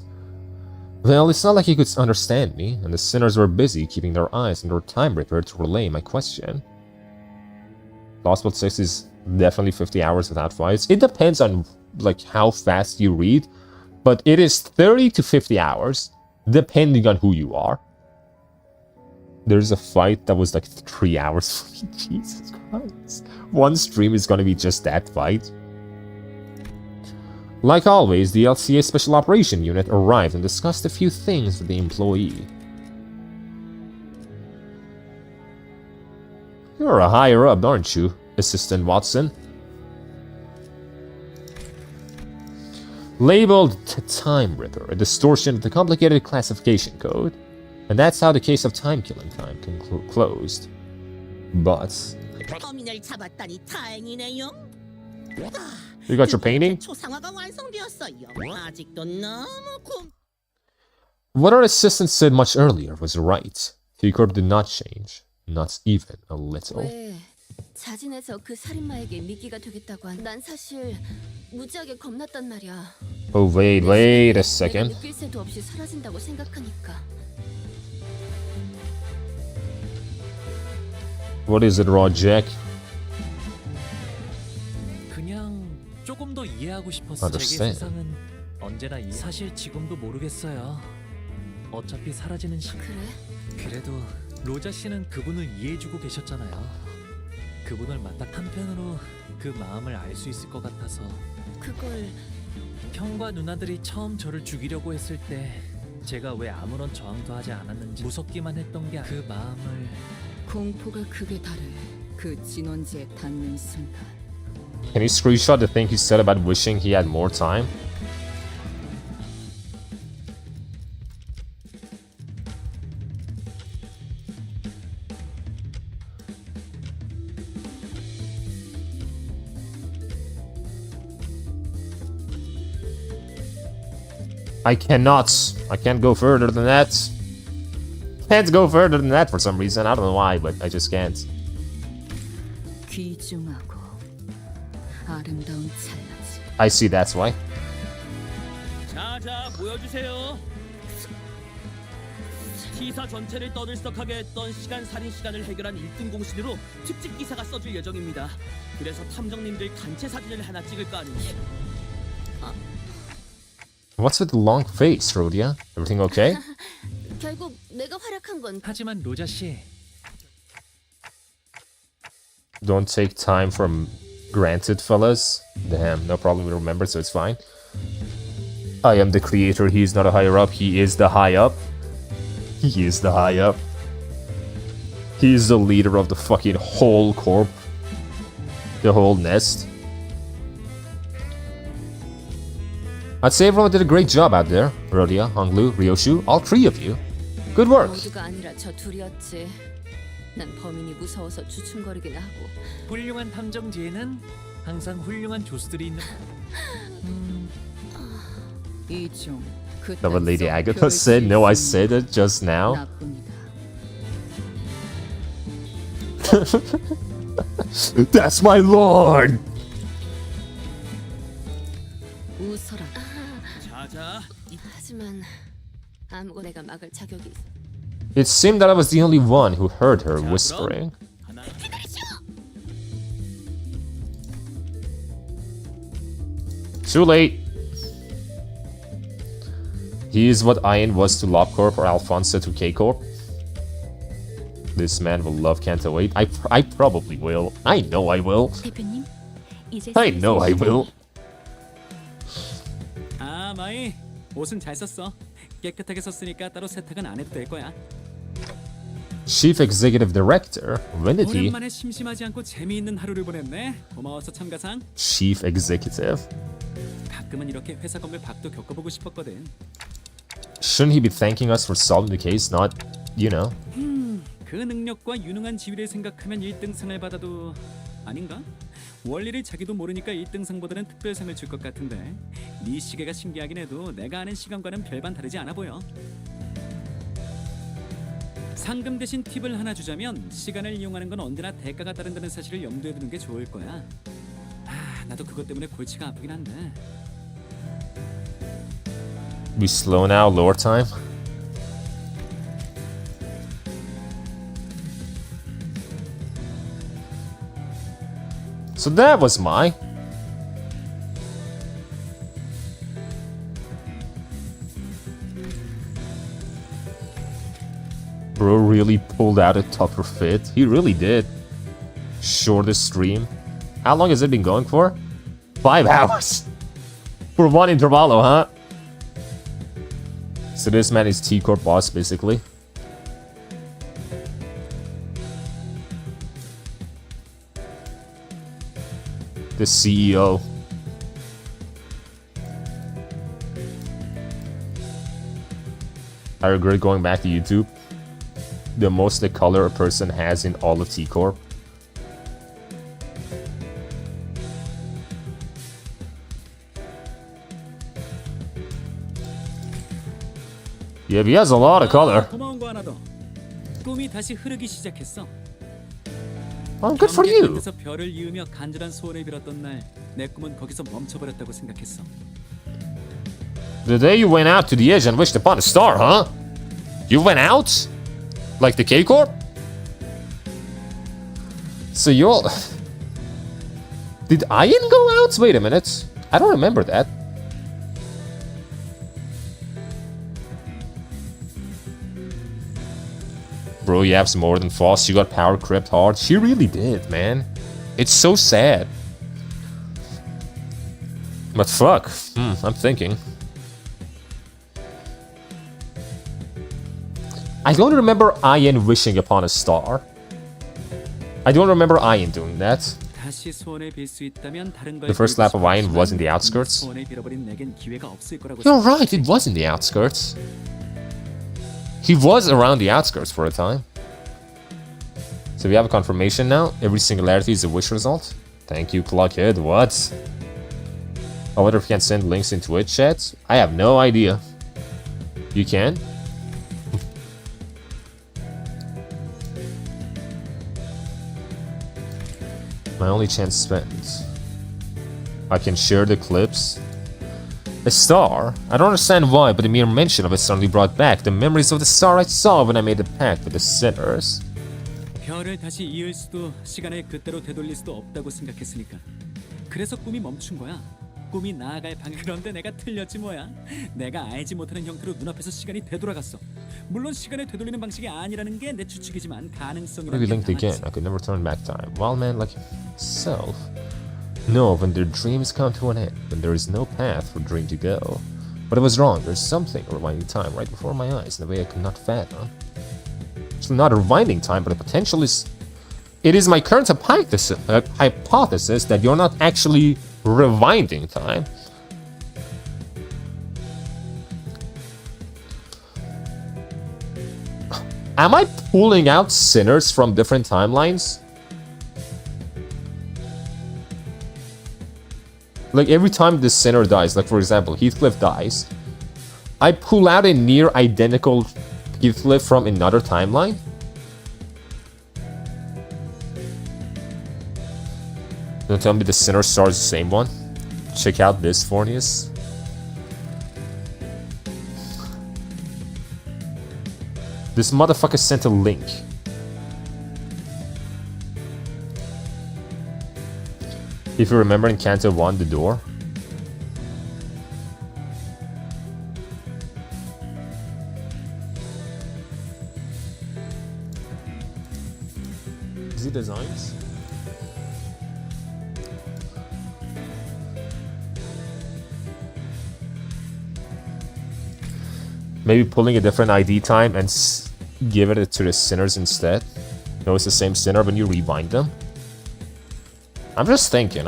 Well, it's not like he could understand me, and the sinners were busy keeping their eyes on their Time Ripper to relay my question. Lost Bolt 6 is definitely 50 hours without fights. It depends on like how fast you read, but it is 30 to 50 hours, depending on who you are. There's a fight that was like 3 hours for me. Jesus Christ. One stream is gonna be just that fight. Like always, the LCA Special Operation Unit arrived and discussed a few things with the employee. You're a higher up, aren't you, Assistant Watson? Labeled Time Ripper, a distortion of the complicated classification code. And that's how the case of time killing time closed. But 범인을 잡았다니 다행이네요. you got your painting? 초상화가 완성되었어요. 아직도 너무 What our assistant said much earlier was right. T-Corp did not change. Not even a little. 왜 자진해서 그 살인마에게 미끼가 되겠다고 난 사실 무지하게 겁났단 말이야. Oh, wait a second. 내가 느낄 새도 없이 사라진다고 생각하니까. What is it, Jack? 그냥 조금 더 이해하고 싶어서. 제게 Understand. 세상은 언제나 사실 지금도 모르겠어요. 어차피 사라지는 그래? 그래도 로자 씨는 그분을 이해해주고 계셨잖아요. 그분을 만나 한편으로 그 마음을 알 수 있을 것 같아서. 그걸 형과 누나들이 처음 저를 죽이려고 했을 때 제가 왜 아무런 저항도 하지 않았는지 무섭기만 했던 게 그 마음을. 공포가 극에 달해 그 진원지에 닿는 순간. Can you screenshot the thing he said about wishing he had more time? I can't go further than that. Can't go further than that for some reason. I don't know why, but I just can't. 귀중하고 아름다운 찰나지. I see that's why. 자자 모여주세요. T사 전체를 떠들썩하게 했던 시간 살인 시간을 해결한 1등 공신으로 특집 기사가 써질 예정입니다. 그래서 탐정님들 단체 사진을 하나 찍을까 하는데. What's with the long face, Rhodia? Everything okay? 결국 내가 활약한 건. 하지만 로자 씨. Don't take time from granted, fellas. Damn, no problem, we remember, so it's fine. I am the creator, he is not a higher up, he is the high up. He is the high up. He is the leader of the fucking whole corp. The whole nest. I'd say everyone did a great job out there. Rhodia, Honglu, Ryoshu, all three of you. Good work. 모두가 아니라 저 둘이었지. 난 범인이 무서워서 주춤거리긴 하고. 훌륭한 탐정 뒤에는 항상 훌륭한 조수들이 있는. 이종. That what Lady Agatha said? No, I said it just now. That's my lord! 웃어라. 자자. 하지만 아무거 내가 막을 자격이 있어. It seemed that I was the only one who heard her whispering. Too late. He is what Ian was to LobCorp or Alfonso to K-Corp. This man will love Can't Wait. I probably will. I know I will. 대표님, 이제 I know I will. 아, 마이. 옷은 잘 썼어. 깨끗하게 썼으니까 따로 세탁은 안 해도 될 거야. Chief Executive Director? When did he? 오랜만에 심심하지 않고 재미있는 하루를 보냈네. 고마워서 참가상. Chief Executive? 가끔은 이렇게 회사 건물 밖도 겪어보고 싶었거든. Shouldn't he be thanking us for solving the case, not, you know? 그 능력과 유능한 지위를 생각하면 1등상을 받아도 아닌가? 원리를 자기도 모르니까 1등상보다는 특별상을 줄 것 같은데 네 시계가 신기하긴 해도 내가 아는 시간과는 별반 다르지 않아 보여. 상금 대신 팁을 하나 주자면 시간을 이용하는 건 언제나 대가가 따른다는 사실을 염두에 두는 게 좋을 거야. 아, 나도 그것 때문에 골치가 아프긴 한데. We slow now, lower time. So that was my. Bro really pulled out a tougher fit. He really did. Shortest stream. How long has it been going for? 5 hours. For one Intervallo, huh? So this man is T-Corp boss, basically. The CEO. I regret going back to YouTube. The most the color a person has in all of T-Corp. Yeah, he has a lot of color. 고마운 거 하나 더. 꿈이 다시 흐르기 시작했어. Oh, good for you. 그래서 별을 이으며 간절한 소원을 빌었던 날, 내 꿈은 거기서 멈춰버렸다고 생각했어. The day you went out to the edge and wished upon a star, huh? You went out? Like the K-Corp? So you're... Did Ian go out? Wait a minute. I don't remember that. Bro, you have some more than Foss. You got power crept hard. She really did, man. It's so sad. But fuck. I'm thinking. I don't remember Ian wishing upon a star. I don't remember Ian doing that. The first lap of Ian was in the outskirts. You're right, it was in the outskirts. He was around the outskirts for a time. So we have a confirmation now. Every singularity is a wish result. Thank you, Clockhead. What? I wonder if you can send links in Twitch chat. I have no idea. You can? My only chance spent. I can share the clips. A star? I don't understand why, but the mere mention of it suddenly brought back the memories of the star I saw when I made the pact with the sinners. 별을 다시 이을 수도 시간을 그때로 되돌릴 수도 없다고 생각했으니까. 그래서 꿈이 멈춘 거야. 꿈이 나아갈 방향. 그런데 내가 틀렸지 뭐야. 내가 알지 못하는 형태로 눈앞에서 시간이 되돌아갔어. 물론 시간을 되돌리는 방식이 아니라는 게 내 추측이지만 가능성이라는 게 Linked again. I could never turn back time. Wild man like himself. No, when their dreams come to an end, when there is no path for dream to go. But I was wrong. There's something rewinding time right before my eyes in a way I could not fathom. It's not a rewinding time, but the potential is... It is my current hypothesis that you're not actually rewinding time. Am I pulling out sinners from different timelines? Like every time this sinner dies, like for example, Heathcliff dies, I pull out a near identical Heathcliff from another timeline? Don't tell me the sinner stars the same one. Check out this, Fornius. This motherfucker sent a link. If you remember in Canto 1, the door. Is it designs? Maybe pulling a different ID time and give it to the sinners instead. No, it's the same sinner when you rewind them. I'm just thinking.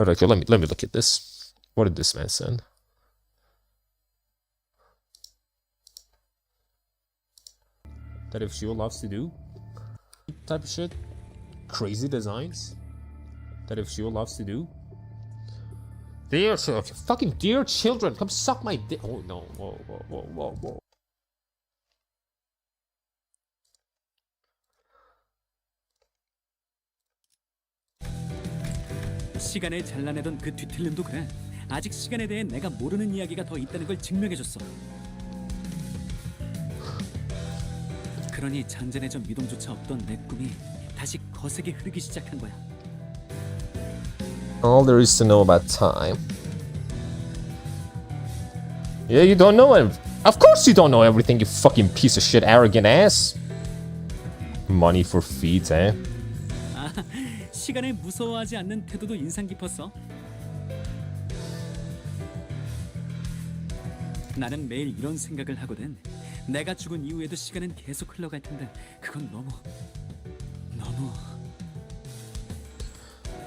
Okay, let me look at this. What did this man send? That if Shio loves to do type of shit. Crazy designs. That if Shio loves to do. Dear children, fucking dear children, come suck my dick. Oh no, whoa. 시간을 잘라내던 그 뒤틀림도 그래. 아직 시간에 대해 내가 모르는 이야기가 더 있다는 걸 증명해줬어. 그러니 잔잔해져 미동조차 없던 내 꿈이 다시 거세게 흐르기 시작한 거야. All there is to know about time. Yeah, you don't know it. Of course you don't know everything, you fucking piece of shit, arrogant ass. Money for feet, eh? 아, 시간을 무서워하지 않는 태도도 인상 깊었어. 나는 매일 이런 생각을 하거든. 내가 죽은 이후에도 시간은 계속 흘러갈 텐데 그건 너무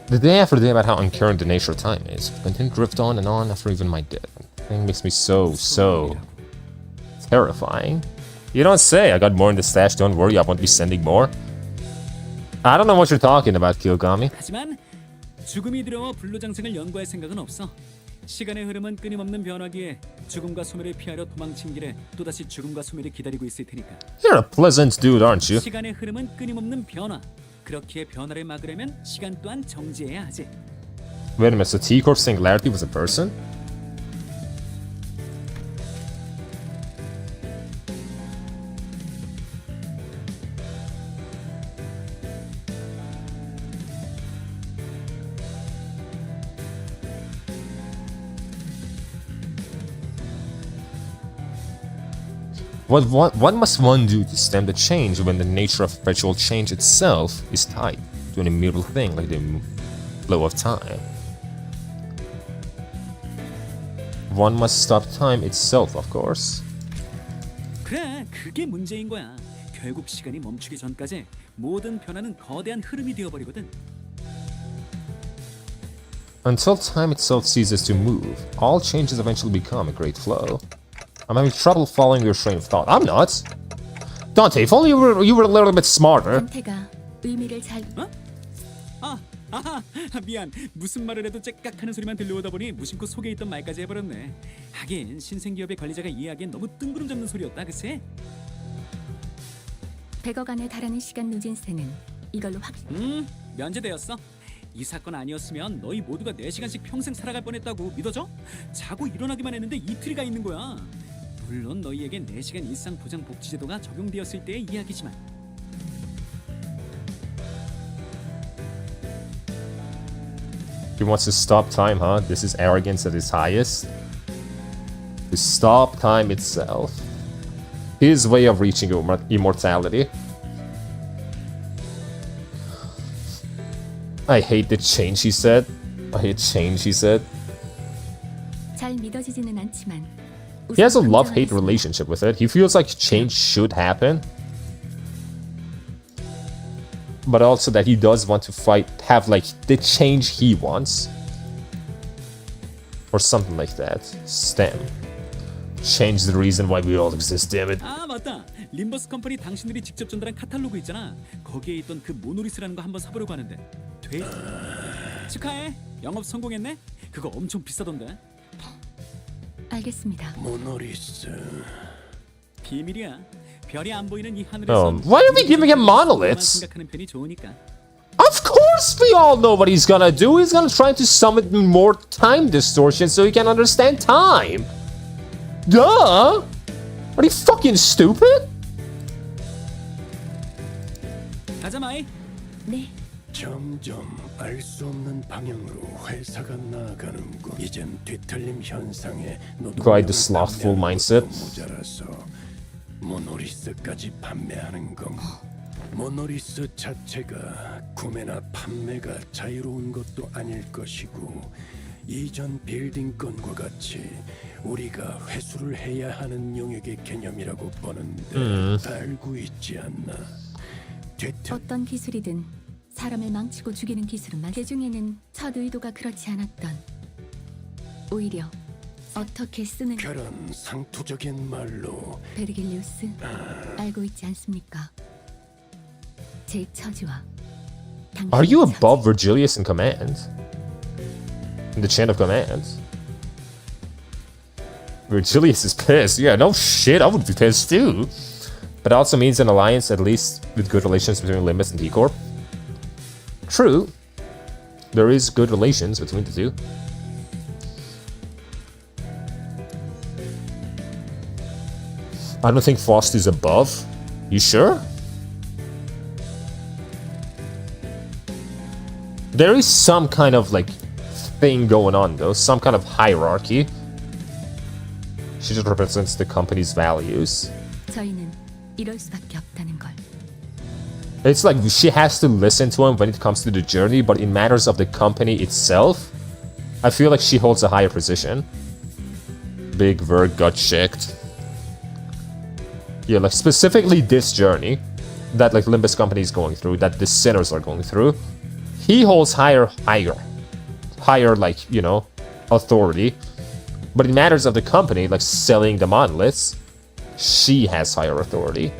The day after day about how uncaring the nature of time is, and then drift on and on after even my death. It makes me so terrifying. You don't say. I got more in the stash. Don't worry, I won't be sending more. I don't know what you're talking about, Kiyogami. 하지만 죽음이 두려워 불로장생을 연구할 생각은 없어. 시간의 흐름은 끊임없는 변화기에 죽음과 소멸을 피하려 도망친 길에 또다시 죽음과 소멸이 기다리고 있을 테니까. You're a pleasant dude, aren't you? 시간의 흐름은 끊임없는 변화. 그렇기에 변화를 막으려면 시간 또한 정지해야 하지. Wait a minute, so T-Corp Singularity was a person? What must one do to stem the change when the nature of perpetual change itself is tied to an immutable thing like the flow of time? One must stop time itself, of course. 그래, 그게 문제인 거야. 결국 시간이 멈추기 전까지 모든 변화는 거대한 흐름이 되어버리거든. Until time itself ceases to move, all changes eventually become a great flow. I'm having trouble following your train of thought. I'm not. Dante, if only you were a little bit smarter. 전태가 의미를 잘 미안. 무슨 말을 해도 째깍하는 소리만 들려오다 보니 무심코 속에 있던 말까지 해버렸네. 하긴 신생기업의 관리자가 이해하기엔 너무 뜬구름 잡는 소리였다, 그치? 100억 안에 달하는 시간 누진세는 이걸로 면제되었어. 이 사건 아니었으면 너희 모두가 4시간씩 평생 살아갈 뻔했다고 믿어져? 자고 일어나기만 했는데 이틀이가 있는 거야. 물론 너희에겐 4시간 일상 보장 복지제도가 적용되었을 때의 이야기지만. He wants to stop time, huh? This is arrogance at its highest. To stop time itself. His way of reaching immortality. I hate the change, he said. I hate change, he said. 잘 믿어지지는 않지만 He has a love-hate relationship with it. He feels like change should happen. But also that he does want to have like the change he wants. Or something like that. STEM. Change the reason why we all exist, damn it. 아 맞다. 림버스 컴퍼니 당신들이 직접 전달한 카탈로그 있잖아. 거기에 있던 그 모노리스라는 거 한번 사보려고 하는데. 돼? 축하해. 영업 성공했네. 그거 엄청 비싸던데. 알겠습니다. 모노리스. 비밀이야. 별이 안 보이는 이 하늘에서. Why are we giving him monoliths? 생각하는 편이 좋으니까. Of course we all know what he's gonna do. He's gonna try to summon more time distortion so he can understand time. Duh! Are you fucking stupid? 가자 마이. 네. 점점 알 수 없는 방향으로 회사가 나아가는군. 이젠 뒤틀림 현상에 Quite the slothful mindset. 모자라서 모노리스까지 판매하는 건. 모노리스 자체가 구매나 판매가 자유로운 것도 아닐 것이고 이전 빌딩 건과 같이 우리가 회수를 해야 하는 영역의 개념이라고 보는데 알고 있지 않나? 어떤 기술이든 사람을 망치고 죽이는 기술은 그 중에는 첫 의도가 그렇지 않았던 오히려 어떻게 쓰는 그런 상투적인 말로 베르길리우스 알고 있지 않습니까? 제 처지와 Are you above Virgilius in command? In the chain of command? Virgilius is pissed. Yeah, no shit, I would be pissed too. But it also means an alliance, at least with good relations between Limbus and T-Corp. True. There is good relations between the two. I don't think Faust is above. You sure? There is some kind of like thing going on though, some kind of hierarchy. She just represents the company's values. 저희는 이럴 수밖에 없다는 걸. It's like she has to listen to him when it comes to the journey, but in matters of the company itself, I feel like she holds a higher position. Big Verg got checked. Yeah, like specifically this journey that like Limbus company is going through, that the sinners are going through. He holds higher like, you know, authority. But in matters of the company, like selling the monoliths, she has higher authority.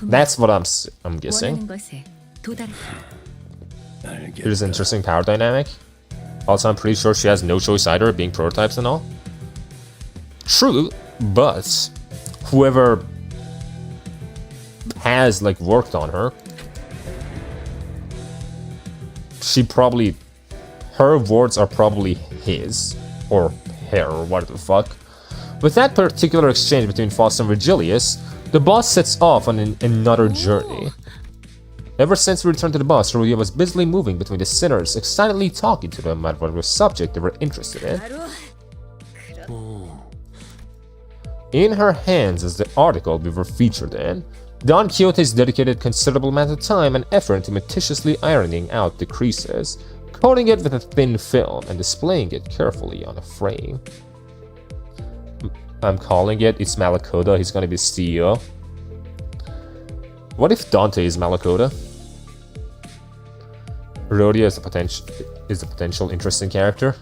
That's what I'm guessing. Here's an interesting power dynamic. Also, I'm pretty sure she has no choice either, being prototypes and all. True, but whoever has like worked on her, she probably, her words are probably his or her or whatever the fuck. With that particular exchange between Faust and Virgilius, the boss sets off on another journey. Ever since we returned to the boss, Rodia was busily moving between the sinners, excitedly talking to them about whatever subject they were interested in. In her hands is the article we were featured in. Don Quixote's dedicated considerable amount of time and effort into meticulously ironing out the creases, coating it with a thin film, and displaying it carefully on a frame. I'm calling it, it's 𝒊𝒏𝒂𝒏, he's gonna be CEO. What if Dante is 𝒊𝒏𝒂𝒏? Rodia is a potential interesting character.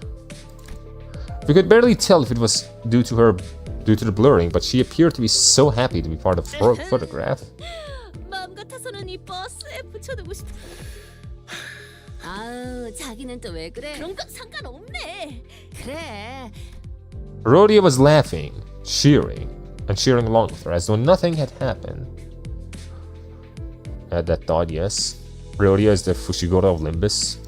We could barely tell if it was due to the blurring, but she appeared to be so happy to be part of her photograph. 마음 같아서는 이 버스에 붙여두고 싶. 아우, 자기는 또 왜 그래? 그런 건 상관없네. 그래. Rodia was laughing, cheering along with her as though nothing had happened. At that thought, yes. Rodia is the Fushiguro of Limbus.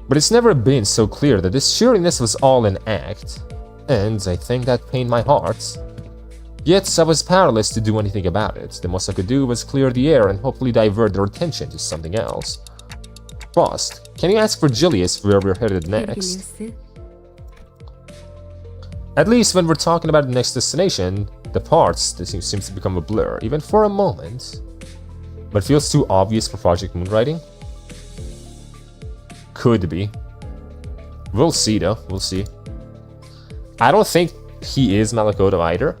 But it's never been so clear that this cheeriness was all an act, and I think that pained my heart. Yet I was powerless to do anything about it. The most I could do was clear the air and hopefully divert their attention to something else. Frost, can you ask Virgilius where we're headed next? At least when we're talking about the next destination, the parts seems to become a blur, even for a moment. But feels too obvious for Project Moonwriting? Could be. We'll see though, we'll see. I don't think he is 𝒊𝒏𝒂𝒏 either.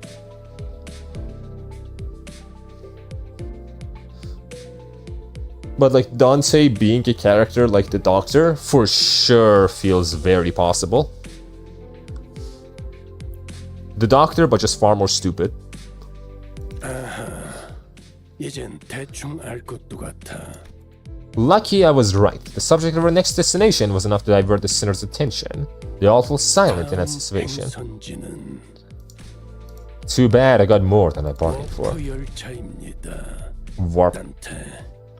But like Dante being a character like the Doctor for sure feels very possible. The Doctor, but just far more stupid. 이젠 대충 알 것도 같아. Lucky I was right. The subject of our next destination was enough to divert the sinner's attention. They all fell silent in anticipation. Too bad I got more than I bargained for. Warp.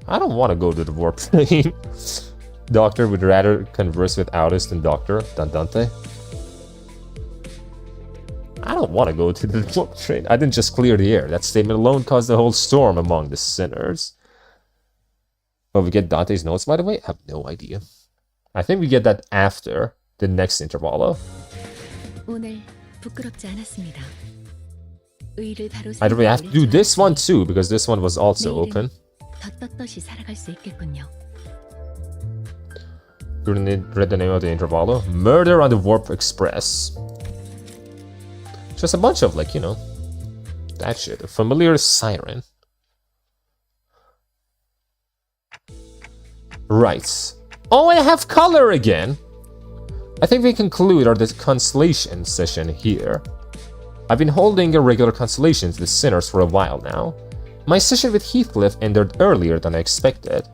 I don't want to go to the warp train. Doctor would rather converse with Audis than Dante. I don't want to go to the warp train. I didn't just clear the air. That statement alone caused a whole storm among the sinners. But we get Dante's notes, by the way? I have no idea. I think we get that after the next Intervallo. 오늘 부끄럽지 않았습니다. 의의를 바로 Either we have to do this one too, because this one was also open. 덧덧덧이 살아갈 수 있겠군요. You read the name of the Intervallo? Murder on the Warp Express. Just a bunch of, like, you know, that shit. A familiar siren. Right. Oh, I have color again! I think we conclude our constellation session here. I've been holding irregular constellations with sinners for a while now. My session with Heathcliff ended earlier than I expected.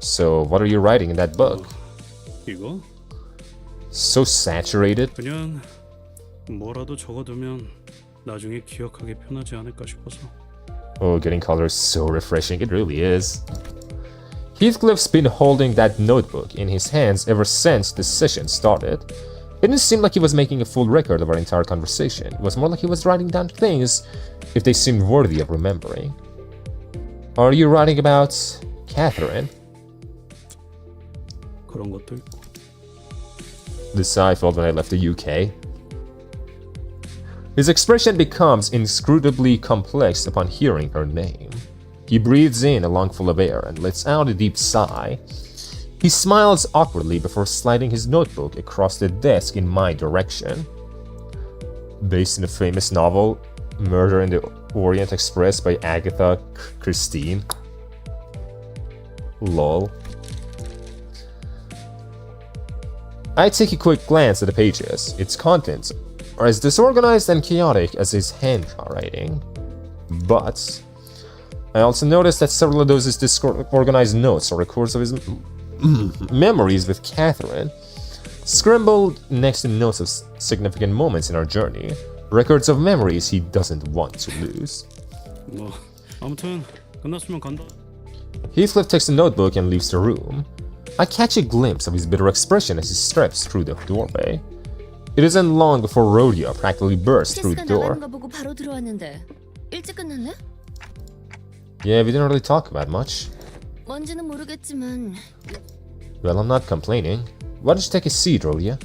So, what are you writing in that book? 이거? So saturated. 그냥 뭐라도 적어두면 나중에 기억하기 편하지 않을까 싶어서. Oh, getting color is so refreshing. It really is. Heathcliff's been holding that notebook in his hands ever since the session started. It didn't seem like he was making a full record of our entire conversation. It was more like he was writing down things if they seemed worthy of remembering. Are you writing about Catherine? 그런 것도 있고. This I felt when I left the UK. His expression becomes inscrutably complex upon hearing her name. He breathes in a lungful of air and lets out a deep sigh. He smiles awkwardly before sliding his notebook across the desk in my direction. Based in the famous novel Murder in the Orient Express by Agatha Christie. Lol. I take a quick glance at the pages. Its contents are as disorganized and chaotic as his handwriting. But I also noticed that several of those disorganized notes are records of his memories with Catherine, scribbled next to notes of significant moments in our journey, records of memories he doesn't want to lose. 뭐 아무튼 끝났으면 간다. Heathcliff takes the notebook and leaves the room. I catch a glimpse of his bitter expression as he steps through the doorway. It isn't long before Rhodia practically bursts through the door. 나가는 거 보고 바로 들어왔는데 일찍 끝났네? Yeah, we didn't really talk about much. 뭔지는 모르겠지만 Well, I'm not complaining. Why don't you take a seat, Rhodia?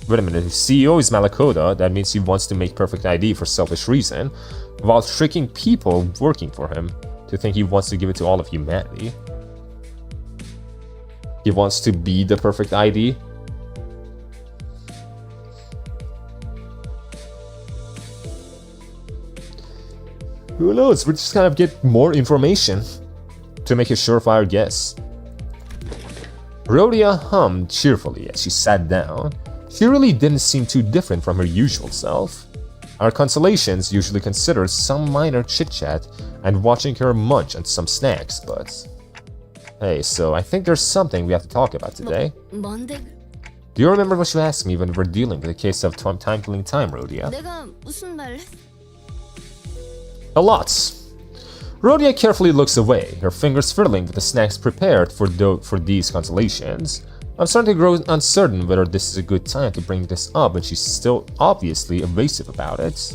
Wait a minute, if CEO is 𝑳𝒊𝒏𝒚, that means he wants to make perfect ID for selfish reason, while tricking people working for him to think he wants to give it to all of humanity. He wants to be the perfect ID. Who knows? We just kind of get more information to make a surefire guess. Rhodia hummed cheerfully as she sat down. She really didn't seem too different from her usual self. Our consolations usually consider some minor chit-chat and watching her munch on some snacks, but... Hey, so I think there's something we have to talk about today. 뭔데? Do you remember what you asked me when we were dealing with the case of time killing time, Rhodia? 내가 무슨 말 했... A lot. Rhodia carefully looks away, her fingers fiddling with the snacks prepared for these consolations. I'm starting to grow uncertain whether this is a good time to bring this up when she's still obviously evasive about it.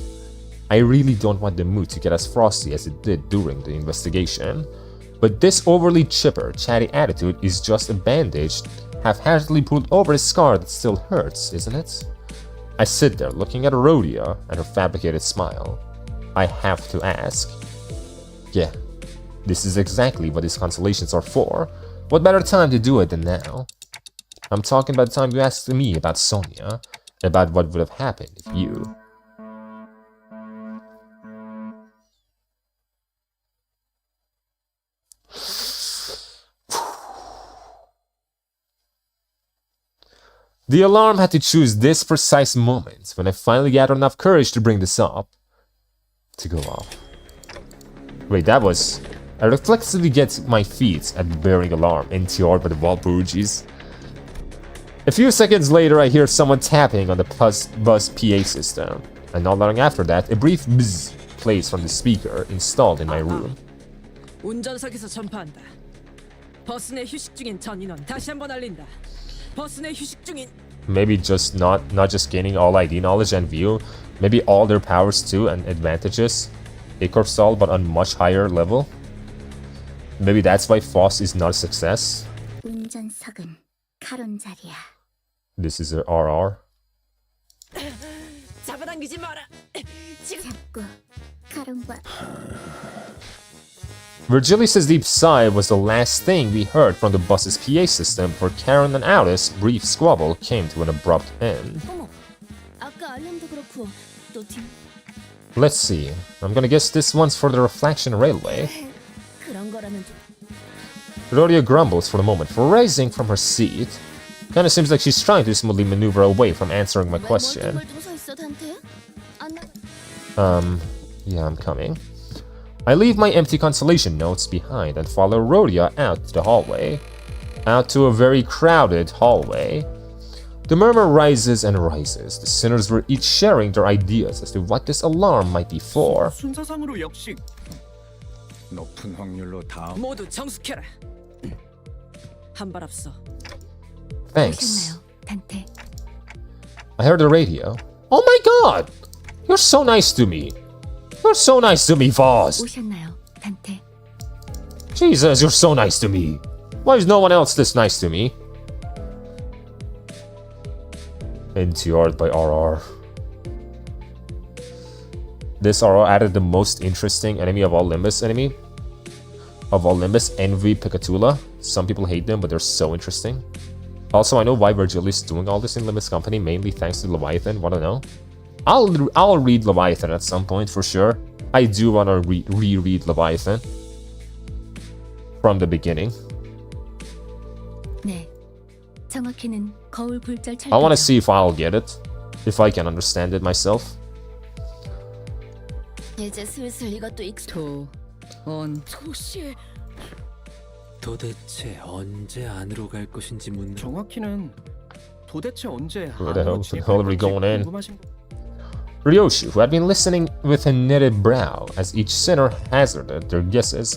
I really don't want the mood to get as frosty as it did during the investigation, but this overly chipper, chatty attitude is just a bandage haphazardly pulled over a scar that still hurts, isn't it? I sit there looking at Rhodia and her fabricated smile. I have to ask. Yeah, this is exactly what these consolations are for. What better time to do it than now? I'm talking about the time you asked me about Sonia, about what would have happened if you... The alarm had to choose this precise moment when I finally gathered enough courage to bring this up. To go off. Wait, that was... I reflexively get my feet at the bearing alarm 𝑳𝒊𝒏𝒚 by the 𝒊𝒏𝒚. A few seconds later, I hear someone tapping on the bus PA system, and not long after that, a brief buzz plays from the speaker installed in my room. 운전석에서 전파한다. 버스 내 휴식 중인 전 인원 다시 한번 알린다. 버스 내 휴식 중인 Maybe just not just gaining all ID knowledge and view, maybe all their powers too and advantages. 𝒂𝒏𝒚 but on much higher level. Maybe that's why FOSS is not a success. 운전석은 카론 자리야. This is a RR. 잡아당기지 마라. 잡고 카론과 Virgilius' deep sigh was the last thing we heard from the bus's PA system before Karen and Alice's brief squabble came to an abrupt end. 어머, 아까 알람도 그렇고 또 팀. Let's see. I'm gonna guess this one's for the Reflection Railway. 그런 거라면 좀. Rhodia grumbles for a moment, rising from her seat. Kinda seems like she's trying to smoothly maneuver away from answering my question. Yeah, I'm coming. I leave my empty consolation notes behind and follow Rhodia out to the hallway. Out to a very crowded hallway. The murmur rises and rises. The sinners were each sharing their ideas as to what this alarm might be for. 순서상으로 역시 높은 확률로 다음 모두 정숙해라. 한 발 앞서. Thanks. 오셨나요, 단테? I heard the radio. Oh my god! You're so nice to me. You're so nice to me, Foss. 오셨나요, 단테? Jesus, you're so nice to me. Why is no one else this nice to me? 𝑳𝒊𝒏𝒚 by RR. This RR added the most interesting enemy of all Limbus enemy. Of all Limbus, Envy Picatula. Some people hate them, but they're so interesting. Also, I know why Virgilius is doing all this in Limbus Company, mainly thanks to Leviathan. Wanna know? I'll read Leviathan at some point for sure. I do wanna reread Leviathan from the beginning. 네, 정확히는 거울 굴절 I wanna 철도. see if I'll get it, if I can understand it myself. 이제 슬슬 이것도 익숙. 온. 조씨. 도대체 언제 안으로 갈 것인지 묻는. 정확히는 도대체 언제 Where the 안으로 hell are we going in? 궁금하신 거. Ryoshi, who had been listening with a knitted brow as each sinner hazarded their guesses,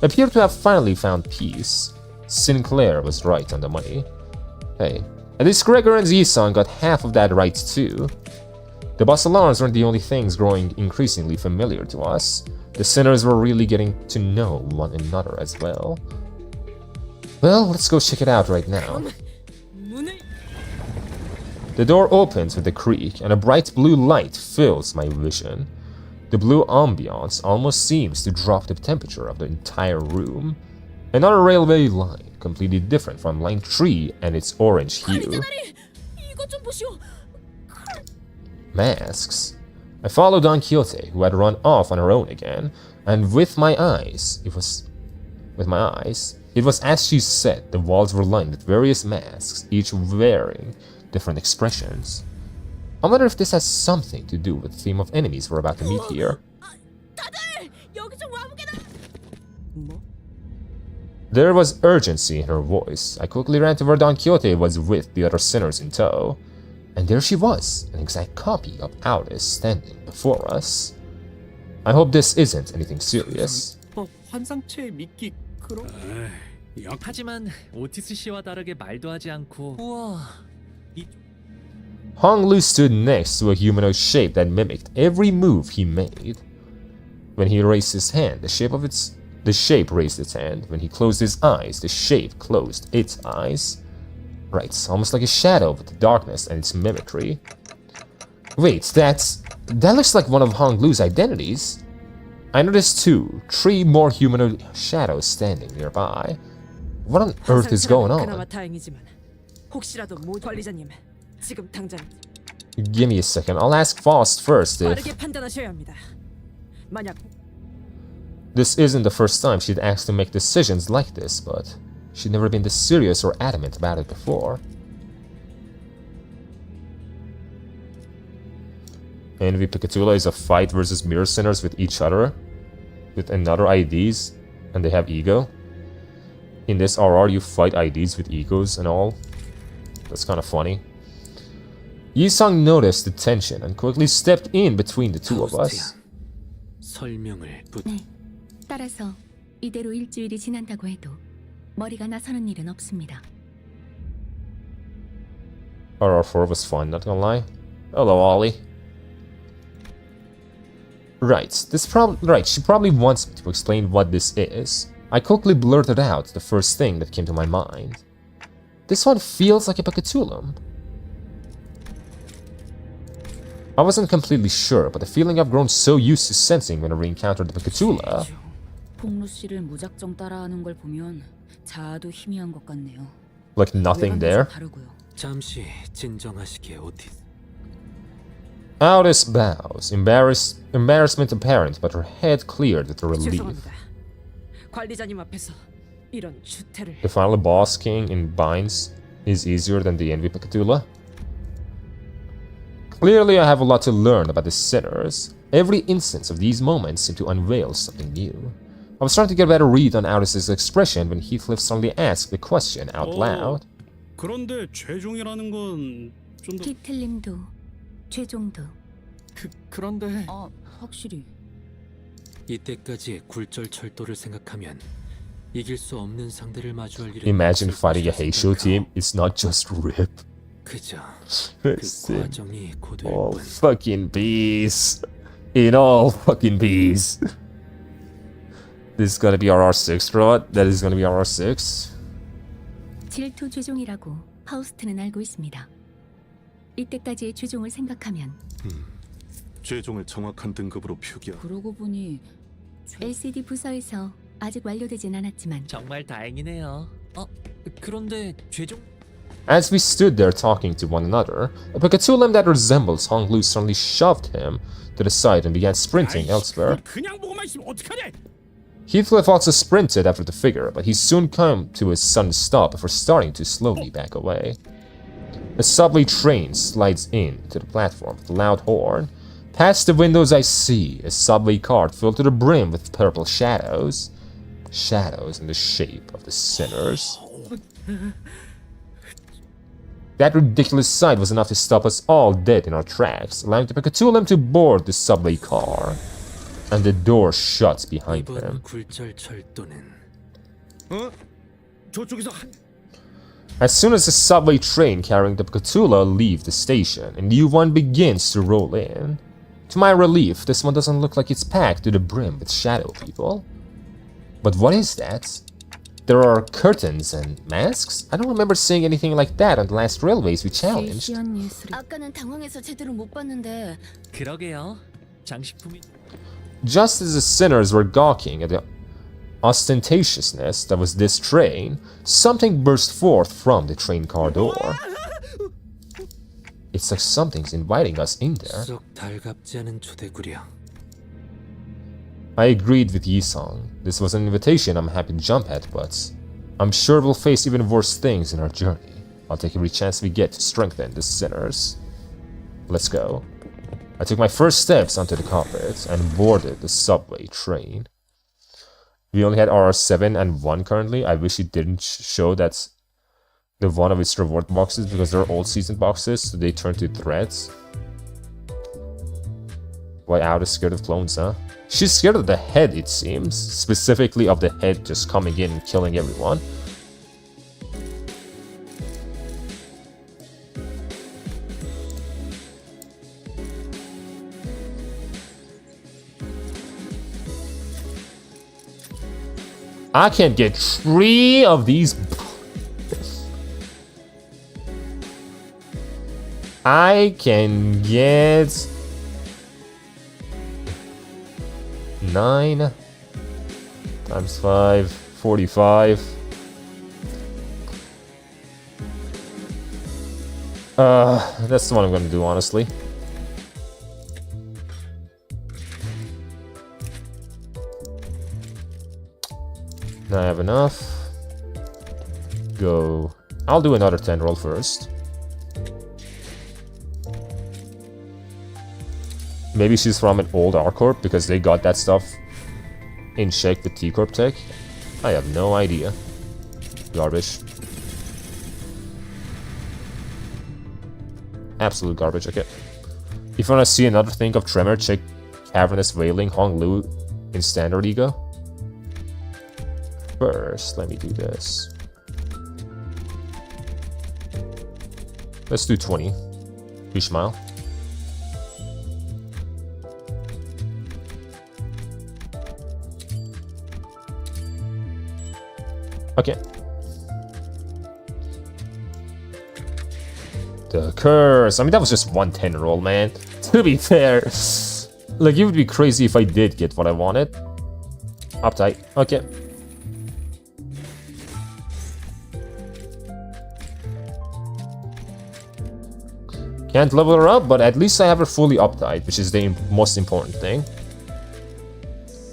appeared to have finally found peace. Sinclair was right on the money. Hey, at least Gregor and Zisong got half of that right too. The Basalans weren't the only things growing increasingly familiar to us. The sinners were really getting to know one another as well. Well, let's go check it out right now. The door opens with a creak, and a bright blue light fills my vision. The blue ambiance almost seems to drop the temperature of the entire room. Another railway line, completely different from line 3 and its orange hue. Masks. I followed Don Quixote, who had run off on her own again, and with my eyes, it was as she said. The walls were lined with various masks, each wearing different expressions. I wonder if this has something to do with the theme of enemies we're about to meet here. There was urgency in her voice. I quickly ran to where Don Quixote was with the other sinners in tow. And there she was, an exact copy of Alice standing before us. I hope this isn't anything serious. 환상체 믿기 그런. 하지만 오티스 씨와 다르게 말도 하지 않고. 우와. Hong Lu stood next to a humanoid shape that mimicked every move he made. When he raised his hand, the shape raised its hand. When he closed his eyes, the shape closed its eyes. Right, almost like a shadow with the darkness and its mimicry. Wait, that looks like one of Hong Lu's identities. I noticed 3 more humanoid shadows standing nearby. What on earth is going on? 혹시라도 관리자님, 지금 당장 Give me a second, I'll ask Faust first if... 빠르게 판단하셔야 합니다. 만약 This isn't the first time she'd asked to make decisions like this, but she'd never been this serious or adamant about it before. 𝑳𝒊𝒎𝒃𝒖🔄💏 is a fight versus mirror sinners with each other, with another IDs, and they have ego. In this RR, you fight IDs with egos and all. That's kind of funny. Yi-sung noticed the tension and quickly stepped in between the two of us. 네, 따라서 이대로 일주일이 지난다고 해도 머리가 나서는 일은 없습니다. RR4 was fun, not gonna lie. Hello, Ollie. Right, she probably wants me to explain what this is. I quickly blurted out the first thing that came to my mind. This one feels like a 𝒂𝒏𝒚. I wasn't completely sure, but the feeling I've grown so used to sensing whenever we encountered the 𝒂𝒏𝒚. 폭루 씨를 무작정 따라하는 걸 보면 자아도 희미한 것 같네요. Like nothing there. 잠시 진정하시게, 오티스. Alice bows, embarrassment apparent, but her head cleared with relief. 죄송합니다. 관리자님 앞에서 이런 주태를. The final boss king in binds is easier than the 𝑳𝒊𝒚. Clearly, I have a lot to learn about the sinners. Every instance of these moments seemed to unveil something new. I was trying to get a better read on Alice's expression when Heathcliff suddenly asked the question out loud. 그런데 최종이라는 건 좀 더. 히틀님도 최종도. 그런데. 확실히. 이때까지의 굴절 철도를 생각하면 이길 수 없는 상대를 마주할 일은. Imagine fighting a Heisho team. It's not just RIP. 그저 그 과정이 고될 all 뿐. fucking bees. In all fucking bees. This is gonna be RR6, right? That is gonna be RR6. 질투 죄종이라고 파우스트는 알고 있습니다. 이때까지의 죄종을 생각하면 죄종을 정확한 등급으로 표기하. 그러고 보니 LCD 부서에서 아직 완료되진 않았지만 정말 다행이네요. 그런데 최종 As we stood there talking to one another, a 𝒂𝒏𝒚 that resembles Hong Lu suddenly shoved him to the side and began sprinting elsewhere. 그냥 보고만 있으면 어떡하냐? Heathcliff also sprinted after the figure, but he soon came to a sudden stop before starting to slowly back away. A subway train slides in to the platform with a loud horn. Past the windows I see a subway cart filled to the brim with purple shadows. shadows in the shape of the sinners. That ridiculous sight was enough to stop us all dead in our tracks, allowing 𝒂💏 to board the subway car, and the door shuts behind him. As soon as the subway train carrying 𝒂💏 leaves the station, a new one begins to roll in. To my relief, this one doesn't look like it's packed to the brim with shadow people. But what is that? There are curtains and masks? I don't remember seeing anything like that on the last railways we challenged. 아까는 당황해서 제대로 못 봤는데. 그러게요. 장식품이 Just as the sinners were gawking at the ostentatiousness that was this train, something burst forth from the train car door. It's like something's inviting us in there. 썩 달갑지 않은 초대구려. I agreed with Yi-sung. This was an invitation I'm happy to jump at, but I'm sure we'll face even worse things in our journey. I'll take every chance we get to strengthen the sinners. Let's go. I took my first steps onto the carpet and boarded the subway train. We only had RR7 and 1 currently. I wish it didn't show that the one of its reward boxes, because they're old season boxes, so they turn to threads. Why Out is scared of clones, huh? She's scared of the head, it seems. Specifically of the head just coming in and killing everyone. I can't get 3 of these. I can get 9 times 5, 45. That's the one I'm gonna do, honestly. Now I have enough. Go. I'll do another 10 roll first. Maybe she's from an old R-Corp because they got that stuff in check with T-Corp tech. I have no idea. Garbage. Absolute garbage, okay. If you want to see another thing of Tremor, check Cavernous Wailing Hong Lu in Standard Ego. First, let me do this. Let's do 20. Ishmael. Okay. The curse. I mean, that was just 110 roll, man. To be fair. Like, it would be crazy if I did get what I wanted. Uptight. Okay. Can't level her up, but at least I have her fully uptight, which is the most important thing.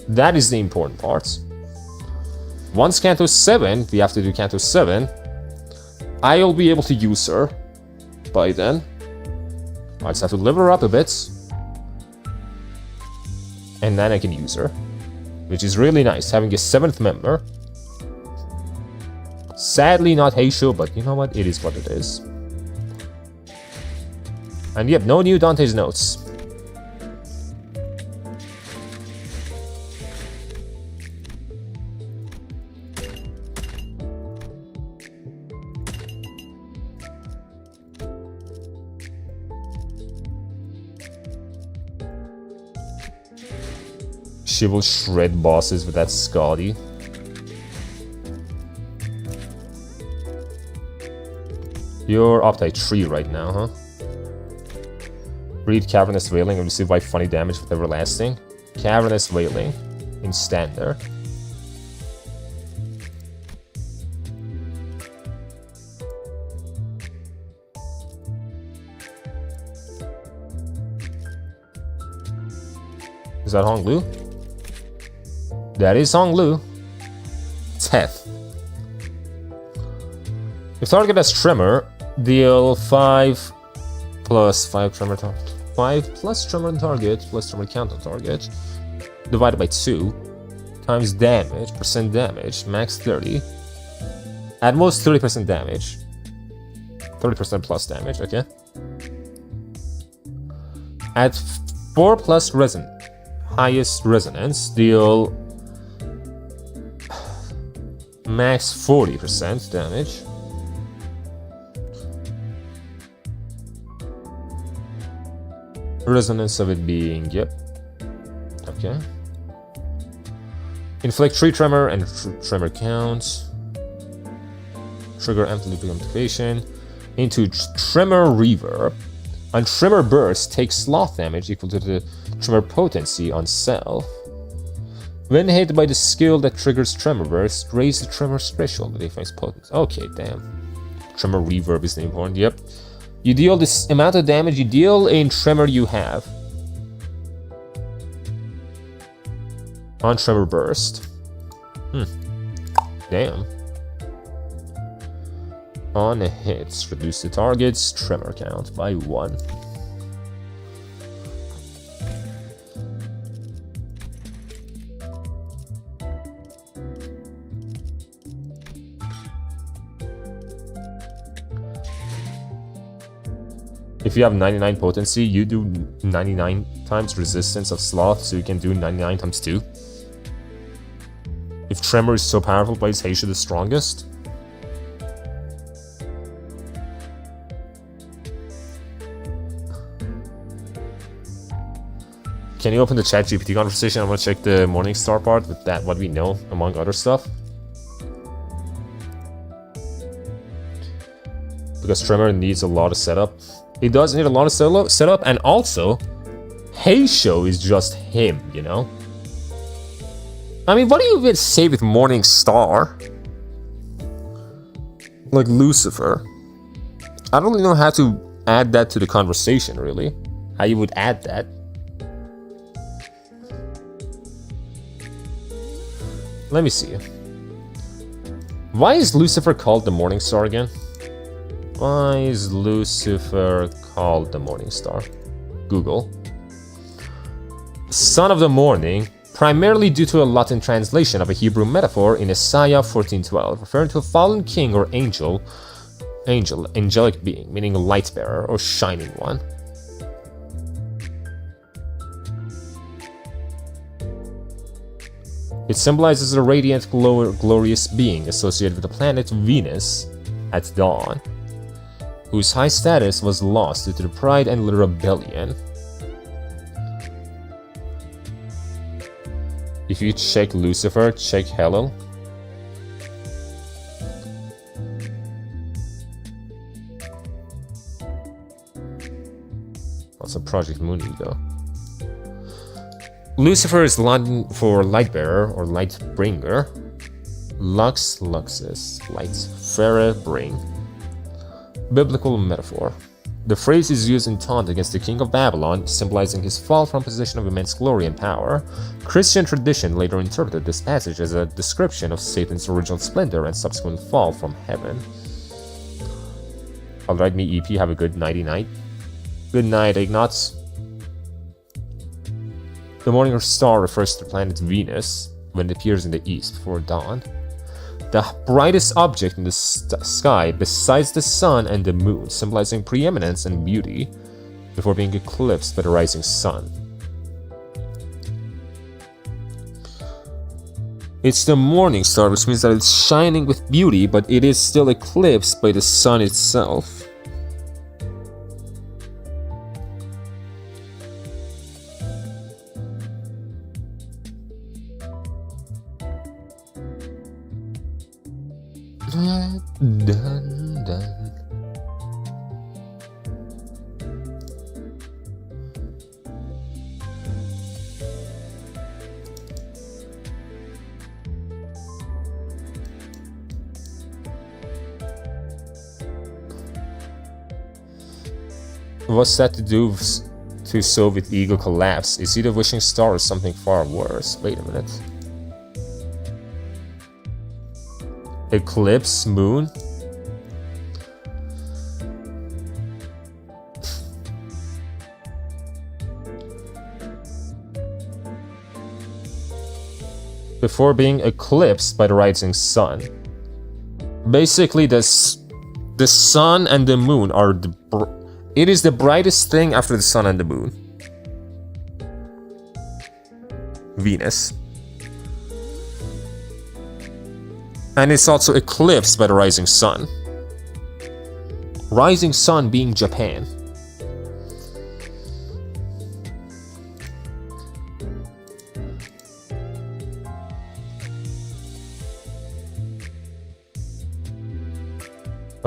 That is the important part. Once Canto 7, we have to do Canto 7, I'll be able to use her by then. I just have to level her up a bit. And then I can use her. Which is really nice, having a 7th member. Sadly not Heisho, but you know what? It is what it is. And yep, no new Dante's notes. She will shred bosses with that Scotty. You're uptight 3 right now, huh? Read Cavernous Wailing and receive white funny damage with Everlasting. Cavernous Wailing in Standard. Is that Hong Lu? That is Hong Lu. Teth. If target has Tremor, deal 5 plus 5 Tremor target. 5 plus Tremor on target plus Tremor count on target. Divided by 2. times damage, percent damage, max 30. At most 30% damage. 30% plus damage, okay. At 4 plus highest resonance, deal max 40% damage. Resonance of it being, yep. Okay. Inflict 3 tremor and tremor count. Trigger amplitude amplification into tremor reverb. On tremor burst, take sloth damage equal to the tremor potency on self. When hit by the skill that triggers tremor burst, raise the tremor threshold that defines potency. Okay, damn. Tremor reverb is the important, yep. You deal this amount of damage you deal in tremor you have. On tremor burst. Damn. On hits, reduce the target's tremor count by 1. If you have 99 potency, you do 99 times resistance of sloth, so you can do 99 times 2. If tremor is so powerful, why is Heisha the strongest? Can you open the ChatGPT conversation? I'm gonna check the Morningstar part with that, what we know, among other stuff. Because tremor needs a lot of setup. It does need a lot of setup, and also, Heisho is just him, you know? I mean, what do you even say with Morningstar? Like Lucifer. I don't really know how to add that to the conversation, really. How you would add that. Let me see. Why is Lucifer called the Morningstar again? Why is Lucifer called the Morningstar? Google. Son of the morning, primarily due to a Latin translation of a Hebrew metaphor in Isaiah 14:12, referring to a fallen king or angelic being, meaning a light bearer or shining one. It symbolizes a radiant, glorious being associated with the planet Venus at dawn, whose high status was lost due to the pride and rebellion. If you check Lucifer, check Hellel. Also Project Mooney though. Lucifer is Latin for light bearer or light bringer. Lux, luxus, light, fere, bring. Biblical metaphor. The phrase is used in taunt against the king of Babylon, symbolizing his fall from a position of immense glory and power. Christian tradition later interpreted this passage as a description of Satan's original splendor and subsequent fall from heaven. Alright, me EP, have a good nighty night. Good night, Ignatz. The morning star refers to the planet Venus when it appears in the east before dawn. The brightest object in the sky besides the sun and the moon, symbolizing preeminence and beauty before being eclipsed by the rising sun. It's the morning star, which means that it's shining with beauty, but it is still eclipsed by the sun itself. Dun. What's that to do to Soviet ego collapse? Is he the wishing star or something far worse? Wait a minute. Eclipse moon? before being eclipsed by the rising sun. Basically, the sun and the moon are it is the brightest thing after the sun and the moon. Venus. And it's also eclipsed by the rising sun. Rising sun being Japan.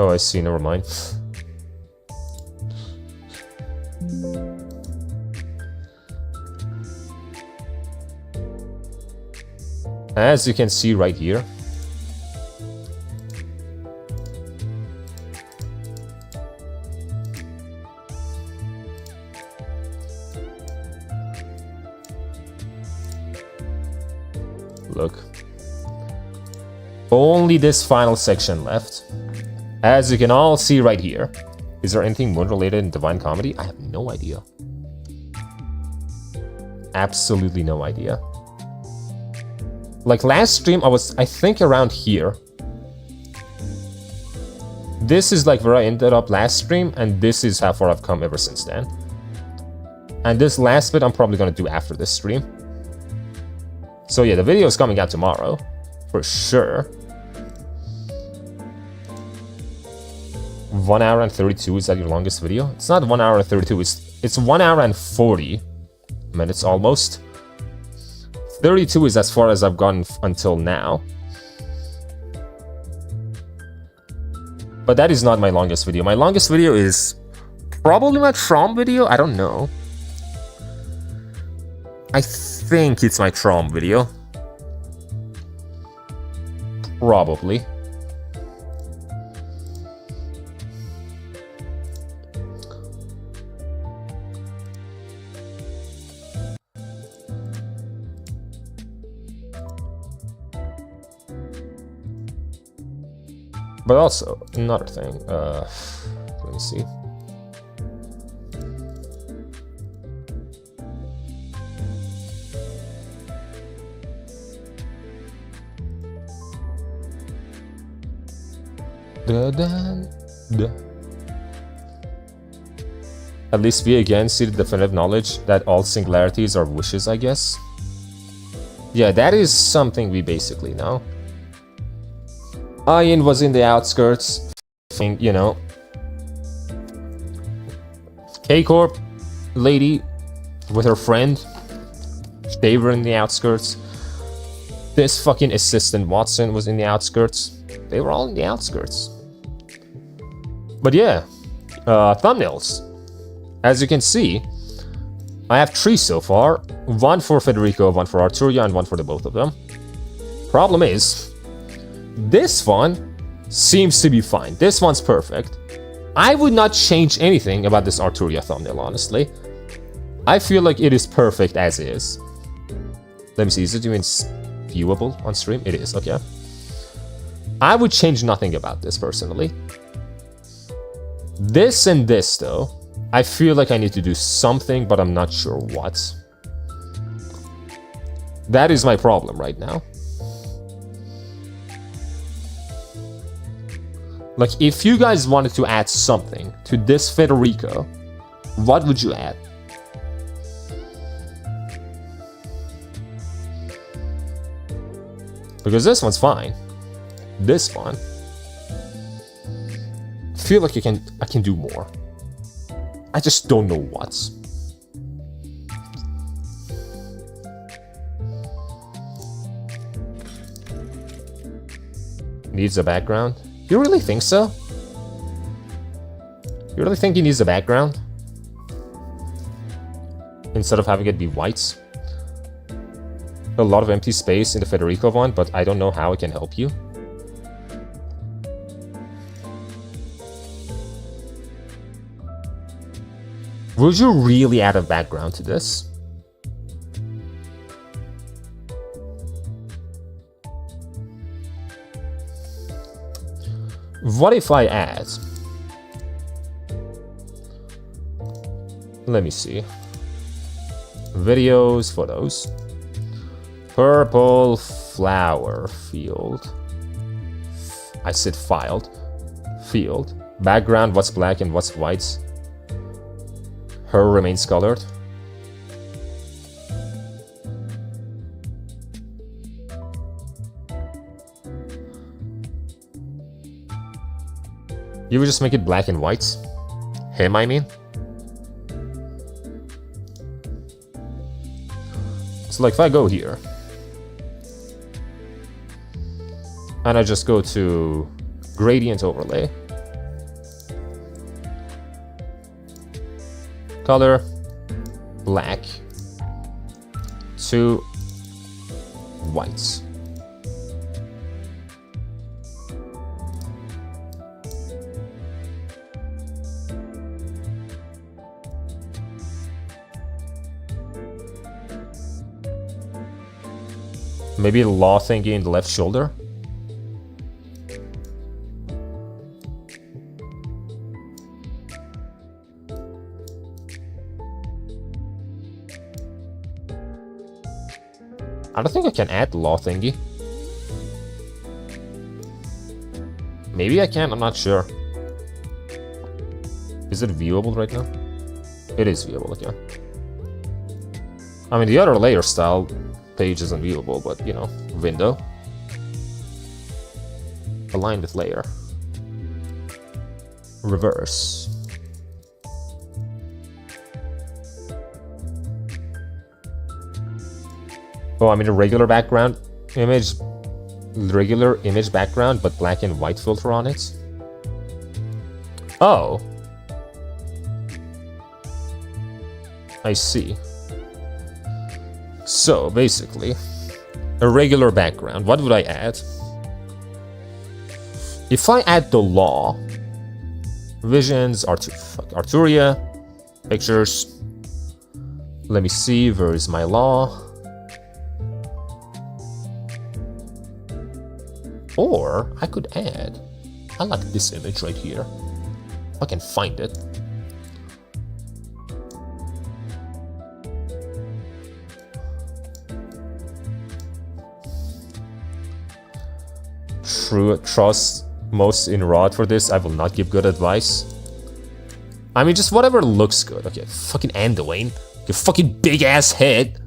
Oh, I see, never mind. As you can see right here, look, only this final section left. As you can all see right here. Is there anything moon related in Divine Comedy? I have no idea. Absolutely no idea. Like last stream, I think around here. This is like where I ended up last stream, and this is how far I've come ever since then. And this last bit I'm probably gonna do after this stream. So yeah, the video is coming out tomorrow, for sure. 1 hour and 32, is that your longest video? It's not 1 hour and 32, it's 1 hour and 40 minutes almost. 32 is as far as I've gone until now. But that is not my longest video. My longest video is probably my Trom video, I don't know. I think it's my Trom video. Probably. But also, another thing, let me see. At least we again see the definitive knowledge that all singularities are wishes, I guess. Yeah, that is something we basically know. Ian was in the outskirts, you know. K-Corp lady with her friend, they were in the outskirts. This fucking assistant Watson was in the outskirts. They were all in the outskirts. But yeah, thumbnails. As you can see, I have 3 so far. 1 for Federico, 1 for Arturia, and 1 for the both of them. Problem is, this one seems to be fine. This one's perfect. I would not change anything about this Arturia thumbnail, honestly. I feel like it is perfect as is. Let me see, is it even viewable on stream? It is, okay. I would change nothing about this, personally. This and this, though, I feel like I need to do something, but I'm not sure what. That is my problem right now. Like, if you guys wanted to add something to this Federico, what would you add? Because this one's fine. This one, I feel like I can do more. I just don't know what. Needs a background? You really think so? You really think he needs a background? Instead of having it be white? A lot of empty space in the Federico one, but I don't know how it can help you. Would you really add a background to this? What if I add? Let me see. Videos, photos. Purple flower field. I said filed. Field. Background, what's black and what's white? Her remains colored. You would just make it black and white? Him, I mean? So like if I go here and I just go to gradient overlay, color, black, to white. Maybe a law thingy in the left shoulder. I don't think I can add the law thingy. Maybe I can, I'm not sure. Is it viewable right now? It is viewable, okay. I mean, the other layer style page isn't viewable, but you know, window. Align with layer. Reverse. Oh, I mean a regular background image, regular image background, but black and white filter on it. Oh. I see. So, basically, a regular background. What would I add? If I add the law, visions, Arturia, pictures. Let me see, where is my law? Or I could add, I like this image right here. If I can find it. Trust most in Rod for this. I will not give good advice. I mean, just whatever looks good. Okay, fucking Anduin. Your fucking big ass head.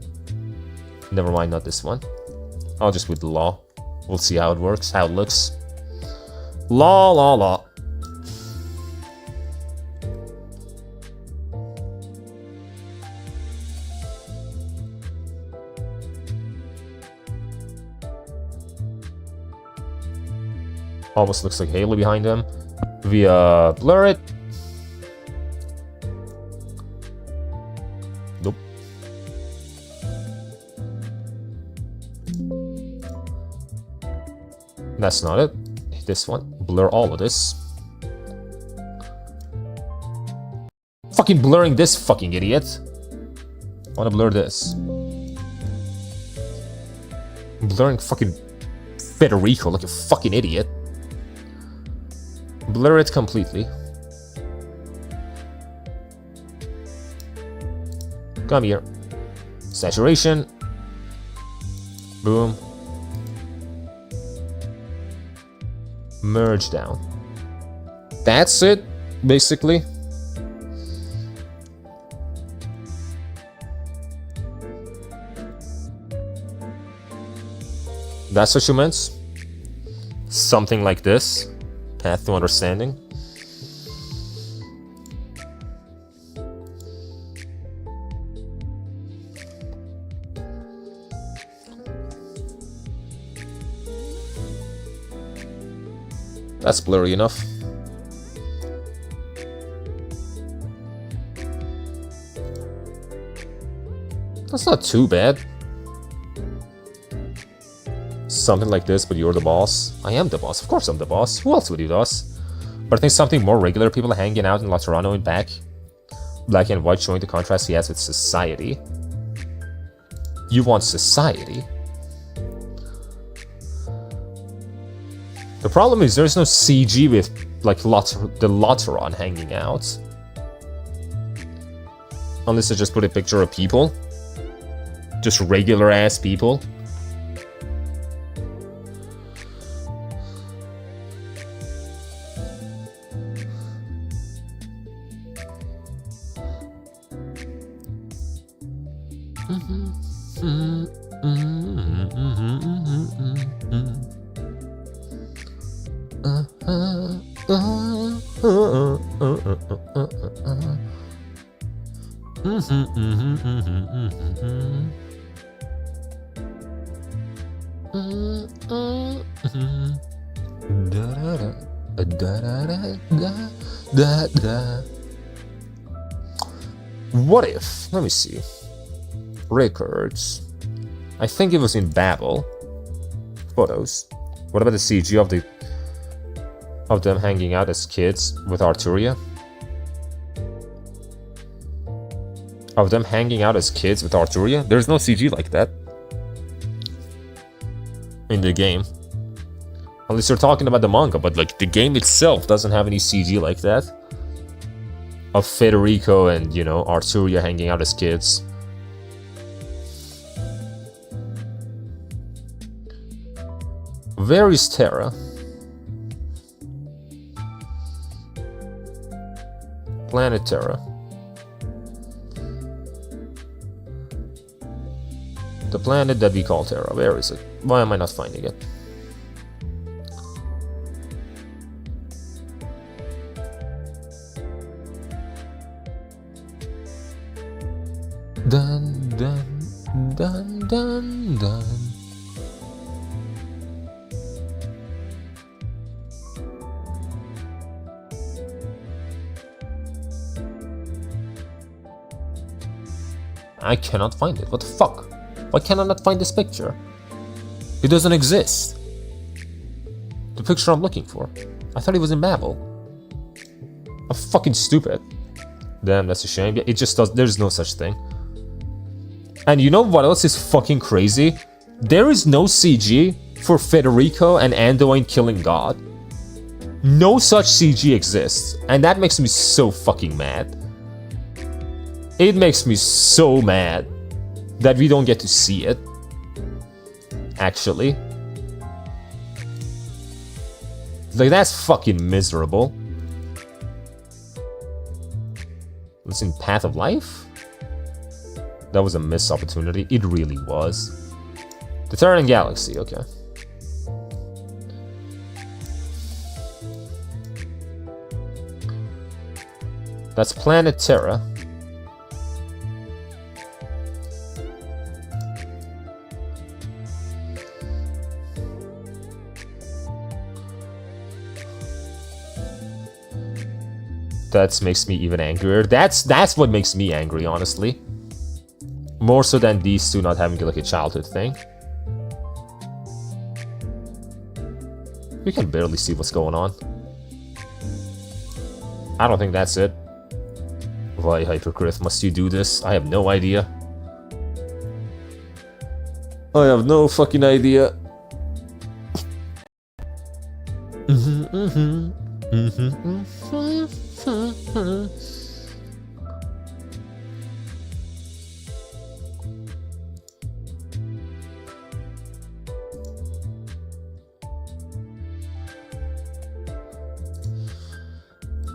Never mind, not this one. I'll just with the law. We'll see how it works, how it looks. Law, law, law. Almost looks like Halo behind him. We blur it. Nope. That's not it. This one. Blur all of this. Fucking blurring this fucking idiot. I wanna blur this. Blurring fucking Federico like a fucking idiot. Blur it completely. Come here. Saturation. Boom. Merge down. That's it, basically. That's what you meant? Something like this. Path to understanding. That's blurry enough. That's not too bad. Something like this, but you're the boss. I am the boss. Of course I'm the boss. Who else would be the boss? But I think something more regular, people hanging out in Laterano and back. Black and white showing the contrast he has with society. You want society? The problem is there's no CG with like the Lateran hanging out. Unless I just put a picture of people. Just regular ass people. What if? Let me see. Records. I think it was in Babel. Photos. What about the CG of them hanging out as kids with Arturia? Of them hanging out as kids with Arturia? There's no CG like that in the game. Unless you're talking about the manga, but like the game itself doesn't have any CG like that. Of Federico and, you know, Arturia hanging out as kids. Where is Terra? Planet Terra. The planet that we call Terra. Where is it? Why am I not finding it? Dun dun dun dun dun. I cannot find it. What the fuck? Why can I not find this picture? It doesn't exist. The picture I'm looking for. I thought it was in Babel. I'm fucking stupid. Damn, that's a shame. Yeah, it just does. There's no such thing. And you know what else is fucking crazy? There is no CG for Federico and Anduin killing God. No such CG exists. And that makes me so fucking mad. It makes me so mad that we don't get to see it. Actually. Like, that's fucking miserable. It's in Path of Life? That was a missed opportunity. It really was. The Terran Galaxy, okay. That's Planet Terra. That makes me even angrier. That's what makes me angry, honestly. More so than these two not having like a childhood thing. You can barely see what's going on. I don't think that's it. Why, 𝒊𝒏𝒚, must you do this? I have no idea. I have no fucking idea.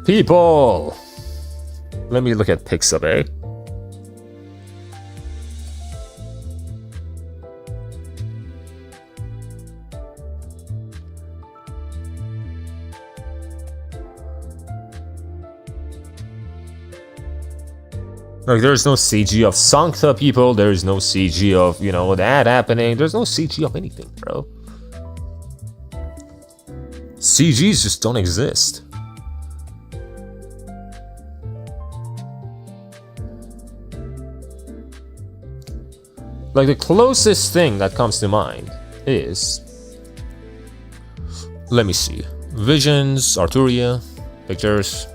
People! Let me look at 𝒊𝒏𝒚. Like, there's no CG of Sancta, people. There's no CG of, you know, that happening. There's no CG of anything, bro. CGs just don't exist. Like, the closest thing that comes to mind is... Let me see. Visions, Arturia, pictures.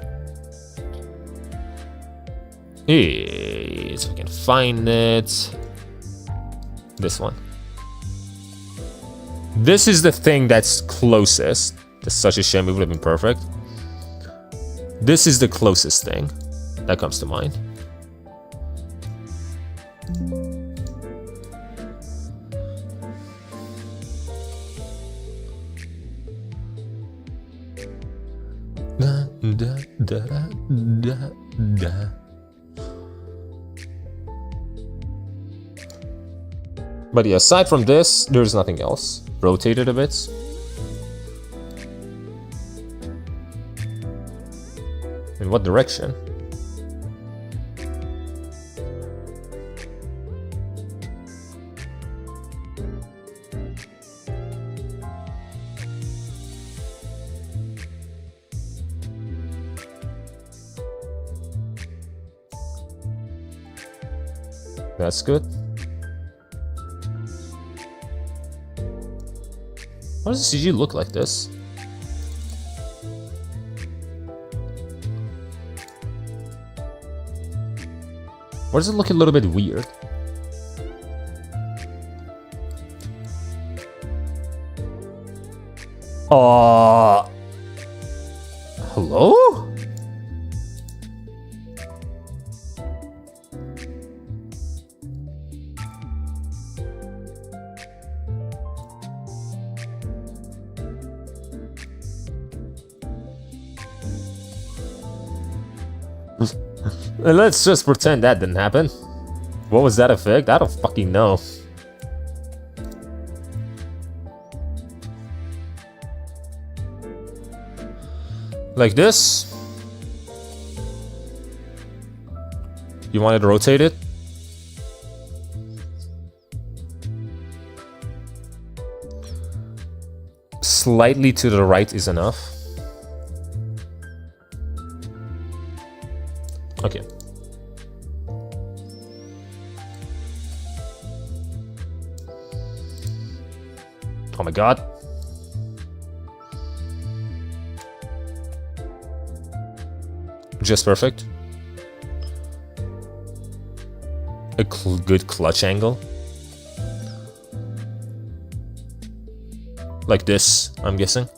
If I can find it. This one. This is the thing that's closest. It's such a shame, it would have been perfect. This is the closest thing that comes to mind. Da, da, da, da, da. But yeah, aside from this, there's nothing else. Rotate it a bit. In what direction? That's good. Why does the CG look like this? Why does it look a little bit weird? Hello? Let's just pretend that didn't happen. What was that effect? I don't fucking know. Like this? You wanted to rotate it? Slightly to the right is enough. Okay. Oh my god. Just perfect. A good clutch angle. Like this, I'm guessing.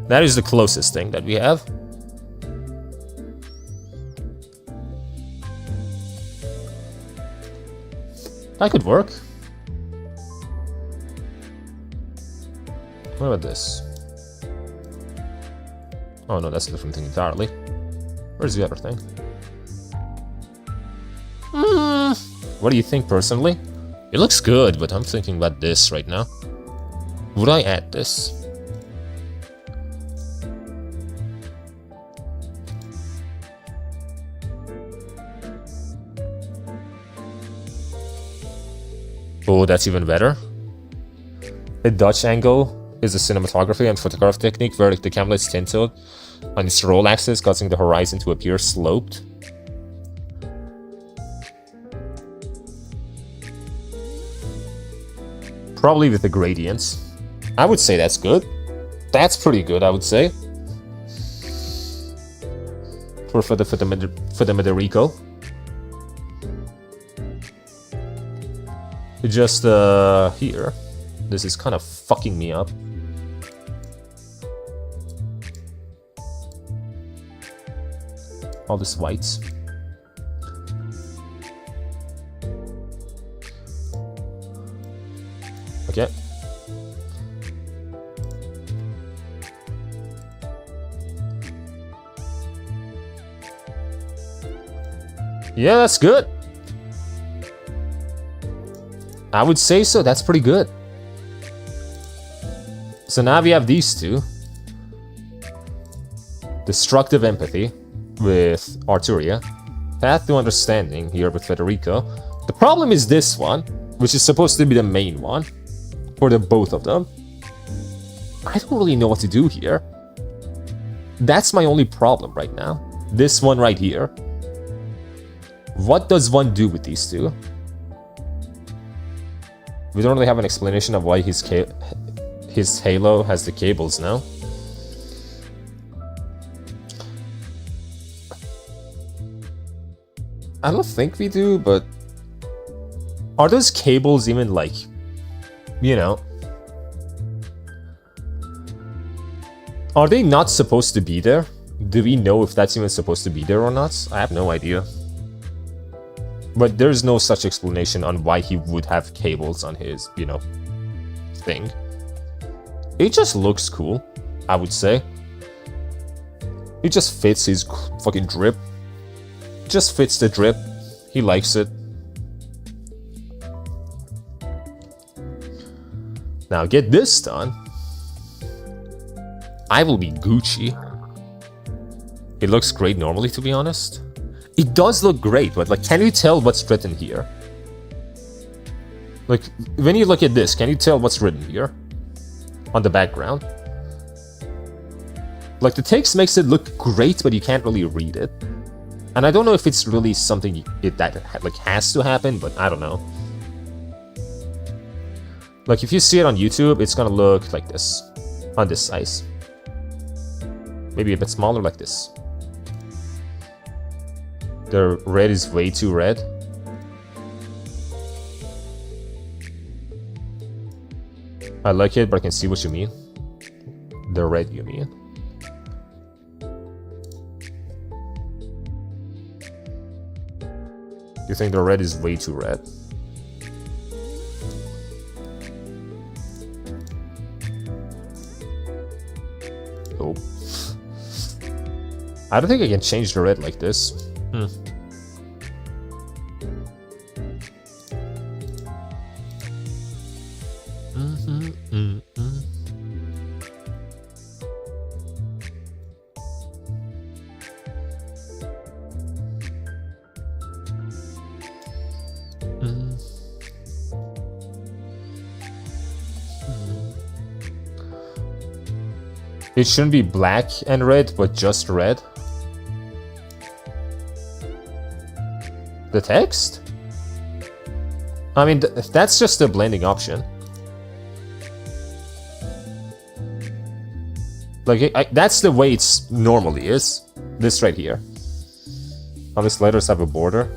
That is the closest thing that we have. That could work. What about this? Oh no, that's a different thing entirely. Where's the other thing? What do you think personally? It looks good, but I'm thinking about this right now. Would I add this? Oh, that's even better. A Dutch angle is a cinematography and photograph technique where the camera is tilted on its roll axis, causing the horizon to appear sloped. Probably with the gradients. I would say that's good. That's pretty good, I would say. For the Federico. Just here. This is kind of fucking me up. All this whites. Okay. Yeah, that's good. I would say so, that's pretty good. So now we have these two. Destructive Empathy with Arturia. Path to Understanding here with Federico. The problem is this one, which is supposed to be the main one for the both of them. I don't really know what to do here. That's my only problem right now. This one right here. What does one do with these two? We don't really have an explanation of why his halo has the cables now. I don't think we do, but are those cables even like, you know, are they not supposed to be there? Do we know if that's even supposed to be there or not? I have no idea. But there's no such explanation on why he would have cables on his, you know, thing. It just looks cool, I would say. It just fits his fucking drip. just fits the drip. He likes it. Now get this done. I will be Gucci. It looks great normally, to be honest. It does look great, but like, can you tell what's written here? Like, when you look at this, can you tell what's written here? On the background? Like, the text makes it look great, but you can't really read it. And I don't know if it's really something that like has to happen, but I don't know. Like, if you see it on YouTube, it's gonna look like this. On this size. Maybe a bit smaller like this. The red is way too red. I like it, but I can see what you mean. The red you mean. You think the red is way too red? Oh. I don't think I can change the red like this. It shouldn't be black and red, but just red. The text? I mean, that's just a blending option. Like, that's the way it's normally is. This right here. All these letters have a border.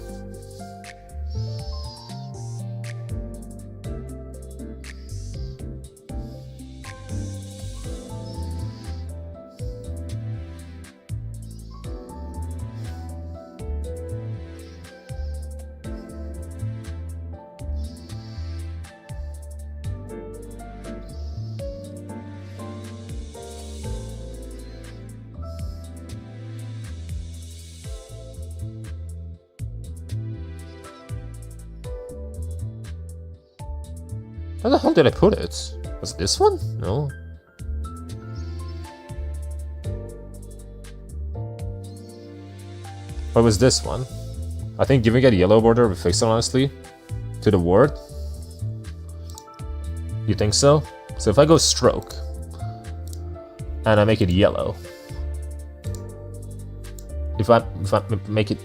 Where the hell did I put it? Was it this one? No. What was this one? I think giving it a yellow border would fix it, honestly. To the word. You think so? So if I go stroke and I make it yellow. If I make it,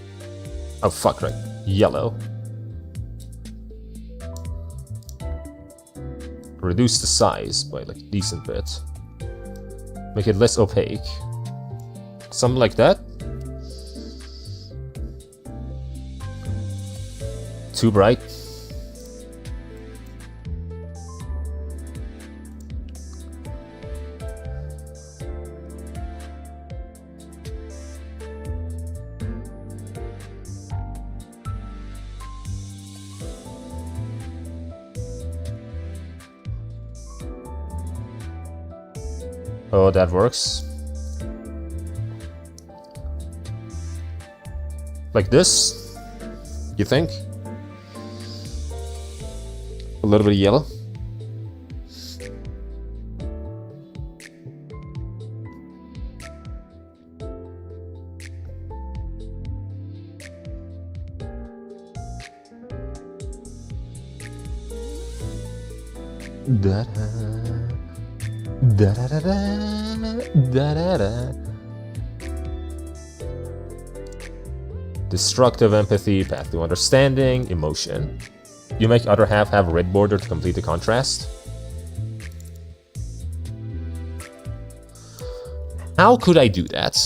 oh fuck, right, yellow. Reduce the size by like a decent bit. Make it less opaque. Something like that. Too bright. Oh, that works. Like this? You think? A little bit of yellow? Destructive empathy, path to understanding, emotion. You make other half have a red border to complete the contrast. How could I do that?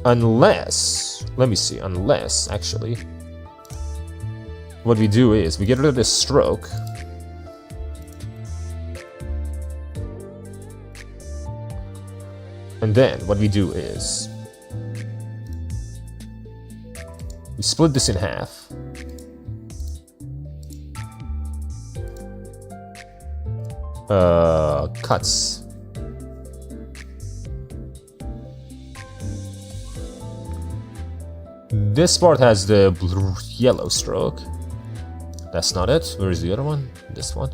Unless, let me see, unless, actually, what we do is we get rid of this stroke. And then what we do is we split this in half. Cuts. This part has the yellow stroke. That's not it. Where is the other one? This one.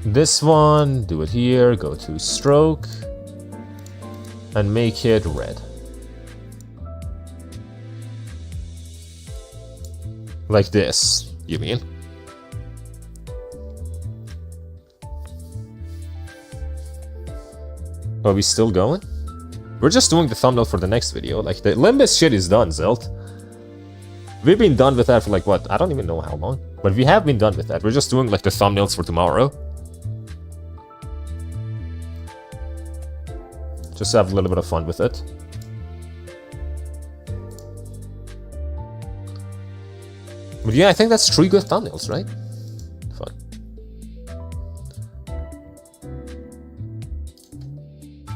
This one, do it here, go to stroke, and make it red. Like this, you mean? Are we still going? We're just doing the thumbnail for the next video. Like, the Limbus shit is done, Zelt. We've been done with that for like, what? I don't even know how long. But we have been done with that. We're just doing like the thumbnails for tomorrow. Just have a little bit of fun with it. But yeah, I think that's 3 good thumbnails, right? Fun.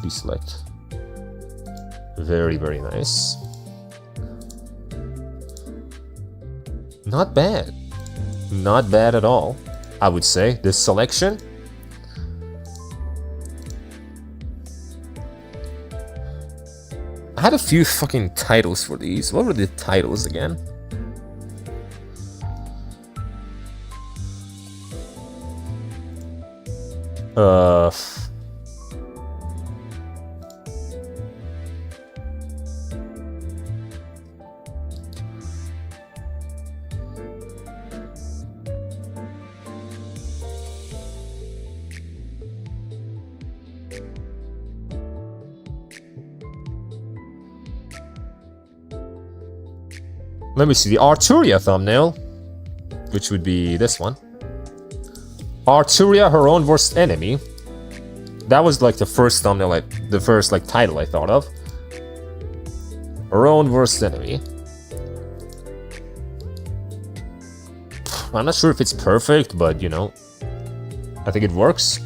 Deselect. Very, very nice. Not bad. Not bad at all, I would say. This selection. I had a few fucking titles for these. What were the titles again? Let me see, the Arturia thumbnail, which would be this one. Arturia, her own worst enemy. That was like the first thumbnail, the first like title I thought of. Her own worst enemy. I'm not sure if it's perfect, but you know, I think it works.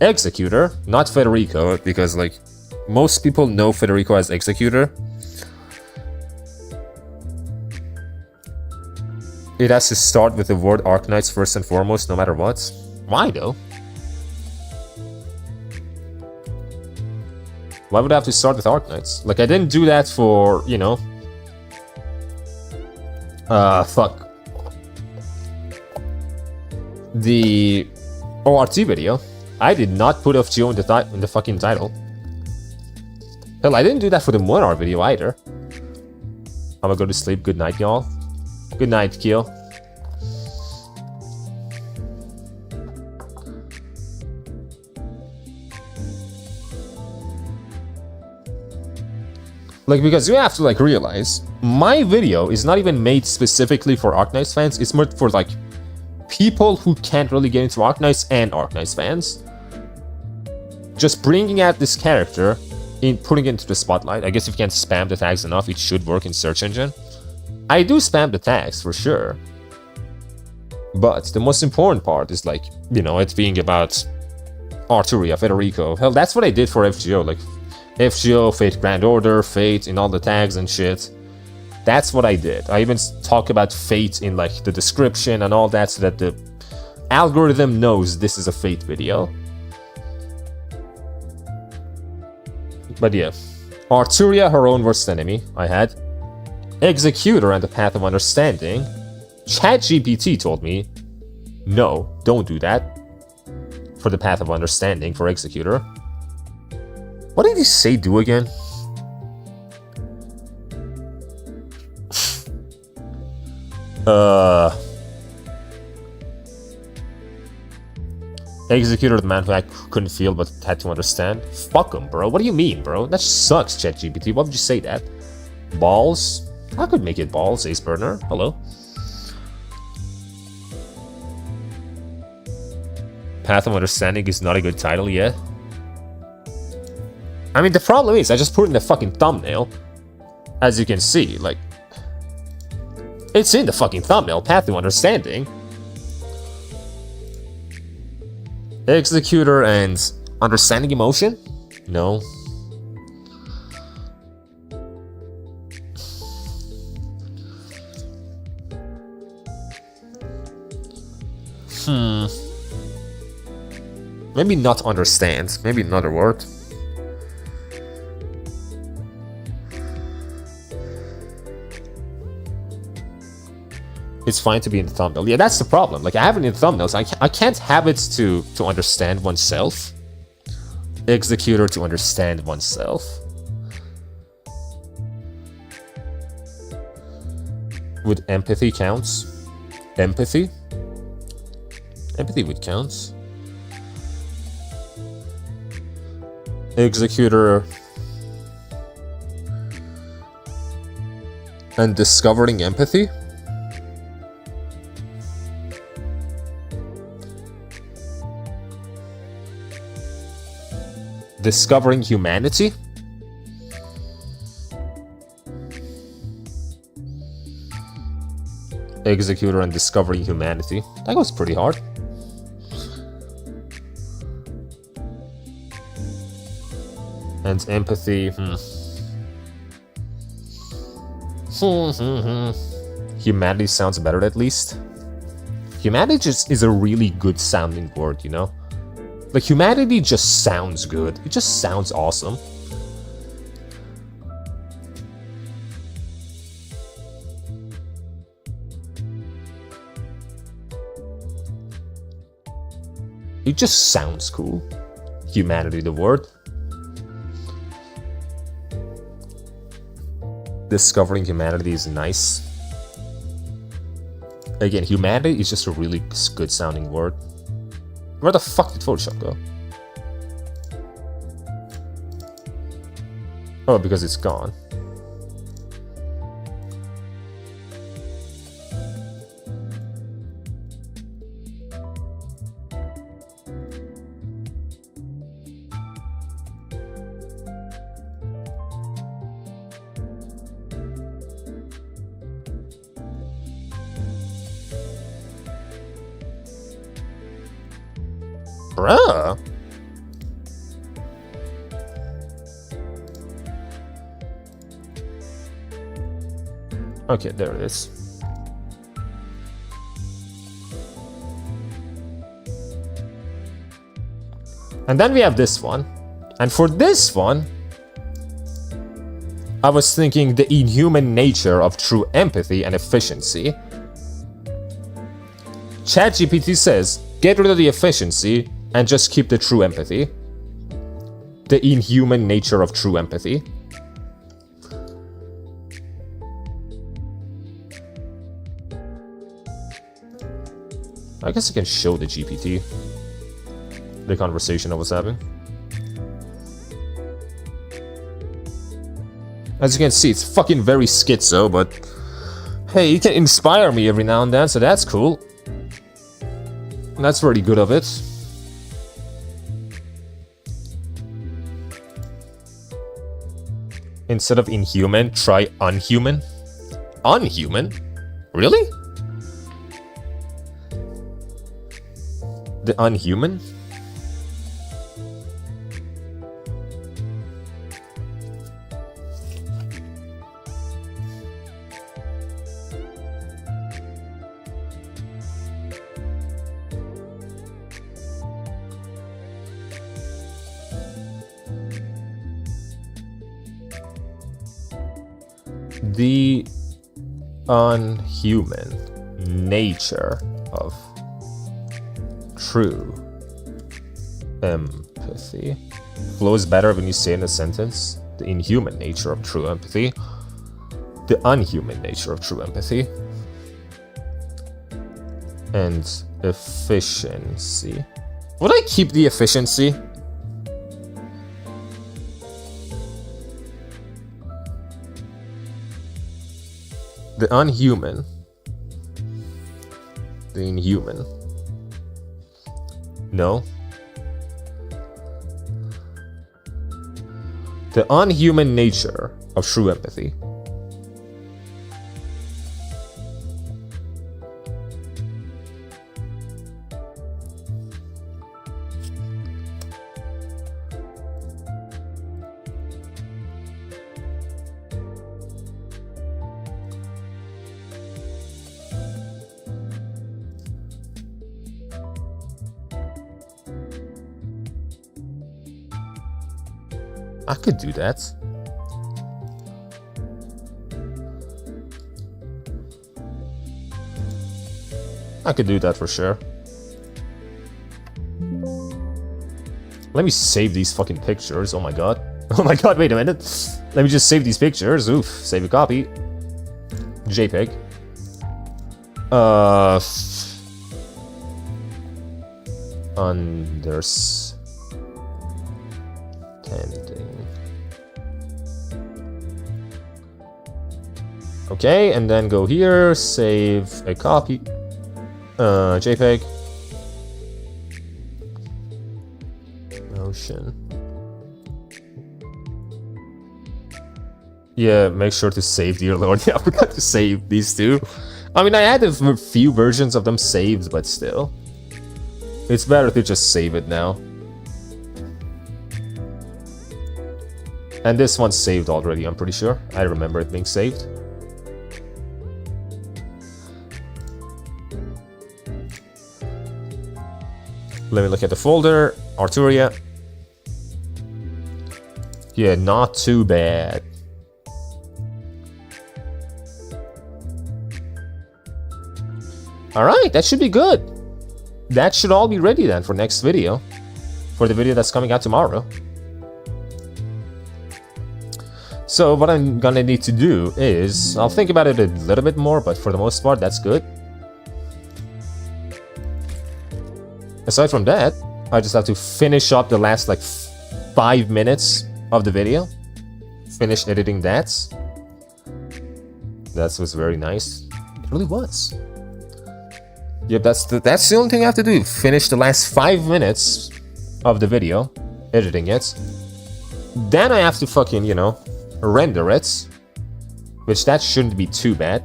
Executor, not Federico, because like most people know Federico as Executor. It has to start with the word Arknights first and foremost, no matter what. Why though? Why would I have to start with Arknights? Like, I didn't do that for, you know... fuck. The ORT video. I did not put FGO in the fucking title. Hell, I didn't do that for the Monar video either. I'm gonna go to sleep. Good night, y'all. Good night, Keel. Like, because you have to like realize, my video is not even made specifically for Arknights fans. It's more for like people who can't really get into Arknights and Arknights fans. Just bringing out this character, putting it into the spotlight. I guess if you can't spam the tags enough, it should work in search engine. I do spam the tags for sure, but the most important part is like, you know, it being about Arturia, Federico. Hell, that's what I did for FGO, like FGO, Fate Grand Order, Fate in all the tags and shit. That's what I did. I even talk about Fate in like the description and all that so that the algorithm knows this is a Fate video. But yeah, Arturia, her own worst enemy, I had. Executor and the Path of Understanding. ChatGPT told me, no, don't do that. For the Path of Understanding, for Executor. What did he say do again? Executor, the man who I couldn't feel but had to understand. Fuck him, bro. What do you mean, bro? That sucks, ChatGPT. Why would you say that? Balls? I could make it balls, Ace Burner. Hello. Path of Understanding is not a good title yet. I mean, the problem is, I just put it in the fucking thumbnail. As you can see, like... It's in the fucking thumbnail, Path of Understanding. Executor and Understanding Emotion? No. Maybe not understand. Maybe another word. It's fine to be in the thumbnail. Yeah, that's the problem. Like, I have it in thumbnails. I can't have it to understand oneself. Executor to understand oneself. Would empathy counts? Empathy? Empathy would count. Executor and discovering empathy? Discovering humanity? Executor and discovering humanity. That was pretty hard. And empathy. Humanity sounds better at least. Humanity just is a really good sounding word, you know? Like, humanity just sounds good. It just sounds awesome. It just sounds cool. Humanity, the word. Discovering humanity is nice. Again, humanity is just a really good sounding word. Where the fuck did Photoshop go? Oh, because it's gone. Bruh. Okay, there it is. And then we have this one. And for this one, I was thinking the inhuman nature of true empathy and efficiency. ChatGPT says, get rid of the efficiency and just keep the true empathy. The inhuman nature of true empathy. I guess I can show the GPT the conversation I was having. As you can see, it's fucking very schizo, but hey, it can inspire me every now and then, so that's cool. That's very good of it. Instead of inhuman, try unhuman. Unhuman? Really? The unhuman? The unhuman nature of true empathy. Flows better when you say in a sentence. The inhuman nature of true empathy. The unhuman nature of true empathy. And efficiency. Would I keep the efficiency? The unhuman. The inhuman. No. The unhuman nature of true empathy. I could do that. I could do that for sure. Let me save these fucking pictures. Oh my god. Oh my god, wait a minute. Let me just save these pictures. Oof. Save a copy. JPEG. Understanding. Okay, and then go here, save a copy. JPEG. Motion. Yeah, make sure to save, dear lord. Yeah, I forgot to save these two. I mean, I had a few versions of them saved, but still. It's better to just save it now. And this one's saved already, I'm pretty sure. I remember it being saved. Let me look at the folder. Arturia. Yeah, not too bad. Alright, that should be good. That should all be ready then for next video. For the video that's coming out tomorrow. So what I'm gonna need to do is, I'll think about it a little bit more, but for the most part, that's good. Aside from that, I just have to finish up the last like 5 minutes of the video. Finish editing that. That was very nice. It really was. Yep, that's the only thing I have to do. Finish the last 5 minutes of the video, editing it. Then I have to fucking, you know, render it. Which that shouldn't be too bad.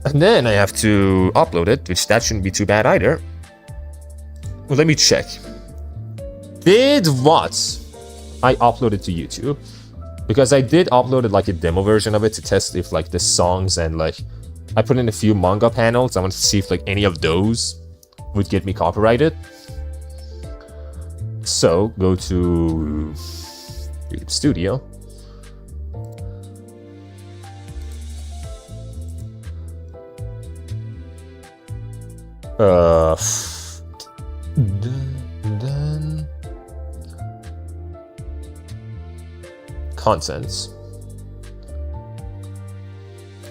And then I have to upload it, which that shouldn't be too bad either. Well, let me check. Did what I uploaded to YouTube? Because I did upload it like a demo version of it to test if like the songs and like I put in a few manga panels. I want to see if like any of those would get me copyrighted. So go to YouTube Studio. Then contents.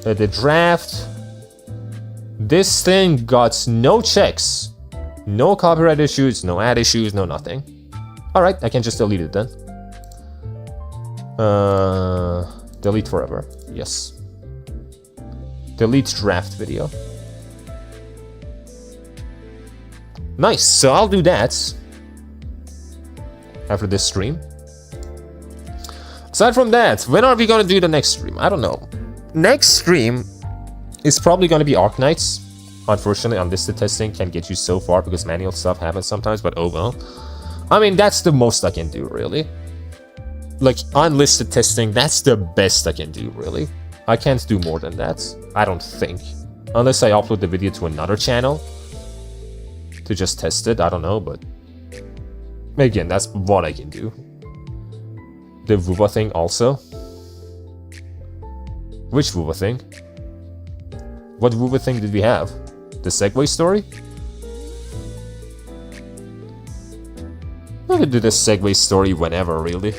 The draft. This thing got no checks, no copyright issues, no ad issues, no nothing. Alright, I can just delete it then. Delete forever. Yes. Delete draft video. Nice, so I'll do that after this stream. Aside from that, when are we gonna do the next stream? I don't know. Next stream is probably gonna be Arknights. Unfortunately, unlisted testing can get you so far because manual stuff happens sometimes, but oh well. I mean, that's the most I can do, really. Like, unlisted testing, that's the best I can do, really. I can't do more than that, I don't think. Unless I upload the video to another channel to just test it, I don't know, but again, that's what I can do. The Vuva thing also. Which Vuva thing? What Vuva thing did we have? The Segway story? I could do the Segway story whenever, really.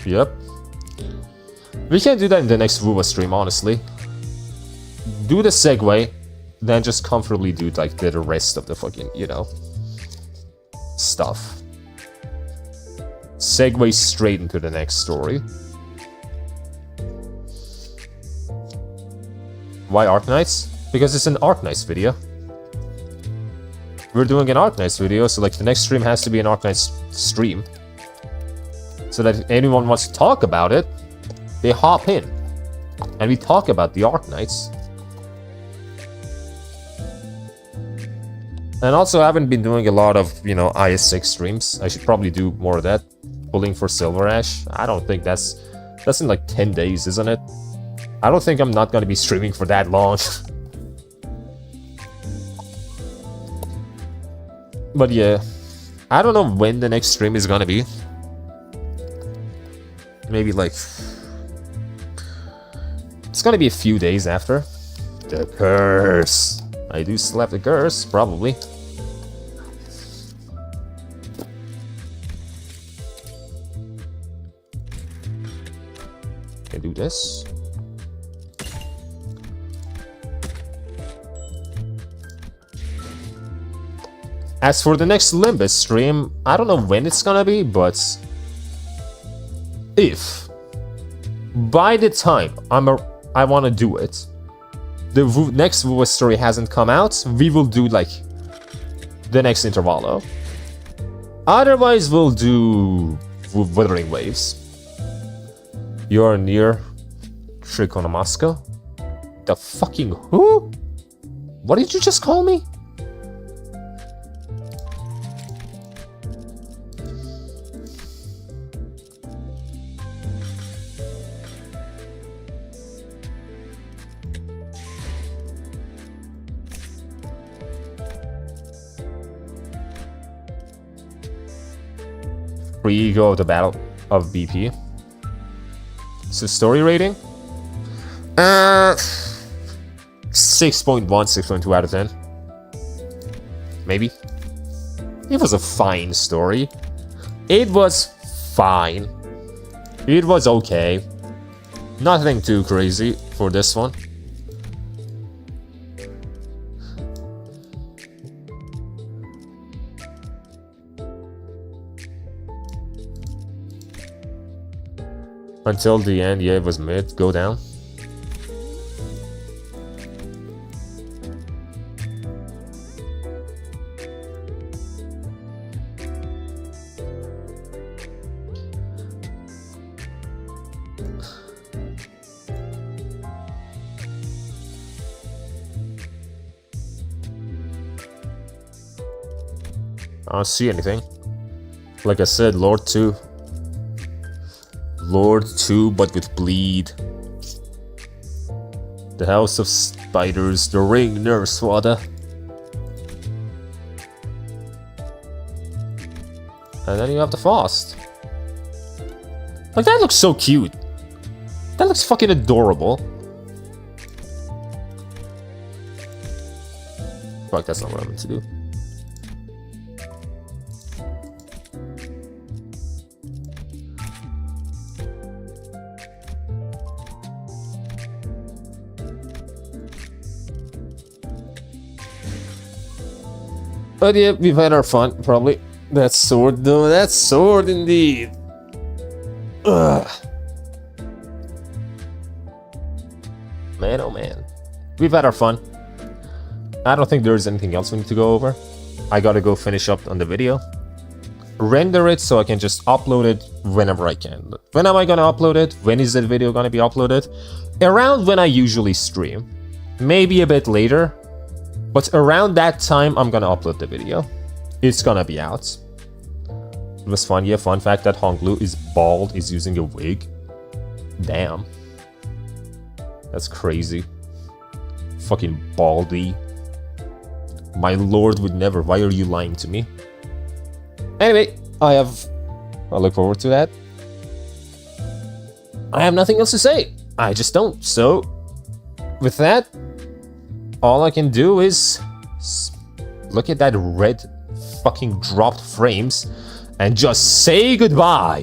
Yep. We can do that in the next Vuva stream, honestly. Do the Segway, then just comfortably do like the rest of the fucking, you know, stuff. Segue straight into the next story. Why Arknights? Because it's an Arknights video. We're doing an Arknights video, so like the next stream has to be an Arknights stream. So that if anyone wants to talk about it, they hop in. And we talk about the Arknights. And also, I haven't been doing a lot of, you know, IS6 streams. I should probably do more of that. Pulling for Silver Ash. I don't think that's in like 10 days, isn't it? I don't think I'm not going to be streaming for that long. But yeah, I don't know when the next stream is gonna be. Maybe like... It's gonna be a few days after. The curse! I do still have the curse, probably. Can do this. As for the next Limbus stream, I don't know when it's gonna be, but if by the time I want to do it, the next 𝒊𝒎💏 story hasn't come out, we will do like the next Intervallo. Otherwise, we'll do Wuthering Waves. You're near 𝒊𝒏𝒚. The fucking who? What did you just call me? Pre-ego of the Battle of BP. So story rating? 6.1, 6.2 out of 10. Maybe. It was a fine story. It was fine. It was okay. Nothing too crazy for this one. Until the end, yeah, it was mid. Go down. I don't see anything. Like I said, Lord 2. Lord 2, but with bleed. The House of Spiders, the Ring, 𝒊𝒏💏. And then you have the Faust. Like, that looks so cute. That looks fucking adorable. Fuck, that's not what I meant to do. But yeah, we've had our fun, probably. That sword, though. That sword, indeed. Ugh. Man, oh man. We've had our fun. I don't think there's anything else we need to go over. I gotta go finish up on the video. Render it so I can just upload it whenever I can. When am I gonna upload it? When is that video gonna be uploaded? Around when I usually stream. Maybe a bit later. But around that time, I'm gonna upload the video. It's gonna be out. It was fun. Yeah, fun fact that Honglu is bald, is using a wig. Damn. That's crazy. Fucking baldy. My lord would never. Why are you lying to me? Anyway, I look forward to that. I have nothing else to say. I just don't. So, with that, all I can do is look at that red fucking dropped frames and just say goodbye.